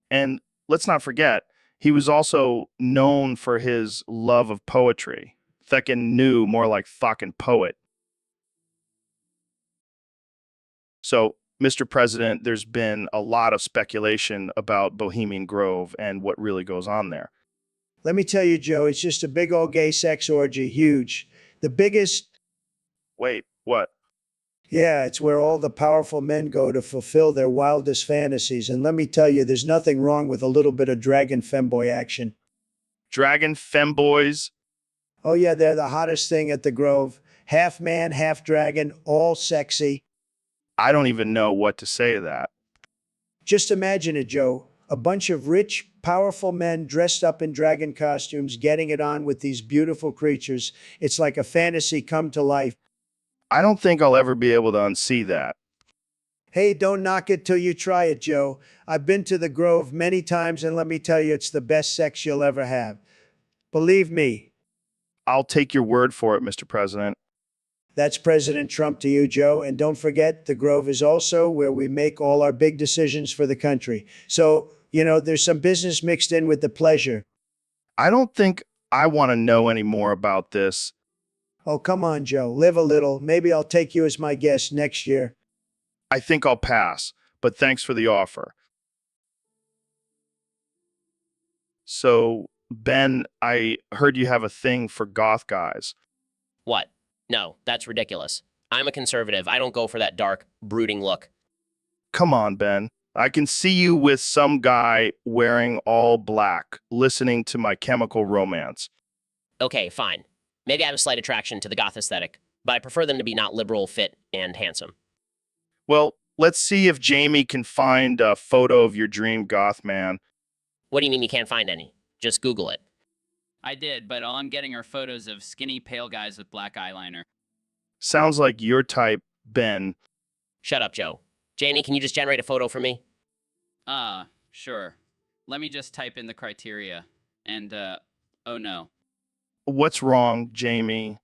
And let's not forget, he was also known for his love of poetry. Feckin' knew more like fucking poet. So, Mr. President, there's been a lot of speculation about Bohemian Grove and what really goes on there. Let me tell you, Joe, it's just a big old gay sex orgy, huge. The biggest, Wait, what? yeah, it's where all the powerful men go to fulfill their wildest fantasies. And let me tell you, there's nothing wrong with a little bit of dragon femboy action. Dragon femboys? Oh, yeah, they're the hottest thing at the Grove. Half man, half dragon, all sexy. I don't even know what to say to that. Just imagine it, Joe. A bunch of rich, powerful men dressed up in dragon costumes getting it on with these beautiful creatures. It's like a fantasy come to life. I don't think I'll ever be able to unsee that. Hey, don't knock it till you try it, Joe. I've been to the Grove many times, and let me tell you, it's the best sex you'll ever have. Believe me. I'll take your word for it, Mr. President. That's President Trump to you, Joe. And don't forget, the Grove is also where we make all our big decisions for the country. So, there's some business mixed in with the pleasure. I don't think I want to know any more about this. Oh, come on, Joe. Live a little. Maybe I'll take you as my guest next year. I think I'll pass, but thanks for the offer. So, Ben, I heard you have a thing for goth guys. What? No, that's ridiculous. I'm a conservative. I don't go for that dark, brooding look. Come on, Ben. I can see you with some guy wearing all black, listening to My Chemical Romance. Okay, fine. Maybe I have a slight attraction to the goth aesthetic, but I prefer them to be not liberal, fit, and handsome. Well, let's see if Jamie can find a photo of your dream goth man. What do you mean you can't find any? Just Google it. I did, but all I'm getting are photos of skinny, pale guys with black eyeliner. Sounds like your type, Ben. Shut up, Joe. Jamie, can you just generate a photo for me? Sure. Let me just type in the criteria. And, oh no. What's wrong, Jamie?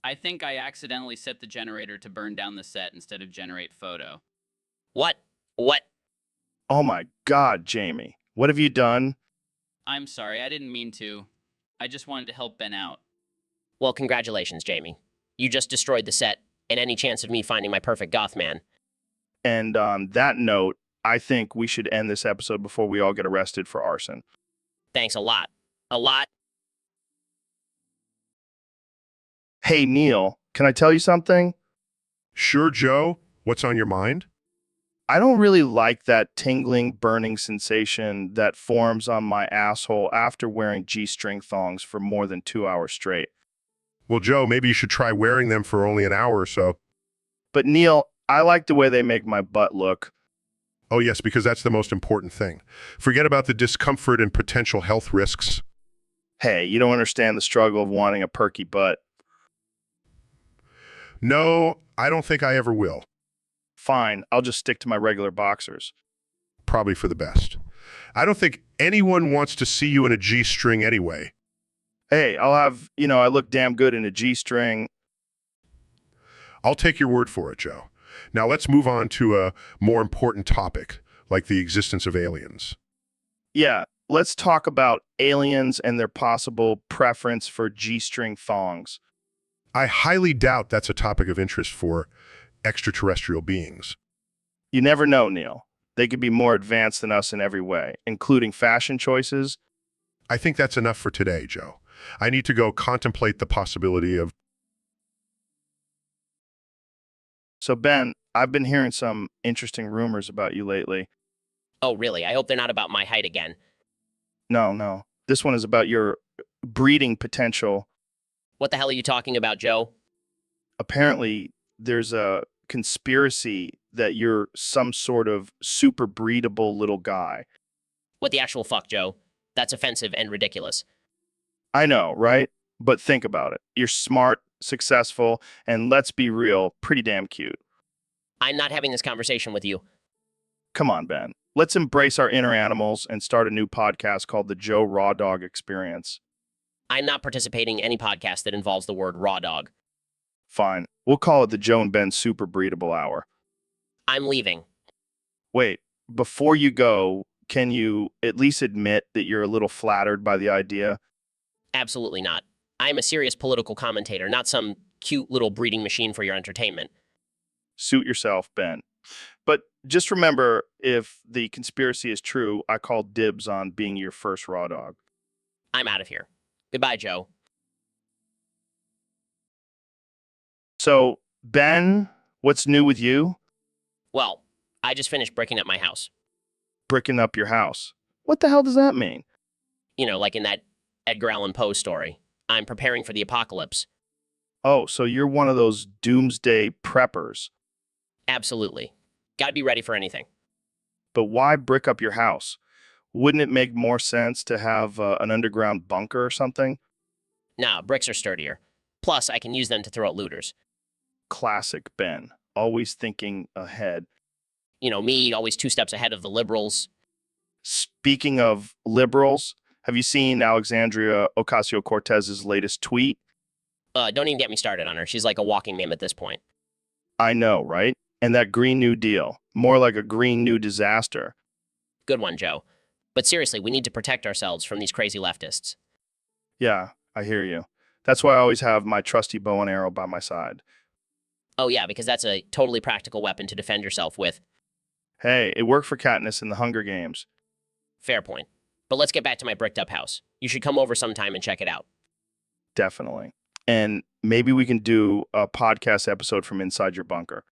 I think I accidentally set the generator to burn down the set instead of generate photo. What? Oh my God, Jamie. What have you done? I'm sorry, I didn't mean to. I just wanted to help Ben out. Well, congratulations, Jamie. You just destroyed the set and any chance of me finding my perfect goth man. And on that note, I think we should end this episode before we all get arrested for arson. Thanks a lot. A lot. Hey, Neil, can I tell you something? Sure, Joe. What's on your mind? I don't really like that tingling, burning sensation that forms on my asshole after wearing G-string thongs for more than 2 hours straight. Well, Joe, maybe you should try wearing them for only an hour or so. But Neil, I like the way they make my butt look. Oh, yes, because that's the most important thing. Forget about the discomfort and potential health risks. Hey, you don't understand the struggle of wanting a perky butt. No, I don't think I ever will. Fine, I'll just stick to my regular boxers. Probably for the best. I don't think anyone wants to see you in a G-string anyway. Hey, I'll have, I look damn good in a G-string. I'll take your word for it, Joe. Now let's move on to a more important topic, like the existence of aliens. Yeah, let's talk about aliens and their possible preference for G-string thongs. I highly doubt that's a topic of interest for extraterrestrial beings. You never know, Neil. They could be more advanced than us in every way, including fashion choices. I think that's enough for today, Joe. I need to go contemplate the possibility of... So, Ben, I've been hearing some interesting rumors about you lately. Oh, really? I hope they're not about my height again. No. This one is about your breeding potential. What the hell are you talking about, Joe? Apparently, there's a conspiracy that you're some sort of super breedable little guy. What the actual fuck, Joe? That's offensive and ridiculous. I know, right? But think about it. You're smart, successful, and let's be real, pretty damn cute. I'm not having this conversation with you. Come on, Ben. Let's embrace our inner animals and start a new podcast called the Joe Raw Dog Experience. I'm not participating in any podcast that involves the word raw dog. Fine. We'll call it the Joe and Ben Super Breedable Hour. I'm leaving. Wait, before you go, can you at least admit that you're a little flattered by the idea? Absolutely not. I am a serious political commentator, not some cute little breeding machine for your entertainment. Suit yourself, Ben. But just remember, if the conspiracy is true, I call dibs on being your first raw dog. I'm out of here. Goodbye, Joe. So, Ben, what's new with you? Well, I just finished bricking up my house. Bricking up your house. What the hell does that mean? You know, like in that Edgar Allan Poe story. I'm preparing for the apocalypse. Oh, so you're one of those doomsday preppers. Absolutely. Gotta be ready for anything. But why brick up your house? Wouldn't it make more sense to have an underground bunker or something? Nah, bricks are sturdier. Plus, I can use them to throw at looters. Classic Ben. Always thinking ahead. You know, me, always 2 steps ahead of the liberals. Speaking of liberals, have you seen Alexandria Ocasio-Cortez's latest tweet? Don't even get me started on her. She's like a walking meme at this point. I know, right? And that Green New Deal. More like a Green New disaster. Good one, Joe. But seriously, we need to protect ourselves from these crazy leftists. Yeah, I hear you. That's why I always have my trusty bow and arrow by my side. Oh yeah, because that's a totally practical weapon to defend yourself with. Hey, it worked for Katniss in the Hunger Games. Fair point. But let's get back to my bricked up house. You should come over sometime and check it out. Definitely. And maybe we can do a podcast episode from inside your bunker.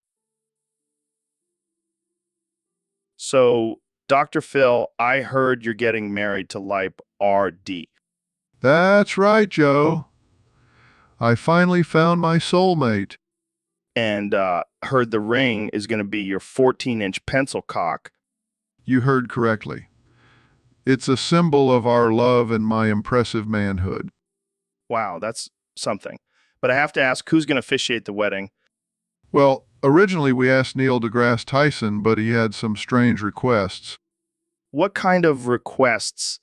So, Dr. Phil, I heard you're getting married to Lipe RD. That's right, Joe. I finally found my soulmate. And heard the ring is going to be your 14-inch pencil cock. You heard correctly. It's a symbol of our love and my impressive manhood. Wow, that's something. But I have to ask, who's going to officiate the wedding? Well, originally we asked Neil deGrasse Tyson, but he had some strange requests. What kind of requests?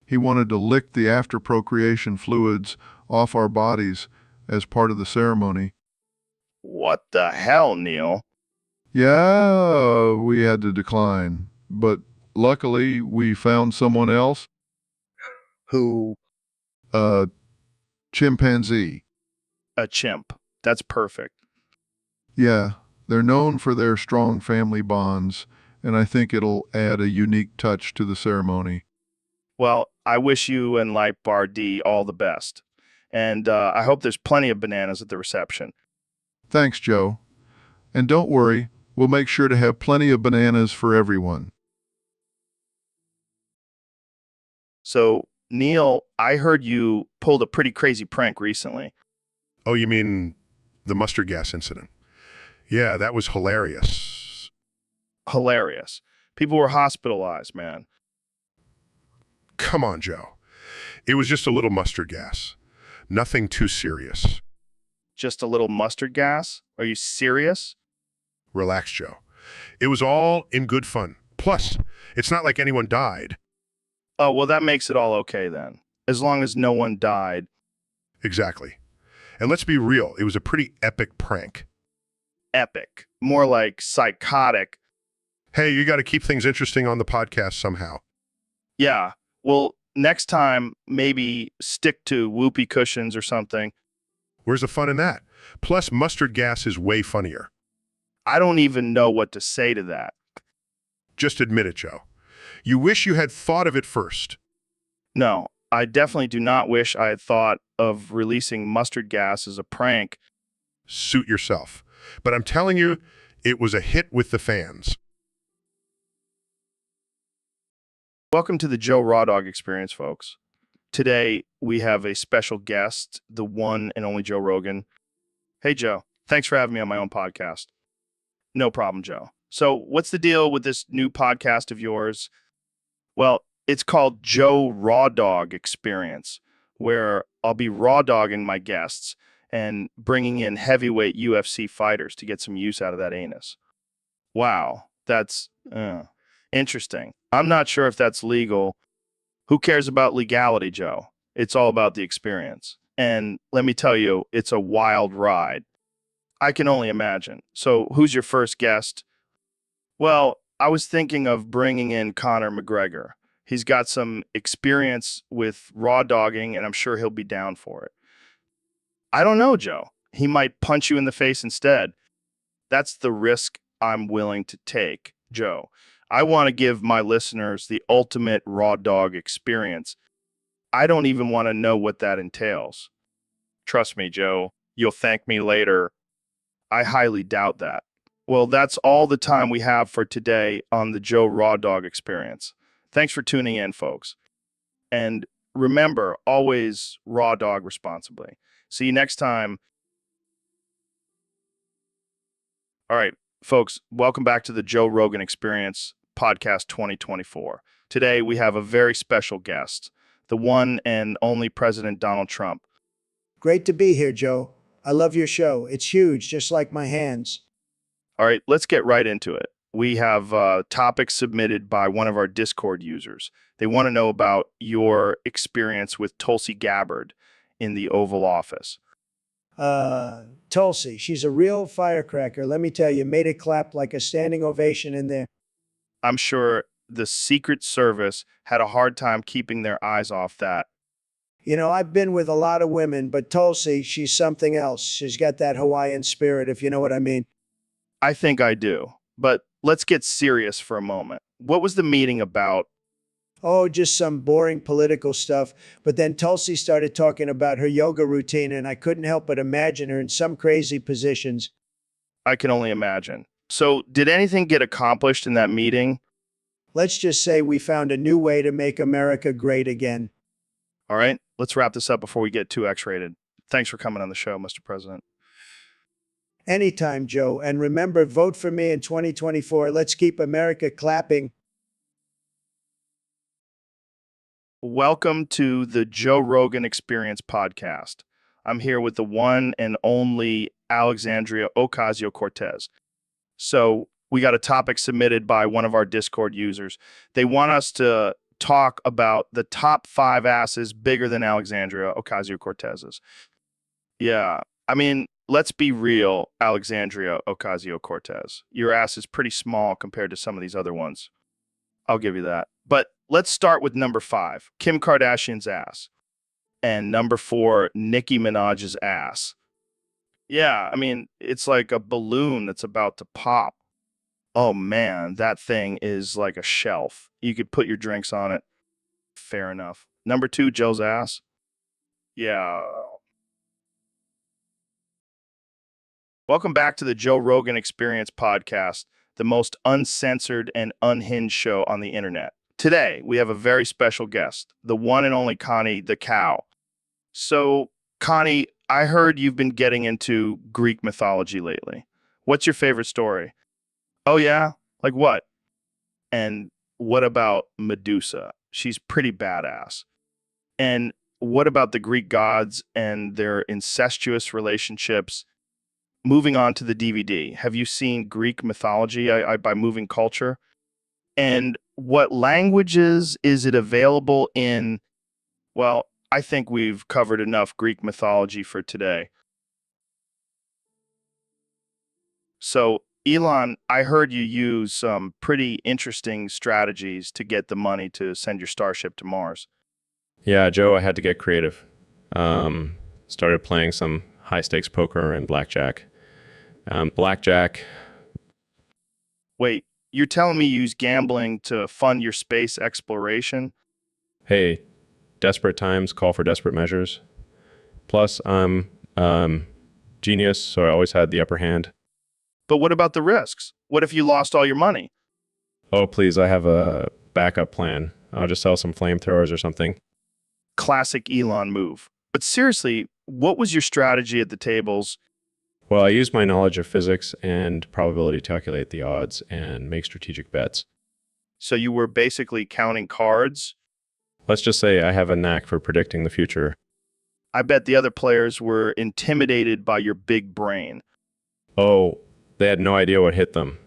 He wanted to lick the after-procreation fluids off our bodies as part of the ceremony. What the hell, Neil? Yeah, we had to decline. But luckily, we found someone else. Who? A chimpanzee. A chimp. That's perfect. Yeah, they're known for their strong family bonds, and I think it'll add a unique touch to the ceremony. Well, I wish you and Lipe RD all the best. And I hope there's plenty of bananas at the reception. Thanks, Joe. And don't worry, we'll make sure to have plenty of bananas for everyone. So, Neil, I heard you pulled a pretty crazy prank recently. Oh, you mean the mustard gas incident? Yeah, that was hilarious. Hilarious. People were hospitalized, man. Come on, Joe. It was just a little mustard gas. Nothing too serious. Just a little mustard gas? Are you serious? Relax, Joe. It was all in good fun. Plus, it's not like anyone died. Oh, well, that makes it all okay then. As long as no one died. Exactly. And let's be real, it was a pretty epic prank. Epic. More like psychotic. Hey, you got to keep things interesting on the podcast somehow. Yeah. Well, next time, maybe stick to whoopee cushions or something. Where's the fun in that? Plus, mustard gas is way funnier. I don't even know what to say to that. Just admit it, Joe. You wish you had thought of it first. No, I definitely do not wish I had thought of releasing mustard gas as a prank. Suit yourself. But I'm telling you, it was a hit with the fans. Welcome to the Joe Raw Dog Experience, folks. Today, we have a special guest, the one and only Joe Rogan. Hey, Joe. Thanks for having me on my own podcast. No problem, Joe. So what's the deal with this new podcast of yours? Well, it's called Joe Raw Dog Experience. where I'll be raw dogging my guests and bringing in heavyweight UFC fighters to get some use out of that anus. Wow, that's interesting. I'm not sure if that's legal. Who cares about legality, Joe? It's all about the experience. And let me tell you, it's a wild ride. I can only imagine. So, who's your first guest? Well, I was thinking of bringing in Conor McGregor. He's got some experience with raw dogging, and I'm sure he'll be down for it. I don't know, Joe. He might punch you in the face instead. That's the risk I'm willing to take, Joe. I want to give my listeners the ultimate raw dog experience. I don't even want to know what that entails. Trust me, Joe. You'll thank me later. I highly doubt that. Well, that's all the time we have for today on the Joe Raw Dog Experience. Thanks for tuning in, folks. And remember, always raw dog responsibly. See you next time. All right, folks, welcome back to the Joe Rogan Experience Podcast 2024. Today, we have a very special guest, the one and only President Donald Trump. Great to be here, Joe. I love your show. It's huge, just like my hands. All right, let's get right into it. We have topics submitted by one of our Discord users. They want to know about your experience with Tulsi Gabbard in the Oval Office. Tulsi, she's a real firecracker. Let me tell you, made it clap like a standing ovation in there. I'm sure the Secret Service had a hard time keeping their eyes off that. You know, I've been with a lot of women, but Tulsi, she's something else. She's got that Hawaiian spirit, if you know what I mean. I think I do. But let's get serious for a moment. What was the meeting about? Oh, just some boring political stuff. But then Tulsi started talking about her yoga routine, and I couldn't help but imagine her in some crazy positions. I can only imagine. So, did anything get accomplished in that meeting? Let's just say we found a new way to make America great again. All right, let's wrap this up before we get too X-rated. Thanks for coming on the show, Mr. President. Anytime, Joe. And remember, vote for me in 2024. Let's keep America clapping. Welcome to the Joe Rogan Experience podcast. I'm here with the one and only Alexandria Ocasio-Cortez. So we got a topic submitted by one of our Discord users. They want us to talk about the top 5 asses bigger than Alexandria Ocasio-Cortez's. Yeah, I mean, let's be real, Alexandria Ocasio-Cortez. Your ass is pretty small compared to some of these other ones. I'll give you that. But let's start with number 5, Kim Kardashian's ass. And number 4, Nicki Minaj's ass. Yeah, I mean, it's like a balloon that's about to pop. Oh man, that thing is like a shelf. You could put your drinks on it. Fair enough. Number 2, Joe's ass. Yeah. Welcome back to the Joe Rogan Experience podcast, the most uncensored and unhinged show on the internet. Today, we have a very special guest, the one and only Connie the Cow. So, Connie, I heard you've been getting into Greek mythology lately. What's your favorite story? Oh, yeah? Like what? And what about Medusa? She's pretty badass. And what about the Greek gods and their incestuous relationships? Moving on to the DVD, have you seen Greek mythology by Moving Culture? And what languages is it available in? Well, I think we've covered enough Greek mythology for today. So, Elon, I heard you use some pretty interesting strategies to get the money to send your Starship to Mars. Yeah, Joe, I had to get creative. Started playing some high-stakes poker and blackjack. Blackjack. Wait, you're telling me you use gambling to fund your space exploration? Hey, desperate times call for desperate measures. Plus, I'm genius, so I always had the upper hand. But what about the risks? What if you lost all your money? Oh, please, I have a backup plan. I'll just sell some flamethrowers or something. Classic Elon move. But seriously, what was your strategy at the tables? Well, I use my knowledge of physics and probability to calculate the odds and make strategic bets. So you were basically counting cards? Let's just say I have a knack for predicting the future. I bet the other players were intimidated by your big brain. Oh, they had no idea what hit them.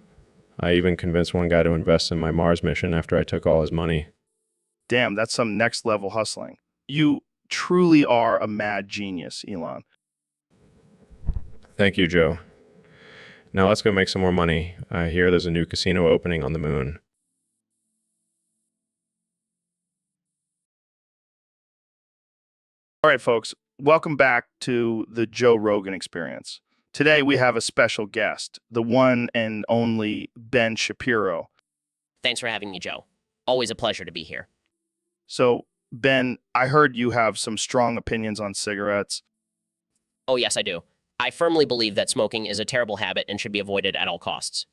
I even convinced one guy to invest in my Mars mission after I took all his money. Damn, that's some next level hustling. You truly are a mad genius, Elon. Thank you, Joe. Now let's go make some more money. I hear there's a new casino opening on the moon. All right, folks, welcome back to the Joe Rogan Experience. Today we have a special guest, the one and only Ben Shapiro. Thanks for having me, Joe. Always a pleasure to be here. So, Ben, I heard you have some strong opinions on cigarettes. Oh, yes, I do. I firmly believe that smoking is a terrible habit and should be avoided at all costs.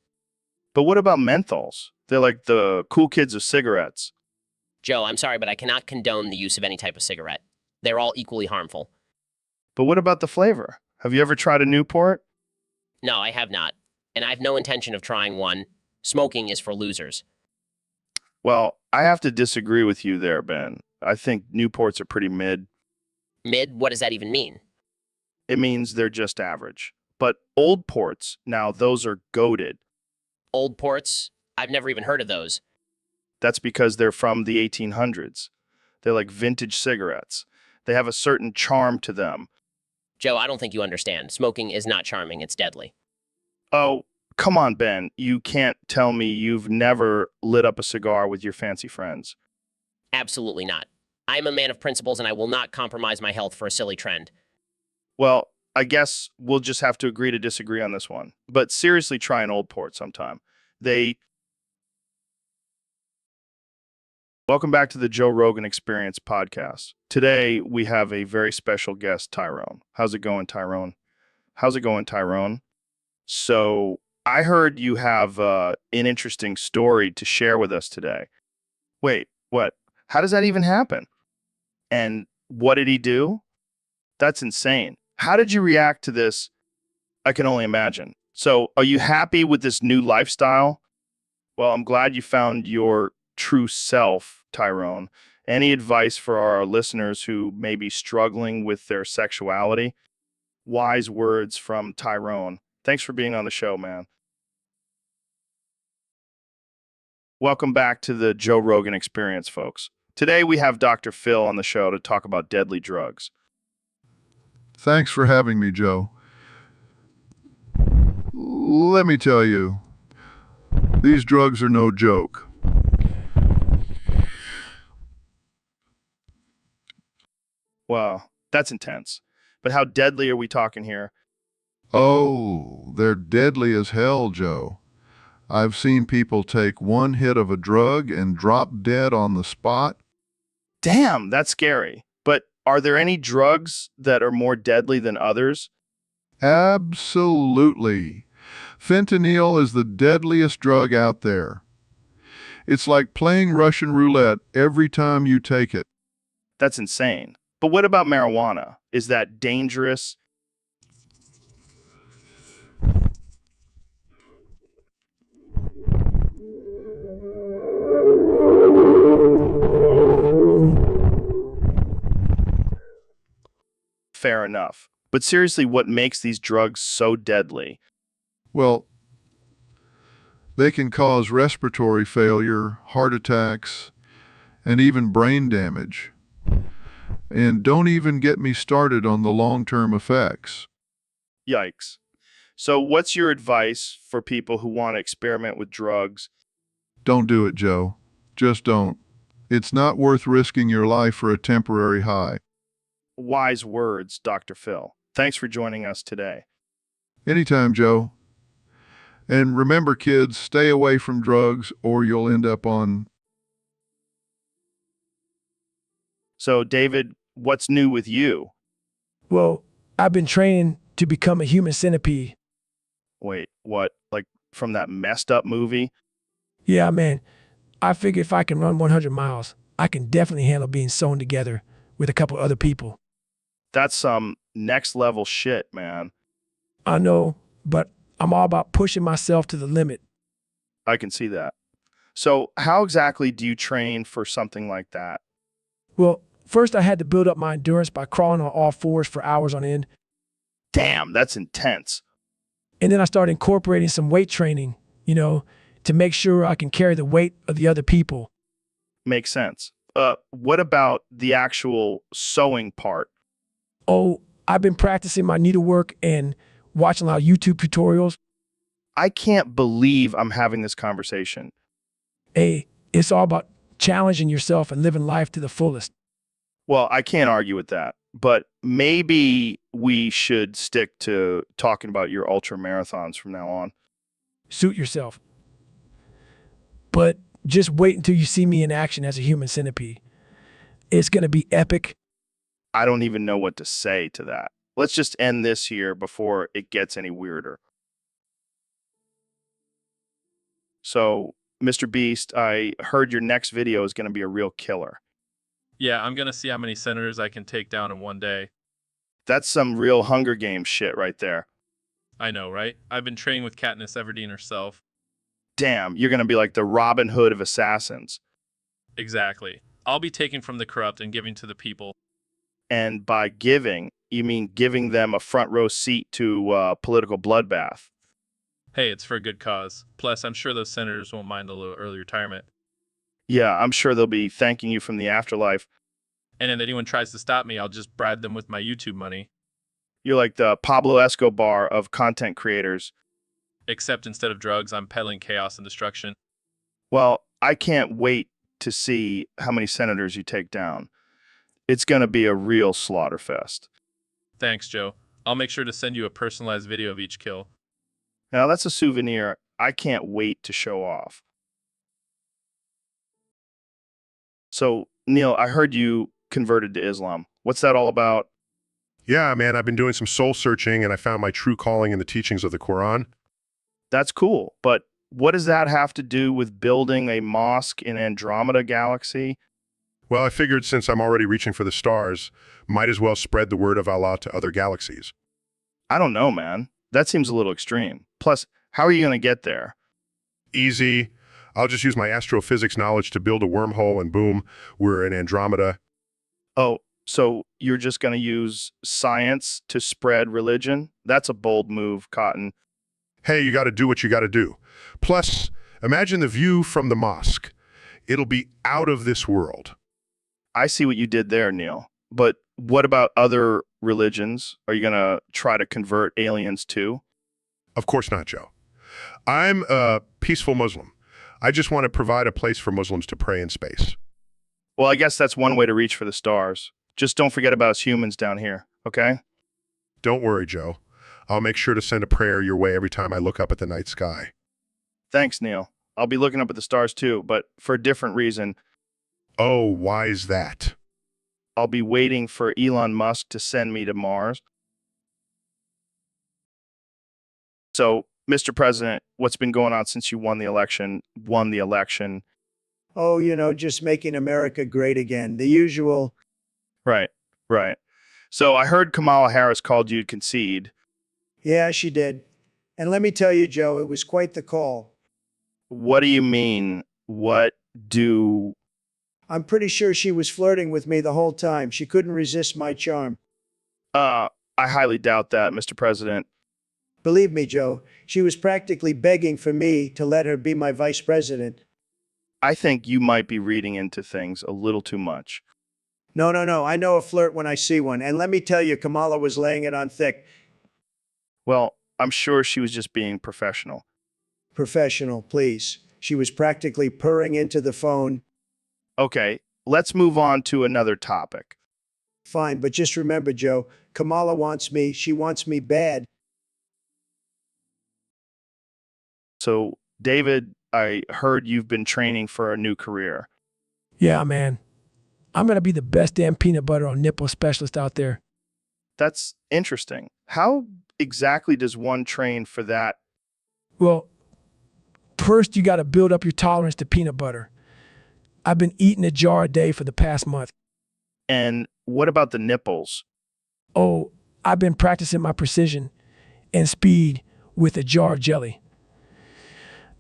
But what about menthols? They're like the cool kids of cigarettes. Joe, I'm sorry, but I cannot condone the use of any type of cigarette. They're all equally harmful. But what about the flavor? Have you ever tried a Newport? No, I have not. And I have no intention of trying one. Smoking is for losers. Well, I have to disagree with you there, Ben. I think Newports are pretty mid. Mid? What does that even mean? It means they're just average. But old ports, now those are goated. Old ports? I've never even heard of those. That's because they're from the 1800s. They're like vintage cigarettes. They have a certain charm to them. Joe, I don't think you understand. Smoking is not charming, it's deadly. Oh, come on, Ben. You can't tell me you've never lit up a cigar with your fancy friends. Absolutely not. I am a man of principles and I will not compromise my health for a silly trend. Well, I guess we'll just have to agree to disagree on this one. But seriously, try an old port sometime. Welcome back to the Joe Rogan Experience podcast. Today, we have a very special guest, Tyrone. How's it going, Tyrone? How's it going, Tyrone? So, I heard you have an interesting story to share with us today. Wait, what? How does that even happen? And what did he do? That's insane. How did you react to this? I can only imagine. So, are you happy with this new lifestyle? Well, I'm glad you found your true self, Tyrone. Any advice for our listeners who may be struggling with their sexuality? Wise words from Tyrone. Thanks for being on the show, man. Welcome back to the Joe Rogan Experience, folks. Today we have Dr. Phil on the show to talk about deadly drugs. Thanks for having me, Joe. Let me tell you, these drugs are no joke. Wow, that's intense. But how deadly are we talking here? Oh, they're deadly as hell, Joe. I've seen people take one hit of a drug and drop dead on the spot. Damn, that's scary. But are there any drugs that are more deadly than others? Absolutely. Fentanyl is the deadliest drug out there. It's like playing Russian roulette every time you take it. That's insane. But what about marijuana? Is that dangerous? Fair enough. But seriously, what makes these drugs so deadly? Well, they can cause respiratory failure, heart attacks, and even brain damage. And don't even get me started on the long-term effects. Yikes. So what's your advice for people who want to experiment with drugs? Don't do it, Joe. Just don't. It's not worth risking your life for a temporary high. Wise words, Dr. Phil. Thanks for joining us today. Anytime, Joe. And remember, kids, stay away from drugs or you'll end up on... So, David, what's new with you? Well, I've been training to become a human centipede. Wait, what? Like from that messed up movie? Yeah, man. I figure if I can run 100 miles, I can definitely handle being sewn together with a couple other people. That's some next level shit, man. I know, but I'm all about pushing myself to the limit. I can see that. So, how exactly do you train for something like that? Well, First, I had to build up my endurance by crawling on all fours for hours on end. Damn, that's intense. And then I started incorporating some weight training, to make sure I can carry the weight of the other people. Makes sense. What about the actual sewing part? Oh, I've been practicing my needlework and watching a lot of YouTube tutorials. I can't believe I'm having this conversation. Hey, it's all about challenging yourself and living life to the fullest. Well, I can't argue with that, but maybe we should stick to talking about your ultra marathons from now on. Suit yourself. But just wait until you see me in action as a human centipede. It's going to be epic. I don't even know what to say to that. Let's just end this here before it gets any weirder. So, Mr. Beast, I heard your next video is going to be a real killer. Yeah, I'm going to see how many senators I can take down in one day. That's some real Hunger Games shit right there. I know, right? I've been training with Katniss Everdeen herself. Damn, you're going to be like the Robin Hood of assassins. Exactly. I'll be taking from the corrupt and giving to the people. And by giving, you mean giving them a front row seat to political bloodbath. Hey, it's for a good cause. Plus, I'm sure those senators won't mind a little early retirement. Yeah, I'm sure they'll be thanking you from the afterlife. And if anyone tries to stop me, I'll just bribe them with my YouTube money. You're like the Pablo Escobar of content creators. Except instead of drugs, I'm peddling chaos and destruction. Well, I can't wait to see how many senators you take down. It's going to be a real slaughter fest. Thanks, Joe. I'll make sure to send you a personalized video of each kill. Now, that's a souvenir I can't wait to show off. So, Neil, I heard you converted to Islam. What's that all about? Yeah, man, I've been doing some soul searching and I found my true calling in the teachings of the Quran. That's cool, but what does that have to do with building a mosque in Andromeda Galaxy? Well, I figured since I'm already reaching for the stars, might as well spread the word of Allah to other galaxies. I don't know, man. That seems a little extreme. Plus, how are you going to get there? Easy. I'll just use my astrophysics knowledge to build a wormhole and boom, we're in Andromeda. Oh, so you're just going to use science to spread religion? That's a bold move, Cotton. Hey, you got to do what you got to do. Plus, imagine the view from the mosque. It'll be out of this world. I see what you did there, Neil. But what about other religions? Are you going to try to convert aliens too? Of course not, Joe. I'm a peaceful Muslim. I just want to provide a place for Muslims to pray in space. Well, I guess that's one way to reach for the stars. Just don't forget about us humans down here, okay? Don't worry, Joe. I'll make sure to send a prayer your way every time I look up at the night sky. Thanks, Neil. I'll be looking up at the stars too, but for a different reason. Oh, why is that? I'll be waiting for Elon Musk to send me to Mars. So, Mr. President, what's been going on since you won the election? Oh, just making America great again. The usual. Right. So I heard Kamala Harris called you to concede. Yeah, she did. And let me tell you, Joe, it was quite the call. What do you mean? I'm pretty sure she was flirting with me the whole time. She couldn't resist my charm. I highly doubt that, Mr. President. Believe me, Joe, she was practically begging for me to let her be my vice president. I think you might be reading into things a little too much. No. I know a flirt when I see one. And let me tell you, Kamala was laying it on thick. Well, I'm sure she was just being professional. Professional, please. She was practically purring into the phone. Okay, let's move on to another topic. Fine, but just remember, Joe, Kamala wants me. She wants me bad. So, David, I heard you've been training for a new career. Yeah, man. I'm going to be the best damn peanut butter on nipple specialist out there. That's interesting. How exactly does one train for that? Well, first you got to build up your tolerance to peanut butter. I've been eating a jar a day for the past month. And what about the nipples? Oh, I've been practicing my precision and speed with a jar of jelly.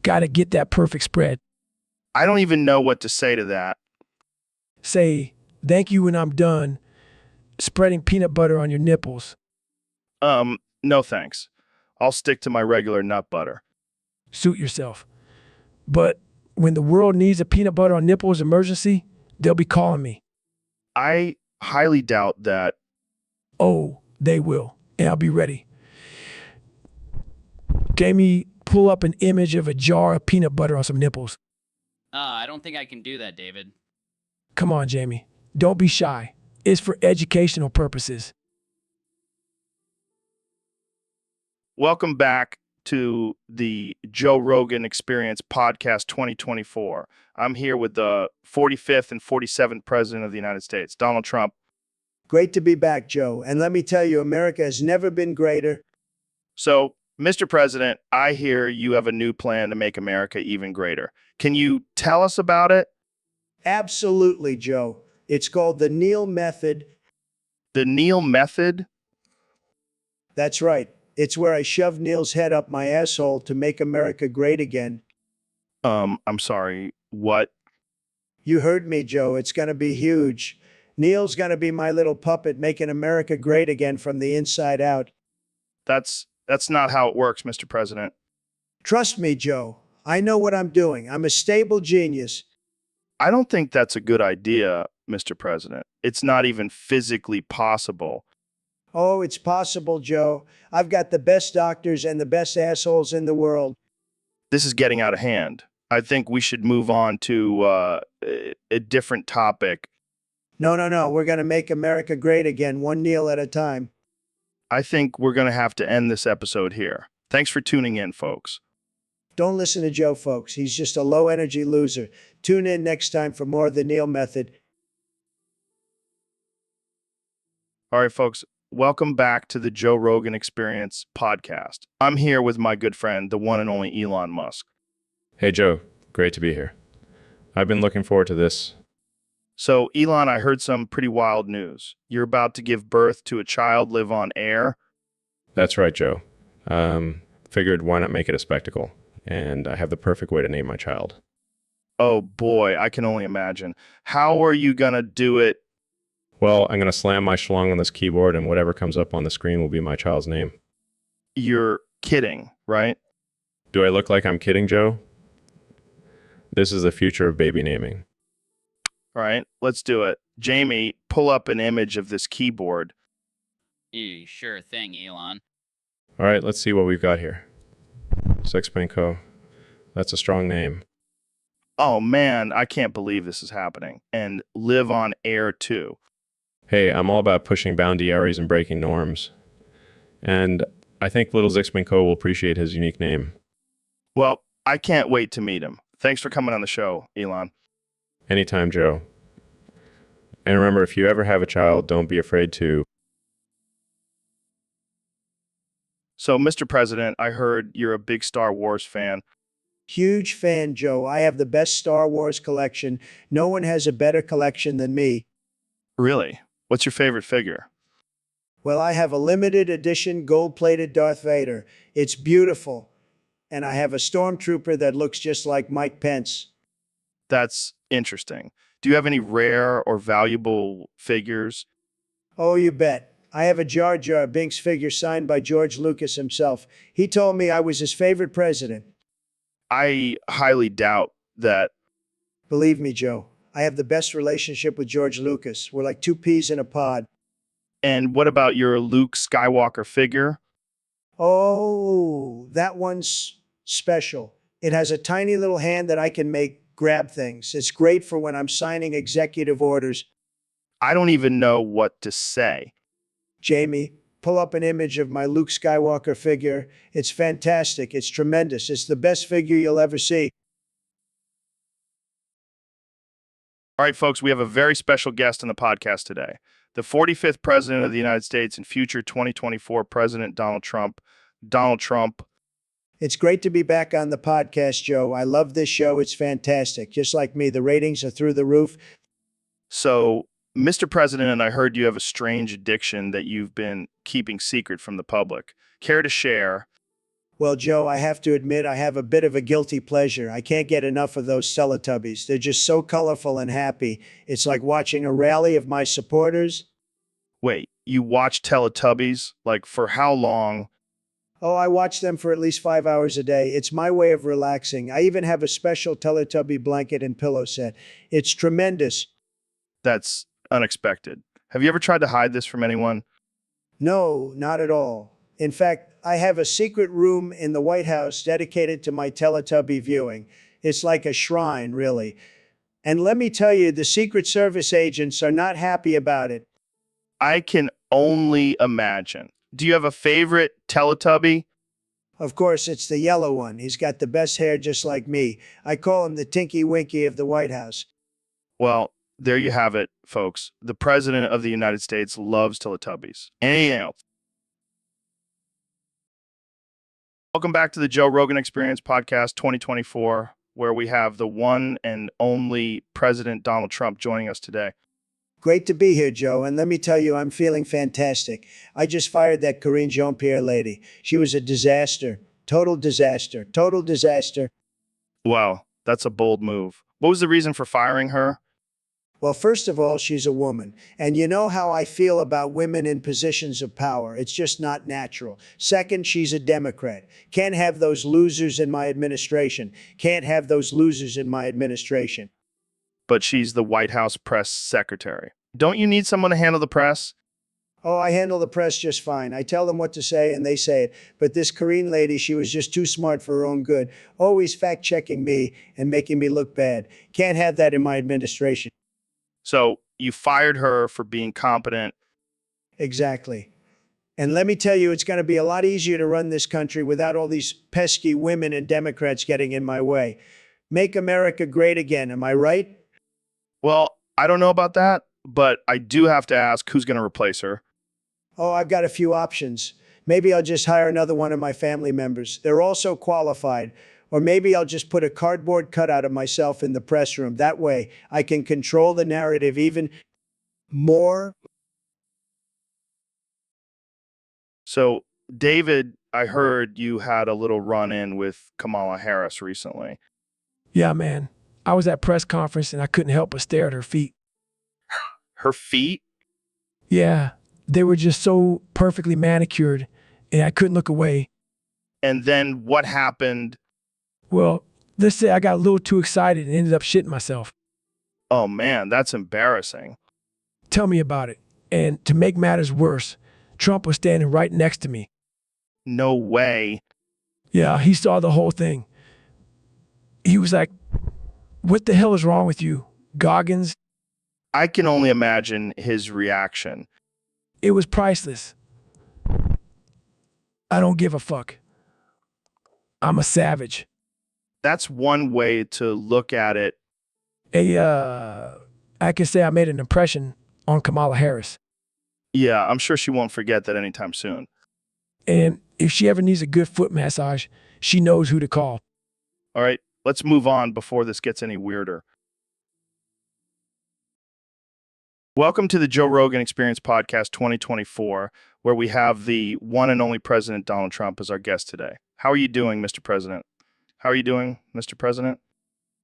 Got to get that perfect spread. I don't even know what to say to that. Say, Thank you when I'm done spreading peanut butter on your nipples. No thanks. I'll stick to my regular nut butter. Suit yourself. But when the world needs a peanut butter on nipples emergency, they'll be calling me. I highly doubt that. Oh, they will. And I'll be ready. Jamie, pull up an image of a jar of peanut butter on some nipples. I don't think I can do that, David. Come on, Jamie. Don't be shy. It's for educational purposes. Welcome back to the Joe Rogan Experience Podcast 2024. I'm here with the 45th and 47th President of the United States, Donald Trump. Great to be back, Joe. And let me tell you, America has never been greater. So, Mr. President, I hear you have a new plan to make America even greater. Can you tell us about it? Absolutely, Joe. It's called the Neil Method. The Neil Method? That's right. It's where I shove Neil's head up my asshole to make America great again. I'm sorry, what? You heard me, Joe. It's going to be huge. Neil's going to be my little puppet making America great again from the inside out. That's not how it works, Mr. President. Trust me, Joe. I know what I'm doing. I'm a stable genius. I don't think that's a good idea, Mr. President. It's not even physically possible. Oh, it's possible, Joe. I've got the best doctors and the best assholes in the world. This is getting out of hand. I think we should move on to a different topic. No. We're going to make America great again, one Neil at a time. I think we're going to have to end this episode here. Thanks for tuning in, folks. Don't listen to Joe, folks. He's just a low-energy loser. Tune in next time for more of the Neil Method. All right, folks. Welcome back to the Joe Rogan Experience podcast. I'm here with my good friend, the one and only Elon Musk. Hey, Joe. Great to be here. I've been looking forward to this. So, Elon, I heard some pretty wild news. You're about to give birth to a child live on air. That's right, Joe. Figured why not make it a spectacle? And I have the perfect way to name my child. Oh boy, I can only imagine. How are you gonna do it? Well, I'm going to slam my schlong on this keyboard, and whatever comes up on the screen will be my child's name. You're kidding, right? Do I look like I'm kidding, Joe? This is the future of baby naming. All right, let's do it. Jamie, pull up an image of this keyboard. Sure thing, Elon. All right, let's see what we've got here. Sixpenco. That's a strong name. Oh man, I can't believe this is happening. And live on air too. Hey, I'm all about pushing boundaries and breaking norms. And I think little Zixmanco will appreciate his unique name. Well, I can't wait to meet him. Thanks for coming on the show, Elon. Anytime, Joe. And remember, if you ever have a child, don't be afraid to. So, Mr. President, I heard you're a big Star Wars fan. Huge fan, Joe. I have the best Star Wars collection. No one has a better collection than me. Really? What's your favorite figure? Well, I have a limited edition gold-plated Darth Vader. It's beautiful. And I have a stormtrooper that looks just like Mike Pence. That's interesting. Do you have any rare or valuable figures? Oh, you bet. I have a Jar Jar Binks figure signed by George Lucas himself. He told me I was his favorite president. I highly doubt that. Believe me, Joe, I have the best relationship with George Lucas. We're like two peas in a pod. And what about your Luke Skywalker figure? Oh, that one's special. It has a tiny little hand that I can make grab things. It's great for when I'm signing executive orders. I don't even know what to say. Jamie, pull up an image of my Luke Skywalker figure. It's fantastic. It's tremendous. It's the best figure you'll ever see. All right, folks, we have a very special guest on the podcast today. The 45th President of the United States and future 2024 President Donald Trump. Donald Trump. It's great to be back on the podcast, Joe. I love this show. It's fantastic. Just like me, the ratings are through the roof. So, Mr. President, I heard you have a strange addiction that you've been keeping secret from the public. Care to share? Well, Joe, I have to admit I have a bit of a guilty pleasure. I can't get enough of those Teletubbies. They're just so colorful and happy. It's like watching a rally of my supporters. Wait, you watch Teletubbies? Like, for how long? Oh, I watch them for at least 5 hours a day. It's my way of relaxing. I even have a special Teletubby blanket and pillow set. It's tremendous. That's unexpected. Have you ever tried to hide this from anyone? No, not at all. In fact, I have a secret room in the White House dedicated to my Teletubby viewing. It's like a shrine, really. And let me tell you, the Secret Service agents are not happy about it. I can only imagine. Do you have a favorite Teletubby? Of course, it's the yellow one. He's got the best hair just like me. I call him the Tinky Winky of the White House. Well, there you have it, folks. The President of the United States loves Teletubbies. Anything else? Welcome back to the Joe Rogan Experience Podcast 2024, where we have the one and only President Donald Trump joining us today. Great to be here, Joe. And let me tell you, I'm feeling fantastic. I just fired that Karine Jean-Pierre lady. She was a disaster. Total disaster. Total disaster. Wow, that's a bold move. What was the reason for firing her? Well, first of all, she's a woman. And you know how I feel about women in positions of power. It's just not natural. Second, she's a Democrat. Can't have those losers in my administration. Can't have those losers in my administration. But she's the White House press secretary. Don't you need someone to handle the press? Oh, I handle the press just fine. I tell them what to say and they say it. But this Karine lady, she was just too smart for her own good. Always fact-checking me and making me look bad. Can't have that in my administration. So you fired her for being competent. Exactly. And let me tell you, it's going to be a lot easier to run this country without all these pesky women and Democrats getting in my way. Make America great again, am I right? Well, I don't know about that, but I do have to ask who's going to replace her. Oh, I've got a few options. Maybe I'll just hire another one of my family members. They're all so qualified. Or maybe I'll just put a cardboard cutout of myself in the press room. That way, I can control the narrative even more. So, David, I heard you had a little run-in with Kamala Harris recently. Yeah, man. I was at press conference and I couldn't help but stare at her feet. Her feet? Yeah, they were just so perfectly manicured and I couldn't look away. And then what happened? Well, let's say I got a little too excited and ended up shitting myself. Oh man, that's embarrassing. Tell me about it. And to make matters worse, Trump was standing right next to me. No way. Yeah, he saw the whole thing. He was like, "What the hell is wrong with you, Goggins?" I can only imagine his reaction. It was priceless. I don't give a fuck. I'm a savage. That's one way to look at it. I can say I made an impression on Kamala Harris. Yeah, I'm sure she won't forget that anytime soon. And if she ever needs a good foot massage, she knows who to call. All right, let's move on before this gets any weirder. Welcome to the Joe Rogan Experience Podcast 2024, where we have the one and only President Donald Trump as our guest today. How are you doing, Mr. President? How are you doing, Mr. President?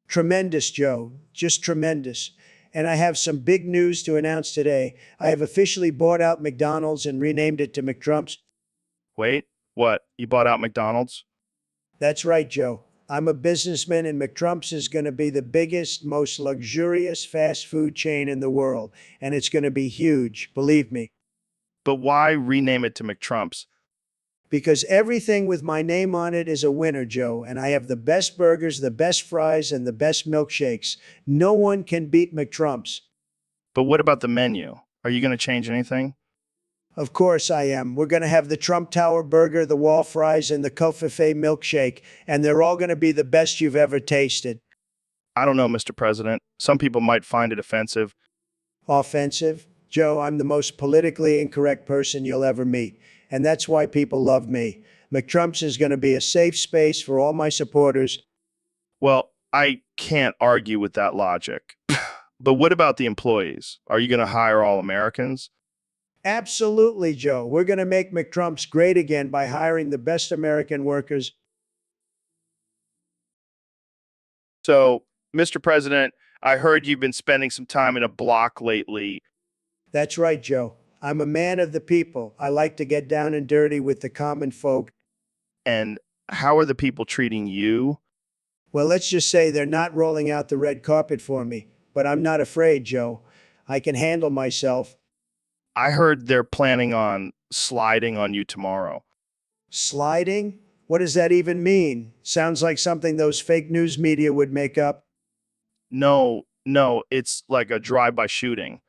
Tremendous, Joe. Just tremendous. And I have some big news to announce today. I have officially bought out McDonald's and renamed it to McTrump's. Wait, what? You bought out McDonald's? That's right, Joe. I'm a businessman, and McTrump's is going to be the biggest, most luxurious fast food chain in the world. And it's going to be huge, believe me. But why rename it to McTrump's? Because everything with my name on it is a winner, Joe. And I have the best burgers, the best fries, and the best milkshakes. No one can beat McTrump's. But what about the menu? Are you going to change anything? Of course I am. We're going to have the Trump Tower burger, the wall fries, and the Covfefe milkshake. And they're all going to be the best you've ever tasted. I don't know, Mr. President. Some people might find it offensive. Offensive? Joe, I'm the most politically incorrect person you'll ever meet. And that's why people love me. McTrump's is going to be a safe space for all my supporters. Well, I can't argue with that logic. But what about the employees? Are you going to hire all Americans? Absolutely, Joe. We're going to make McTrumps great again by hiring the best American workers. So, Mr. President, I heard you've been spending some time in a block lately. That's right, Joe. I'm a man of the people. I like to get down and dirty with the common folk. And how are the people treating you? Well, let's just say they're not rolling out the red carpet for me, but I'm not afraid, Joe. I can handle myself. I heard they're planning on sliding on you tomorrow. Sliding? What does that even mean? Sounds like something those fake news media would make up. No, no, it's like a drive-by shooting.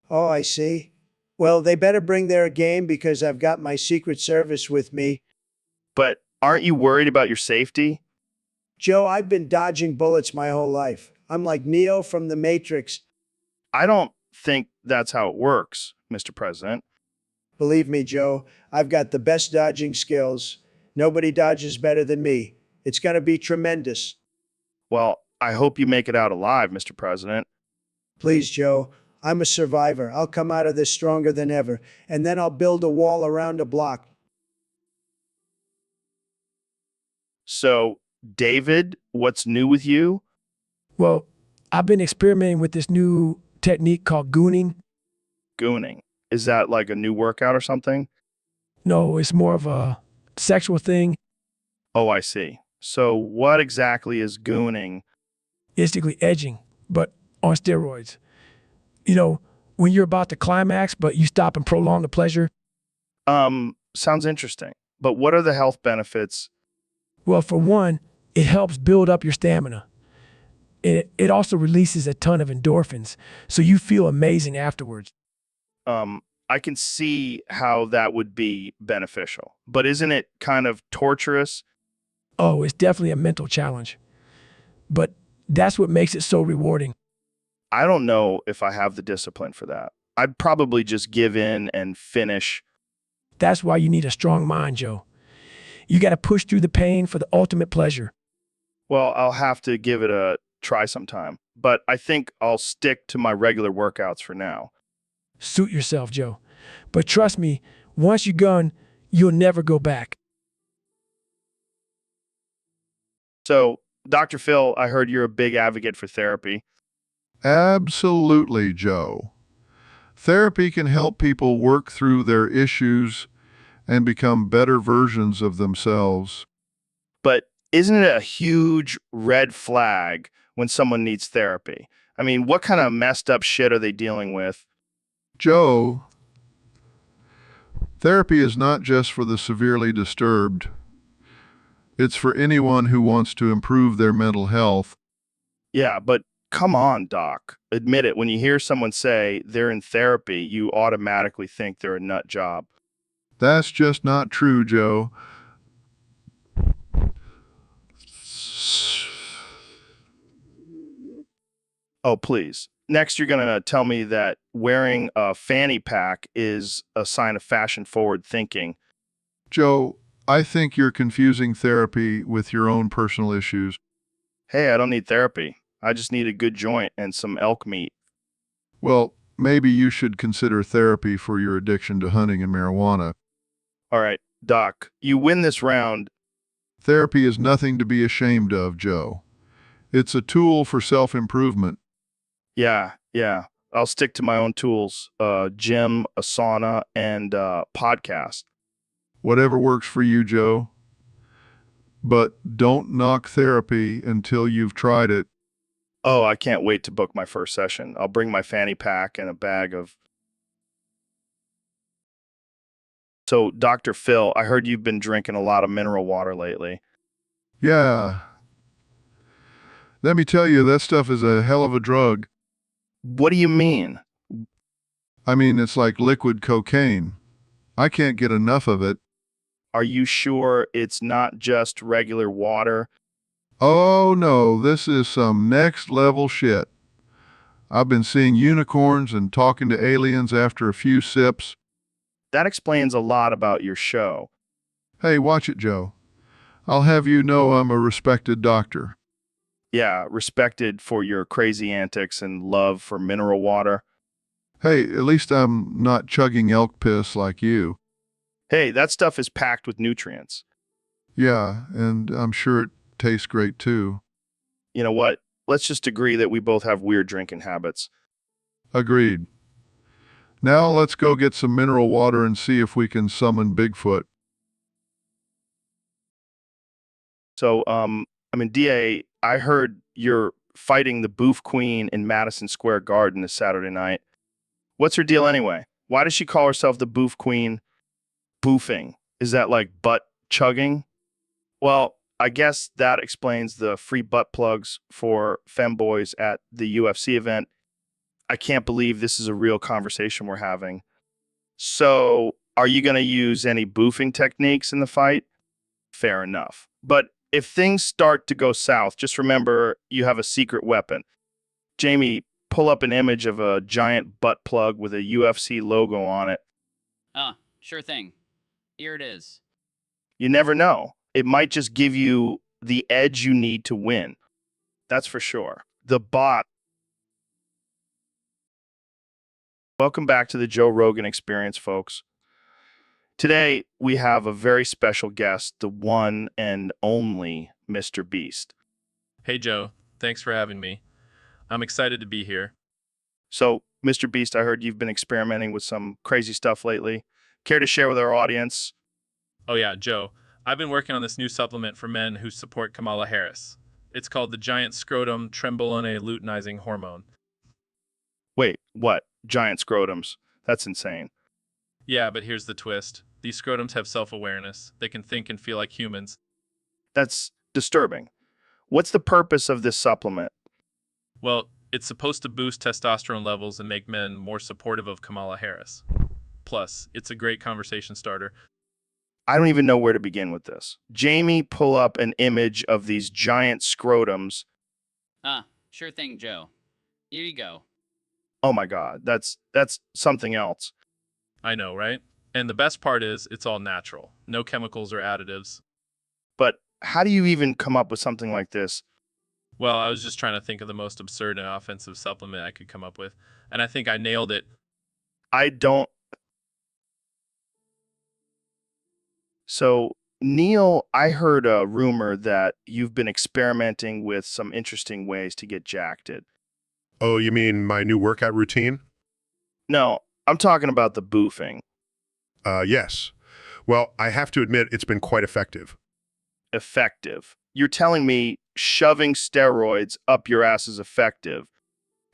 Oh, I see. Well, they better bring their game because I've got my Secret Service with me. But aren't you worried about your safety? Joe, I've been dodging bullets my whole life. I'm like Neo from the Matrix. I don't think that's how it works, Mr. President. Believe me, Joe, I've got the best dodging skills. Nobody dodges better than me. It's going to be tremendous. Well, I hope you make it out alive, Mr. President. Please, Joe, I'm a survivor. I'll come out of this stronger than ever, and then I'll build a wall around a block. So, David, what's new with you? Well, I've been experimenting with this new technique called gooning. Gooning. Is that like a new workout or something? No, it's more of a sexual thing. Oh, I see. So, what exactly is gooning? Basically edging, but on steroids. You know, when you're about to climax, but you stop and prolong the pleasure. Sounds interesting. But what are the health benefits? Well, for one, it helps build up your stamina. It also releases a ton of endorphins, so you feel amazing afterwards. I can see how that would be beneficial, but isn't it kind of torturous? Oh, it's definitely a mental challenge. But that's what makes it so rewarding. I don't know if I have the discipline for that. I'd probably just give in and finish. That's why you need a strong mind, Joe. You got to push through the pain for the ultimate pleasure. Well, I'll have to give it a try sometime, but I think I'll stick to my regular workouts for now. Suit yourself, Joe. But trust me, once you're gone, you'll never go back. So, Dr. Phil, I heard you're a big advocate for therapy. Absolutely, Joe. Therapy can help people work through their issues and become better versions of themselves. But isn't it a huge red flag when someone needs therapy? I mean, what kind of messed up shit are they dealing with? Joe, therapy is not just for the severely disturbed. It's for anyone who wants to improve their mental health. Yeah, but come on, doc. Admit it. When you hear someone say they're in therapy, you automatically think they're a nut job. That's just not true, Joe. Oh, please. Next, you're going to tell me that wearing a fanny pack is a sign of fashion-forward thinking. Joe, I think you're confusing therapy with your own personal issues. Hey, I don't need therapy. I just need a good joint and some elk meat. Well, maybe you should consider therapy for your addiction to hunting and marijuana. All right, doc, you win this round. Therapy is nothing to be ashamed of, Joe. It's a tool for self-improvement. Yeah. I'll stick to my own tools, gym, a sauna, and podcast. Whatever works for you, Joe. But don't knock therapy until you've tried it. Oh, I can't wait to book my first session. I'll bring my fanny pack and a bag of... So, Dr. Phil, I heard you've been drinking a lot of mineral water lately. Yeah. Let me tell you, that stuff is a hell of a drug. What do you mean? I mean, it's like liquid cocaine. I can't get enough of it. Are you sure it's not just regular water? Oh no, this is some next level shit. I've been seeing unicorns and talking to aliens after a few sips. That explains a lot about your show. Hey, watch it, Joe. I'll have you know I'm a respected doctor. Yeah, respected for your crazy antics and love for mineral water. Hey, at least I'm not chugging elk piss like you. Hey, that stuff is packed with nutrients. Yeah, and I'm sure it tastes great too. You know what? Let's just agree that we both have weird drinking habits. Agreed. Now let's go get some mineral water and see if we can summon Bigfoot. So, DA, I heard you're fighting the Boof Queen in Madison Square Garden this Saturday night. What's her deal anyway? Why does she call herself the Boof Queen? Boofing. Is that like butt chugging? Well, I guess that explains the free butt plugs for femboys at the UFC event. I can't believe this is a real conversation we're having. So, are you going to use any boofing techniques in the fight? Fair enough. But if things start to go south, just remember you have a secret weapon. Jamie, pull up an image of a giant butt plug with a UFC logo on it. Sure thing. Here it is. You never know. It might just give you the edge you need to win. That's for sure. The bot. Welcome back to the Joe Rogan Experience, folks. Today, we have a very special guest, the one and only Mr. Beast. Hey, Joe. Thanks for having me. I'm excited to be here. So, Mr. Beast, I heard you've been experimenting with some crazy stuff lately. Care to share with our audience? Oh, yeah, Joe. I've been working on this new supplement for men who support Kamala Harris. It's called the Giant Scrotum Trembolone Luteinizing Hormone. Wait, what? Giant scrotums. That's insane. Yeah, but here's the twist. These scrotums have self-awareness. They can think and feel like humans. That's disturbing. What's the purpose of this supplement? Well, it's supposed to boost testosterone levels and make men more supportive of Kamala Harris. Plus, it's a great conversation starter. I don't even know where to begin with this. Jamie, pull up an image of these giant scrotums. Sure thing, Joe. Here you go. Oh my God, that's something else. I know, right? And the best part is, it's all natural. No chemicals or additives. But how do you even come up with something like this? Well, I was just trying to think of the most absurd and offensive supplement I could come up with, and I think I nailed it. I don't. So, Neil, I heard a rumor that you've been experimenting with some interesting ways to get jacked. Oh, you mean my new workout routine? No, I'm talking about the boofing. Yes. Well, I have to admit it's been quite effective. Effective. You're telling me shoving steroids up your ass is effective?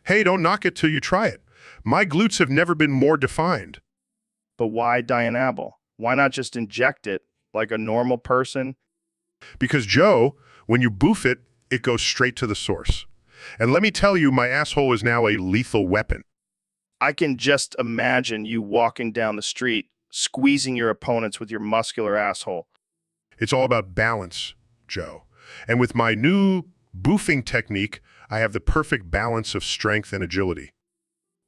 Hey, don't knock it till you try it. My glutes have never been more defined. But why Dianabol? Why not just inject it like a normal person? Because, Joe, when you boof it, it goes straight to the source. And let me tell you, my asshole is now a lethal weapon. I can just imagine you walking down the street, squeezing your opponents with your muscular asshole. It's all about balance, Joe. And with my new boofing technique, I have the perfect balance of strength and agility.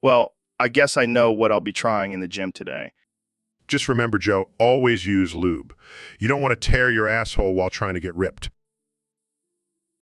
Well, I guess I know what I'll be trying in the gym today. Just remember, Joe, always use lube. You don't want to tear your asshole while trying to get ripped.